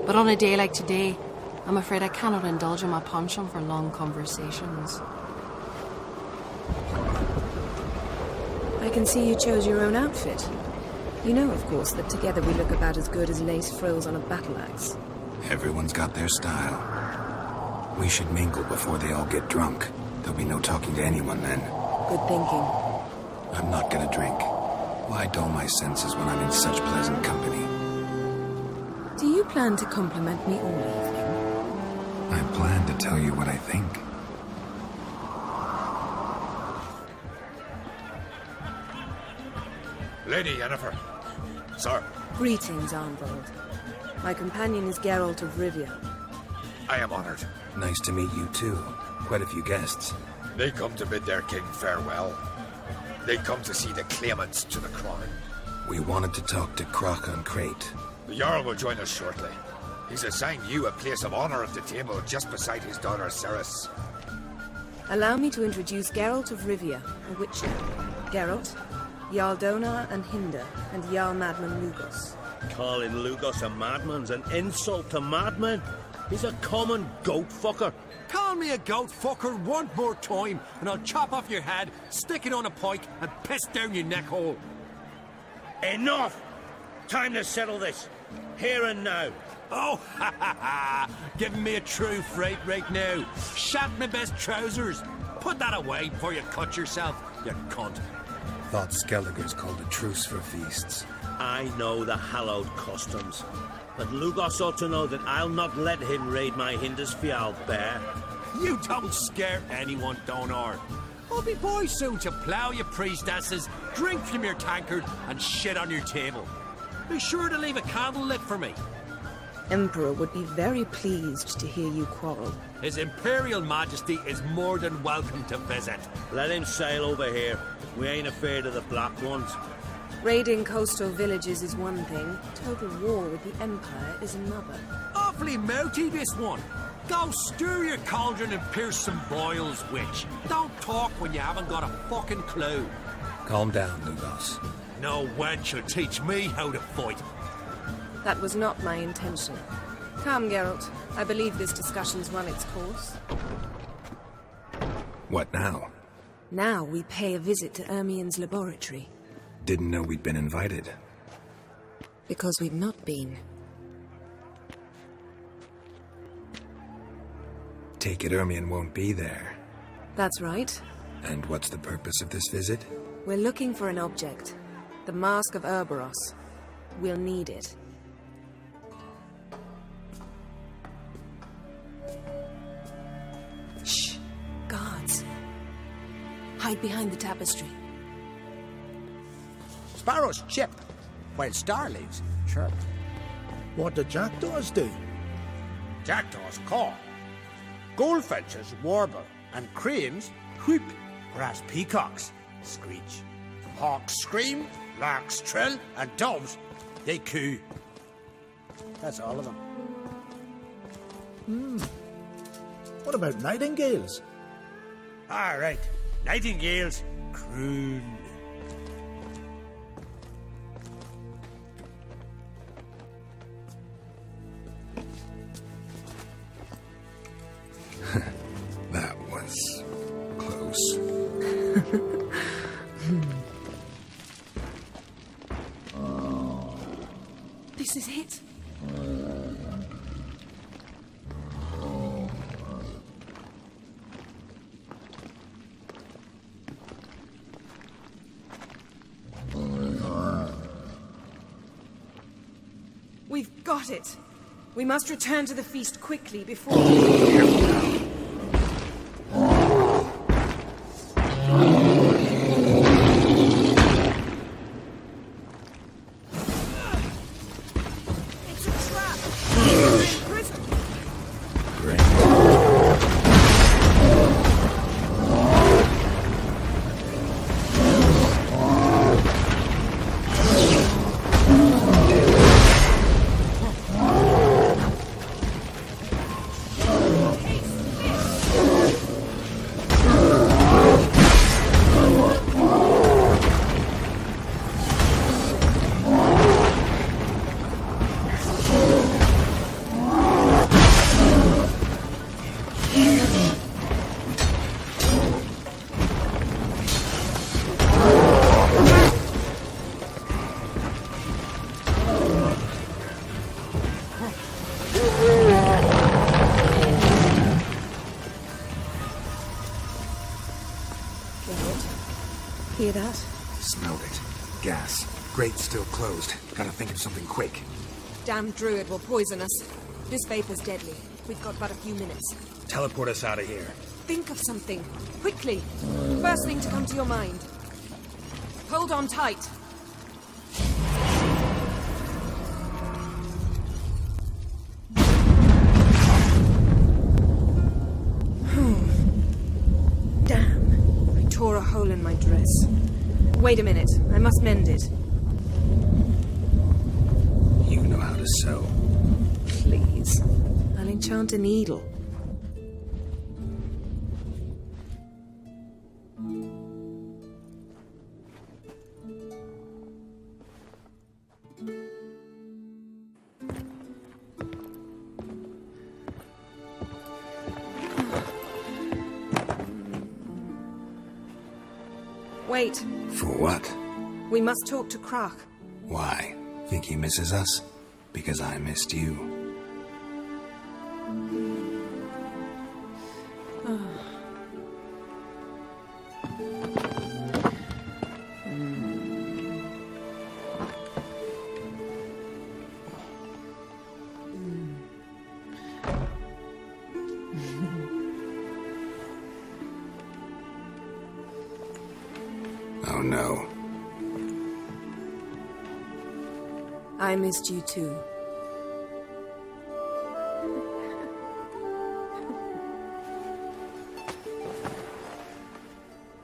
but on a day like today, I'm afraid I cannot indulge in my penchant for long conversations. I can see you chose your own outfit. You know, of course, that together we look about as good as lace frills on a battle axe. Everyone's got their style. We should mingle before they all get drunk. There'll be no talking to anyone then. Good thinking. I'm not gonna drink. Why dull my senses when I'm in such pleasant company? Do you plan to compliment me all evening? I plan to tell you what I think. Lady Yennefer. Sir. Greetings, Arnvold. My companion is Geralt of Rivia. I am honored. Nice to meet you too. Quite a few guests. They come to bid their king farewell. They come to see the claimants to the crown. We wanted to talk to Crach Crate. The Jarl will join us shortly. He's assigned you a place of honor at the table just beside his daughter Cerys. Allow me to introduce Geralt of Rivia, a witcher. Geralt, Jarl Donar and Hinder, and Jarl Madman Lugos. Calling Lugos a madman's an insult to madmen. He's a common goat fucker. Call me a goat fucker one more time, and I'll chop off your head, stick it on a pike, and piss down your neck hole. Enough! Time to settle this. Here and now. Oh, ha ha ha! Giving me a true fright right now. Shat my best trousers. Put that away before you cut yourself, you cunt. Thought Skelliger's called a truce for feasts. I know the hallowed customs. But Lugos ought to know that I'll not let him raid my Hindisfial bear. You don't scare anyone, Donar. I'll be boy soon to plough your priestesses, drink from your tankard, and shit on your table. Be sure to leave a candle lit for me. Emperor would be very pleased to hear you quarrel. His Imperial Majesty is more than welcome to visit. Let him sail over here. We ain't afraid of the Black Ones. Raiding coastal villages is one thing. Total war with the Empire is another. Awfully mouthy, this one. Go stir your cauldron and pierce some boils, witch. Don't talk when you haven't got a fucking clue. Calm down, Lugos. No wench will teach me how to fight. That was not my intention. Come, Geralt. I believe this discussion's run its course. What now? Now we pay a visit to Ermien's laboratory. Didn't know we'd been invited. Because we've not been. Take it Ermien won't be there. That's right. And what's the purpose of this visit? We're looking for an object. The Mask of Urboros. We'll need it. Shh! Guards. Hide behind the tapestry. Sparrows chip, while starlings chirp. What do jackdaws do? Jackdaws caw. Goldfinches warble, and cranes whoop, whereas peacocks screech. Hawks scream, larks trill, and doves, they coo. That's all of them. What about nightingales? All right, nightingales croon. That was close. This is it. We've got it. We must return to the feast quickly before... hear that? Smelled it. Gas. Grate's still closed. Gotta think of something quick. Damn druid will poison us. This vapor's deadly. We've got but a few minutes. Teleport us out of here. Think of something. Quickly. First thing to come to your mind. Hold on tight. Damn. I tore a hole in my dress. Wait a minute. I must mend it. You know how to sew. Please. I'll enchant a needle. Wait. For what? We must talk to Croc. Why? Think he misses us? Because I missed you. Oh no. I missed you too.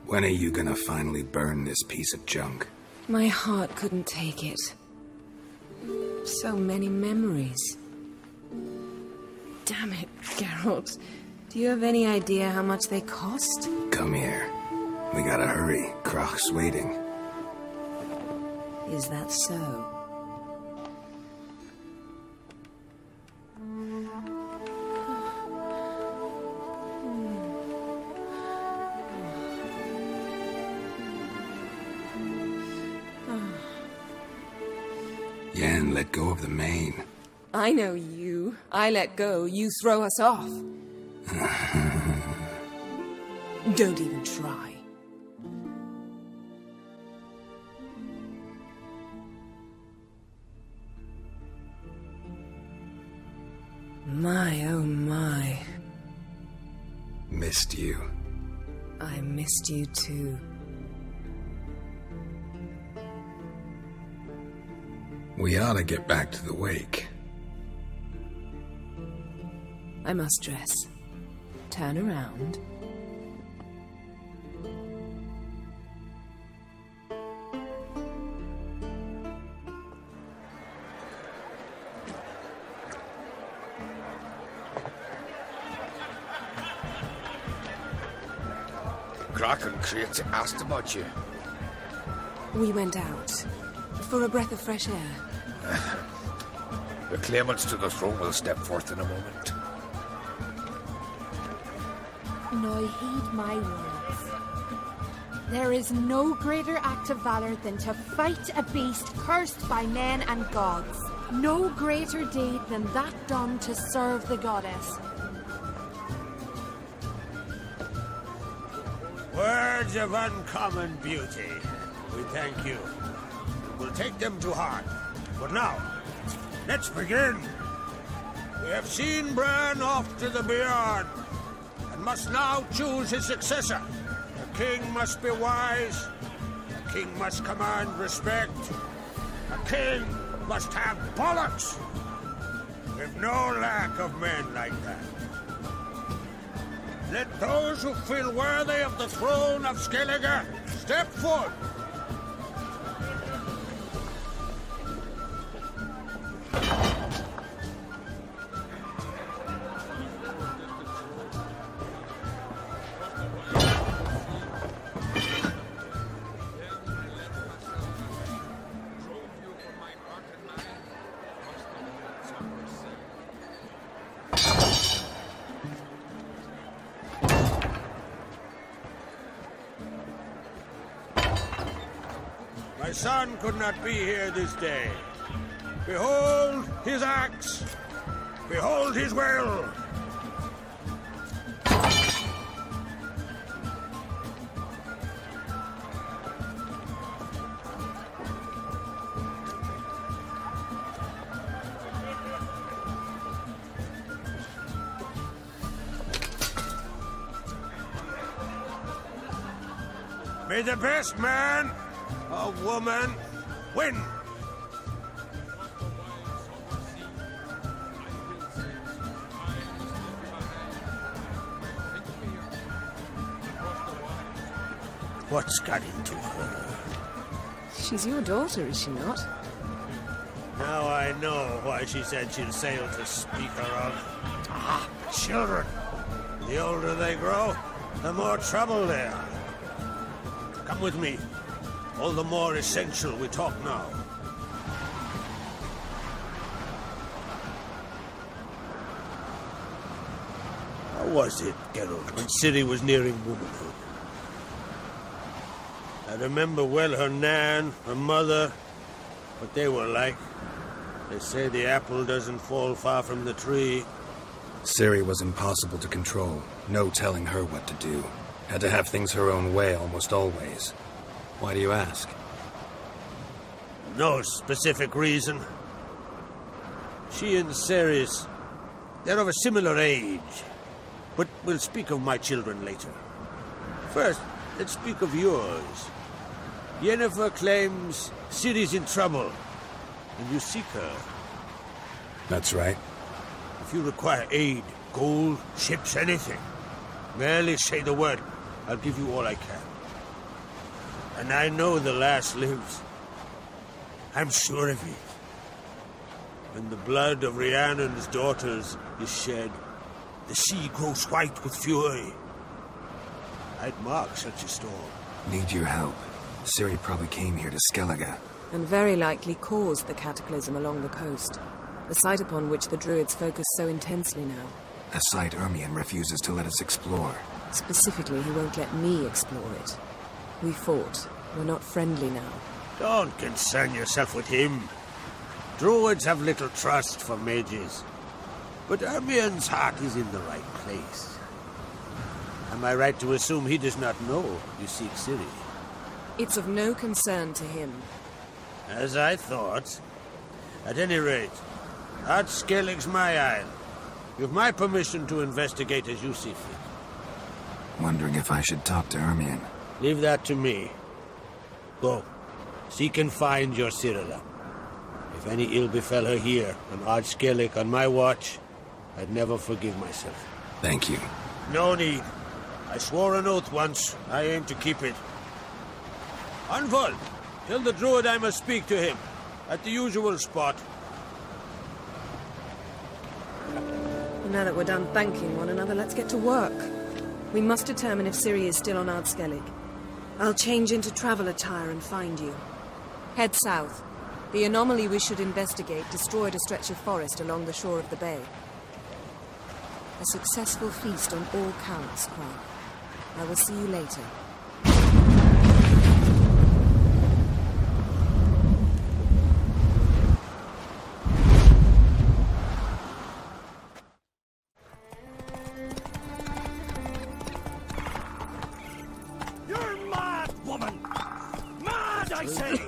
When are you gonna finally burn this piece of junk? My heart couldn't take it. So many memories. Damn it, Geralt. Do you have any idea how much they cost? Come here. We gotta hurry. Croc's waiting. Is that so? Yen, let go of the mane. I know you. I let go, you throw us off. Don't even try. My, oh my. Missed you. I missed you too. We ought to get back to the wake. I must dress. Turn around. Croc and Crate asked about you. We went out. For a breath of fresh air. The claimants to the throne will step forth in a moment. Now heed my words. There is no greater act of valor than to fight a beast cursed by men and gods. No greater deed than that done to serve the goddess. Words of uncommon beauty. We thank you. We'll take them to heart. But now, let's begin. We have seen Bran off to the Beyond, and must now choose his successor. The king must be wise. The king must command respect. The king must have bollocks. We've no lack of men like that. Let those who feel worthy of the throne of Skellige step forth. My son could not be here this day. Behold his axe. Behold his will. May the best man or woman win. What's got into her? She's your daughter, is she not? Now I know why she said she'll sail to speak her of. Ah, children. The older they grow, the more trouble they are. Come with me. All the more essential we talk now. How was it, Geralt, when Ciri was nearing womanhood? I remember well her nan, her mother, what they were like. They say the apple doesn't fall far from the tree. Ciri was impossible to control. No telling her what to do. Had to have things her own way almost always. Why do you ask? No specific reason. She and Ceres, they're of a similar age. But we'll speak of my children later. First, let's speak of yours. Yennefer claims Ciri's in trouble, and you seek her. That's right. If you require aid, gold, ships, anything, merely say the word. I'll give you all I can. And I know the lass lives. I'm sure of it. When the blood of Rhiannon's daughters is shed, the sea grows white with fury. I'd mark such a storm. Need your help. Ciri probably came here to Skellige. And very likely caused the cataclysm along the coast. The site upon which the Druids focus so intensely now. A site Ermion refuses to let us explore. Specifically, he won't let me explore it. We fought. We're not friendly now. Don't concern yourself with him. Druids have little trust for mages. But Ermion's heart is in the right place. Am I right to assume he does not know you seek Ciri? It's of no concern to him. As I thought. At any rate, Ard Skellig's my isle. You've my permission to investigate as you see fit. Wondering if I should talk to Ermion. Leave that to me. Go. Seek and find your Cirilla. If any ill befell her here, on Ard Skellig on my watch, I'd never forgive myself. Thank you. No need. I swore an oath once. I aim to keep it. Anvol, tell the druid I must speak to him. At the usual spot. And now that we're done thanking one another, let's get to work. We must determine if Ciri is still on Ard Skellig. I'll change into travel attire and find you. Head south. The anomaly we should investigate destroyed a stretch of forest along the shore of the bay. A successful feast on all counts, Crag. I will see you later. You're mad, woman! Mad, I say!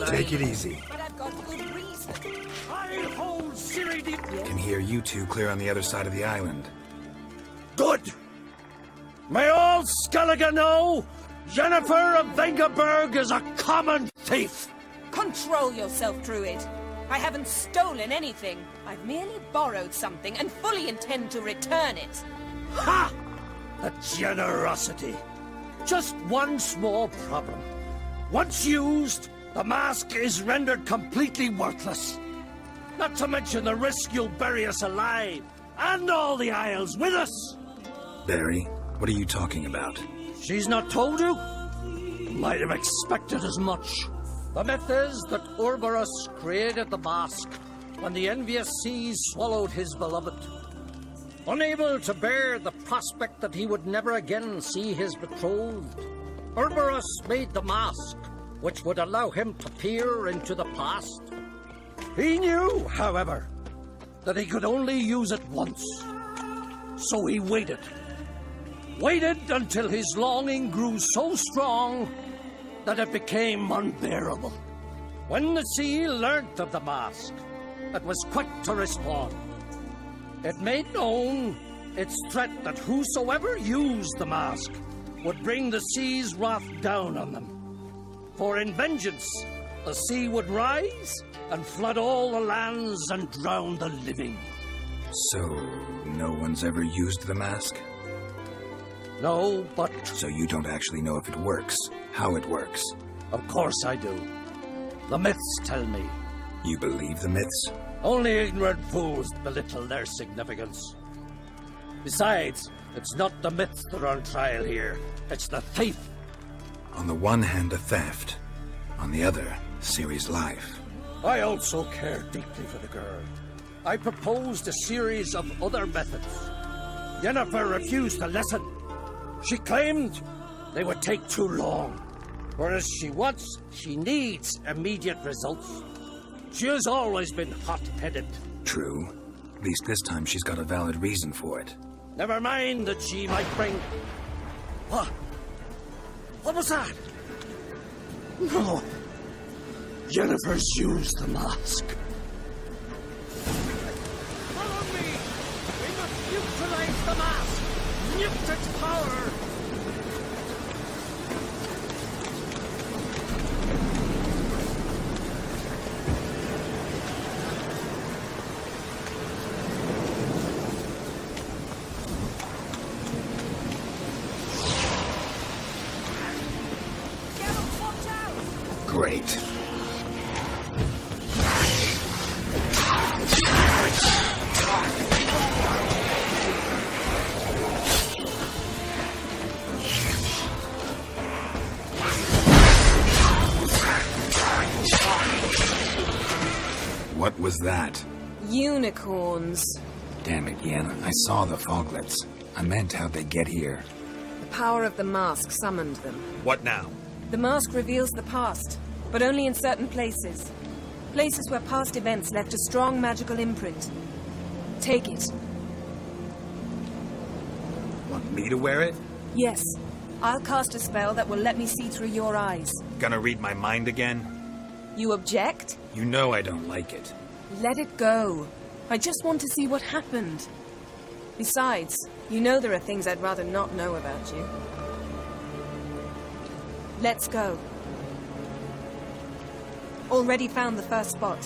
Take it easy. But I've got good reason. I'll hold Ciri deep. Can hear you two clear on the other side of the island. Good! May all Skellige know, Yennefer of Vengerberg is a common thief! Control yourself, Druid. I haven't stolen anything. I've merely borrowed something and fully intend to return it. Ha! The generosity. Just one small problem. Once used, the mask is rendered completely worthless. Not to mention the risk you'll bury us alive, and all the Isles with us. Barry, what are you talking about? She's not told you? Might have expected as much. The myth is that Ouroboros created the mask when the envious seas swallowed his beloved. Unable to bear the prospect that he would never again see his betrothed, Ouroboros made the mask, which would allow him to peer into the past. He knew, however, that he could only use it once. So he waited. Waited until his longing grew so strong that it became unbearable. When the sea learnt of the mask, it was quick to respond. It made known its threat that whosoever used the mask would bring the sea's wrath down on them. For in vengeance, the sea would rise and flood all the lands and drown the living. So, no one's ever used the mask? No, but... So you don't actually know if it works, how it works? Of course I do. The myths tell me. You believe the myths? Only ignorant fools belittle their significance. Besides, it's not the myths that are on trial here. It's the thief. On the one hand, a theft. On the other, Ciri's life. I also care deeply for the girl. I proposed a series of other methods. Yennefer refused to listen. She claimed they would take too long. Whereas she needs immediate results. She has always been hot-headed. True. At least this time she's got a valid reason for it. Never mind that she might bring... What? What was that? No. Yennefer's used the mask. Follow me! We must neutralize the mask! Nuke its power! Great. What was that? Unicorns. Damn it, Yen. I saw the foglets. I meant how'd they get here. The power of the mask summoned them. What now? The mask reveals the past, but only in certain places. Places where past events left a strong magical imprint. Take it. Want me to wear it? Yes. I'll cast a spell that will let me see through your eyes. Gonna read my mind again? You object? You know I don't like it. Let it go. I just want to see what happened. Besides, you know there are things I'd rather not know about you. Let's go. Already found the first spot.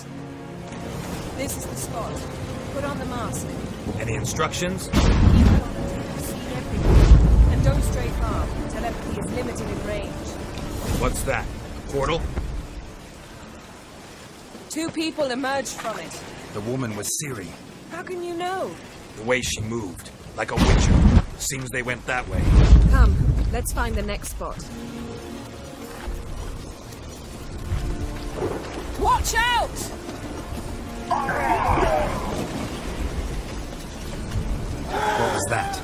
This is the spot. Put on the mask. Any instructions? Keep it on until you see everything. And don't stray far. Telepathy is limited in range. What's that? A portal? 2 people emerged from it. The woman was Ciri. How can you know? The way she moved. Like a witcher. Seems they went that way. Come, let's find the next spot. Watch out! What was that?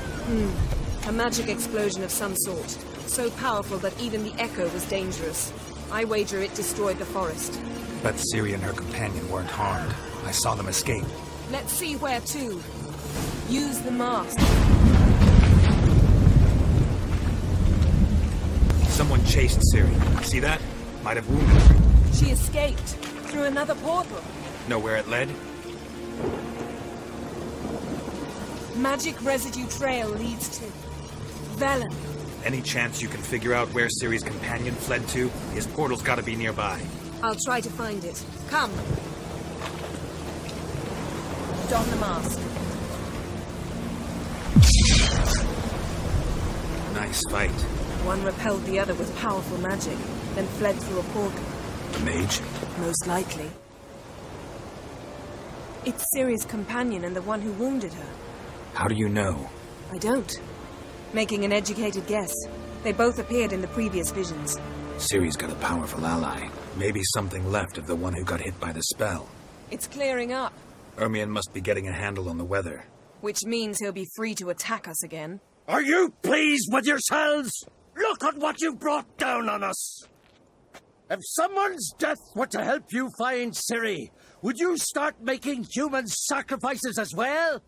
A magic explosion of some sort. So powerful that even the echo was dangerous. I wager it destroyed the forest. But Ciri and her companion weren't harmed. I saw them escape. Let's see where to. Use the mask. Someone chased Ciri. See that? Might have wounded her. She escaped through another portal. Know where it led? Magic residue trail leads to Velen. Any chance you can figure out where Ciri's companion fled to? His portal's gotta be nearby. I'll try to find it. Come. Don the mask. Nice fight. One repelled the other with powerful magic, then fled through a portal. The mage? Most likely. It's Ciri's companion and the one who wounded her. How do you know? I don't. Making an educated guess. They both appeared in the previous visions. Ciri's got a powerful ally. Maybe something left of the one who got hit by the spell. It's clearing up. Ermion must be getting a handle on the weather. Which means he'll be free to attack us again. Are you pleased with yourselves? Look at what you brought down on us! If someone's death were to help you find Ciri, would you start making human sacrifices as well?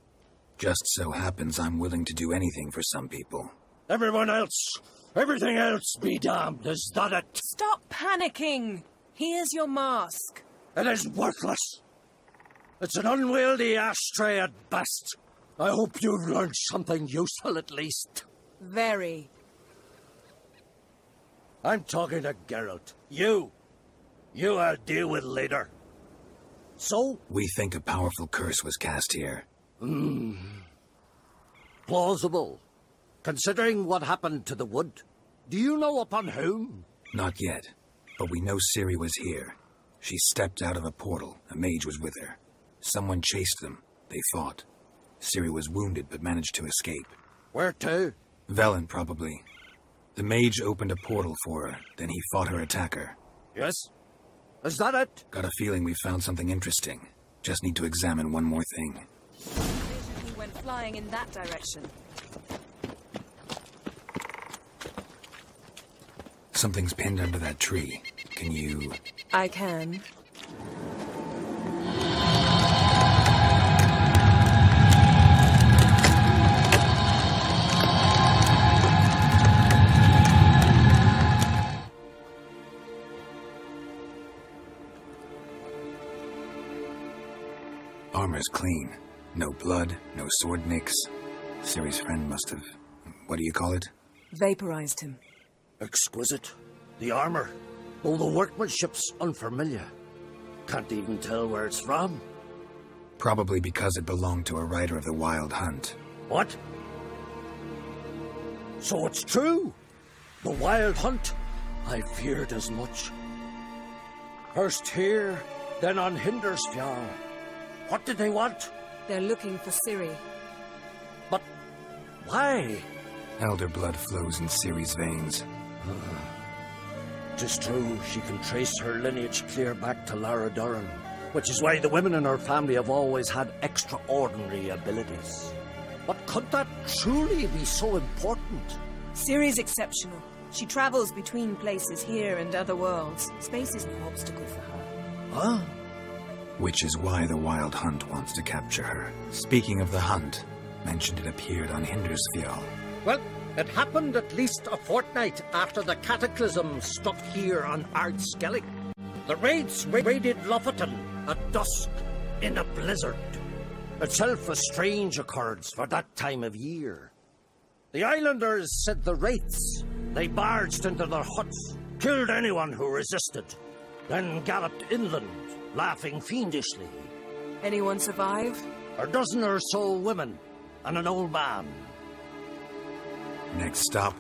Just so happens I'm willing to do anything for some people. Everyone else, everything else be damned, is that it? Stop panicking! Here's your mask. It is worthless. It's an unwieldy ashtray at best. I hope you've learned something useful at least. Very. I'm talking to Geralt. You I'll deal with later. So? We think a powerful curse was cast here. Plausible. Considering what happened to the wood. Do you know upon whom? Not yet, but we know Ciri was here. She stepped out of a portal. A mage was with her. Someone chased them. They fought. Ciri was wounded, but managed to escape. Where to? Velen, probably. The mage opened a portal for her, then he fought her attacker. Yes? Is that it? Got a feeling we found something interesting. Just need to examine one more thing. He went flying in that direction. Something's pinned under that tree. Can you... I can. Armor's clean. No blood, no sword nicks. Ciri's friend must have... What do you call it? Vaporized him. Exquisite. The armor. Though the workmanship's unfamiliar. Can't even tell where it's from. Probably because it belonged to a rider of the Wild Hunt. What? So it's true? The Wild Hunt? I feared as much. First here, then on Hindersfjall. What did they want? They're looking for Ciri. But why? Elder blood flows in Ciri's veins. 'Tis true, she can trace her lineage clear back to Lara Doran, which is why the women in her family have always had extraordinary abilities. But could that truly be so important? Ciri's exceptional. She travels between places here and other worlds. Space is no obstacle for her. Huh? Which is why the Wild Hunt wants to capture her. Speaking of the hunt, mentioned it appeared on Hindersfjall. Well, it happened at least a fortnight after the cataclysm struck here on Ardskellig. The raids raided Lofoten at dusk in a blizzard. Itself a strange occurrence for that time of year. The islanders said the wraiths. They barged into their huts, killed anyone who resisted, then galloped inland, laughing fiendishly. Anyone survive? A dozen or so women and an old man. Next stop,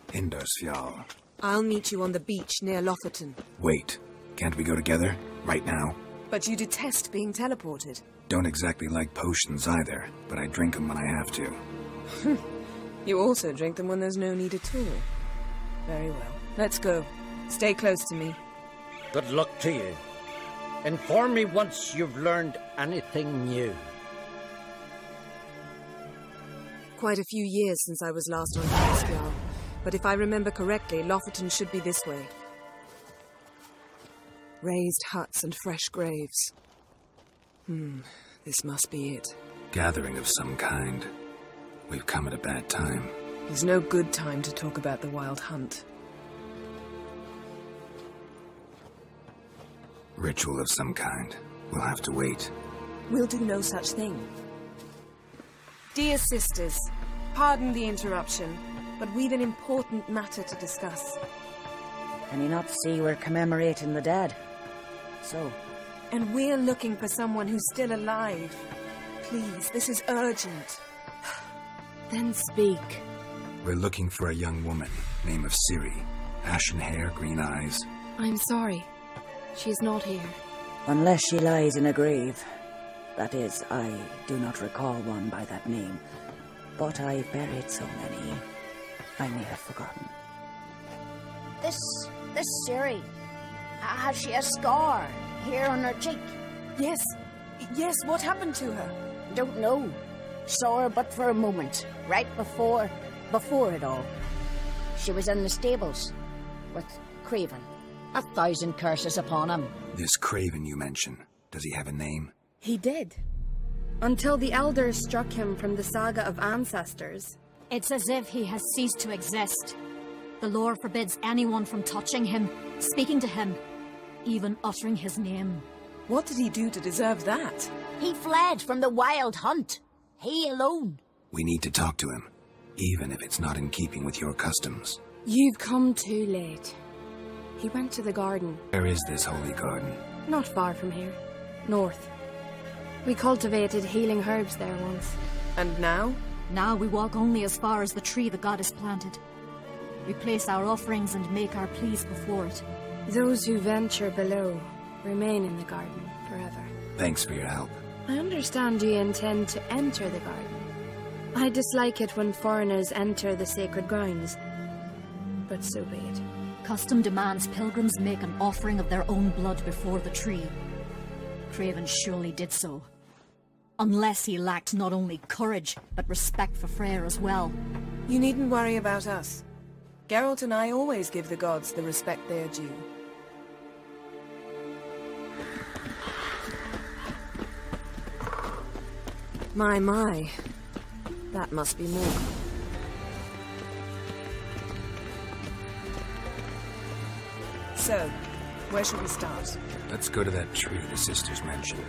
Hindersfjall. I'll meet you on the beach near Lofoten. Wait, can't we go together? Right now? But you detest being teleported. Don't exactly like potions either, but I drink them when I have to. You also drink them when there's no need at all. Very well. Let's go. Stay close to me. Good luck to you. Inform me once you've learned anything new. Quite a few years since I was last on Hindersfjall, but if I remember correctly, Lofoten should be this way. Raised huts and fresh graves. This must be it. Gathering of some kind. We've come at a bad time. There's no good time to talk about the Wild Hunt. Ritual of some kind. We'll have to wait. We'll do no such thing. Dear sisters, pardon the interruption, but we've an important matter to discuss. Can you not see we're commemorating the dead? So? And we're looking for someone who's still alive. Please, this is urgent. Then speak. We're looking for a young woman, name of Ciri. Ashen hair, green eyes. I'm sorry. She is not here. Unless she lies in a grave. That is, I do not recall one by that name. But I've buried so many, I may have forgotten. This Ciri, has she a scar here on her cheek? Yes, what happened to her? Don't know. Saw her but for a moment, right before it all. She was in the stables with Craven. 1,000 curses upon him. This Craven you mention, does he have a name? He did. Until the elders struck him from the saga of ancestors. It's as if he has ceased to exist. The lore forbids anyone from touching him, speaking to him, even uttering his name. What did he do to deserve that? He fled from the Wild Hunt. He alone. We need to talk to him, even if it's not in keeping with your customs. You've come too late. He went to the garden. Where is this holy garden? Not far from here. North. We cultivated healing herbs there once. And now? Now we walk only as far as the tree the goddess planted. We place our offerings and make our pleas before it. Those who venture below remain in the garden forever. Thanks for your help. I understand you intend to enter the garden. I dislike it when foreigners enter the sacred grounds. But so be it. Custom demands pilgrims make an offering of their own blood before the tree. Craven surely did so. Unless he lacked not only courage, but respect for Freyr as well. You needn't worry about us. Geralt and I always give the gods the respect they are due. My. That must be more. So, where should we start? Let's go to that tree the sisters mentioned.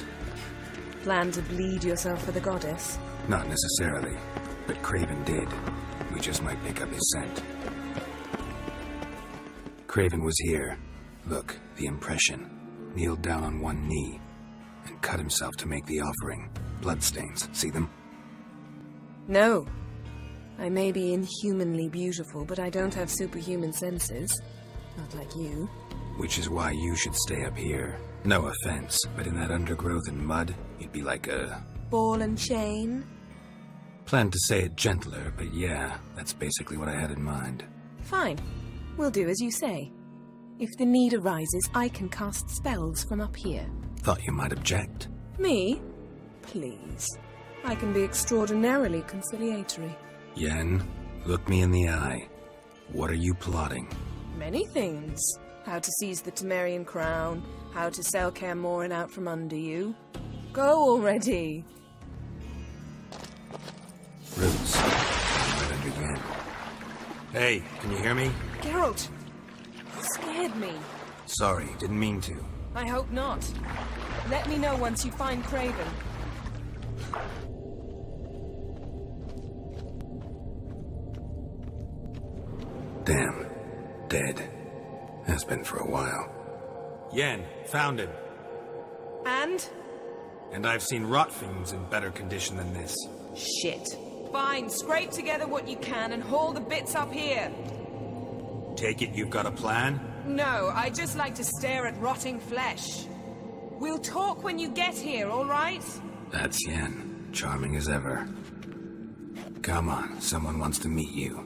Plan to bleed yourself for the goddess? Not necessarily, but Craven did. We just might pick up his scent. Craven was here. Look, the impression. Kneeled down on one knee and cut himself to make the offering. Bloodstains, see them? No. I may be inhumanly beautiful, but I don't have superhuman senses. Not like you. Which is why you should stay up here. No offense, but in that undergrowth and mud, you'd be like a... ball and chain? Planned to say it gentler, but yeah, that's basically what I had in mind. Fine. We'll do as you say. If the need arises, I can cast spells from up here. Thought you might object. Me? Please. I can be extraordinarily conciliatory. Yen, look me in the eye. What are you plotting? Many things. How to seize the Temerian crown, how to sell Kaer Morhen out from under you. Go already! Roots. Right under Yen. Hey, can you hear me? Geralt! You scared me. Sorry, didn't mean to. I hope not. Let me know once you find Craven. Damn. Dead. Has been for a while. Yen, found him. And? And I've seen rot fiends in better condition than this. Shit. Fine, scrape together what you can and haul the bits up here. Take it you've got a plan? No, I just like to stare at rotting flesh. We'll talk when you get here, all right? That's Yen. Charming as ever. Come on, someone wants to meet you.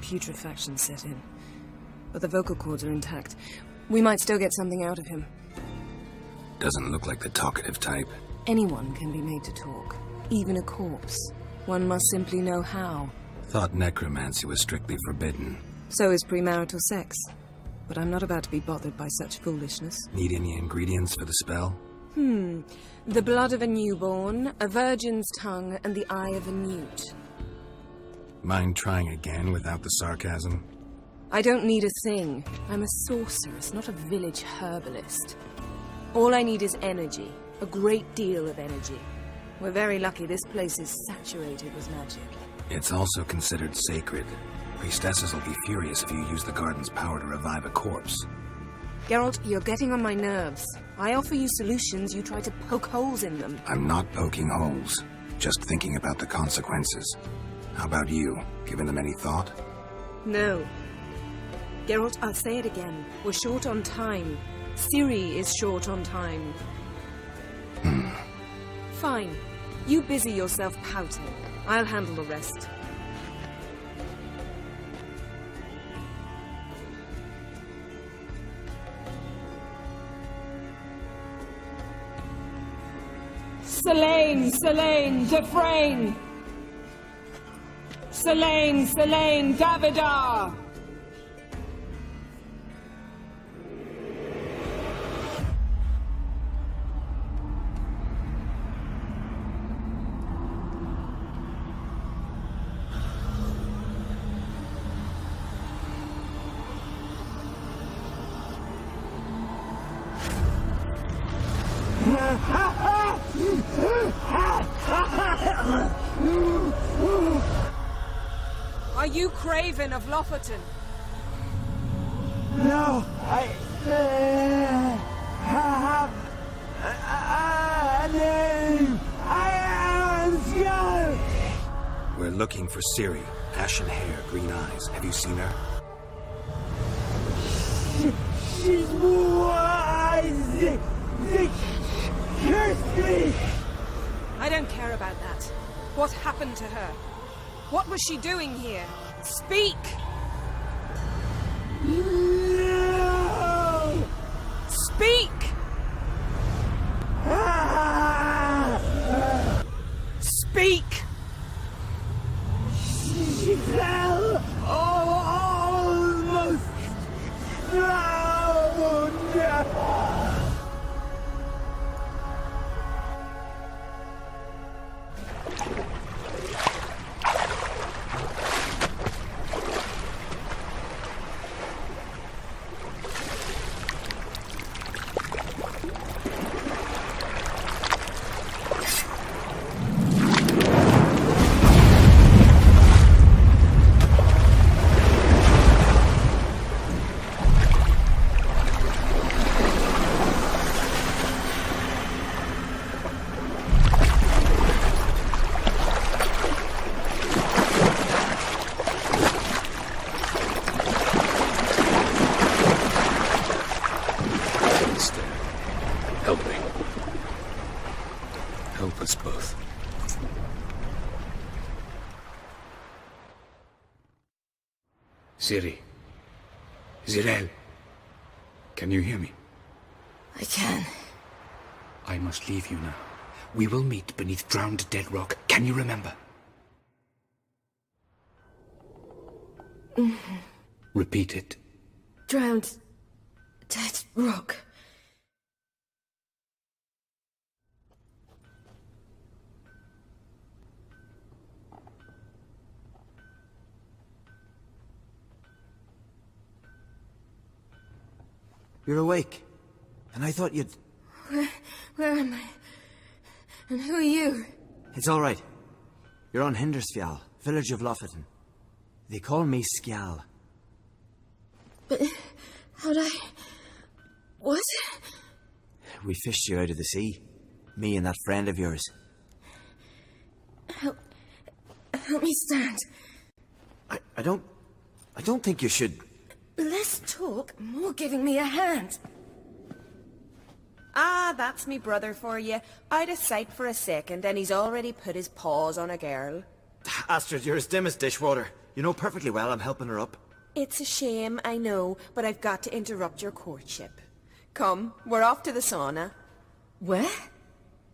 Putrefaction set in. But the vocal cords are intact. We might still get something out of him. Doesn't look like the talkative type. Anyone can be made to talk. Even a corpse. One must simply know how. Thought necromancy was strictly forbidden. So is premarital sex. But I'm not about to be bothered by such foolishness. Need any ingredients for the spell? The blood of a newborn, a virgin's tongue, and the eye of a newt. Mind trying again without the sarcasm? I don't need a thing. I'm a sorceress, not a village herbalist. All I need is energy. A great deal of energy. We're very lucky this place is saturated with magic. It's also considered sacred. Priestesses will be furious if you use the garden's power to revive a corpse. Geralt, you're getting on my nerves. I offer you solutions, you try to poke holes in them. I'm not poking holes. Just thinking about the consequences. How about you? Given them any thought? No. Geralt, I'll say it again. We're short on time. Ciri is short on time. Fine. You busy yourself pouting. I'll handle the rest. Selene, Dufresne! Selene, Davidar! Are you Craven of Lofoten? No, I have a name. I am Skjal. We're looking for Ciri. Ashen hair, green eyes. Have you seen her? She's wise. They cursed me. I don't care about that. What happened to her? What was she doing here? Speak! No! Speak! Speak! She fell almost drowned. Help me. Help us both. Ciri. Zirael. Can you hear me? I can. I must leave you now. We will meet beneath drowned dead rock. Can you remember? Repeat it. Drowned. Dead rock. You're awake. And I thought you'd... Where am I? And who are you? It's all right. You're on Hindersfjall, village of Lofoten. They call me Skjal. But how'd I... What? We fished you out of the sea. Me and that friend of yours. Help me stand. I don't think you should... Less talk, more giving me a hand. Ah, that's me brother for you. I'd a sight for a second, and he's already put his paws on a girl. Astrid, you're as dim as dishwater. You know perfectly well I'm helping her up. It's a shame, I know, but I've got to interrupt your courtship. Come, we're off to the sauna. Where?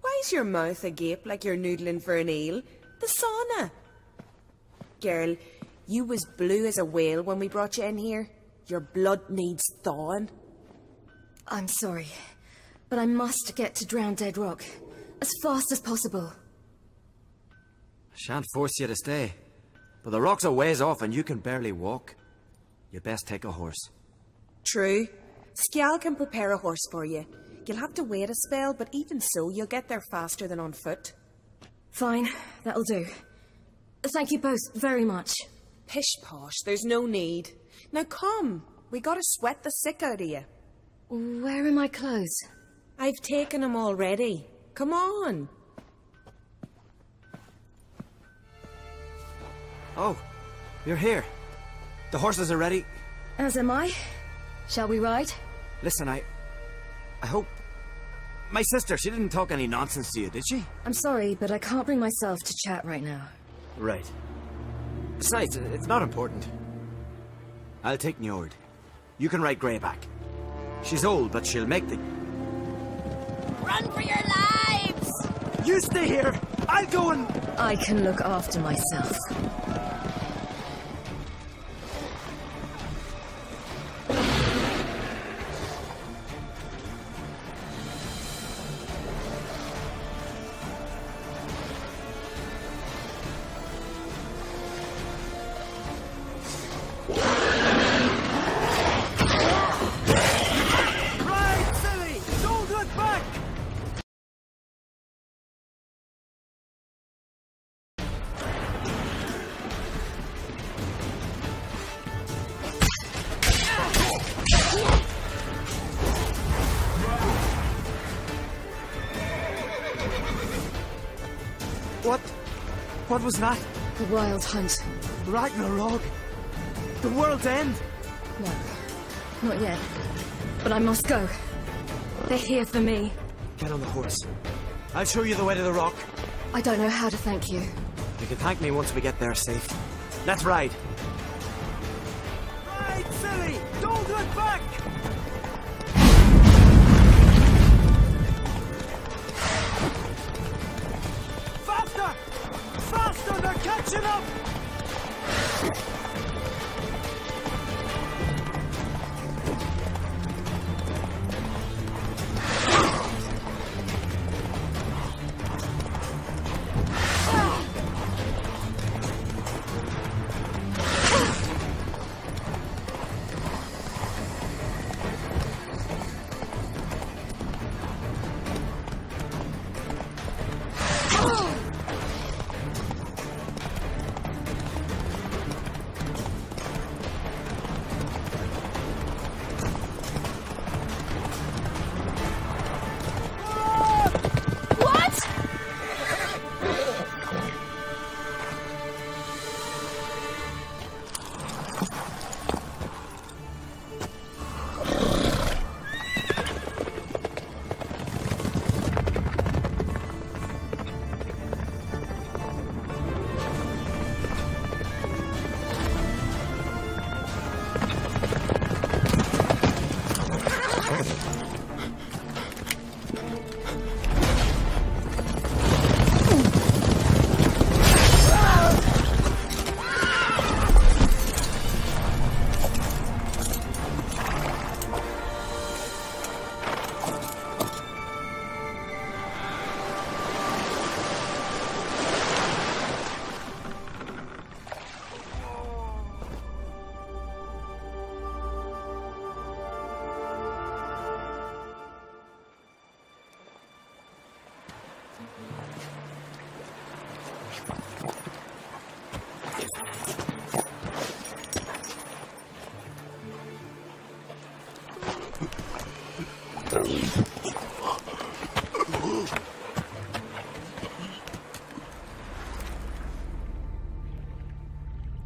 Why's your mouth agape like you're noodling for an eel? The sauna. Girl, you was blue as a whale when we brought you in here. Your blood needs thawing. I'm sorry, but I must get to Drowned Dead Rock as fast as possible. I shan't force you to stay. But the rock's a ways off and you can barely walk. You best take a horse. True. Skjal can prepare a horse for you. You'll have to wait a spell, but even so, you'll get there faster than on foot. Fine, that'll do. Thank you both very much. Pish-posh, there's no need. Now come, we gotta sweat the sick out of you. Where are my clothes? I've taken them already. Come on. Oh, you're here. The horses are ready. As am I. Shall we ride? Listen, I hope... My sister, she didn't talk any nonsense to you, did she? I'm sorry, but I can't bring myself to chat right now. Right. Besides, it's not important. I'll take Njord. You can ride Greyback. She's old, but she'll make the... Run for your lives! You stay here! I'll go and... I can look after myself. What was that? The Wild Hunt. Ragnarok? The world's end? No, not yet. But I must go. They're here for me. Get on the horse. I'll show you the way to the rock. I don't know how to thank you. You can thank me once we get there safe. Let's ride. Ride, silly! Don't look back! Faster! Faster! They're catching up!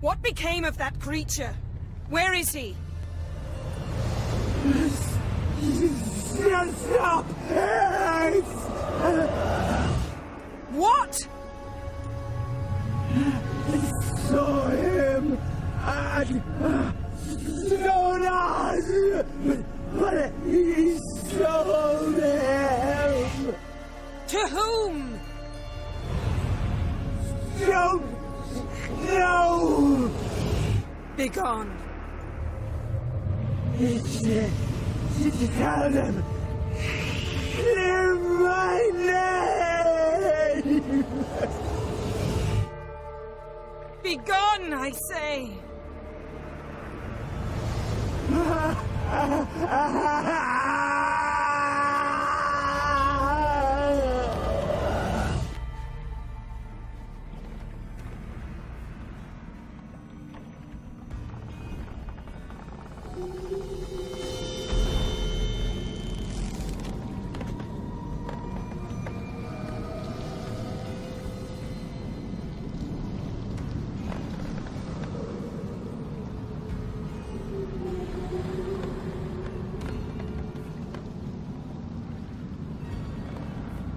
What became of that creature? Where is he? Stop! What? I saw him at Jonas, but he sold him. To whom? Don't know. Begone. Tell them. Clear my name. Begone, I say.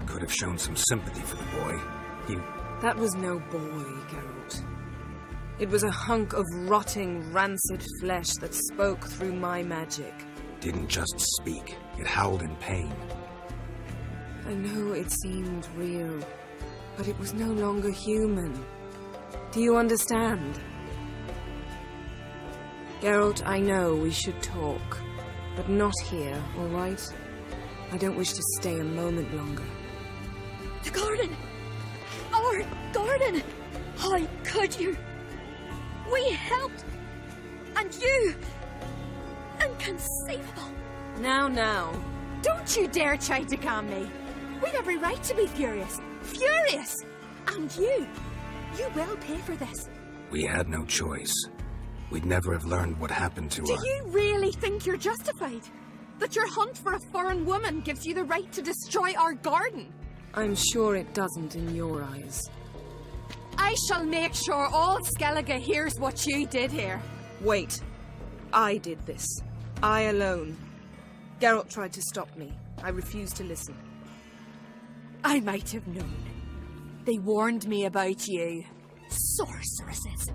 Could have shown some sympathy for the boy. That was no boy, Geralt. It was a hunk of rotting, rancid flesh that spoke through my magic. Didn't just speak. It howled in pain. I know it seemed real, but it was no longer human. Do you understand? Geralt, I know we should talk, but not here, all right? I don't wish to stay a moment longer. The garden! Our garden! How could you? We helped! And you! Inconceivable! Now. Don't you dare try to calm me. We've every right to be furious. Furious! And you will pay for this. We had no choice. We'd never have learned what happened to Do our... you really think you're justified? That your hunt for a foreign woman gives you the right to destroy our garden? I'm sure it doesn't in your eyes. I I shall make sure all Skellige hears what you did here. Wait. I did this. I alone. Geralt tried to stop me. I refused to listen. I might have known. They warned me about you. Sorceresses.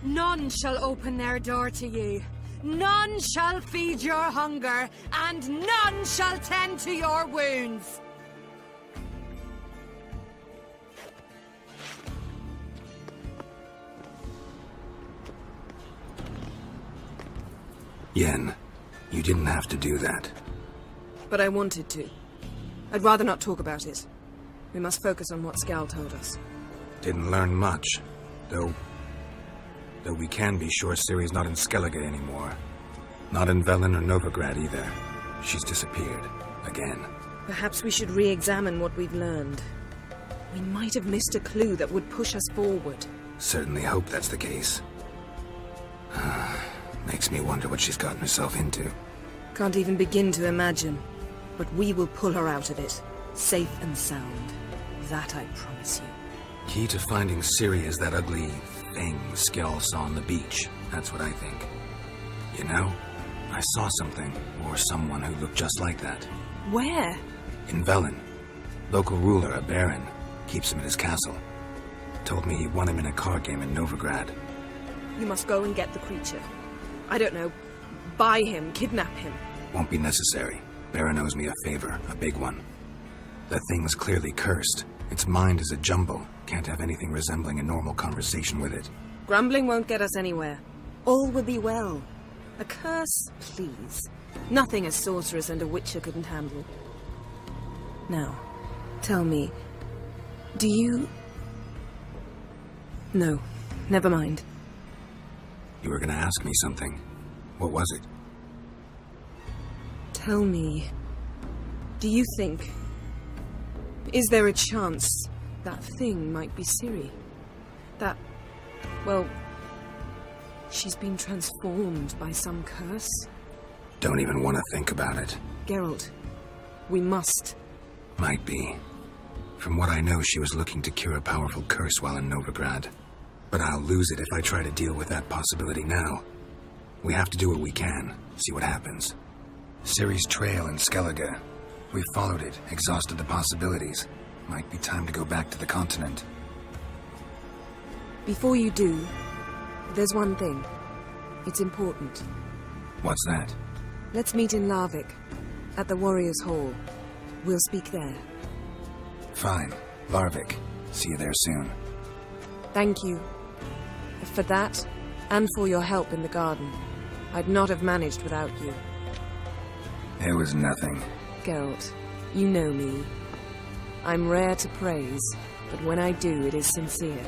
None shall open their door to you. None shall feed your hunger, and none shall tend to your wounds. Yen, you didn't have to do that. But I wanted to. I'd rather not talk about it. We must focus on what Skal told us. Didn't learn much, though we can be sure Ciri's not in Skellige anymore. Not in Velen or Novigrad either. She's disappeared. Again. Perhaps we should re-examine what we've learned. We might have missed a clue that would push us forward. Certainly hope that's the case. Makes me wonder what she's gotten herself into. Can't even begin to imagine. But we will pull her out of it. Safe and sound. That I promise you. Key to finding Ciri is that ugly thing Skell saw on the beach. That's what I think. You know, I saw something, or someone who looked just like that. Where? In Velen. Local ruler, a baron, keeps him at his castle. Told me he won him in a card game in Novigrad. You must go and get the creature. I don't know. Buy him, kidnap him. Won't be necessary. Baron owes me a favor, a big one. That thing's clearly cursed. Its mind is a jumble. Can't have anything resembling a normal conversation with it. Grumbling won't get us anywhere. All will be well. A curse, please. Nothing a sorceress and a witcher couldn't handle. Now, tell me, do you... No, never mind. You were gonna ask me something. What was it? Tell me, do you think... Is there a chance that thing might be Ciri? That... well... she's been transformed by some curse? Don't even want to think about it. Geralt, we must. Might be. From what I know, she was looking to cure a powerful curse while in Novigrad. But I'll lose it if I try to deal with that possibility now. We have to do what we can, see what happens. Ciri's trail in Skellige. We've followed it, exhausted the possibilities. Might be time to go back to the continent. Before you do, there's one thing. It's important. What's that? Let's meet in Larvik, at the Warriors' Hall. We'll speak there. Fine. Larvik. See you there soon. Thank you. For that, and for your help in the garden. I'd not have managed without you. It was nothing. Geralt, you know me. I'm rare to praise, but when I do, it is sincere.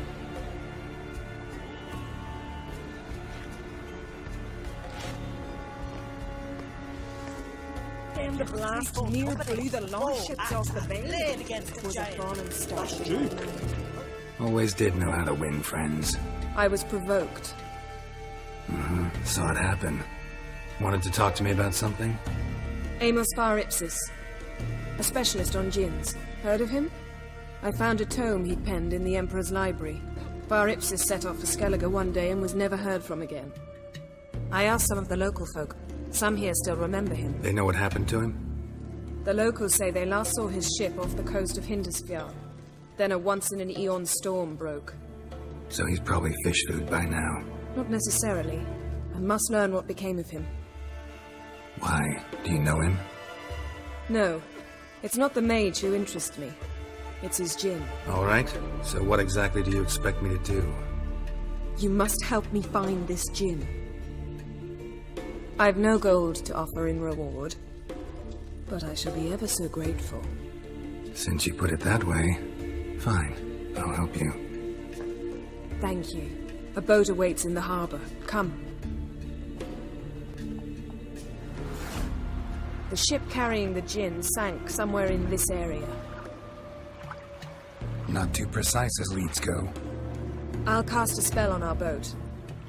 The blast near blew the longships off the bay. Was a fallen statue. Always did know how to win friends. I was provoked. Saw it happen. Wanted to talk to me about something? Amos Far Ipsis. A specialist on djinns. Heard of him? I found a tome he'd penned in the Emperor's library. Far Ipsis set off for Skellige one day and was never heard from again. I asked some of the local folk. Some here still remember him. They know what happened to him? The locals say they last saw his ship off the coast of Hindisfjord. Then a once-in-an-eon storm broke. So he's probably fish food by now. Not necessarily. I must learn what became of him. Why? Do you know him? No. It's not the mage who interests me. It's his djinn. All right. So what exactly do you expect me to do? You must help me find this djinn. I've no gold to offer in reward, but I shall be ever so grateful. Since you put it that way, fine. I'll help you. Thank you. A boat awaits in the harbor. Come. The ship carrying the djinn sank somewhere in this area. Not too precise as leads go. I'll cast a spell on our boat.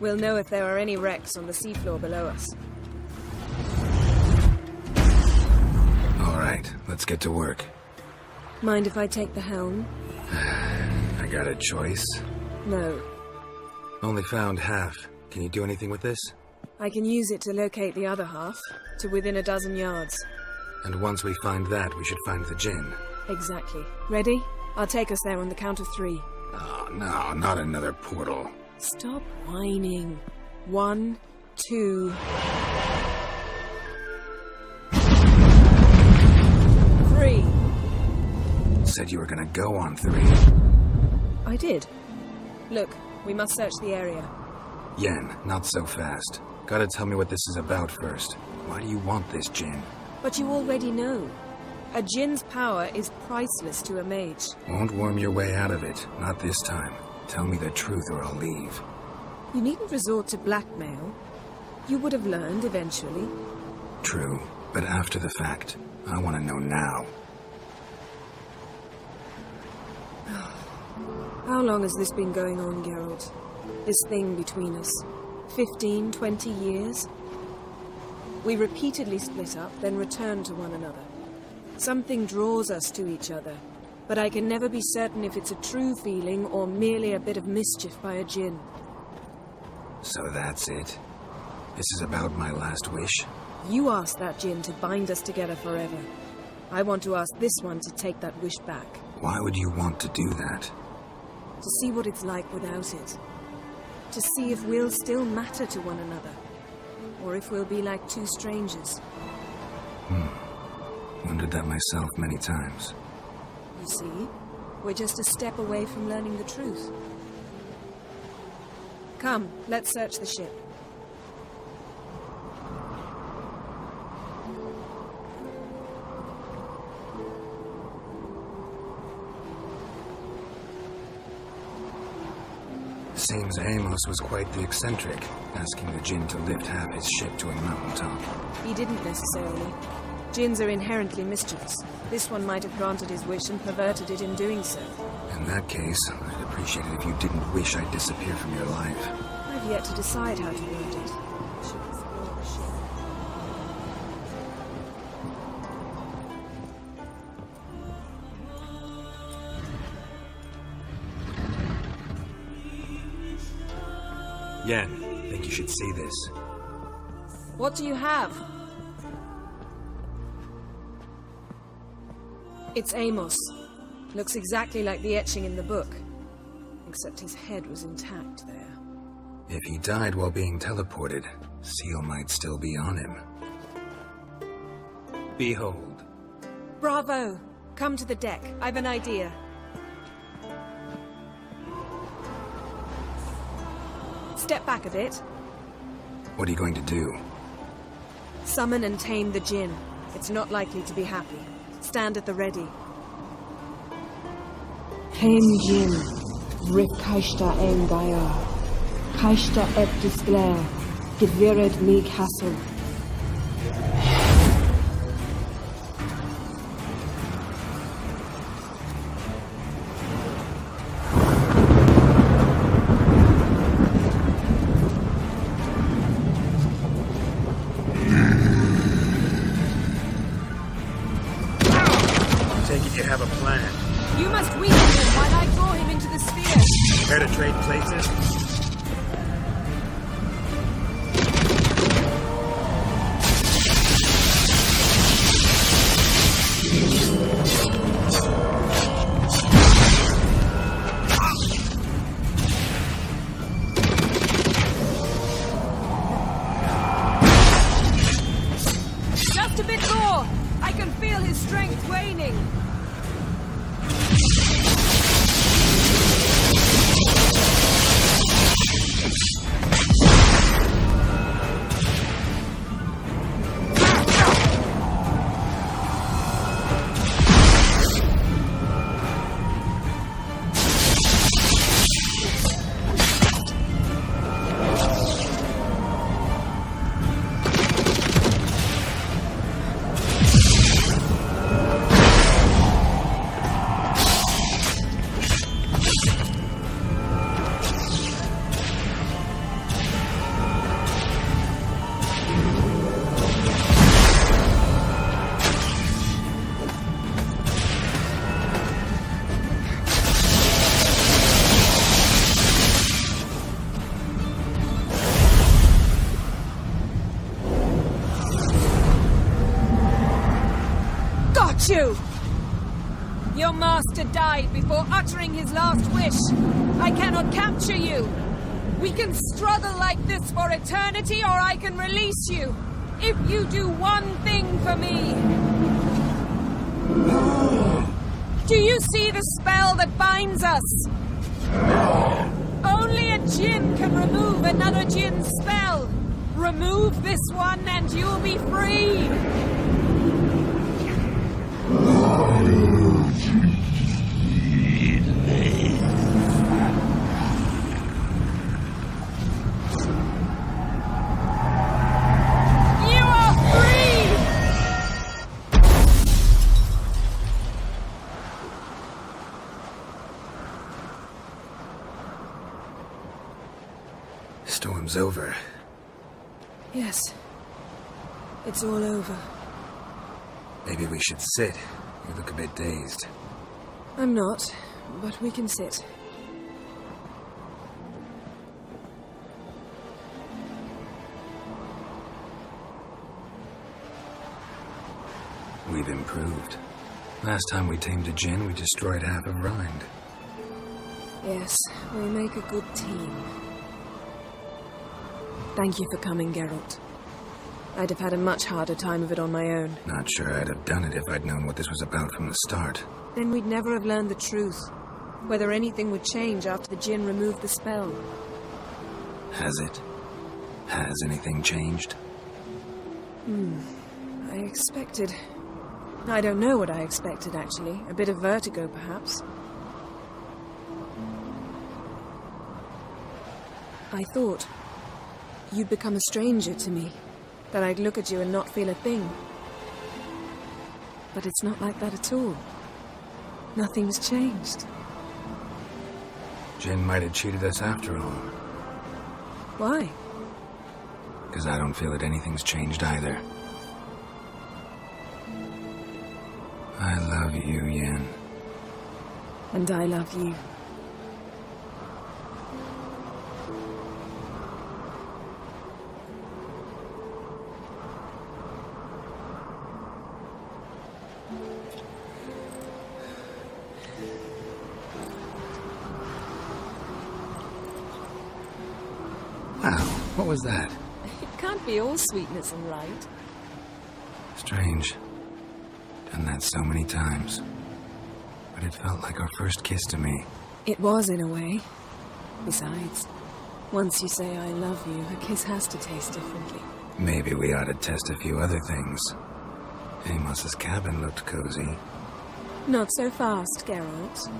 We'll know if there are any wrecks on the seafloor below us. All right, let's get to work. Mind if I take the helm? got a choice? No. Only found half. Can you do anything with this? I can use it to locate the other half, to within a dozen yards. And once we find that, we should find the Jinn. Exactly. Ready? I'll take us there on the count of 3. Oh, no, not another portal. Stop whining. 1, 2... 3. Said you were gonna go on 3. I did. Look, we must search the area. Yen, not so fast. Gotta tell me what this is about first. Why do you want this Jinn? But you already know. A Jinn's power is priceless to a mage. Won't worm your way out of it. Not this time. Tell me the truth or I'll leave. You needn't resort to blackmail. You would have learned eventually. True, but after the fact. I want to know now. How long has this been going on, Geralt? This thing between us? 15, 20 years? We repeatedly split up, then return to one another. Something draws us to each other, but I can never be certain if it's a true feeling or merely a bit of mischief by a Jinn. So that's it? This is about my last wish? You asked that Jinn to bind us together forever. I want to ask this one to take that wish back. Why would you want to do that? To see what it's like without it. To see if we'll still matter to one another. Or if we'll be like two strangers. Wondered that myself many times. You see, we're just a step away from learning the truth. Come, let's search the ship. Seems Amos was quite the eccentric, asking the Jinn to lift half his ship to a mountaintop. He didn't necessarily. Jinns are inherently mischievous. This one might have granted his wish and perverted it in doing so. In that case, I'd appreciate it if you didn't wish I'd disappear from your life. I've yet to decide how to word it. Should explore the ship. Yen, think you should see this. What do you have? It's Amos. Looks exactly like the etching in the book. Except his head was intact there. If he died while being teleported, Seal might still be on him. Behold. Bravo! Come to the deck. I've an idea. Step back a bit. What are you going to do? Summon and tame the Jinn. It's not likely to be happy. Stand at the ready. Tame Jinn. Rip Kaishta Engaya. Kaishta et Disglare. Gevired me castle. Have a plan. You must weaken him while I draw him into the sphere. Prepare to trade places? Just a bit more. I can feel his strength waning. you! Your master died before uttering his last wish. I cannot capture you. We can struggle like this for eternity, or I can release you. If you do one thing for me. Do you see the spell that binds us? Only a djinn can remove another djinn's spell. Remove this one and you'll be free. You are free! Storm's over. Yes. It's all over. Maybe we should sit. You look a bit dazed. I'm not, but we can sit. We've improved. Last time we tamed a djinn, we destroyed half of Rind. Yes, we make a good team. Thank you for coming, Geralt. I'd have had a much harder time of it on my own. Not sure I'd have done it if I'd known what this was about from the start. Then we'd never have learned the truth. Whether anything would change after the djinn removed the spell. Has it? Has anything changed? I expected... I don't know what I expected, actually. A bit of vertigo, perhaps. I thought you'd become a stranger to me. That I'd look at you and not feel a thing. But it's not like that at all. Nothing's changed. Jinn might have cheated us after all. Why? Because I don't feel that anything's changed either. I love you, Yen. And I love you. Wow, what was that? It can't be all sweetness and light. Strange. Done that so many times. But it felt like our first kiss to me. It was, in a way. Besides, once you say I love you, a kiss has to taste differently. Maybe we ought to test a few other things. Amos's cabin looked cozy. Not so fast, Geralt.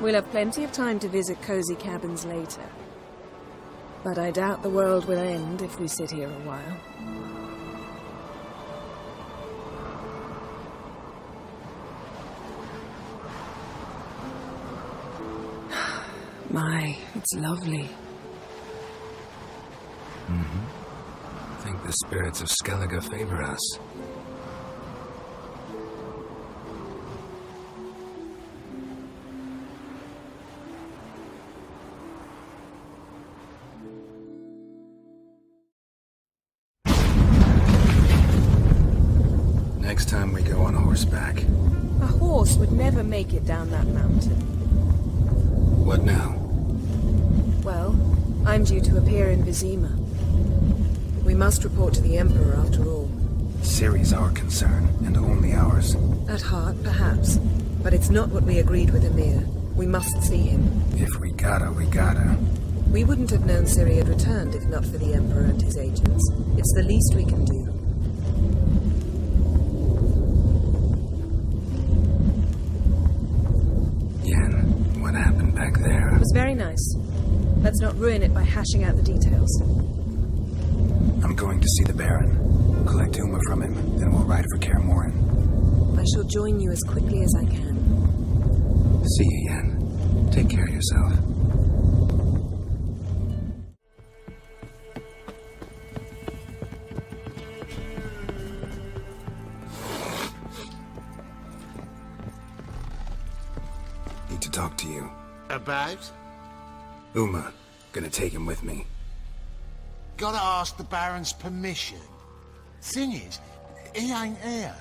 We'll have plenty of time to visit cozy cabins later. But I doubt the world will end if we sit here a while. My, it's lovely. I think the spirits of Skellige favor us. Next time we go on horseback. A horse would never make it down that mountain. What now? Well, I'm due to appear in Vizima. We must report to the Emperor after all. Ciri's our concern, and only ours. At heart, perhaps. But it's not what we agreed with Emir. We must see him. If we gotta, we gotta. We wouldn't have known Ciri had returned if not for the Emperor and his agents. It's the least we can do. Yen, what happened back there? It was very nice. Let's not ruin it by hashing out the details. I'm going to see the Baron. Collect Uma from him, then we'll ride for Kaer Morhen. I shall join you as quickly as I can. See you, Yen. Take care of yourself. Need to talk to you. About? Uma. Gonna take him with me. Gotta ask the Baron's permission. Thing is, he ain't here.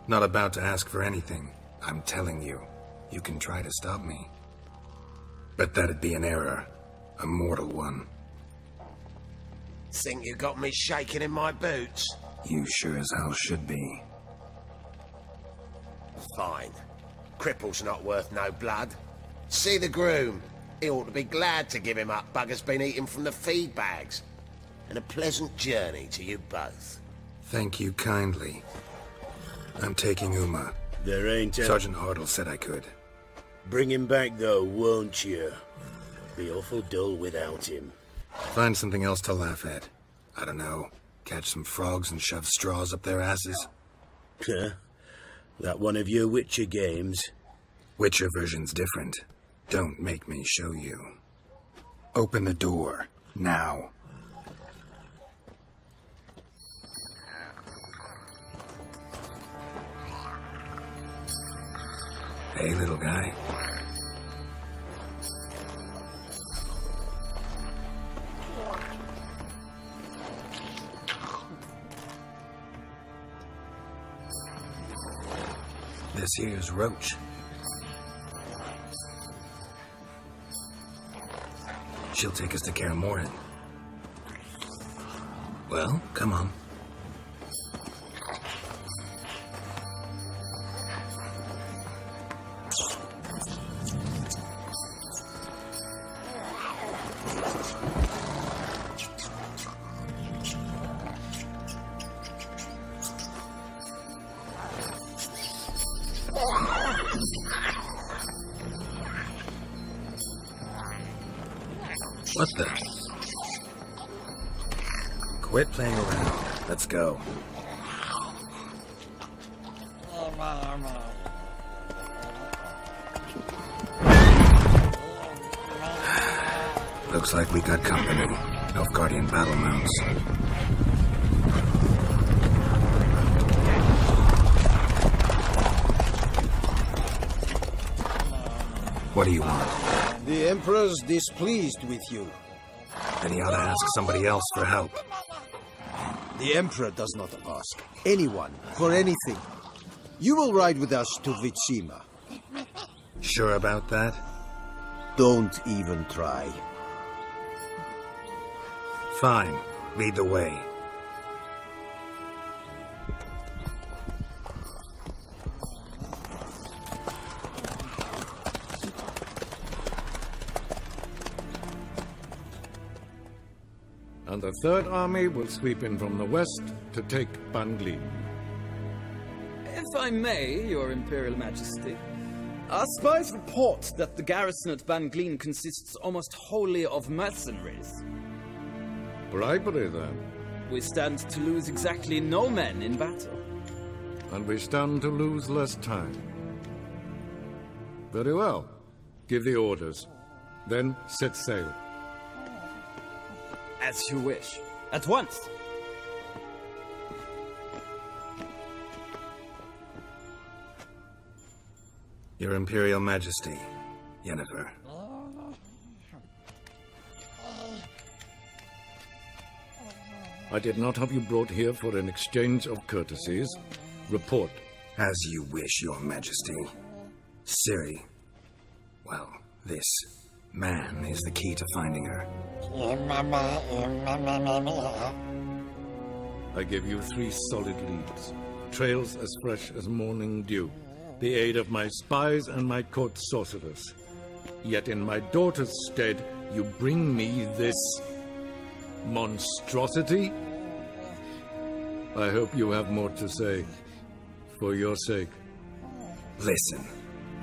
Not about to ask for anything. I'm telling you, you can try to stop me. But that'd be an error. A mortal one. Think you got me shaking in my boots? You sure as hell should be. Fine. Cripple's not worth no blood. See the groom. He ought to be glad to give him up. Bugger's been eating from the feed bags. And a pleasant journey to you both. Thank you kindly. I'm taking Uma. There ain't a... Sergeant Hartle said I could. Bring him back, though, won't you? Be awful dull without him. Find something else to laugh at. I don't know. Catch some frogs and shove straws up their asses. Huh? That one of your Witcher games? Witcher version's different. Don't make me show you. Open the door. Now. Hey, little guy. This here's Roach. She'll take us to Kaer Morhen. Well, come on. What the? Quit playing around. Let's go. Looks like we got company. Nilfgaardian battle mounts. What do you want? The Emperor's displeased with you. Then he ought to ask somebody else for help. The Emperor does not ask anyone for anything. You will ride with us to Vitsima. Sure about that? Don't even try. Fine. Lead the way. And the Third Army will sweep in from the west to take Ban Glin. If I may, Your Imperial Majesty, our spies report that the garrison at Ban Glin consists almost wholly of mercenaries. Bribery, then. We stand to lose exactly no men in battle. And we stand to lose less time. Very well. Give the orders. Then set sail. As you wish. At once. Your Imperial Majesty, Yennefer. I did not have you brought here for an exchange of courtesies. Report. As you wish, Your Majesty. Ciri. Well, this man is the key to finding her. I give you 3 solid leads. Trails as fresh as morning dew. The aid of my spies and my court sorcerers. Yet in my daughter's stead, you bring me this monstrosity? I hope you have more to say. For your sake. Listen,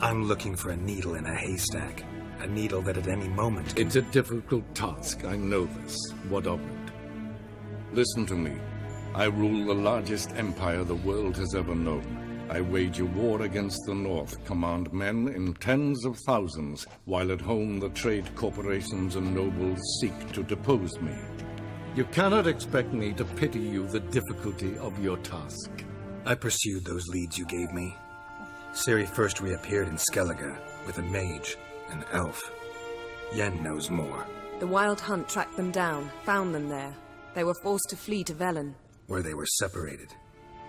I'm looking for a needle in a haystack. A needle that at any moment can... It's a difficult task, I know this. What of it? Listen to me. I rule the largest empire the world has ever known. I wage a war against the North, command men in tens of thousands, while at home the trade corporations and nobles seek to depose me. You cannot expect me to pity you the difficulty of your task. I pursued those leads you gave me. Ciri first reappeared in Skellige with a mage, an elf. Yen knows more. The Wild Hunt tracked them down, found them there. They were forced to flee to Velen. Where they were separated.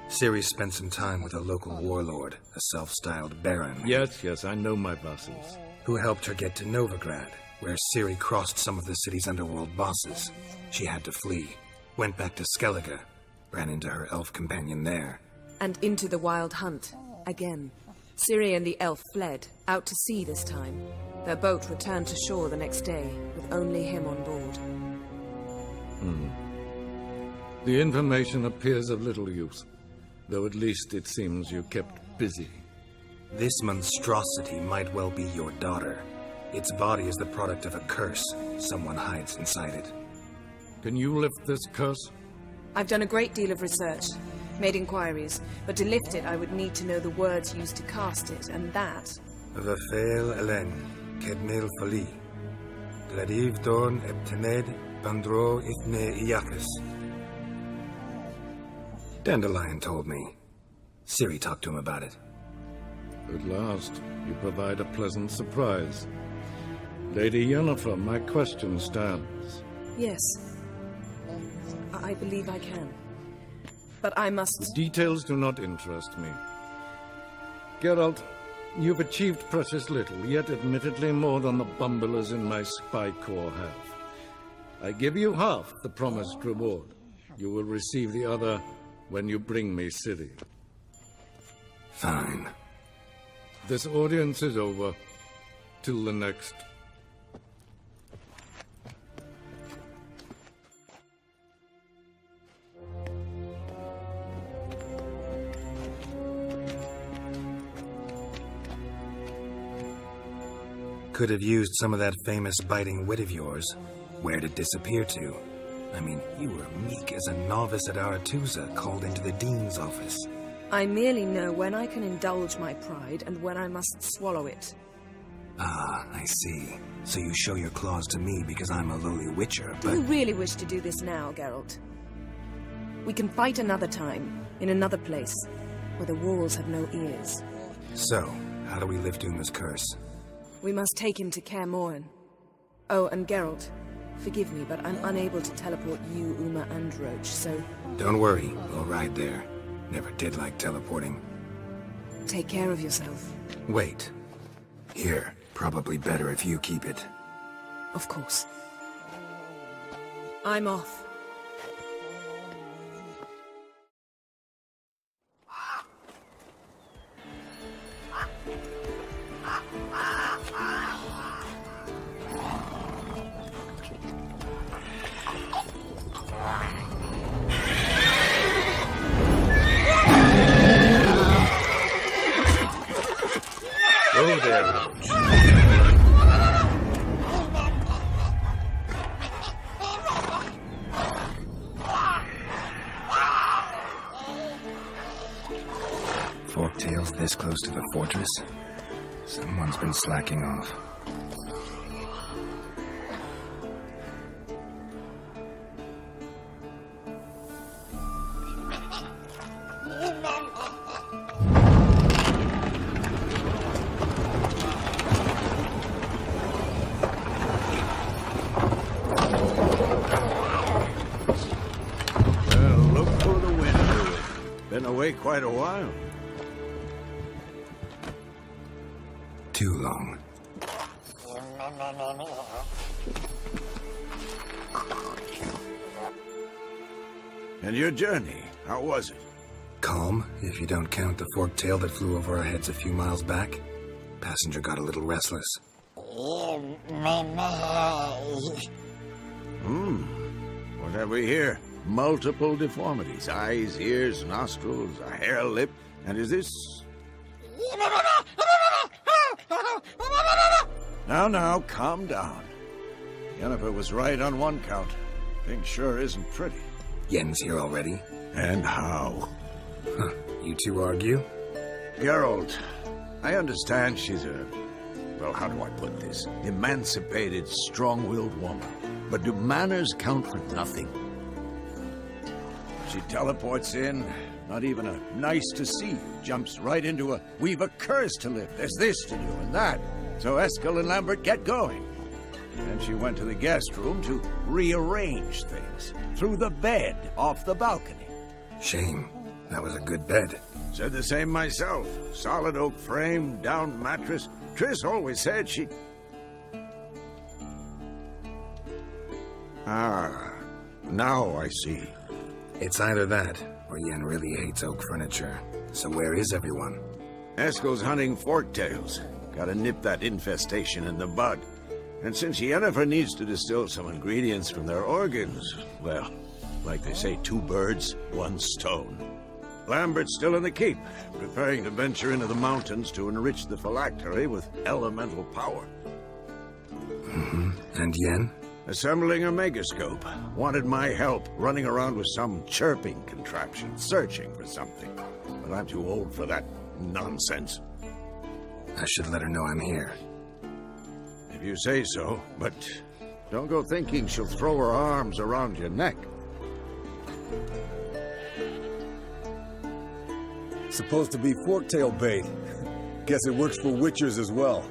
Ciri spent some time with a local warlord, a self-styled baron. Yes, I know my vassals. Who helped her get to Novigrad, where Ciri crossed some of the city's underworld bosses. She had to flee, went back to Skellige, ran into her elf companion there. And into the Wild Hunt, again. Ciri and the elf fled, out to sea this time. Their boat returned to shore the next day, with only him on board. The information appears of little use, though at least it seems you kept busy. This monstrosity might well be your daughter. Its body is the product of a curse. Someone hides inside it. Can you lift this curse? I've done a great deal of research, made inquiries, but to lift it I would need to know the words used to cast it, and that... Vafel Elen, Kedmel Fali, Gladiv Dorn Ebtened, Bandro Ifne Iakis. Dandelion told me. Ciri talked to him about it. At last, you provide a pleasant surprise. Lady Yennefer, my question stands. Yes. I believe I can. But I must... The details do not interest me. Geralt, you've achieved precious little, yet admittedly more than the bumblers in my spy corps have. I give you half the promised reward. You will receive the other when you bring me Ciri. Fine. This audience is over. Till the next. Could have used some of that famous biting wit of yours. Where'd it disappear to? I mean, you were meek as a novice at Aretuza, called into the Dean's office. I merely know when I can indulge my pride and when I must swallow it. Ah, I see. So you show your claws to me because I'm a lowly witcher, but... Do you really wish to do this now, Geralt? We can fight another time, in another place, where the walls have no ears. So, how do we lift Uma's curse? We must take him to Kaer Morhen. Oh, and Geralt, forgive me, but I'm unable to teleport you, Uma, and Roach, so... Don't worry, we'll ride there. Never did like teleporting. Take care of yourself. Wait. Here, probably better if you keep it. Of course. I'm off. Go there, Roach. Forktail's this close to the fortress? Someone's been slacking off. Quite a while. Too long. And your journey, how was it? Calm, if you don't count the forktail that flew over our heads a few miles back. Passenger got a little restless. What have we here? Multiple deformities. Eyes, ears, nostrils, a hair lip. And is this... Now, calm down. Yennefer was right on one count. Thing sure isn't pretty. Yen's here already? And how? Huh. You two argue? Geralt, I understand she's a... Well, how do I put this? Emancipated, strong-willed woman. But do manners count for nothing? She teleports in, not even a nice to see, jumps right into a, we've a curse to lift, there's this to do and that. So Eskel and Lambert get going. And she went to the guest room to rearrange things. Through the bed, off the balcony. Shame. That was a good bed. Said the same myself. Solid oak frame, down mattress. Triss always said she... Ah, now I see. It's either that, or Yen really hates oak furniture. So where is everyone? Eskel's hunting forktails. Gotta nip that infestation in the bud. And since Yennefer needs to distill some ingredients from their organs, well, like they say, 2 birds, 1 stone. Lambert's still in the keep, preparing to venture into the mountains to enrich the phylactery with elemental power. And Yen? Assembling a megascope. Wanted my help running around with some chirping contraption, searching for something. But I'm too old for that nonsense. I should let her know I'm here. If you say so, but don't go thinking she'll throw her arms around your neck. Supposed to be forktail bait. Guess it works for witchers as well.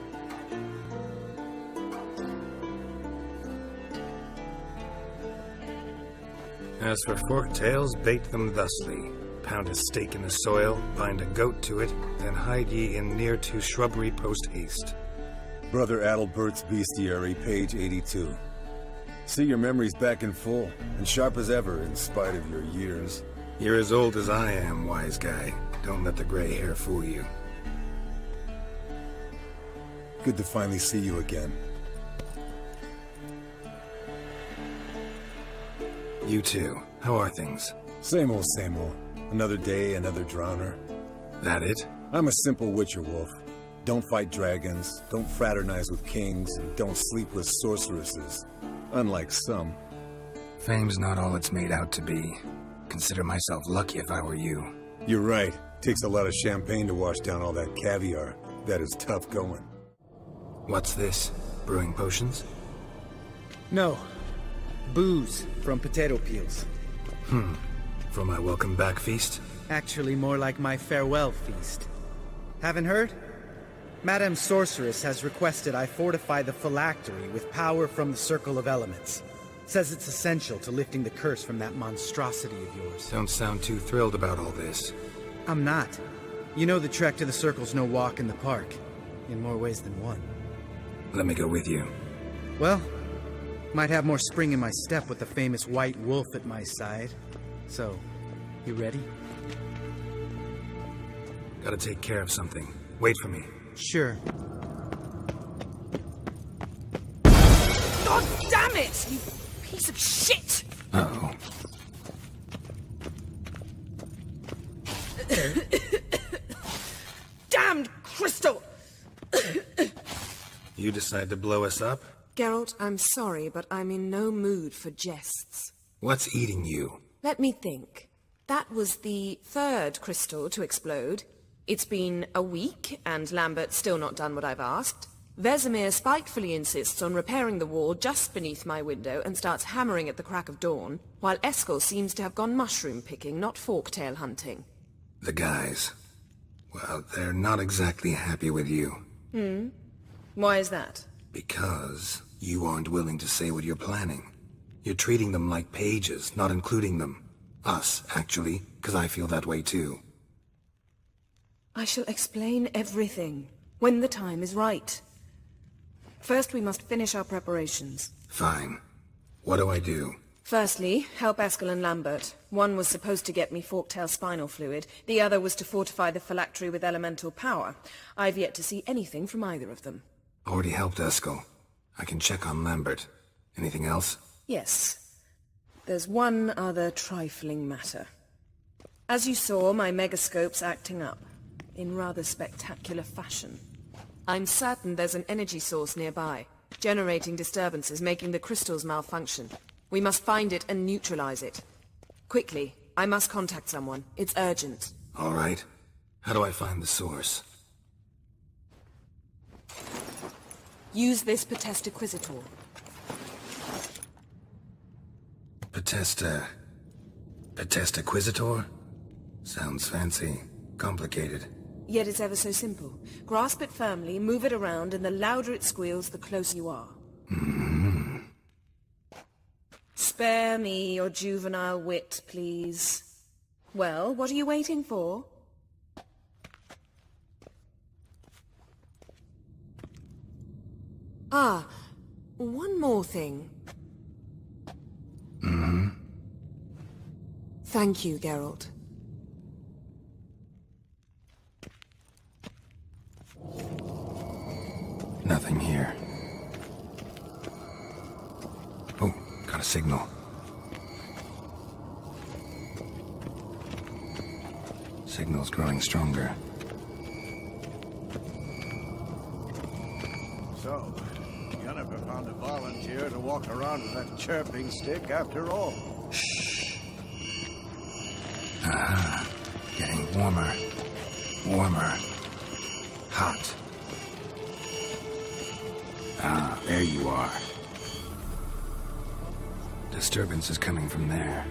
As for forktails, bait them thusly. Pound a stake in the soil, bind a goat to it, then hide ye in near to shrubbery post haste. Brother Adalbert's Bestiary, page 82. See, your memory's back in full, and sharp as ever, in spite of your years. You're as old as I am, wise guy. Don't let the gray hair fool you. Good to finally see you again. You too. How are things? Same old, same old. Another day, another drowner. That it? I'm a simple witcher wolf. Don't fight dragons, don't fraternize with kings, and don't sleep with sorceresses. Unlike some. Fame's not all it's made out to be. Consider myself lucky if I were you. You're right. Takes a lot of champagne to wash down all that caviar. That is tough going. What's this? Brewing potions? No. Booze from potato peels. For my welcome back feast? Actually, more like my farewell feast. Haven't heard? Madame Sorceress has requested I fortify the phylactery with power from the Circle of Elements. Says it's essential to lifting the curse from that monstrosity of yours. Don't sound too thrilled about all this. I'm not. You know the trek to the Circle's no walk in the park. In more ways than one. Let me go with you. Well, might have more spring in my step with the famous White Wolf at my side. So, you ready? Gotta take care of something. Wait for me. Sure. God damn it! You piece of shit! Uh-oh. Damned crystal! You decide to blow us up? Geralt, I'm sorry, but I'm in no mood for jests. What's eating you? Let me think. That was the 3rd crystal to explode. It's been a week, and Lambert's still not done what I've asked. Vesemir spitefully insists on repairing the wall just beneath my window and starts hammering at the crack of dawn, while Eskel seems to have gone mushroom picking, not forktail hunting. The guys. Well, they're not exactly happy with you. Why is that? Because you aren't willing to say what you're planning. You're treating them like pages, not including them. Us, actually, because I feel that way too. I shall explain everything, when the time is right. First, we must finish our preparations. Fine. What do I do? Firstly, help Eskel and Lambert. One was supposed to get me forktail spinal fluid, the other was to fortify the phylactery with elemental power. I've yet to see anything from either of them. Already helped Eskel. I can check on Lambert. Anything else? Yes. There's one other trifling matter. As you saw, my megascope's acting up, in rather spectacular fashion. I'm certain there's an energy source nearby, generating disturbances, making the crystals malfunction. We must find it and neutralize it. Quickly, I must contact someone. It's urgent. All right. How do I find the source? Use this Potestaquizitor. Potestaquizitor? Sounds fancy. Complicated. Yet it's ever so simple. Grasp it firmly, move it around, and the louder it squeals, the closer you are. Spare me your juvenile wit, please. Well, what are you waiting for? Ah, one more thing. Mm-hmm. Thank you, Geralt. Nothing here. Oh, got a signal. Signal's growing stronger. So, Yennefer found a volunteer to walk around with that chirping stick after all. Shh. Aha. Getting warmer. Warmer. Hot. Ah, there you are. Disturbance is coming from there.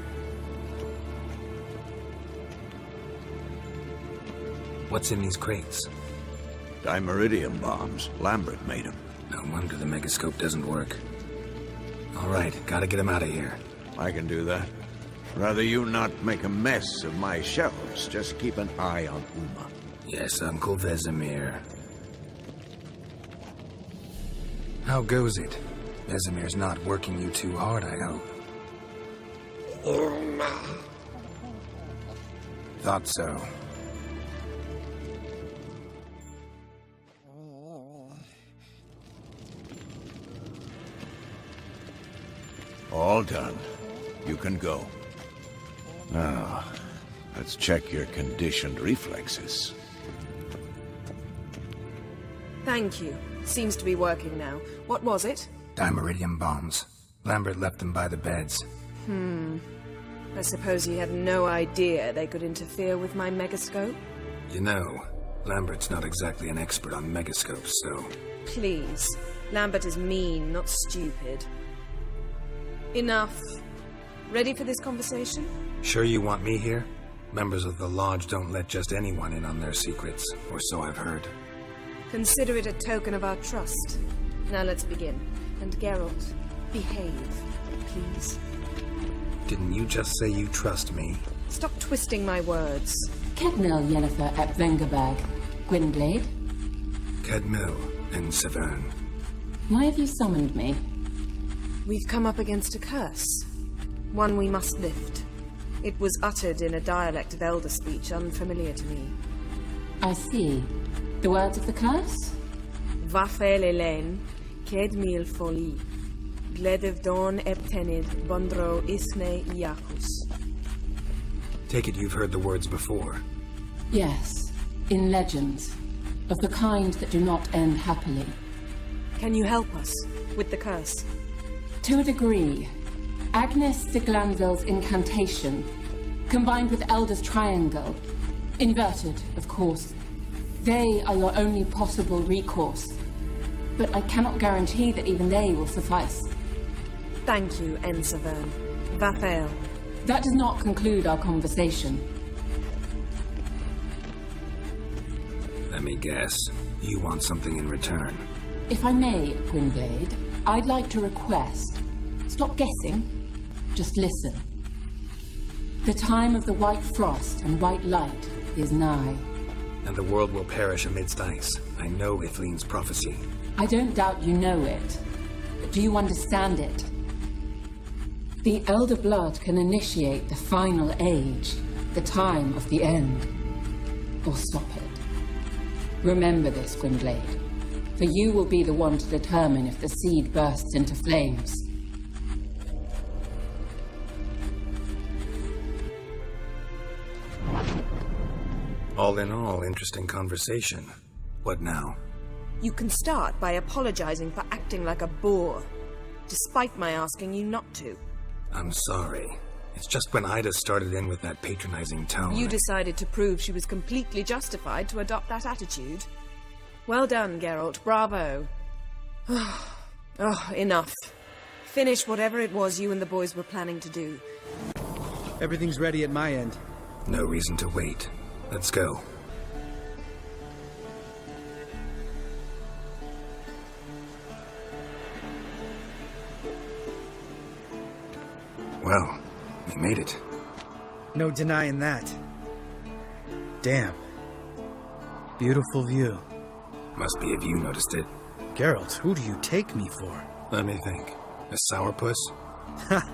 What's in these crates? Dimeridium bombs. Lambert made them. No wonder the megascope doesn't work. All right, gotta get him out of here. I can do that. Rather you not make a mess of my shelves. Just keep an eye on Uma. Yes, Uncle Vesemir. How goes it? Vesemir's not working you too hard, I hope. Thought so. All done. You can go. Now, let's check your conditioned reflexes. Thank you. Seems to be working now. What was it? Dimeridium bombs. Lambert left them by the beds. I suppose he had no idea they could interfere with my megascope? You know, Lambert's not exactly an expert on megascopes, so... Please. Lambert is mean, not stupid. Enough. Ready for this conversation? Sure you want me here? Members of the Lodge don't let just anyone in on their secrets, or so I've heard. Consider it a token of our trust. Now let's begin. And Geralt, behave, please. Didn't you just say you trust me? Stop twisting my words. Kedmil Yennefer at Vengerberg. Gwynblade? Kedmil and Severn. Why have you summoned me? We've come up against a curse. One we must lift. It was uttered in a dialect of Elder speech unfamiliar to me. I see. The words of the curse? Vafel Elaine, Kedmil Foli, Gledev Don Eptenid, Bondro Isne Iacus. Take it you've heard the words before. Yes, in legends. Of the kind that do not end happily. Can you help us with the curse? To a degree. Agnes de Glanville's incantation, combined with Elder's triangle, inverted, of course. They are your only possible recourse. But I cannot guarantee that even they will suffice. Thank you, Ensevern. Vafael. That does not conclude our conversation. Let me guess. You want something in return. If I may, Gwynblade, I'd like to request... Stop guessing. Just listen. The time of the white frost and white light is nigh. And the world will perish amidst ice. I know Ithleen's prophecy. I don't doubt you know it. But do you understand it? The Elder Blood can initiate the final age, the time of the end. Or stop it. Remember this, Gwynblade. For you will be the one to determine if the seed bursts into flames. All in all, interesting conversation. What now? You can start by apologizing for acting like a boor, despite my asking you not to. I'm sorry. It's just when Ida started in with that patronizing tone. You decided to prove she was completely justified to adopt that attitude. Well done, Geralt. Bravo. Enough. Finish whatever it was you and the boys were planning to do. Everything's ready at my end. No reason to wait. Let's go. Well, we made it. No denying that. Damn. Beautiful view. Must be if you noticed it. Geralt, who do you take me for? Let me think. A sourpuss? Ha!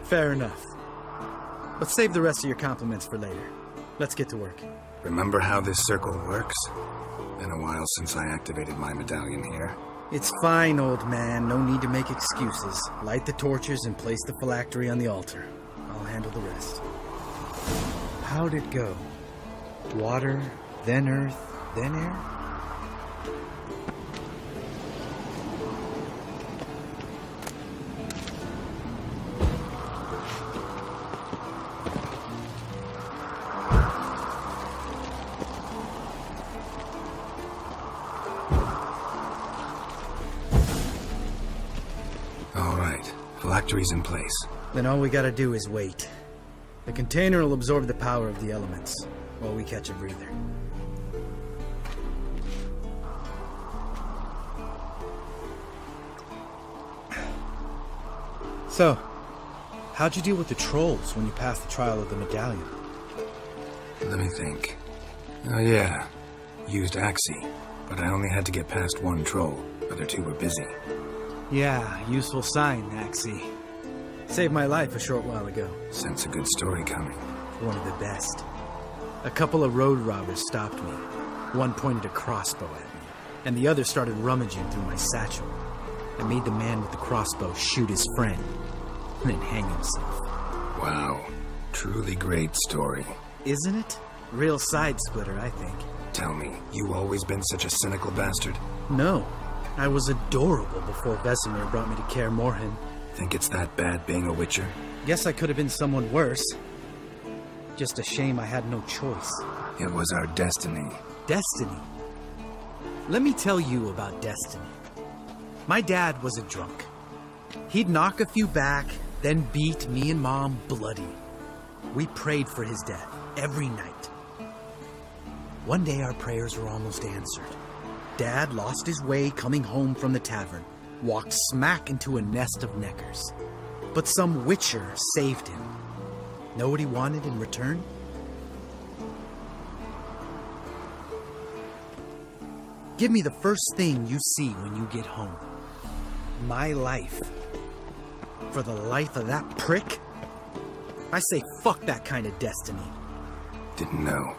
Fair enough. But save the rest of your compliments for later. Let's get to work. Remember how this circle works? Been a while since I activated my medallion here. It's fine, old man. No need to make excuses. Light the torches and place the phylactery on the altar. I'll handle the rest. How'd it go? Water, then earth, then air? Phylactery's in place. Then all we gotta do is wait. The container will absorb the power of the elements, while we catch a breather. So, how'd you deal with the trolls when you passed the trial of the medallion? Let me think. Oh yeah, used Axii, but I only had to get past one troll. Other two were busy. Yeah, useful sign, Axii. Saved my life a short while ago. Sense a good story coming. One of the best. A couple of road robbers stopped me. One pointed a crossbow at me, and the other started rummaging through my satchel. I made the man with the crossbow shoot his friend, and then hang himself. Wow. Truly great story. Isn't it? Real side splitter, I think. Tell me, you always been such a cynical bastard? No. I was adorable before Vesemir brought me to Kaer Morhen. Think it's that bad being a Witcher? Guess I could have been someone worse. Just a shame I had no choice. It was our destiny. Destiny? Let me tell you about destiny. My dad was a drunk. He'd knock a few back, then beat me and Mom bloody. We prayed for his death every night. One day our prayers were almost answered. Dad lost his way coming home from the tavern, walked smack into a nest of neckers. But some Witcher saved him. Know what he wanted in return? Give me the first thing you see when you get home. My life. For the life of that prick? I say fuck that kind of destiny. Didn't know.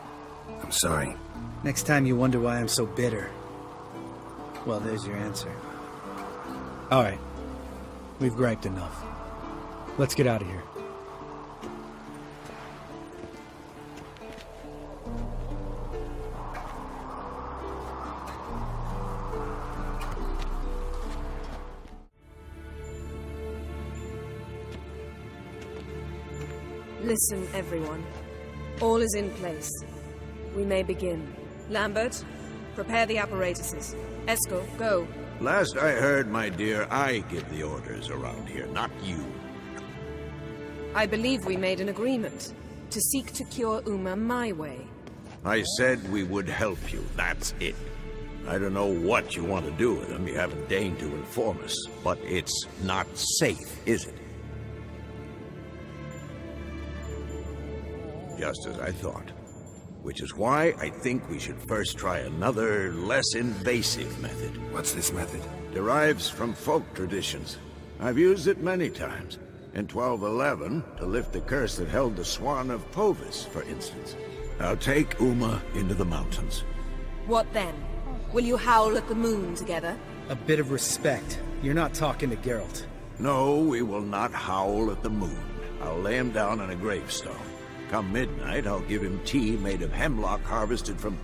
I'm sorry. Next time you wonder why I'm so bitter. Well, there's your answer. All right. We've griped enough. Let's get out of here. Listen, everyone. All is in place. We may begin. Lambert, prepare the apparatuses. Esco, go. Last I heard, my dear, I give the orders around here, not you. I believe we made an agreement to seek to cure Uma my way. I said we would help you, that's it. I don't know what you want to do with them, you haven't deigned to inform us, but it's not safe, is it? Just as I thought. Which is why I think we should first try another, less invasive method. What's this method? Derives from folk traditions. I've used it many times. In 1211, to lift the curse that held the Swan of Povis, for instance. I'll take Uma into the mountains. What then? Will you howl at the moon together? A bit of respect. You're not talking to Geralt. No, we will not howl at the moon. I'll lay him down on a gravestone. Come midnight, I'll give him tea made of hemlock harvested from...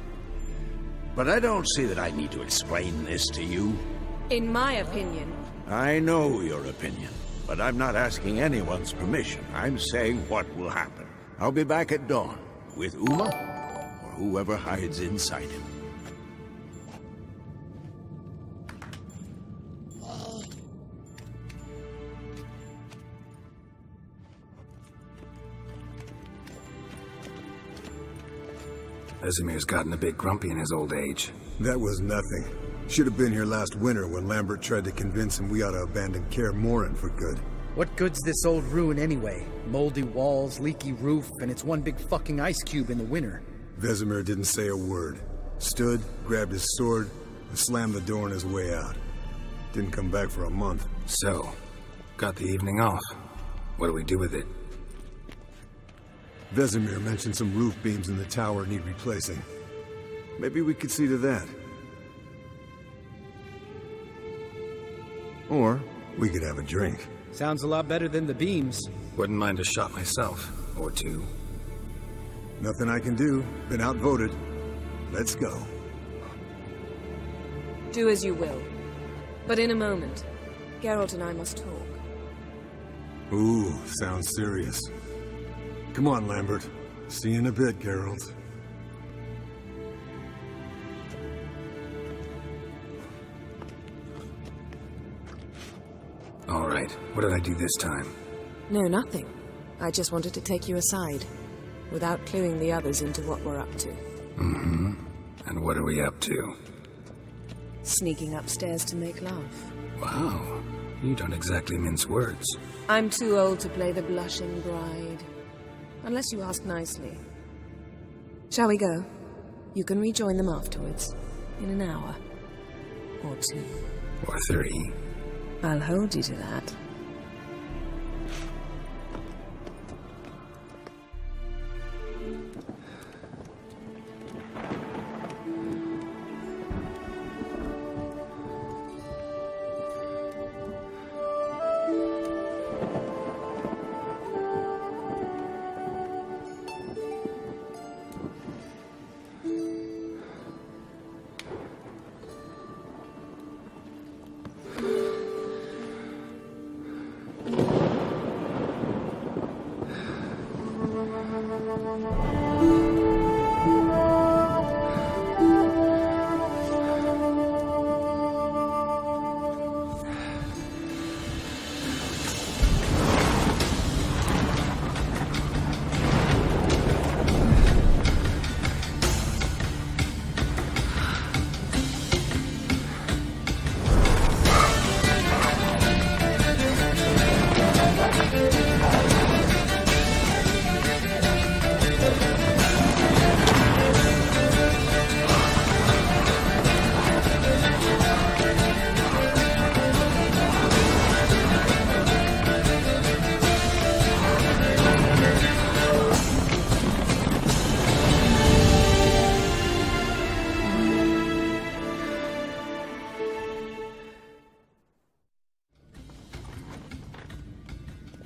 But I don't see that I need to explain this to you. In my opinion... I know your opinion, but I'm not asking anyone's permission. I'm saying what will happen. I'll be back at dawn, with Uma, or whoever hides inside him. Vesemir's gotten a bit grumpy in his old age. That was nothing. Should have been here last winter when Lambert tried to convince him we ought to abandon Kaer Morhen for good. What good's this old ruin anyway? Moldy walls, leaky roof, and it's one big fucking ice cube in the winter. Vesemir didn't say a word. Stood, grabbed his sword, and slammed the door on his way out. Didn't come back for a month. So, got the evening off. What do we do with it? Vesemir mentioned some roof beams in the tower need replacing. Maybe we could see to that. Or we could have a drink. Sounds a lot better than the beams. Wouldn't mind a shot myself, or two. Nothing I can do. Been outvoted. Let's go. Do as you will. But in a moment, Geralt and I must talk. Ooh, sounds serious. Come on, Lambert. See you in a bit, Geralt. All right, what did I do this time? No, nothing. I just wanted to take you aside, without cluing the others into what we're up to. Mm-hmm. And what are we up to? Sneaking upstairs to make love. Wow, you don't exactly mince words. I'm too old to play the blushing bride. Unless you ask nicely. Shall we go? You can rejoin them afterwards. In an hour. Or 2. Or 3. I'll hold you to that.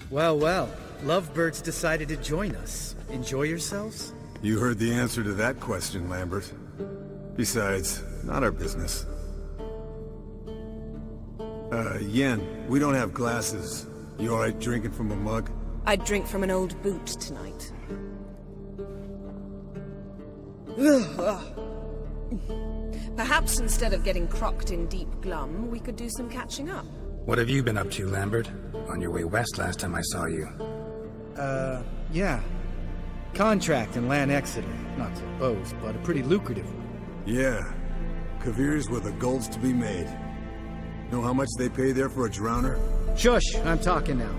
Well, lovebirds decided to join us. Enjoy yourselves? You heard the answer to that question, Lambert. Besides, not our business. Yen, we don't have glasses. You alright drinking from a mug? I'd drink from an old boot tonight. Perhaps instead of getting crocked in deep glum, we could do some catching up. What have you been up to, Lambert? On your way west last time I saw you. Yeah. Contract in Lan Exeter. Not to boast, but a pretty lucrative one. Yeah. Kavir's where the gold's to be made. Know how much they pay there for a drowner? Shush! I'm talking now.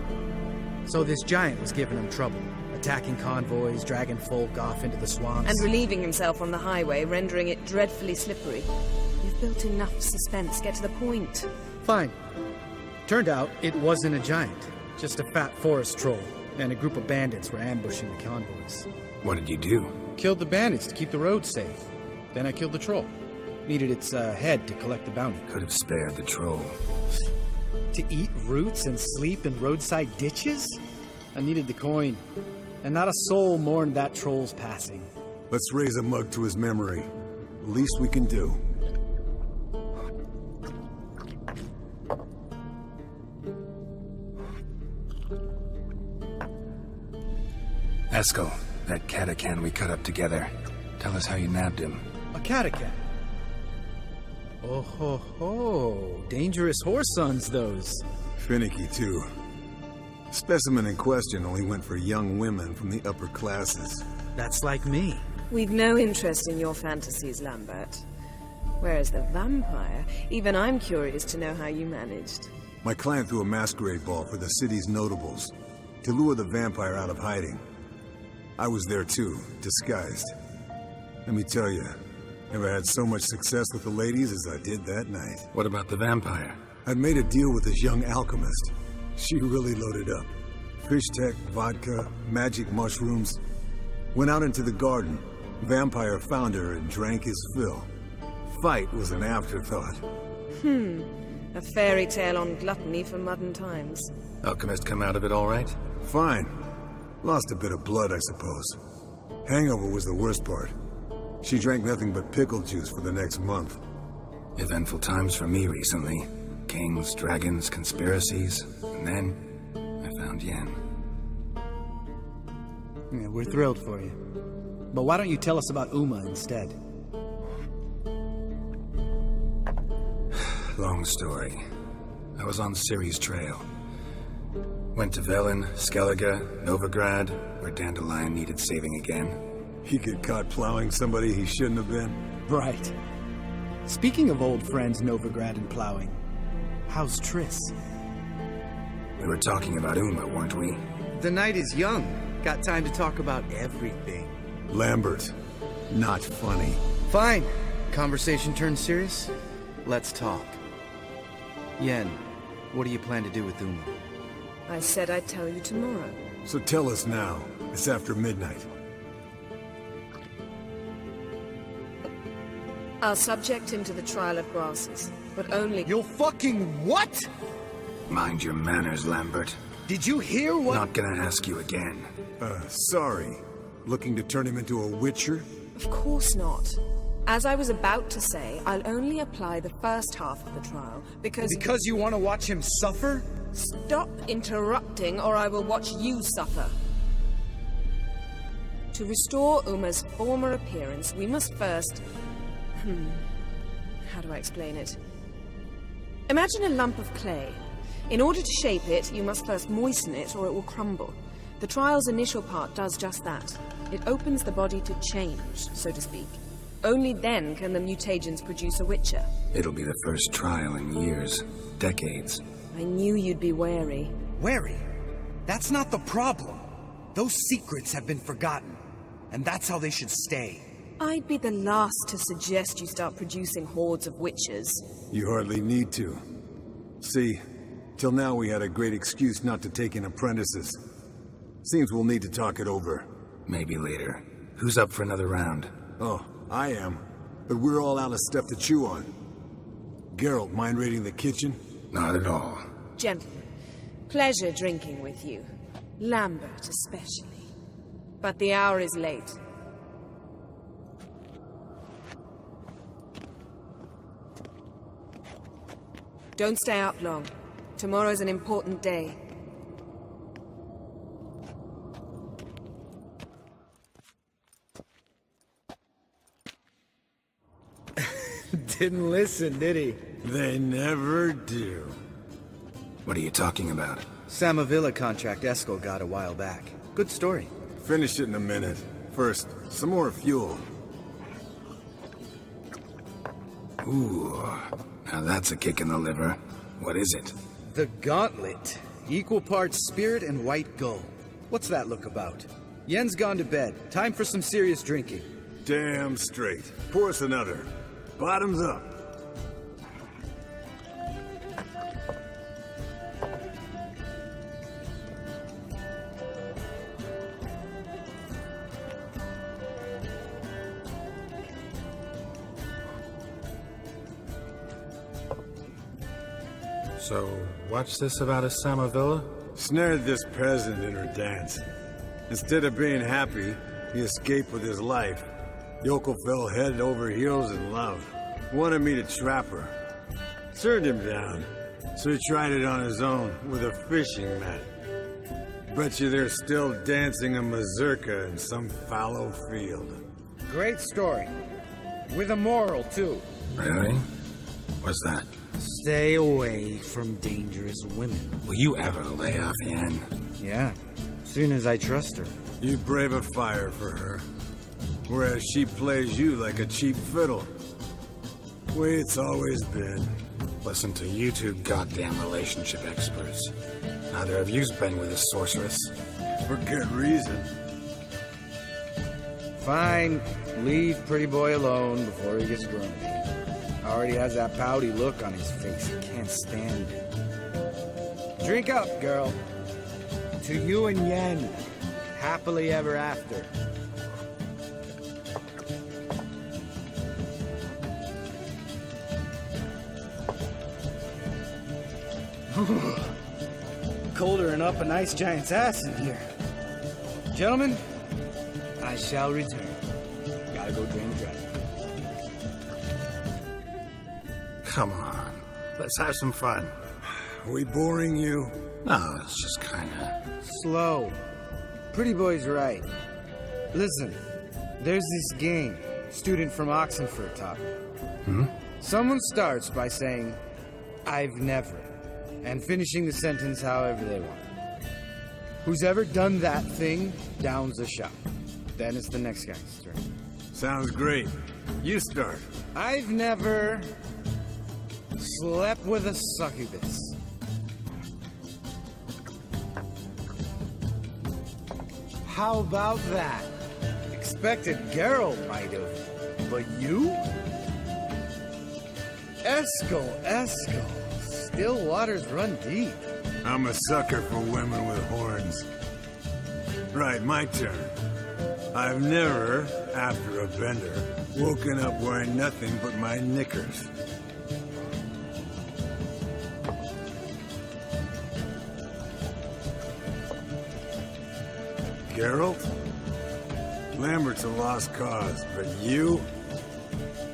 So this giant was giving him trouble. Attacking convoys, dragging folk off into the swamps. And relieving himself on the highway, rendering it dreadfully slippery. You've built enough suspense. Get to the point. Fine. Turned out it wasn't a giant. Just a fat forest troll. And a group of bandits were ambushing the convoys. What did you do? Killed the bandits to keep the road safe. Then I killed the troll. Needed its head to collect the bounty. Could have spared the troll. To eat roots and sleep in roadside ditches? I needed the coin. And not a soul mourned that troll's passing. Let's raise a mug to his memory. The least we can do. Eskel, that Catacan we cut up together. Tell us how you nabbed him. A Catacan? Oh ho ho. Dangerous horse sons, those. Finicky, too. Specimen in question only went for young women from the upper classes. That's like me. We've no interest in your fantasies, Lambert. Whereas the vampire, even I'm curious to know how you managed. My clan threw a masquerade ball for the city's notables, to lure the vampire out of hiding. I was there too, disguised. Let me tell you, never had so much success with the ladies as I did that night. What about the vampire? I'd made a deal with this young alchemist. She really loaded up. Fish tech, vodka, magic mushrooms. Went out into the garden. Vampire found her and drank his fill. Fight was an afterthought. A fairy tale on gluttony for modern times. Alchemist come out of it all right? Fine. Lost a bit of blood, I suppose. Hangover was the worst part. She drank nothing but pickle juice for the next month. Eventful times for me recently. Kings, dragons, conspiracies, and then I found Yen. Yeah, we're thrilled for you. But why don't you tell us about Uma instead? Long story. I was on Ciri's trail. Went to Velen, Skellige, Novigrad, where Dandelion needed saving again. He get caught plowing somebody he shouldn't have been. Right. Speaking of old friends Novigrad and plowing, how's Triss? We were talking about Uma, weren't we? The night is young. Got time to talk about everything. Lambert. Not funny. Fine. Conversation turned serious? Let's talk. Yen, what do you plan to do with Uma? I said I'd tell you tomorrow. So tell us now. It's after midnight. I'll subject him to the trial of grasses, but only— You'll fucking what? Mind your manners, Lambert. Did you hear what— Not gonna ask you again. Sorry. Looking to turn him into a witcher? Of course not. As I was about to say, I'll only apply the first half of the trial, because— Because you want to watch him suffer? Stop interrupting, or I will watch you suffer. To restore Uma's former appearance, we must first— how do I explain it? Imagine a lump of clay. In order to shape it, you must first moisten it, or it will crumble. The trial's initial part does just that. It opens the body to change, so to speak. Only then can the mutagens produce a witcher. It'll be the first trial in years. Decades. I knew you'd be wary. Wary? That's not the problem. Those secrets have been forgotten. And that's how they should stay. I'd be the last to suggest you start producing hordes of witches. You hardly need to. See, till now we had a great excuse not to take in apprentices. Seems we'll need to talk it over. Maybe later. Who's up for another round? Oh, I am. But we're all out of stuff to chew on. Geralt, mind raiding the kitchen? Not at all. Gentlemen, pleasure drinking with you. Lambert especially. But the hour is late. Don't stay up long. Tomorrow's an important day. Didn't listen, did he? They never do. What are you talking about? Samavilla contract Eskel got a while back. Good story. Finish it in a minute. First, some more fuel. Ooh, now that's a kick in the liver. What is it? The Gauntlet. Equal parts spirit and white gull. What's that look about? Yen's gone to bed. Time for some serious drinking. Damn straight. Pour us another. Bottoms up. So, what's this about a Samavilla? Snared this peasant in her dance. Instead of being happy, he escaped with his life. Yoko fell head over heels in love. Wanted me to trap her. Turned him down. So he tried it on his own with a fishing net. Bet you they're still dancing a mazurka in some fallow field. Great story. With a moral, too. Really? What's that? Stay away from dangerous women. Will you ever lay off Yen? Yeah, soon as I trust her. You brave a fire for her. Whereas she plays you like a cheap fiddle. Way it's always been. Listen to you two goddamn relationship experts. Neither of you's been with a sorceress. For good reason. Fine. Leave Pretty Boy alone before he gets grumpy. Already has that pouty look on his face. I can't stand it. Drink up, girl. To you and Yen. Happily ever after. Colder than up a nice giant's ass in here. Gentlemen, I shall return. Gotta go drain the dragon. Come on. Let's have some fun. Are we boring you? No, it's just kinda... Slow. Pretty Boy's right. Listen, there's this game student from Oxenford taught me. Someone starts by saying, I've never, and finishing the sentence however they want. Who's ever done that thing downs a shot. Then it's the next guy's turn. Sounds great. You start. I've never slept with a succubus. How about that? Expected Geralt might have, but you? Eskel. Still waters run deep. I'm a sucker for women with horns. Right, my turn. I've never, after a bender, woken up wearing nothing but my knickers. Geralt? Lambert's a lost cause, but you?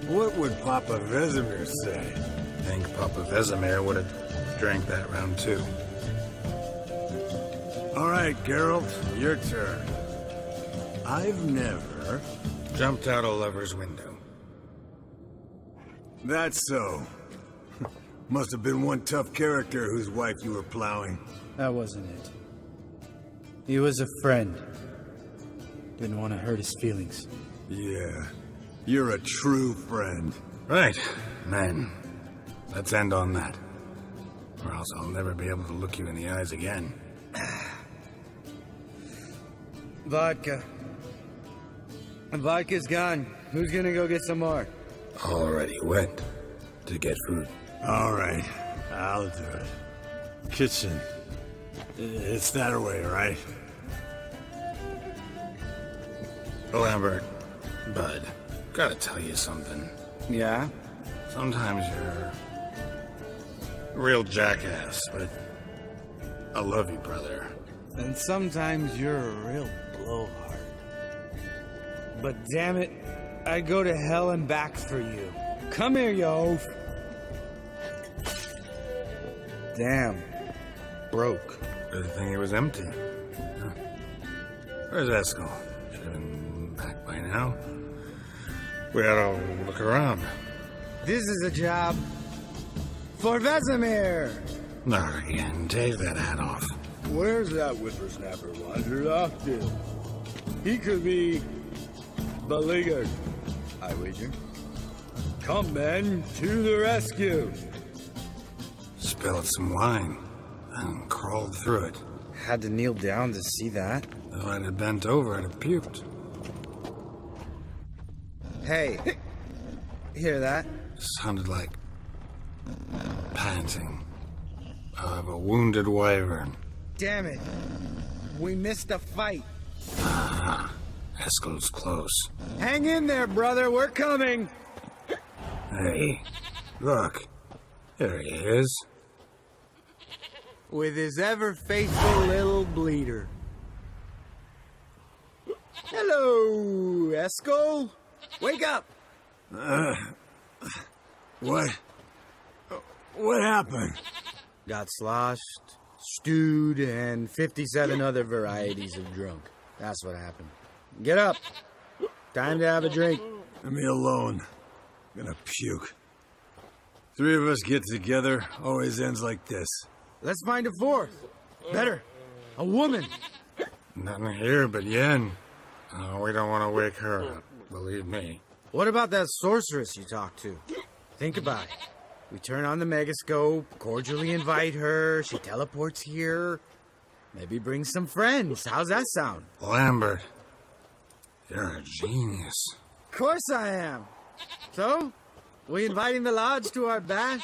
What would Papa Vesemir say? I think Papa Vesemir would have drank that round too. All right, Geralt, your turn. I've never... Jumped out a lover's window. That's so. Must have been one tough character whose wife you were plowing. That wasn't it. He was a friend. Didn't want to hurt his feelings. Yeah. You're a true friend. Right. Man, let's end on that. Or else I'll never be able to look you in the eyes again. Vodka. Vodka's gone. Who's gonna go get some more? Already went to get food. All right. I'll do it. Kitchen. It's that way, right? Lambert, Bud, gotta tell you something. Yeah? Sometimes you're a real jackass, but I love you, brother. And sometimes you're a real blowhard. But damn it, I'd go to hell and back for you. Come here, you oaf. Damn. Broke. Good thing it was empty. Huh. Where's Eskel? Should have been back by now. We ought to look around. This is a job for Vesemir. Not again. Take that hat off. Where's that whippersnapper wandered off to? He could be beleaguered, I wager. Come, men, to the rescue. Spilled some wine and crawled through it. Had to kneel down to see that. If I'd have bent over, I'd have puked. Hey, hear that? Sounded like panting of a wounded wyvern. Damn it. We missed a fight. Ah, Eskel's close. Hang in there, brother. We're coming. Hey, look. There he is. With his ever-faithful little bleeder. Hello, Eskel. Wake up. What happened? Got sloshed, stewed, and 57 other varieties of drunk. That's what happened. Get up. Time to have a drink. Leave me alone. I'm gonna puke. Three of us get together, always ends like this. Let's find a fourth. Better. A woman. Nothing here but Yen. Oh, we don't want to wake her up, believe me. What about that sorceress you talked to? Think about it. We turn on the megascope, cordially invite her, she teleports here. Maybe bring some friends. How's that sound? Lambert, you're a genius. Of course I am. So, we inviting the Lodge to our bash?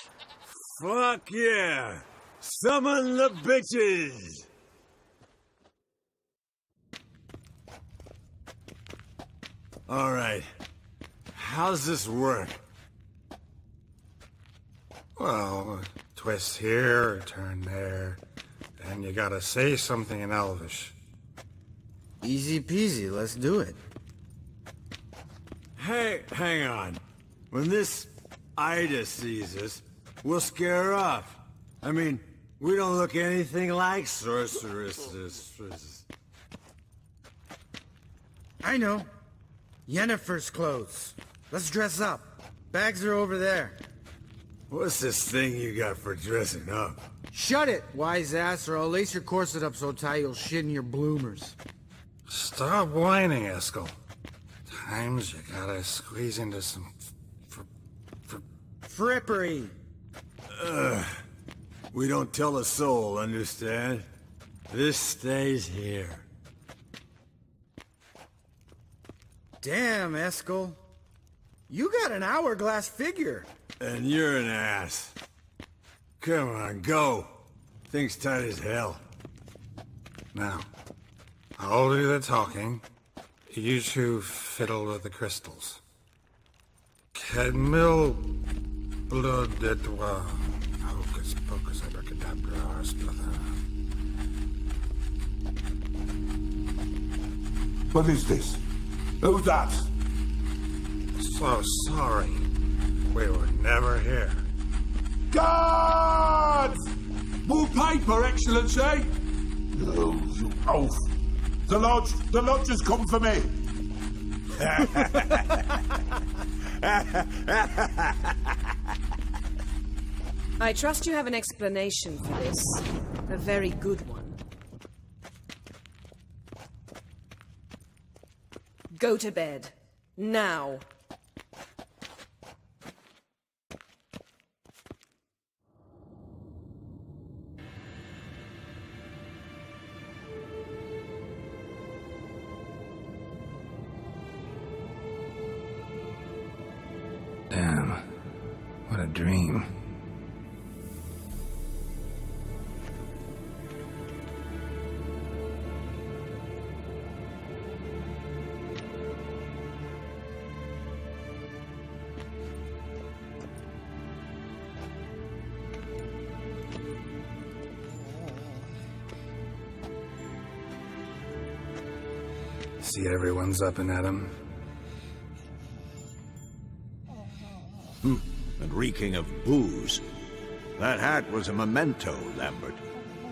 Fuck yeah! Summon the bitches! Alright. How's this work? Well, twist here, turn there, and you gotta say something in Elvish. Easy peasy, let's do it. Hey, hang on. When this Ida sees us, we'll scare her off. I mean, we don't look anything like sorceresses. I know. Yennefer's clothes. Let's dress up. Bags are over there. What's this thing you got for dressing up? Shut it, wise ass, or I'll lace your corset up so tight you'll shit in your bloomers. Stop whining, Eskel. Times you gotta squeeze into some frippery. We don't tell a soul, understand? This stays here. Damn, Eskel. You got an hourglass figure. And you're an ass. Come on, go. Thing's tight as hell. Now, I'll do the talking. You two fiddle with the crystals. Kedmil blood de toi. Hocus pocus abracadabra splother. What is this? Who's that? So sorry. We were never here. Guards! More paper, Excellency! No, you oaf. The lodge has come for me. I trust you have an explanation for this. A very good one. Go to bed. Now. Damn. What a dream. See everyone's up and at 'em. And reeking of booze. That hat was a memento, Lambert.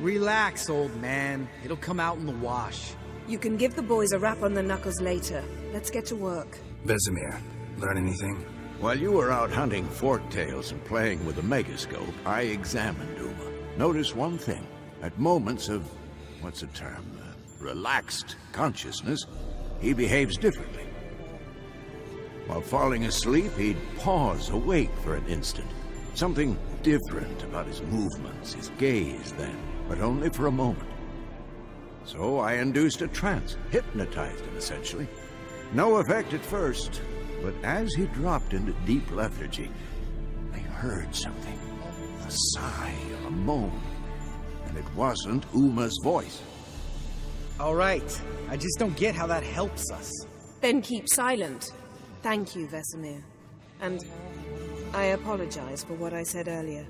Relax, old man. It'll come out in the wash. You can give the boys a rap on the knuckles later. Let's get to work. Vesemir, learn anything? While you were out hunting forktails and playing with the megascope, I examined Uma. Notice one thing. At moments of, what's the term, relaxed consciousness, he behaves differently. While falling asleep, he'd pause, awake for an instant. Something different about his movements, his gaze then, but only for a moment. So I induced a trance, hypnotized him essentially. No effect at first, but as he dropped into deep lethargy, I heard something. A sigh, a moan. And it wasn't Uma's voice. All right. I just don't get how that helps us. Then keep silent. Thank you, Vesemir. And I apologize for what I said earlier.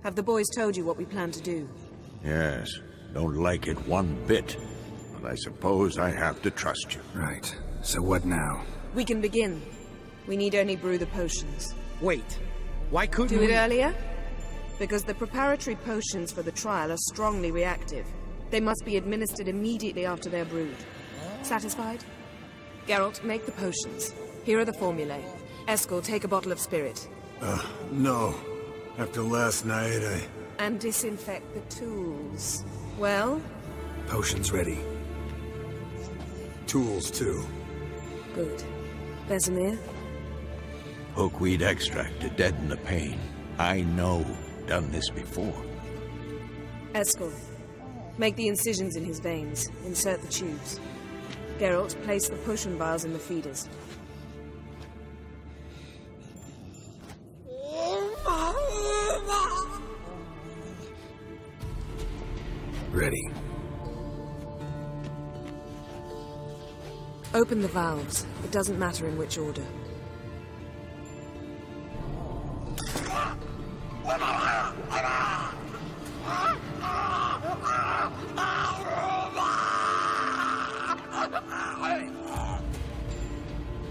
Have the boys told you what we plan to do? Yes, don't like it one bit. But I suppose I have to trust you. Right. So what now? We can begin. We need only brew the potions. Wait. Why couldn't we... Do it earlier? Because the preparatory potions for the trial are strongly reactive. They must be administered immediately after they're brewed. Satisfied? Geralt, make the potions. Here are the formulae. Eskel, take a bottle of spirit. No. After last night, And disinfect the tools. Well? Potions ready. Tools, too. Good. Vesemir? Hookweed extract to deaden the pain. I know done this before. Eskel, make the incisions in his veins. Insert the tubes. Geralt, place the potion vials in the feeders. Ready. Open the valves. It doesn't matter in which order.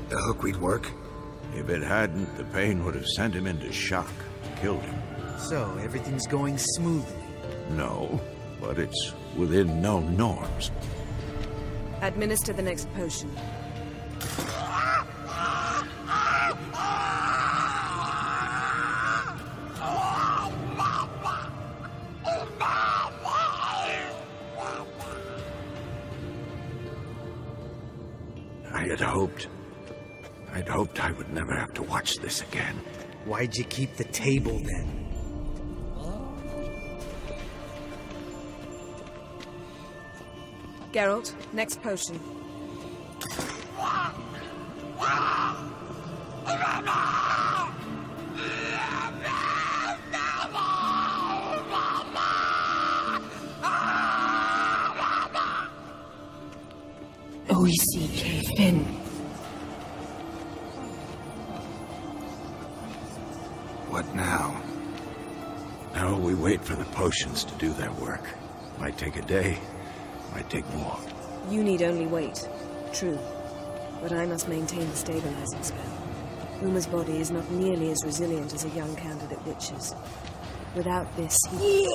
The hookweed work? If it hadn't, the pain would have sent him into shock, killed him. So, everything's going smoothly? No, but it's within known norms. Administer the next potion. I'd hoped I would never have to watch this again. Why'd you keep the table then? Geralt, next potion. O-E-C-K, Finn. What now? Now we wait for the potions to do their work. Might take a day, might take more. You need only wait. True. But I must maintain the stabilizing spell. Uma's body is not nearly as resilient as a young candidate witch's. Without this, he...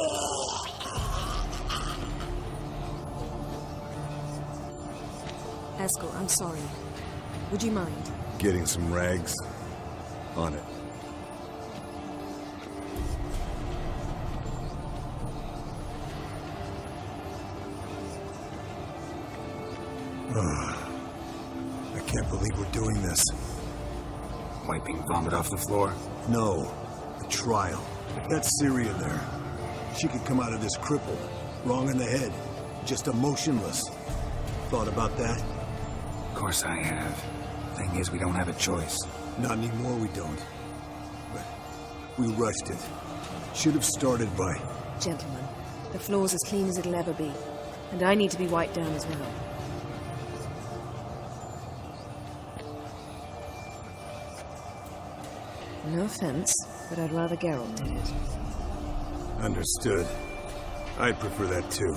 Eskel, I'm sorry. Would you mind? Getting some rags? On it. I can't believe we're doing this. Wiping vomit off the floor? No. The trial. That's Ciri in there. She could come out of this crippled. Wrong in the head. Just emotionless. Thought about that? Of course I have. Thing is, we don't have a choice. Not anymore, we don't. But we rushed it. Should have started by... Gentlemen, the floor's as clean as it'll ever be. And I need to be wiped down as well. No offense, but I'd rather Geralt did it. Understood. I'd prefer that too.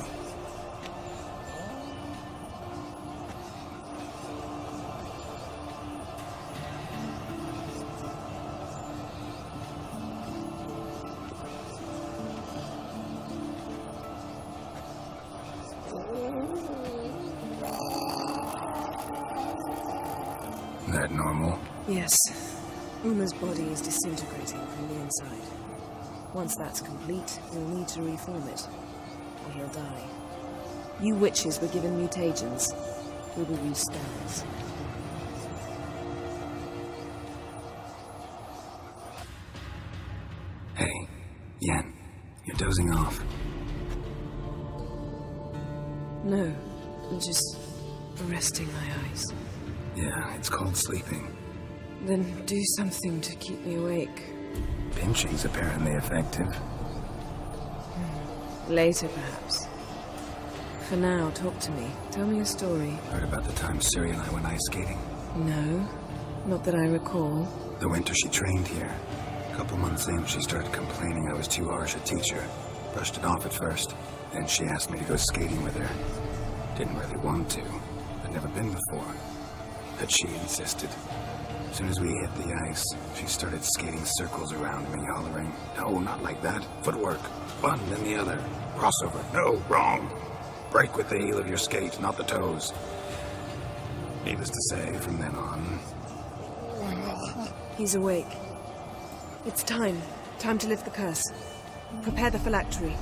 That normal? Yes. Uma's body is disintegrating from the inside. Once that's complete, we'll need to reform it, or he'll die. You witches were given mutagens. We will use spells. Hey, Yen, you're dozing off. No, I'm just resting my eyes. Yeah, it's called sleeping. Then do something to keep me awake. Pinching's apparently effective. Later, perhaps. For now, talk to me. Tell me a story. Heard about the time Ciri and I went ice skating? No, not that I recall. The winter she trained here. A couple months in, she started complaining I was too harsh a teacher. Brushed it off at first. Then she asked me to go skating with her. Didn't really want to. I'd never been before. But she insisted. As soon as we hit the ice, she started skating circles around me, hollering, "No, not like that. Footwork. One, then the other. Crossover. No, wrong. Break with the heel of your skate, not the toes." Needless to say, from then on... He's awake. It's time. Time to lift the curse. Prepare the phylactery.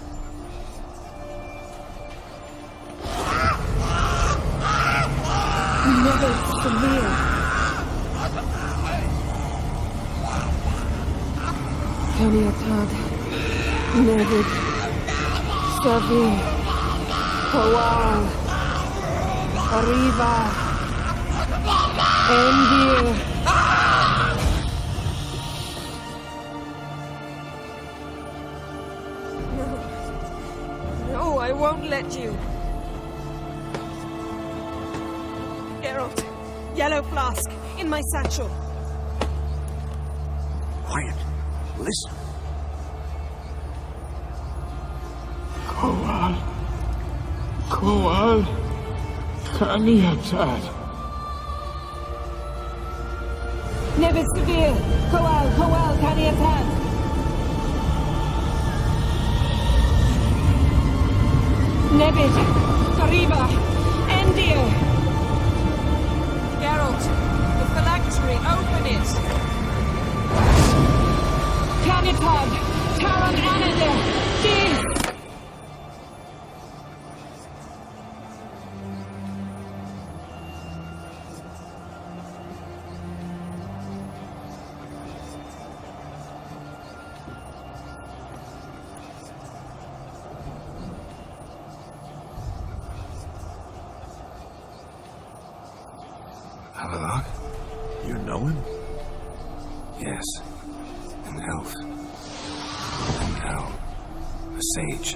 Never familiar. Caniatad, Nevid, Savi, Kowal, Arriva, Endir. No, I won't let you. Geralt, yellow flask, in my satchel. Quiet. Listen. Kowal. Caniatad. Nevid Severe, Kowal, Caniatad. Nevid, Arriba, Endir. Geralt, the phylactery, open it. Caniatad, Taran Anadar, Dean. Avallac'h? You know him? Yes. An elf. And now, a sage.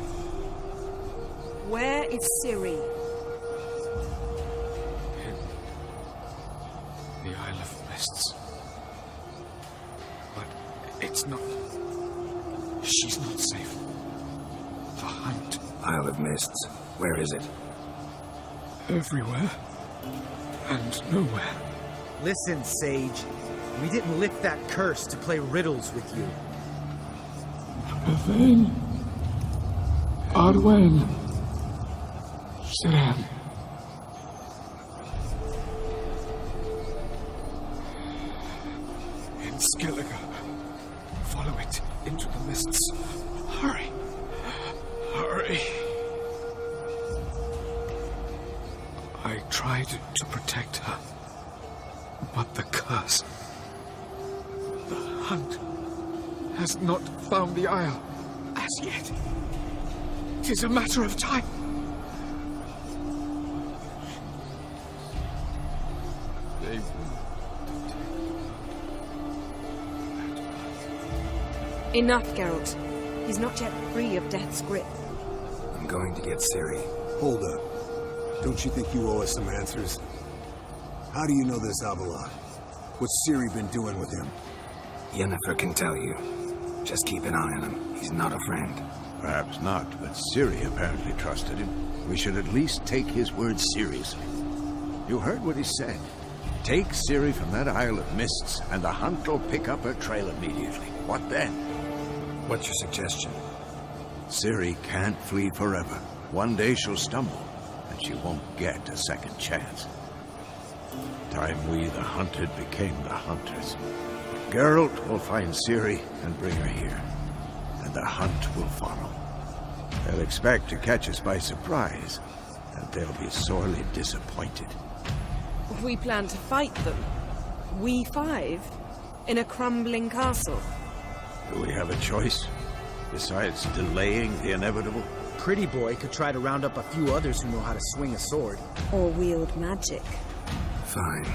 Where is Ciri? In the Isle of Mists. But it's not... She's not safe. The hunt. Isle of Mists. Where is it? Everywhere. And nowhere. Listen, Sage. We didn't lift that curse to play riddles with you. Yvain. Arwen. Siren. In Skellige. Follow it into the mists. Hurry. Hurry. I tried to protect her, but the curse, the hunt, has not found the Isle as yet. It is a matter of time. They Enough, Geralt. He's not yet free of death's grip. I'm going to get Ciri. Hold up. Don't you think you owe us some answers? How do you know this Avallac'h? What's Ciri been doing with him? Yennefer can tell you. Just keep an eye on him. He's not a friend. Perhaps not, but Ciri apparently trusted him. We should at least take his words seriously. You heard what he said. Take Ciri from that Isle of Mists, and the hunt will pick up her trail immediately. What then? What's your suggestion? Ciri can't flee forever. One day she'll stumble, and she won't get a second chance. Time we, the hunted, became the hunters. Geralt will find Ciri and bring her here, and the hunt will follow. They'll expect to catch us by surprise, and they'll be sorely disappointed. We plan to fight them. We five? In a crumbling castle? Do we have a choice? Besides delaying the inevitable? Pretty Boy could try to round up a few others who know how to swing a sword. Or wield magic. Fine.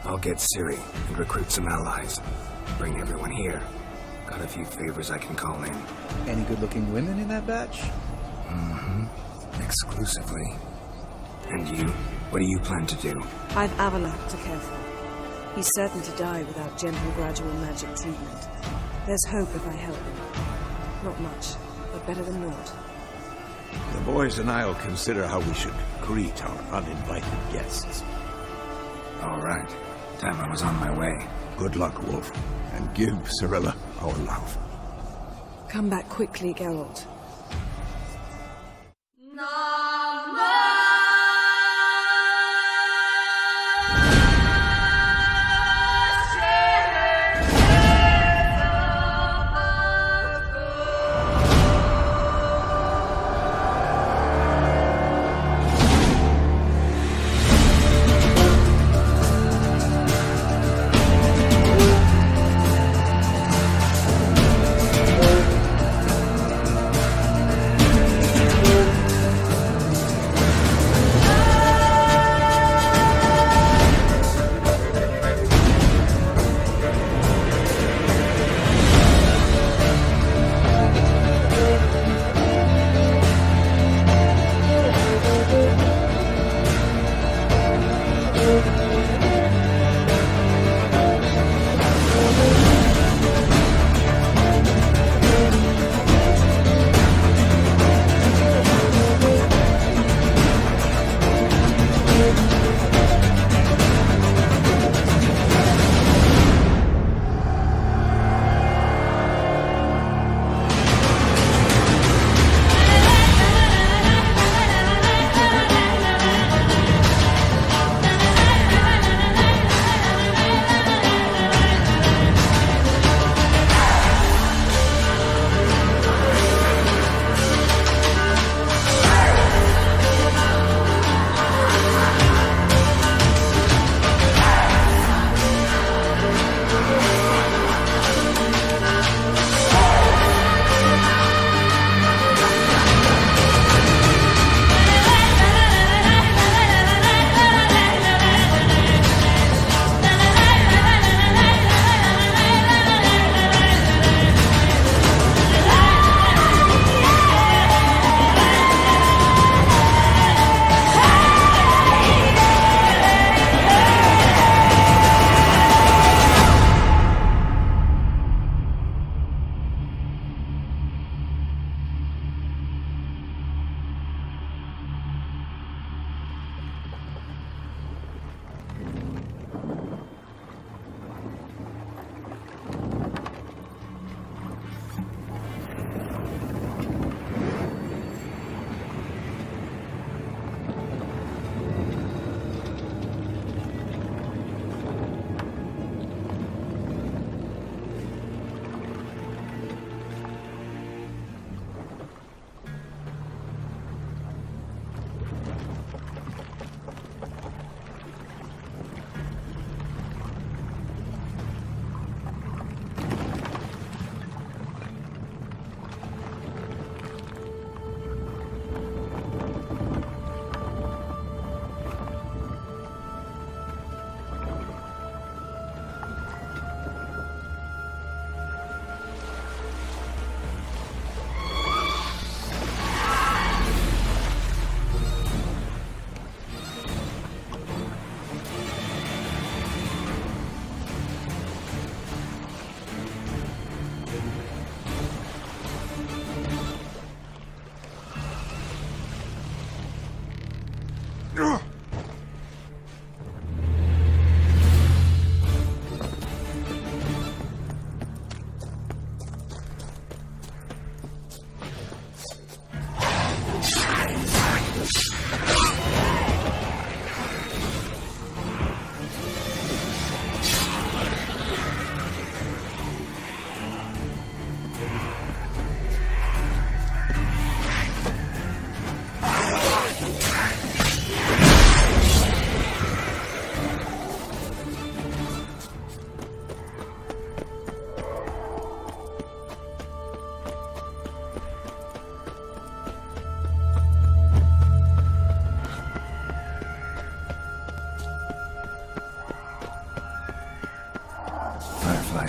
I'll get Ciri and recruit some allies. Bring everyone here. Got a few favors I can call in. Any good-looking women in that batch? Mm-hmm. Exclusively. And you? What do you plan to do? I've Avallac'h to care for. He's certain to die without gentle, gradual magic treatment. There's hope if I help him. Not much, but better than naught. The boys and I'll consider how we should greet our uninvited guests. All right. Time I was on my way. Good luck, Wolf. And give Cirilla our love. Come back quickly, Geralt.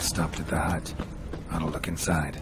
stopped at the hut. I'll look inside.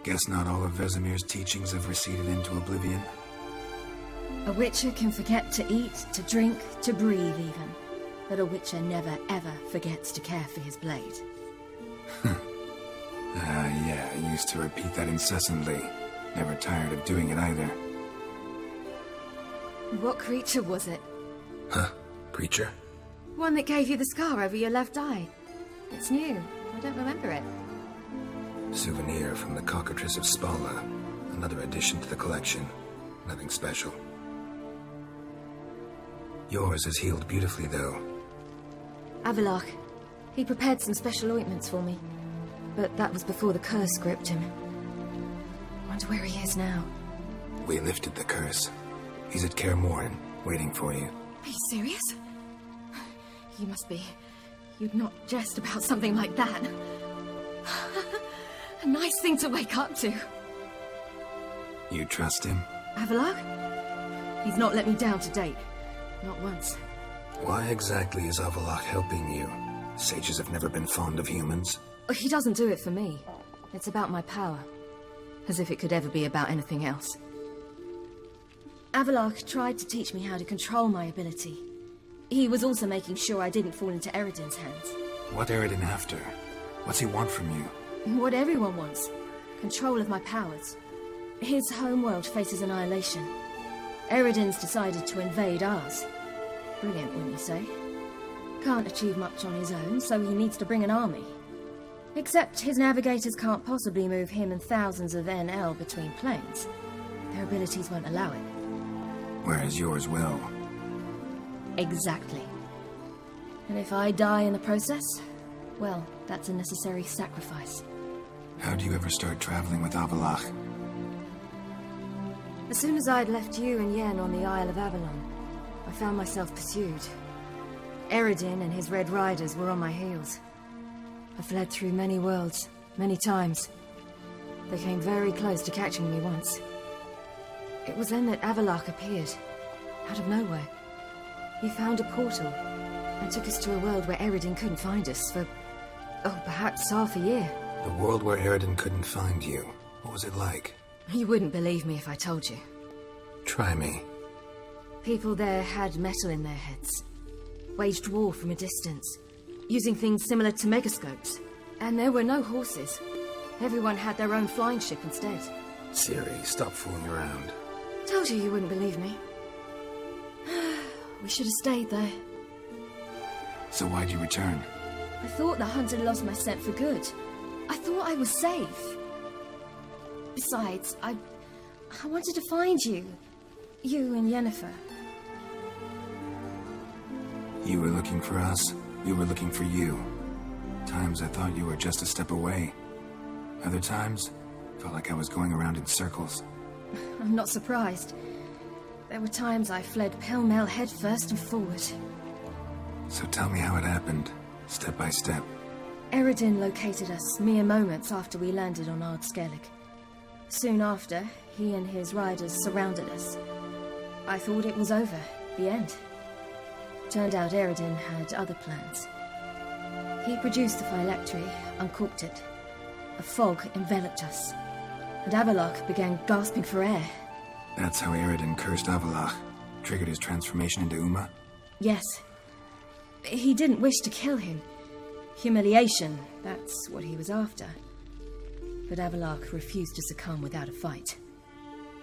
Guess not all of Vesemir's teachings have receded into oblivion. A Witcher can forget to eat, to drink, to breathe even. But a Witcher never ever forgets to care for his blade. Yeah, I used to repeat that incessantly. Never tired of doing it either. What creature was it? Huh? Creature? One that gave you the scar over your left eye. It's new. I don't remember it. Souvenir from the Cockatrice of Spala. Another addition to the collection. Nothing special. Yours is healed beautifully, though. Avallac'h. He prepared some special ointments for me. But that was before the curse gripped him. Wonder where he is now. We lifted the curse. He's at Kaer Morhen, waiting for you. Are you serious? You must be. You'd not jest about something like that. A nice thing to wake up to. You trust him? Avallac'h? He's not let me down to date. Not once. Why exactly is Avallac'h helping you? Sages have never been fond of humans. He doesn't do it for me. It's about my power. As if it could ever be about anything else. Avallac'h tried to teach me how to control my ability. He was also making sure I didn't fall into Eredin's hands. What Eredin after? What's he want from you? What everyone wants. Control of my powers. His homeworld faces annihilation. Eredin's decided to invade ours. Brilliant, wouldn't you say? Can't achieve much on his own, so he needs to bring an army. Except his navigators can't possibly move him and thousands of NL between planes. Their abilities won't allow it. Whereas yours will. Exactly. And if I die in the process, well, that's a necessary sacrifice. How do you ever start traveling with Avallac'h? As soon as I'd left you and Yen on the Isle of Avalon, I found myself pursued. Eredin and his Red Riders were on my heels. I fled through many worlds, many times. They came very close to catching me once. It was then that Avallac'h appeared, out of nowhere. He found a portal and took us to a world where Eredin couldn't find us for, perhaps half a year. The world where Eredin couldn't find you. What was it like? You wouldn't believe me if I told you. Try me. People there had metal in their heads, waged war from a distance, using things similar to megascopes. And there were no horses. Everyone had their own flying ship instead. Ciri, stop fooling around. Told you wouldn't believe me. We should have stayed there. So why'd you return? I thought the hunt had lost my scent for good. I thought I was safe. Besides, I wanted to find you. You and Yennefer. You were looking for us. We were looking for you. Times I thought you were just a step away. Other times, felt like I was going around in circles. I'm not surprised. There were times I fled pell-mell headfirst and forward. So tell me how it happened, step by step. Eredin located us mere moments after we landed on Ard Skellig. Soon after, he and his riders surrounded us. I thought it was over, the end. Turned out Eredin had other plans. He produced the phylactery, uncorked it. A fog enveloped us, and Avallac'h began gasping for air. That's how Eredin cursed Avallac'h, triggered his transformation into Uma? Yes. He didn't wish to kill him. Humiliation, that's what he was after. But Avallac'h refused to succumb without a fight.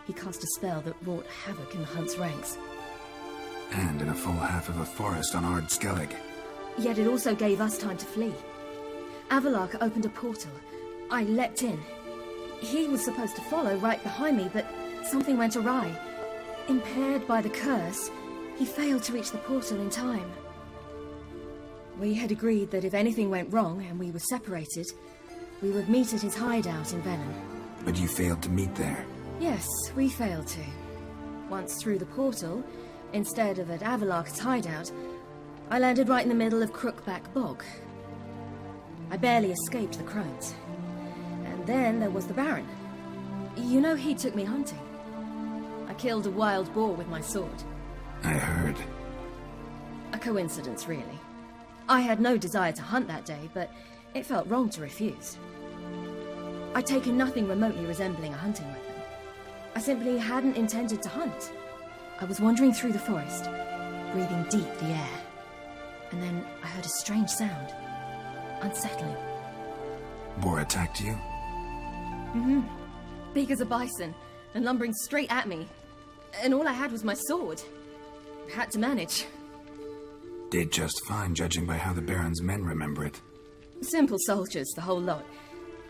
He cast a spell that wrought havoc in the Hunt's ranks. And in a full half of a forest on Ard Skellig. Yet it also gave us time to flee. Avallac'h opened a portal. I leapt in. He was supposed to follow right behind me, but something went awry. Impaired by the curse, he failed to reach the portal in time. We had agreed that if anything went wrong and we were separated, we would meet at his hideout in Velen. But you failed to meet there. Yes, we failed to. Once through the portal, instead of at Avallac'h's hideout, I landed right in the middle of Crookback Bog. I barely escaped the crones. And then there was the Baron. You know, he took me hunting. I killed a wild boar with my sword. I heard. A coincidence, really. I had no desire to hunt that day, but it felt wrong to refuse. I'd taken nothing remotely resembling a hunting weapon. I simply hadn't intended to hunt. I was wandering through the forest, breathing deep the air. And then I heard a strange sound. Unsettling. Boar attacked you? Mm-hmm. Big as a bison, and lumbering straight at me. And all I had was my sword. Had to manage. Did just fine, judging by how the Baron's men remember it. Simple soldiers, the whole lot.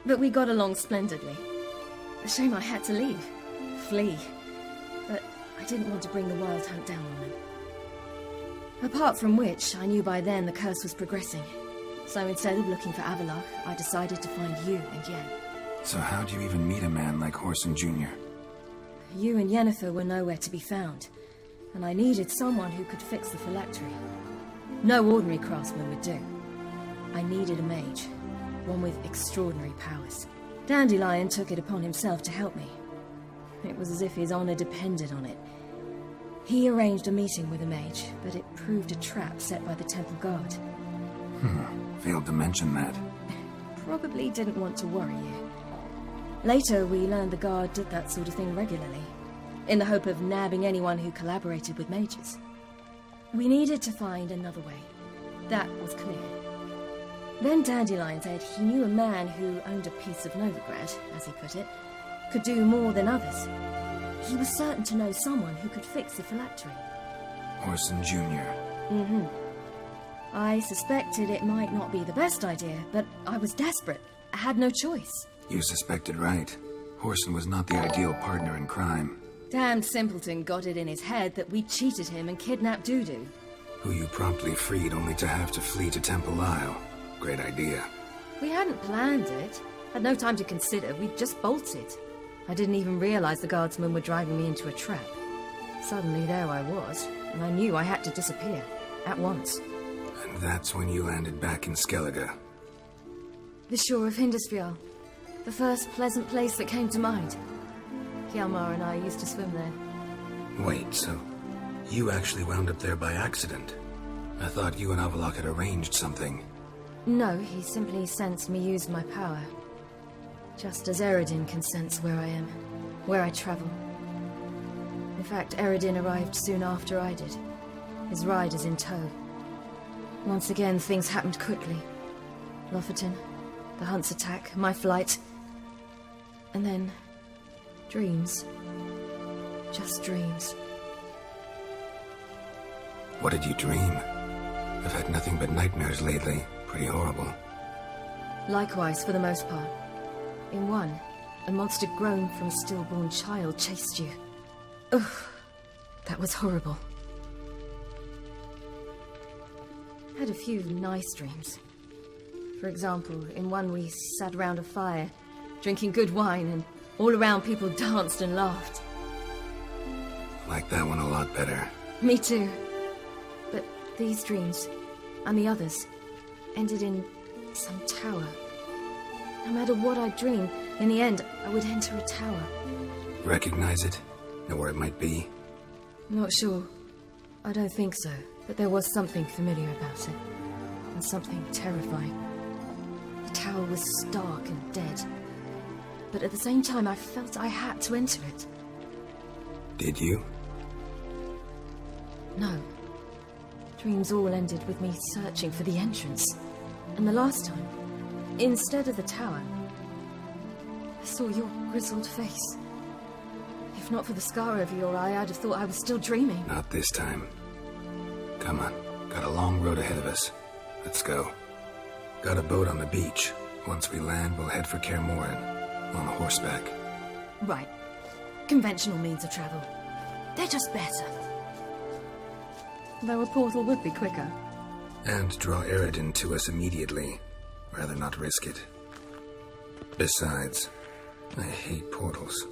But we got along splendidly. A shame I had to leave. Flee. But I didn't want to bring the Wild Hunt down on them. Apart from which, I knew by then the curse was progressing. So instead of looking for Avallac'h, I decided to find you and Yen. So how'd you even meet a man like Whoreson Jr.? You and Yennefer were nowhere to be found, and I needed someone who could fix the phylactery. No ordinary craftsman would do. I needed a mage, one with extraordinary powers. Dandelion took it upon himself to help me. It was as if his honor depended on it. He arranged a meeting with a mage, but it proved a trap set by the Temple Guard. Failed to mention that. Probably didn't want to worry you. Later, we learned the Guard did that sort of thing regularly, in the hope of nabbing anyone who collaborated with mages. We needed to find another way. That was clear. Then Dandelion said he knew a man who owned a piece of Novigrad, as he put it, could do more than others. He was certain to know someone who could fix the phylactery. Whoreson Jr. Mm-hmm. I suspected it might not be the best idea, but I was desperate. I had no choice. You suspected right. Whoreson was not the ideal partner in crime. Damned simpleton got it in his head that we cheated him and kidnapped Dudu. Who you promptly freed only to have to flee to Temple Isle. Great idea. We hadn't planned it. Had no time to consider. We just bolted. I didn't even realize the guardsmen were driving me into a trap. Suddenly there I was, and I knew I had to disappear. At once. And that's when you landed back in Skellige. The shore of Hindisfjall. The first pleasant place that came to mind. Hjalmar and I used to swim there. Wait, so you actually wound up there by accident? I thought you and Avallac'h had arranged something. No, he simply sensed me use my power. Just as Eredin can sense where I am, where I travel. In fact, Eredin arrived soon after I did. His riders in tow. Once again, things happened quickly. Lofoten, the Hunt's attack, my flight. And then... dreams. Just dreams. What did you dream? I've had nothing but nightmares lately. Pretty horrible. Likewise, for the most part. In one, a monster grown from a stillborn child chased you. Ugh, that was horrible. Had a few nice dreams. For example, in one we sat around a fire, drinking good wine, and all around people danced and laughed. Like that one a lot better. Me too. But these dreams, and the others, ended in some tower. No matter what I dreamed, in the end, I would enter a tower. Recognize it? Know where it might be? Not sure. I don't think so, but there was something familiar about it. And something terrifying. The tower was stark and dead. But at the same time, I felt I had to enter it. Did you? No. Dreams all ended with me searching for the entrance. And the last time, instead of the tower, I saw your grizzled face. If not for the scar over your eye, I'd have thought I was still dreaming. Not this time. Come on. Got a long road ahead of us. Let's go. Got a boat on the beach. Once we land, we'll head for Kaer Morhen. On horseback. Right. Conventional means of travel. They're just better. Though a portal would be quicker. And draw Eredin to us immediately. Rather not risk it. Besides, I hate portals.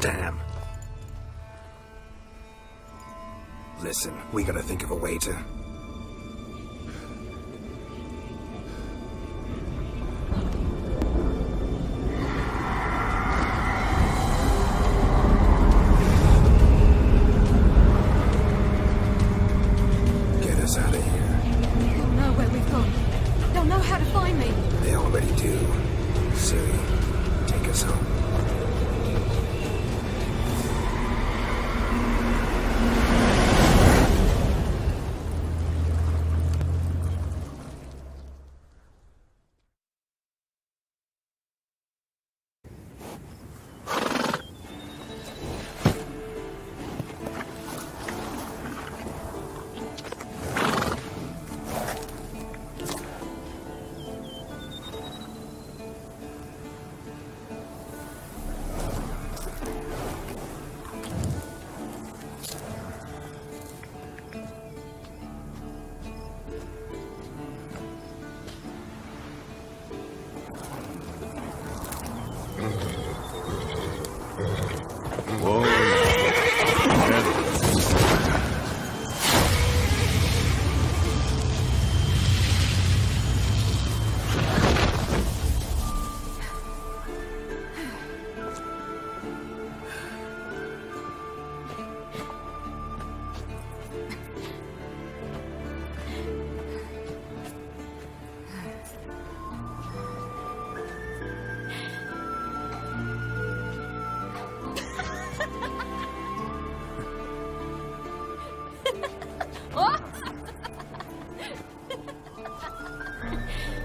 Damn. Listen, we gotta think of a way to... get us out of here. They'll know where we've gone. They'll know how to find me. They already do. Ciri, take us home.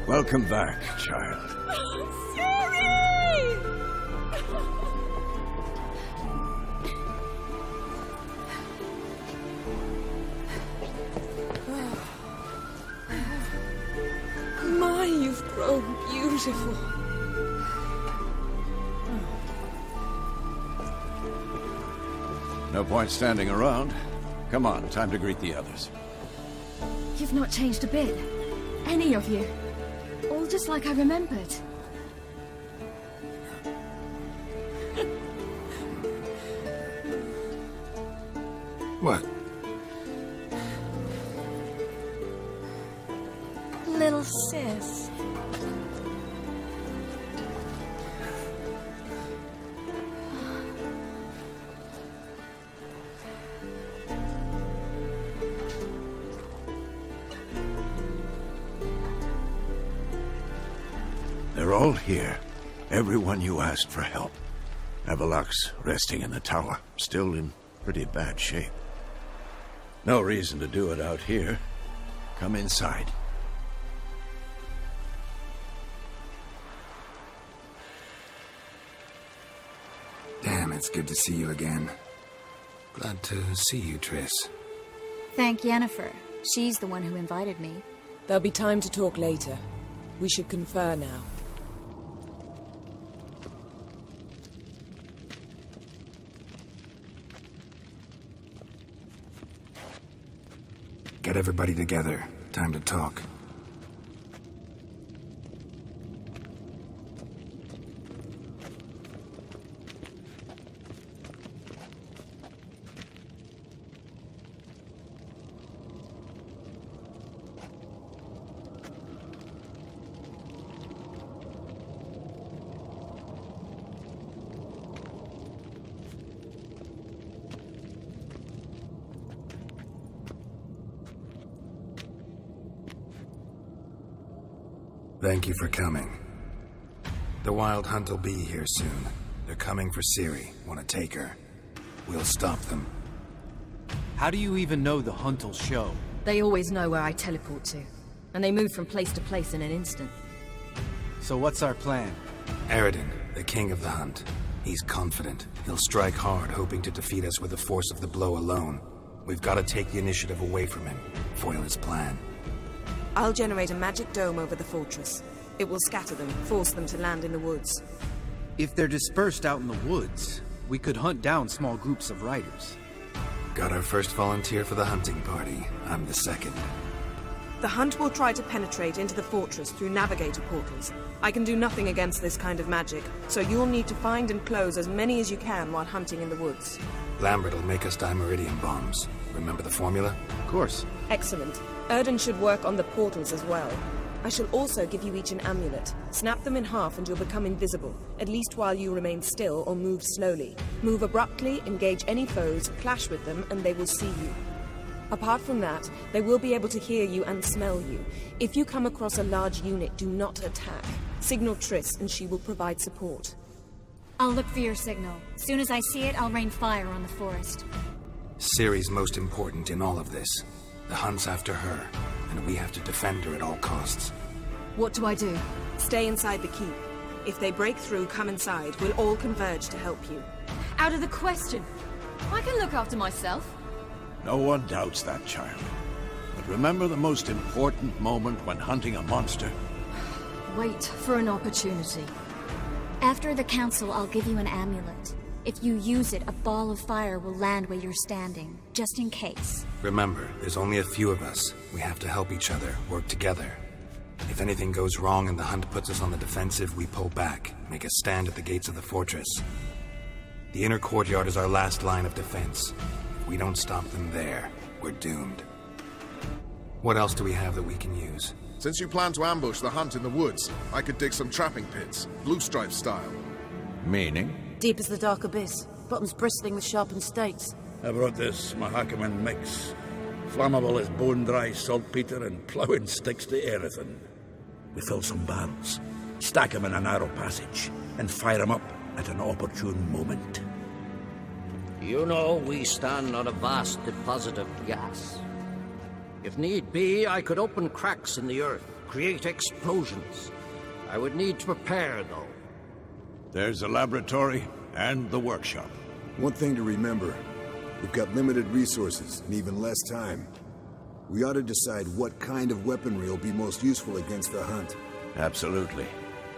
Welcome back, child. My, you've grown beautiful. No point standing around. Come on, time to greet the others. You've not changed a bit. Any of you. All just like I remembered. What? little sis. They're all here. Everyone you asked for help. Avalox resting in the tower, still in pretty bad shape. No reason to do it out here. Come inside. Damn, it's good to see you again. Glad to see you, Triss. Thank Yennefer. She's the one who invited me. There'll be time to talk later. We should confer now. Get everybody together. Time to talk. Thank you for coming. The Wild Hunt will be here soon. They're coming for Ciri. Want to take her? We'll stop them. How do you even know the Hunt will show? They always know where I teleport to. And they move from place to place in an instant. So what's our plan? Eredin, the king of the Hunt. He's confident. He'll strike hard, hoping to defeat us with the force of the blow alone. We've got to take the initiative away from him. Foil his plan. I'll generate a magic dome over the fortress. It will scatter them, force them to land in the woods. If they're dispersed out in the woods, we could hunt down small groups of riders. Got our first volunteer for the hunting party. I'm the second. The Hunt will try to penetrate into the fortress through navigator portals. I can do nothing against this kind of magic, so you'll need to find and close as many as you can while hunting in the woods. Lambert will make us dimeridium bombs. Remember the formula? Of course. Excellent. Erden should work on the portals as well. I shall also give you each an amulet. Snap them in half and you'll become invisible, at least while you remain still or move slowly. Move abruptly, engage any foes, clash with them, and they will see you. Apart from that, they will be able to hear you and smell you. If you come across a large unit, do not attack. Signal Triss and she will provide support. I'll look for your signal. As soon as I see it, I'll rain fire on the forest. Ciri's most important in all of this. The Hunt's after her, and we have to defend her at all costs. What do I do? Stay inside the keep. If they break through, come inside. We'll all converge to help you. Out of the question. I can look after myself. No one doubts that, child. But remember the most important moment when hunting a monster? Wait for an opportunity. After the council, I'll give you an amulet. If you use it, a ball of fire will land where you're standing, just in case. Remember, there's only a few of us. We have to help each other, work together. If anything goes wrong and the Hunt puts us on the defensive, we pull back, make a stand at the gates of the fortress. The inner courtyard is our last line of defense. If we don't stop them there, we're doomed. What else do we have that we can use? Since you plan to ambush the Hunt in the woods, I could dig some trapping pits, Blue Stripe style. Meaning? Deep as the dark abyss, bottoms bristling with sharpened stakes. I brought this Mahakaman mix. Flammable as bone-dry saltpeter and ploughing sticks to everything. We fill some barrels, stack them in a narrow passage, and fire them up at an opportune moment. You know, we stand on a vast deposit of gas. If need be, I could open cracks in the earth, create explosions. I would need to prepare, though. There's the laboratory and the workshop. One thing to remember, we've got limited resources and even less time. We ought to decide what kind of weaponry will be most useful against the Hunt. Absolutely.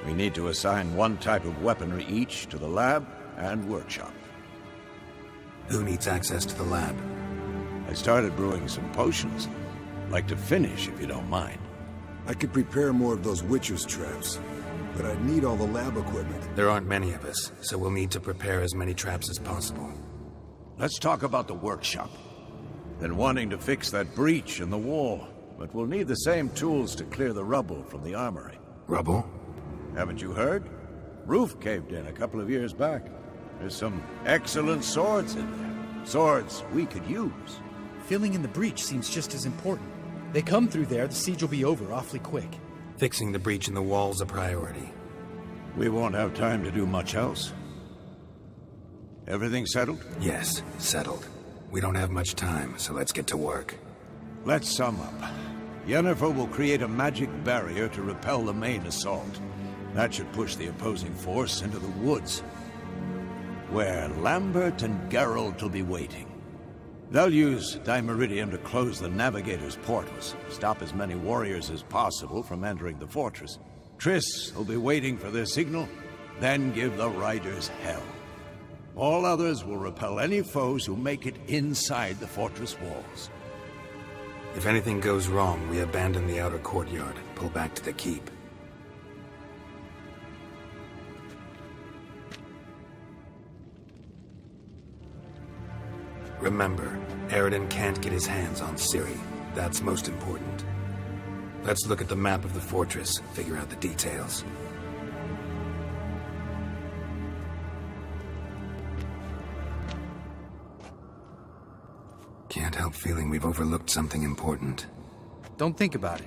We need to assign one type of weaponry each to the lab and workshop. Who needs access to the lab? I started brewing some potions. Like to finish, if you don't mind. I could prepare more of those Witcher's traps, but I'd need all the lab equipment. There aren't many of us, so we'll need to prepare as many traps as possible. Let's talk about the workshop. Been wanting to fix that breach in the wall. but we'll need the same tools to clear the rubble from the armory. Rubble? Haven't you heard? Roof caved in a couple of years back. There's some excellent swords in there. Swords we could use. Filling in the breach seems just as important. They come through there, the siege will be over awfully quick. Fixing the breach in the wall's a priority. We won't have time to do much else. Everything settled? Yes, settled. We don't have much time, so let's get to work. Let's sum up. Yennefer will create a magic barrier to repel the main assault. That should push the opposing force into the woods, where Lambert and Geralt will be waiting. They'll use Dimeridium to close the Navigator's portals, stop as many warriors as possible from entering the fortress. Triss will be waiting for their signal, then give the riders hell. All others will repel any foes who make it inside the fortress walls. If anything goes wrong, we abandon the outer courtyard, pull back to the keep. Remember, Eredin can't get his hands on Ciri. That's most important. Let's look at the map of the fortress, figure out the details. Can't help feeling we've overlooked something important. Don't think about it.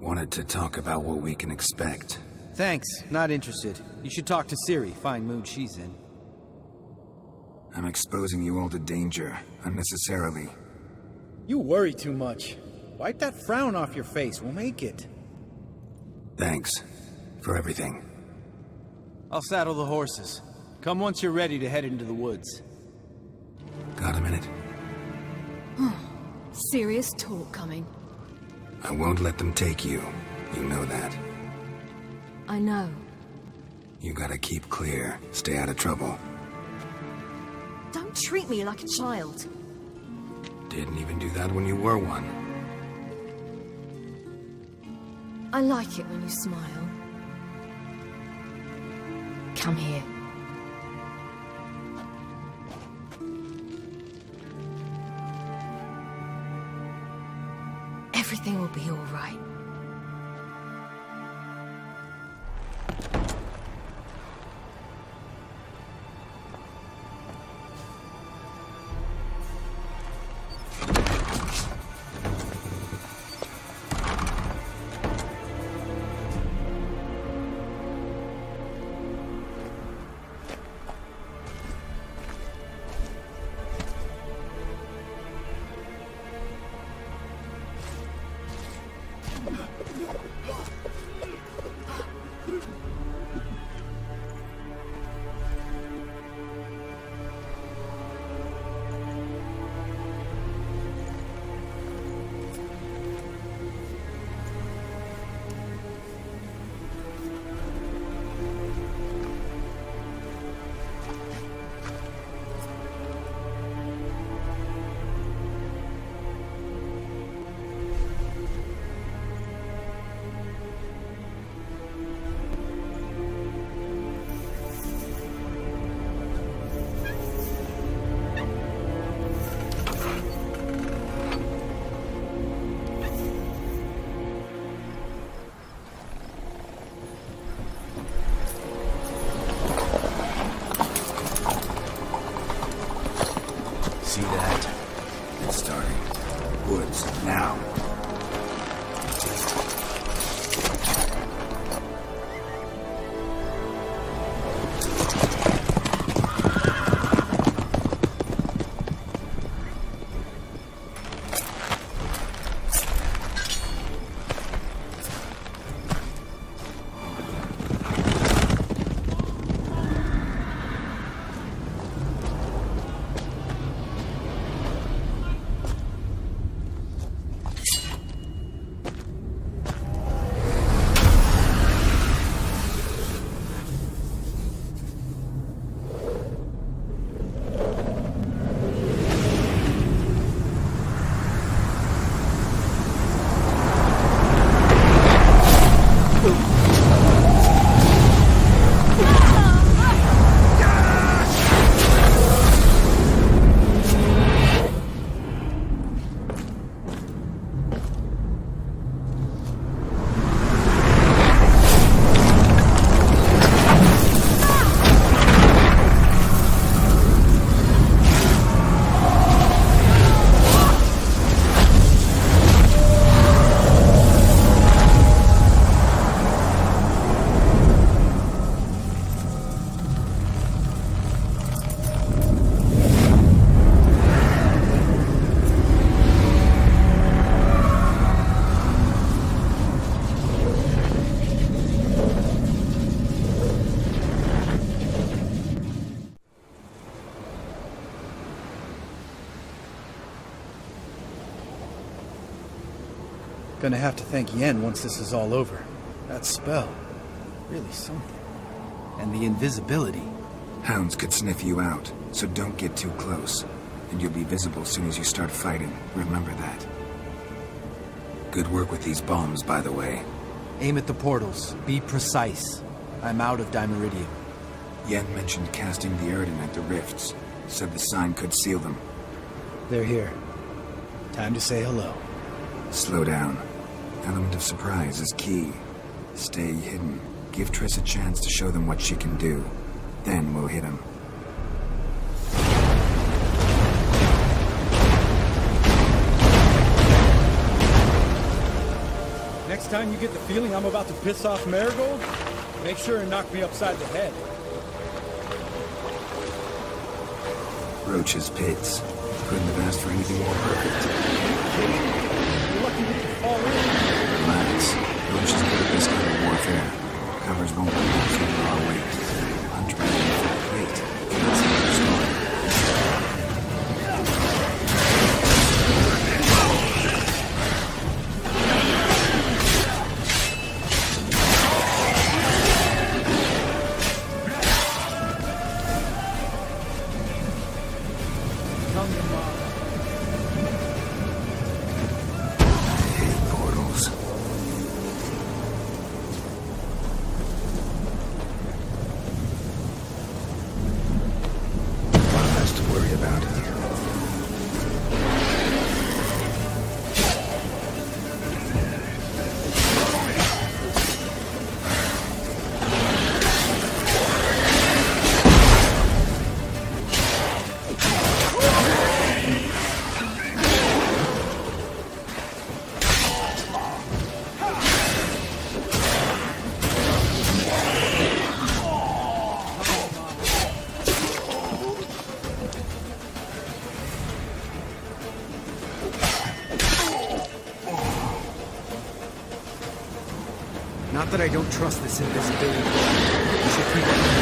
Wanted to talk about what we can expect. Thanks, not interested. You should talk to Ciri, fine mood she's in. I'm exposing you all to danger, unnecessarily. You worry too much. Wipe that frown off your face, we'll make it. Thanks for everything. I'll saddle the horses. Come once you're ready to head into the woods. Got a minute? Serious talk coming. I won't let them take you. You know that. I know. You gotta keep clear. Stay out of trouble. Don't treat me like a child. Didn't even do that when you were one. I like it when you smile. Come here. Everything will be all right. See that? It's starting. Woods, now. Gonna have to thank Yen once this is all over. That spell, really something. And the invisibility. Hounds could sniff you out, so don't get too close. And you'll be visible as soon as you start fighting. Remember that. Good work with these bombs, by the way. Aim at the portals. Be precise. I'm out of Dimeridium. Yen mentioned casting the Erdin at the rifts. Said the sign could seal them. They're here. Time to say hello. Slow down. Element of surprise is key. Stay hidden. Give Triss a chance to show them what she can do. Then we'll hit them. Next time you get the feeling I'm about to piss off Marigold, make sure and knock me upside the head. Roach's pits. Couldn't have asked for anything more perfect. You're lucky we can fall in. Relax. Roach is good at this kind of warfare. Covers won't be under our weight. Hunt right in for a plate. That's another story. Not that I don't trust this invisibility. You should keep it.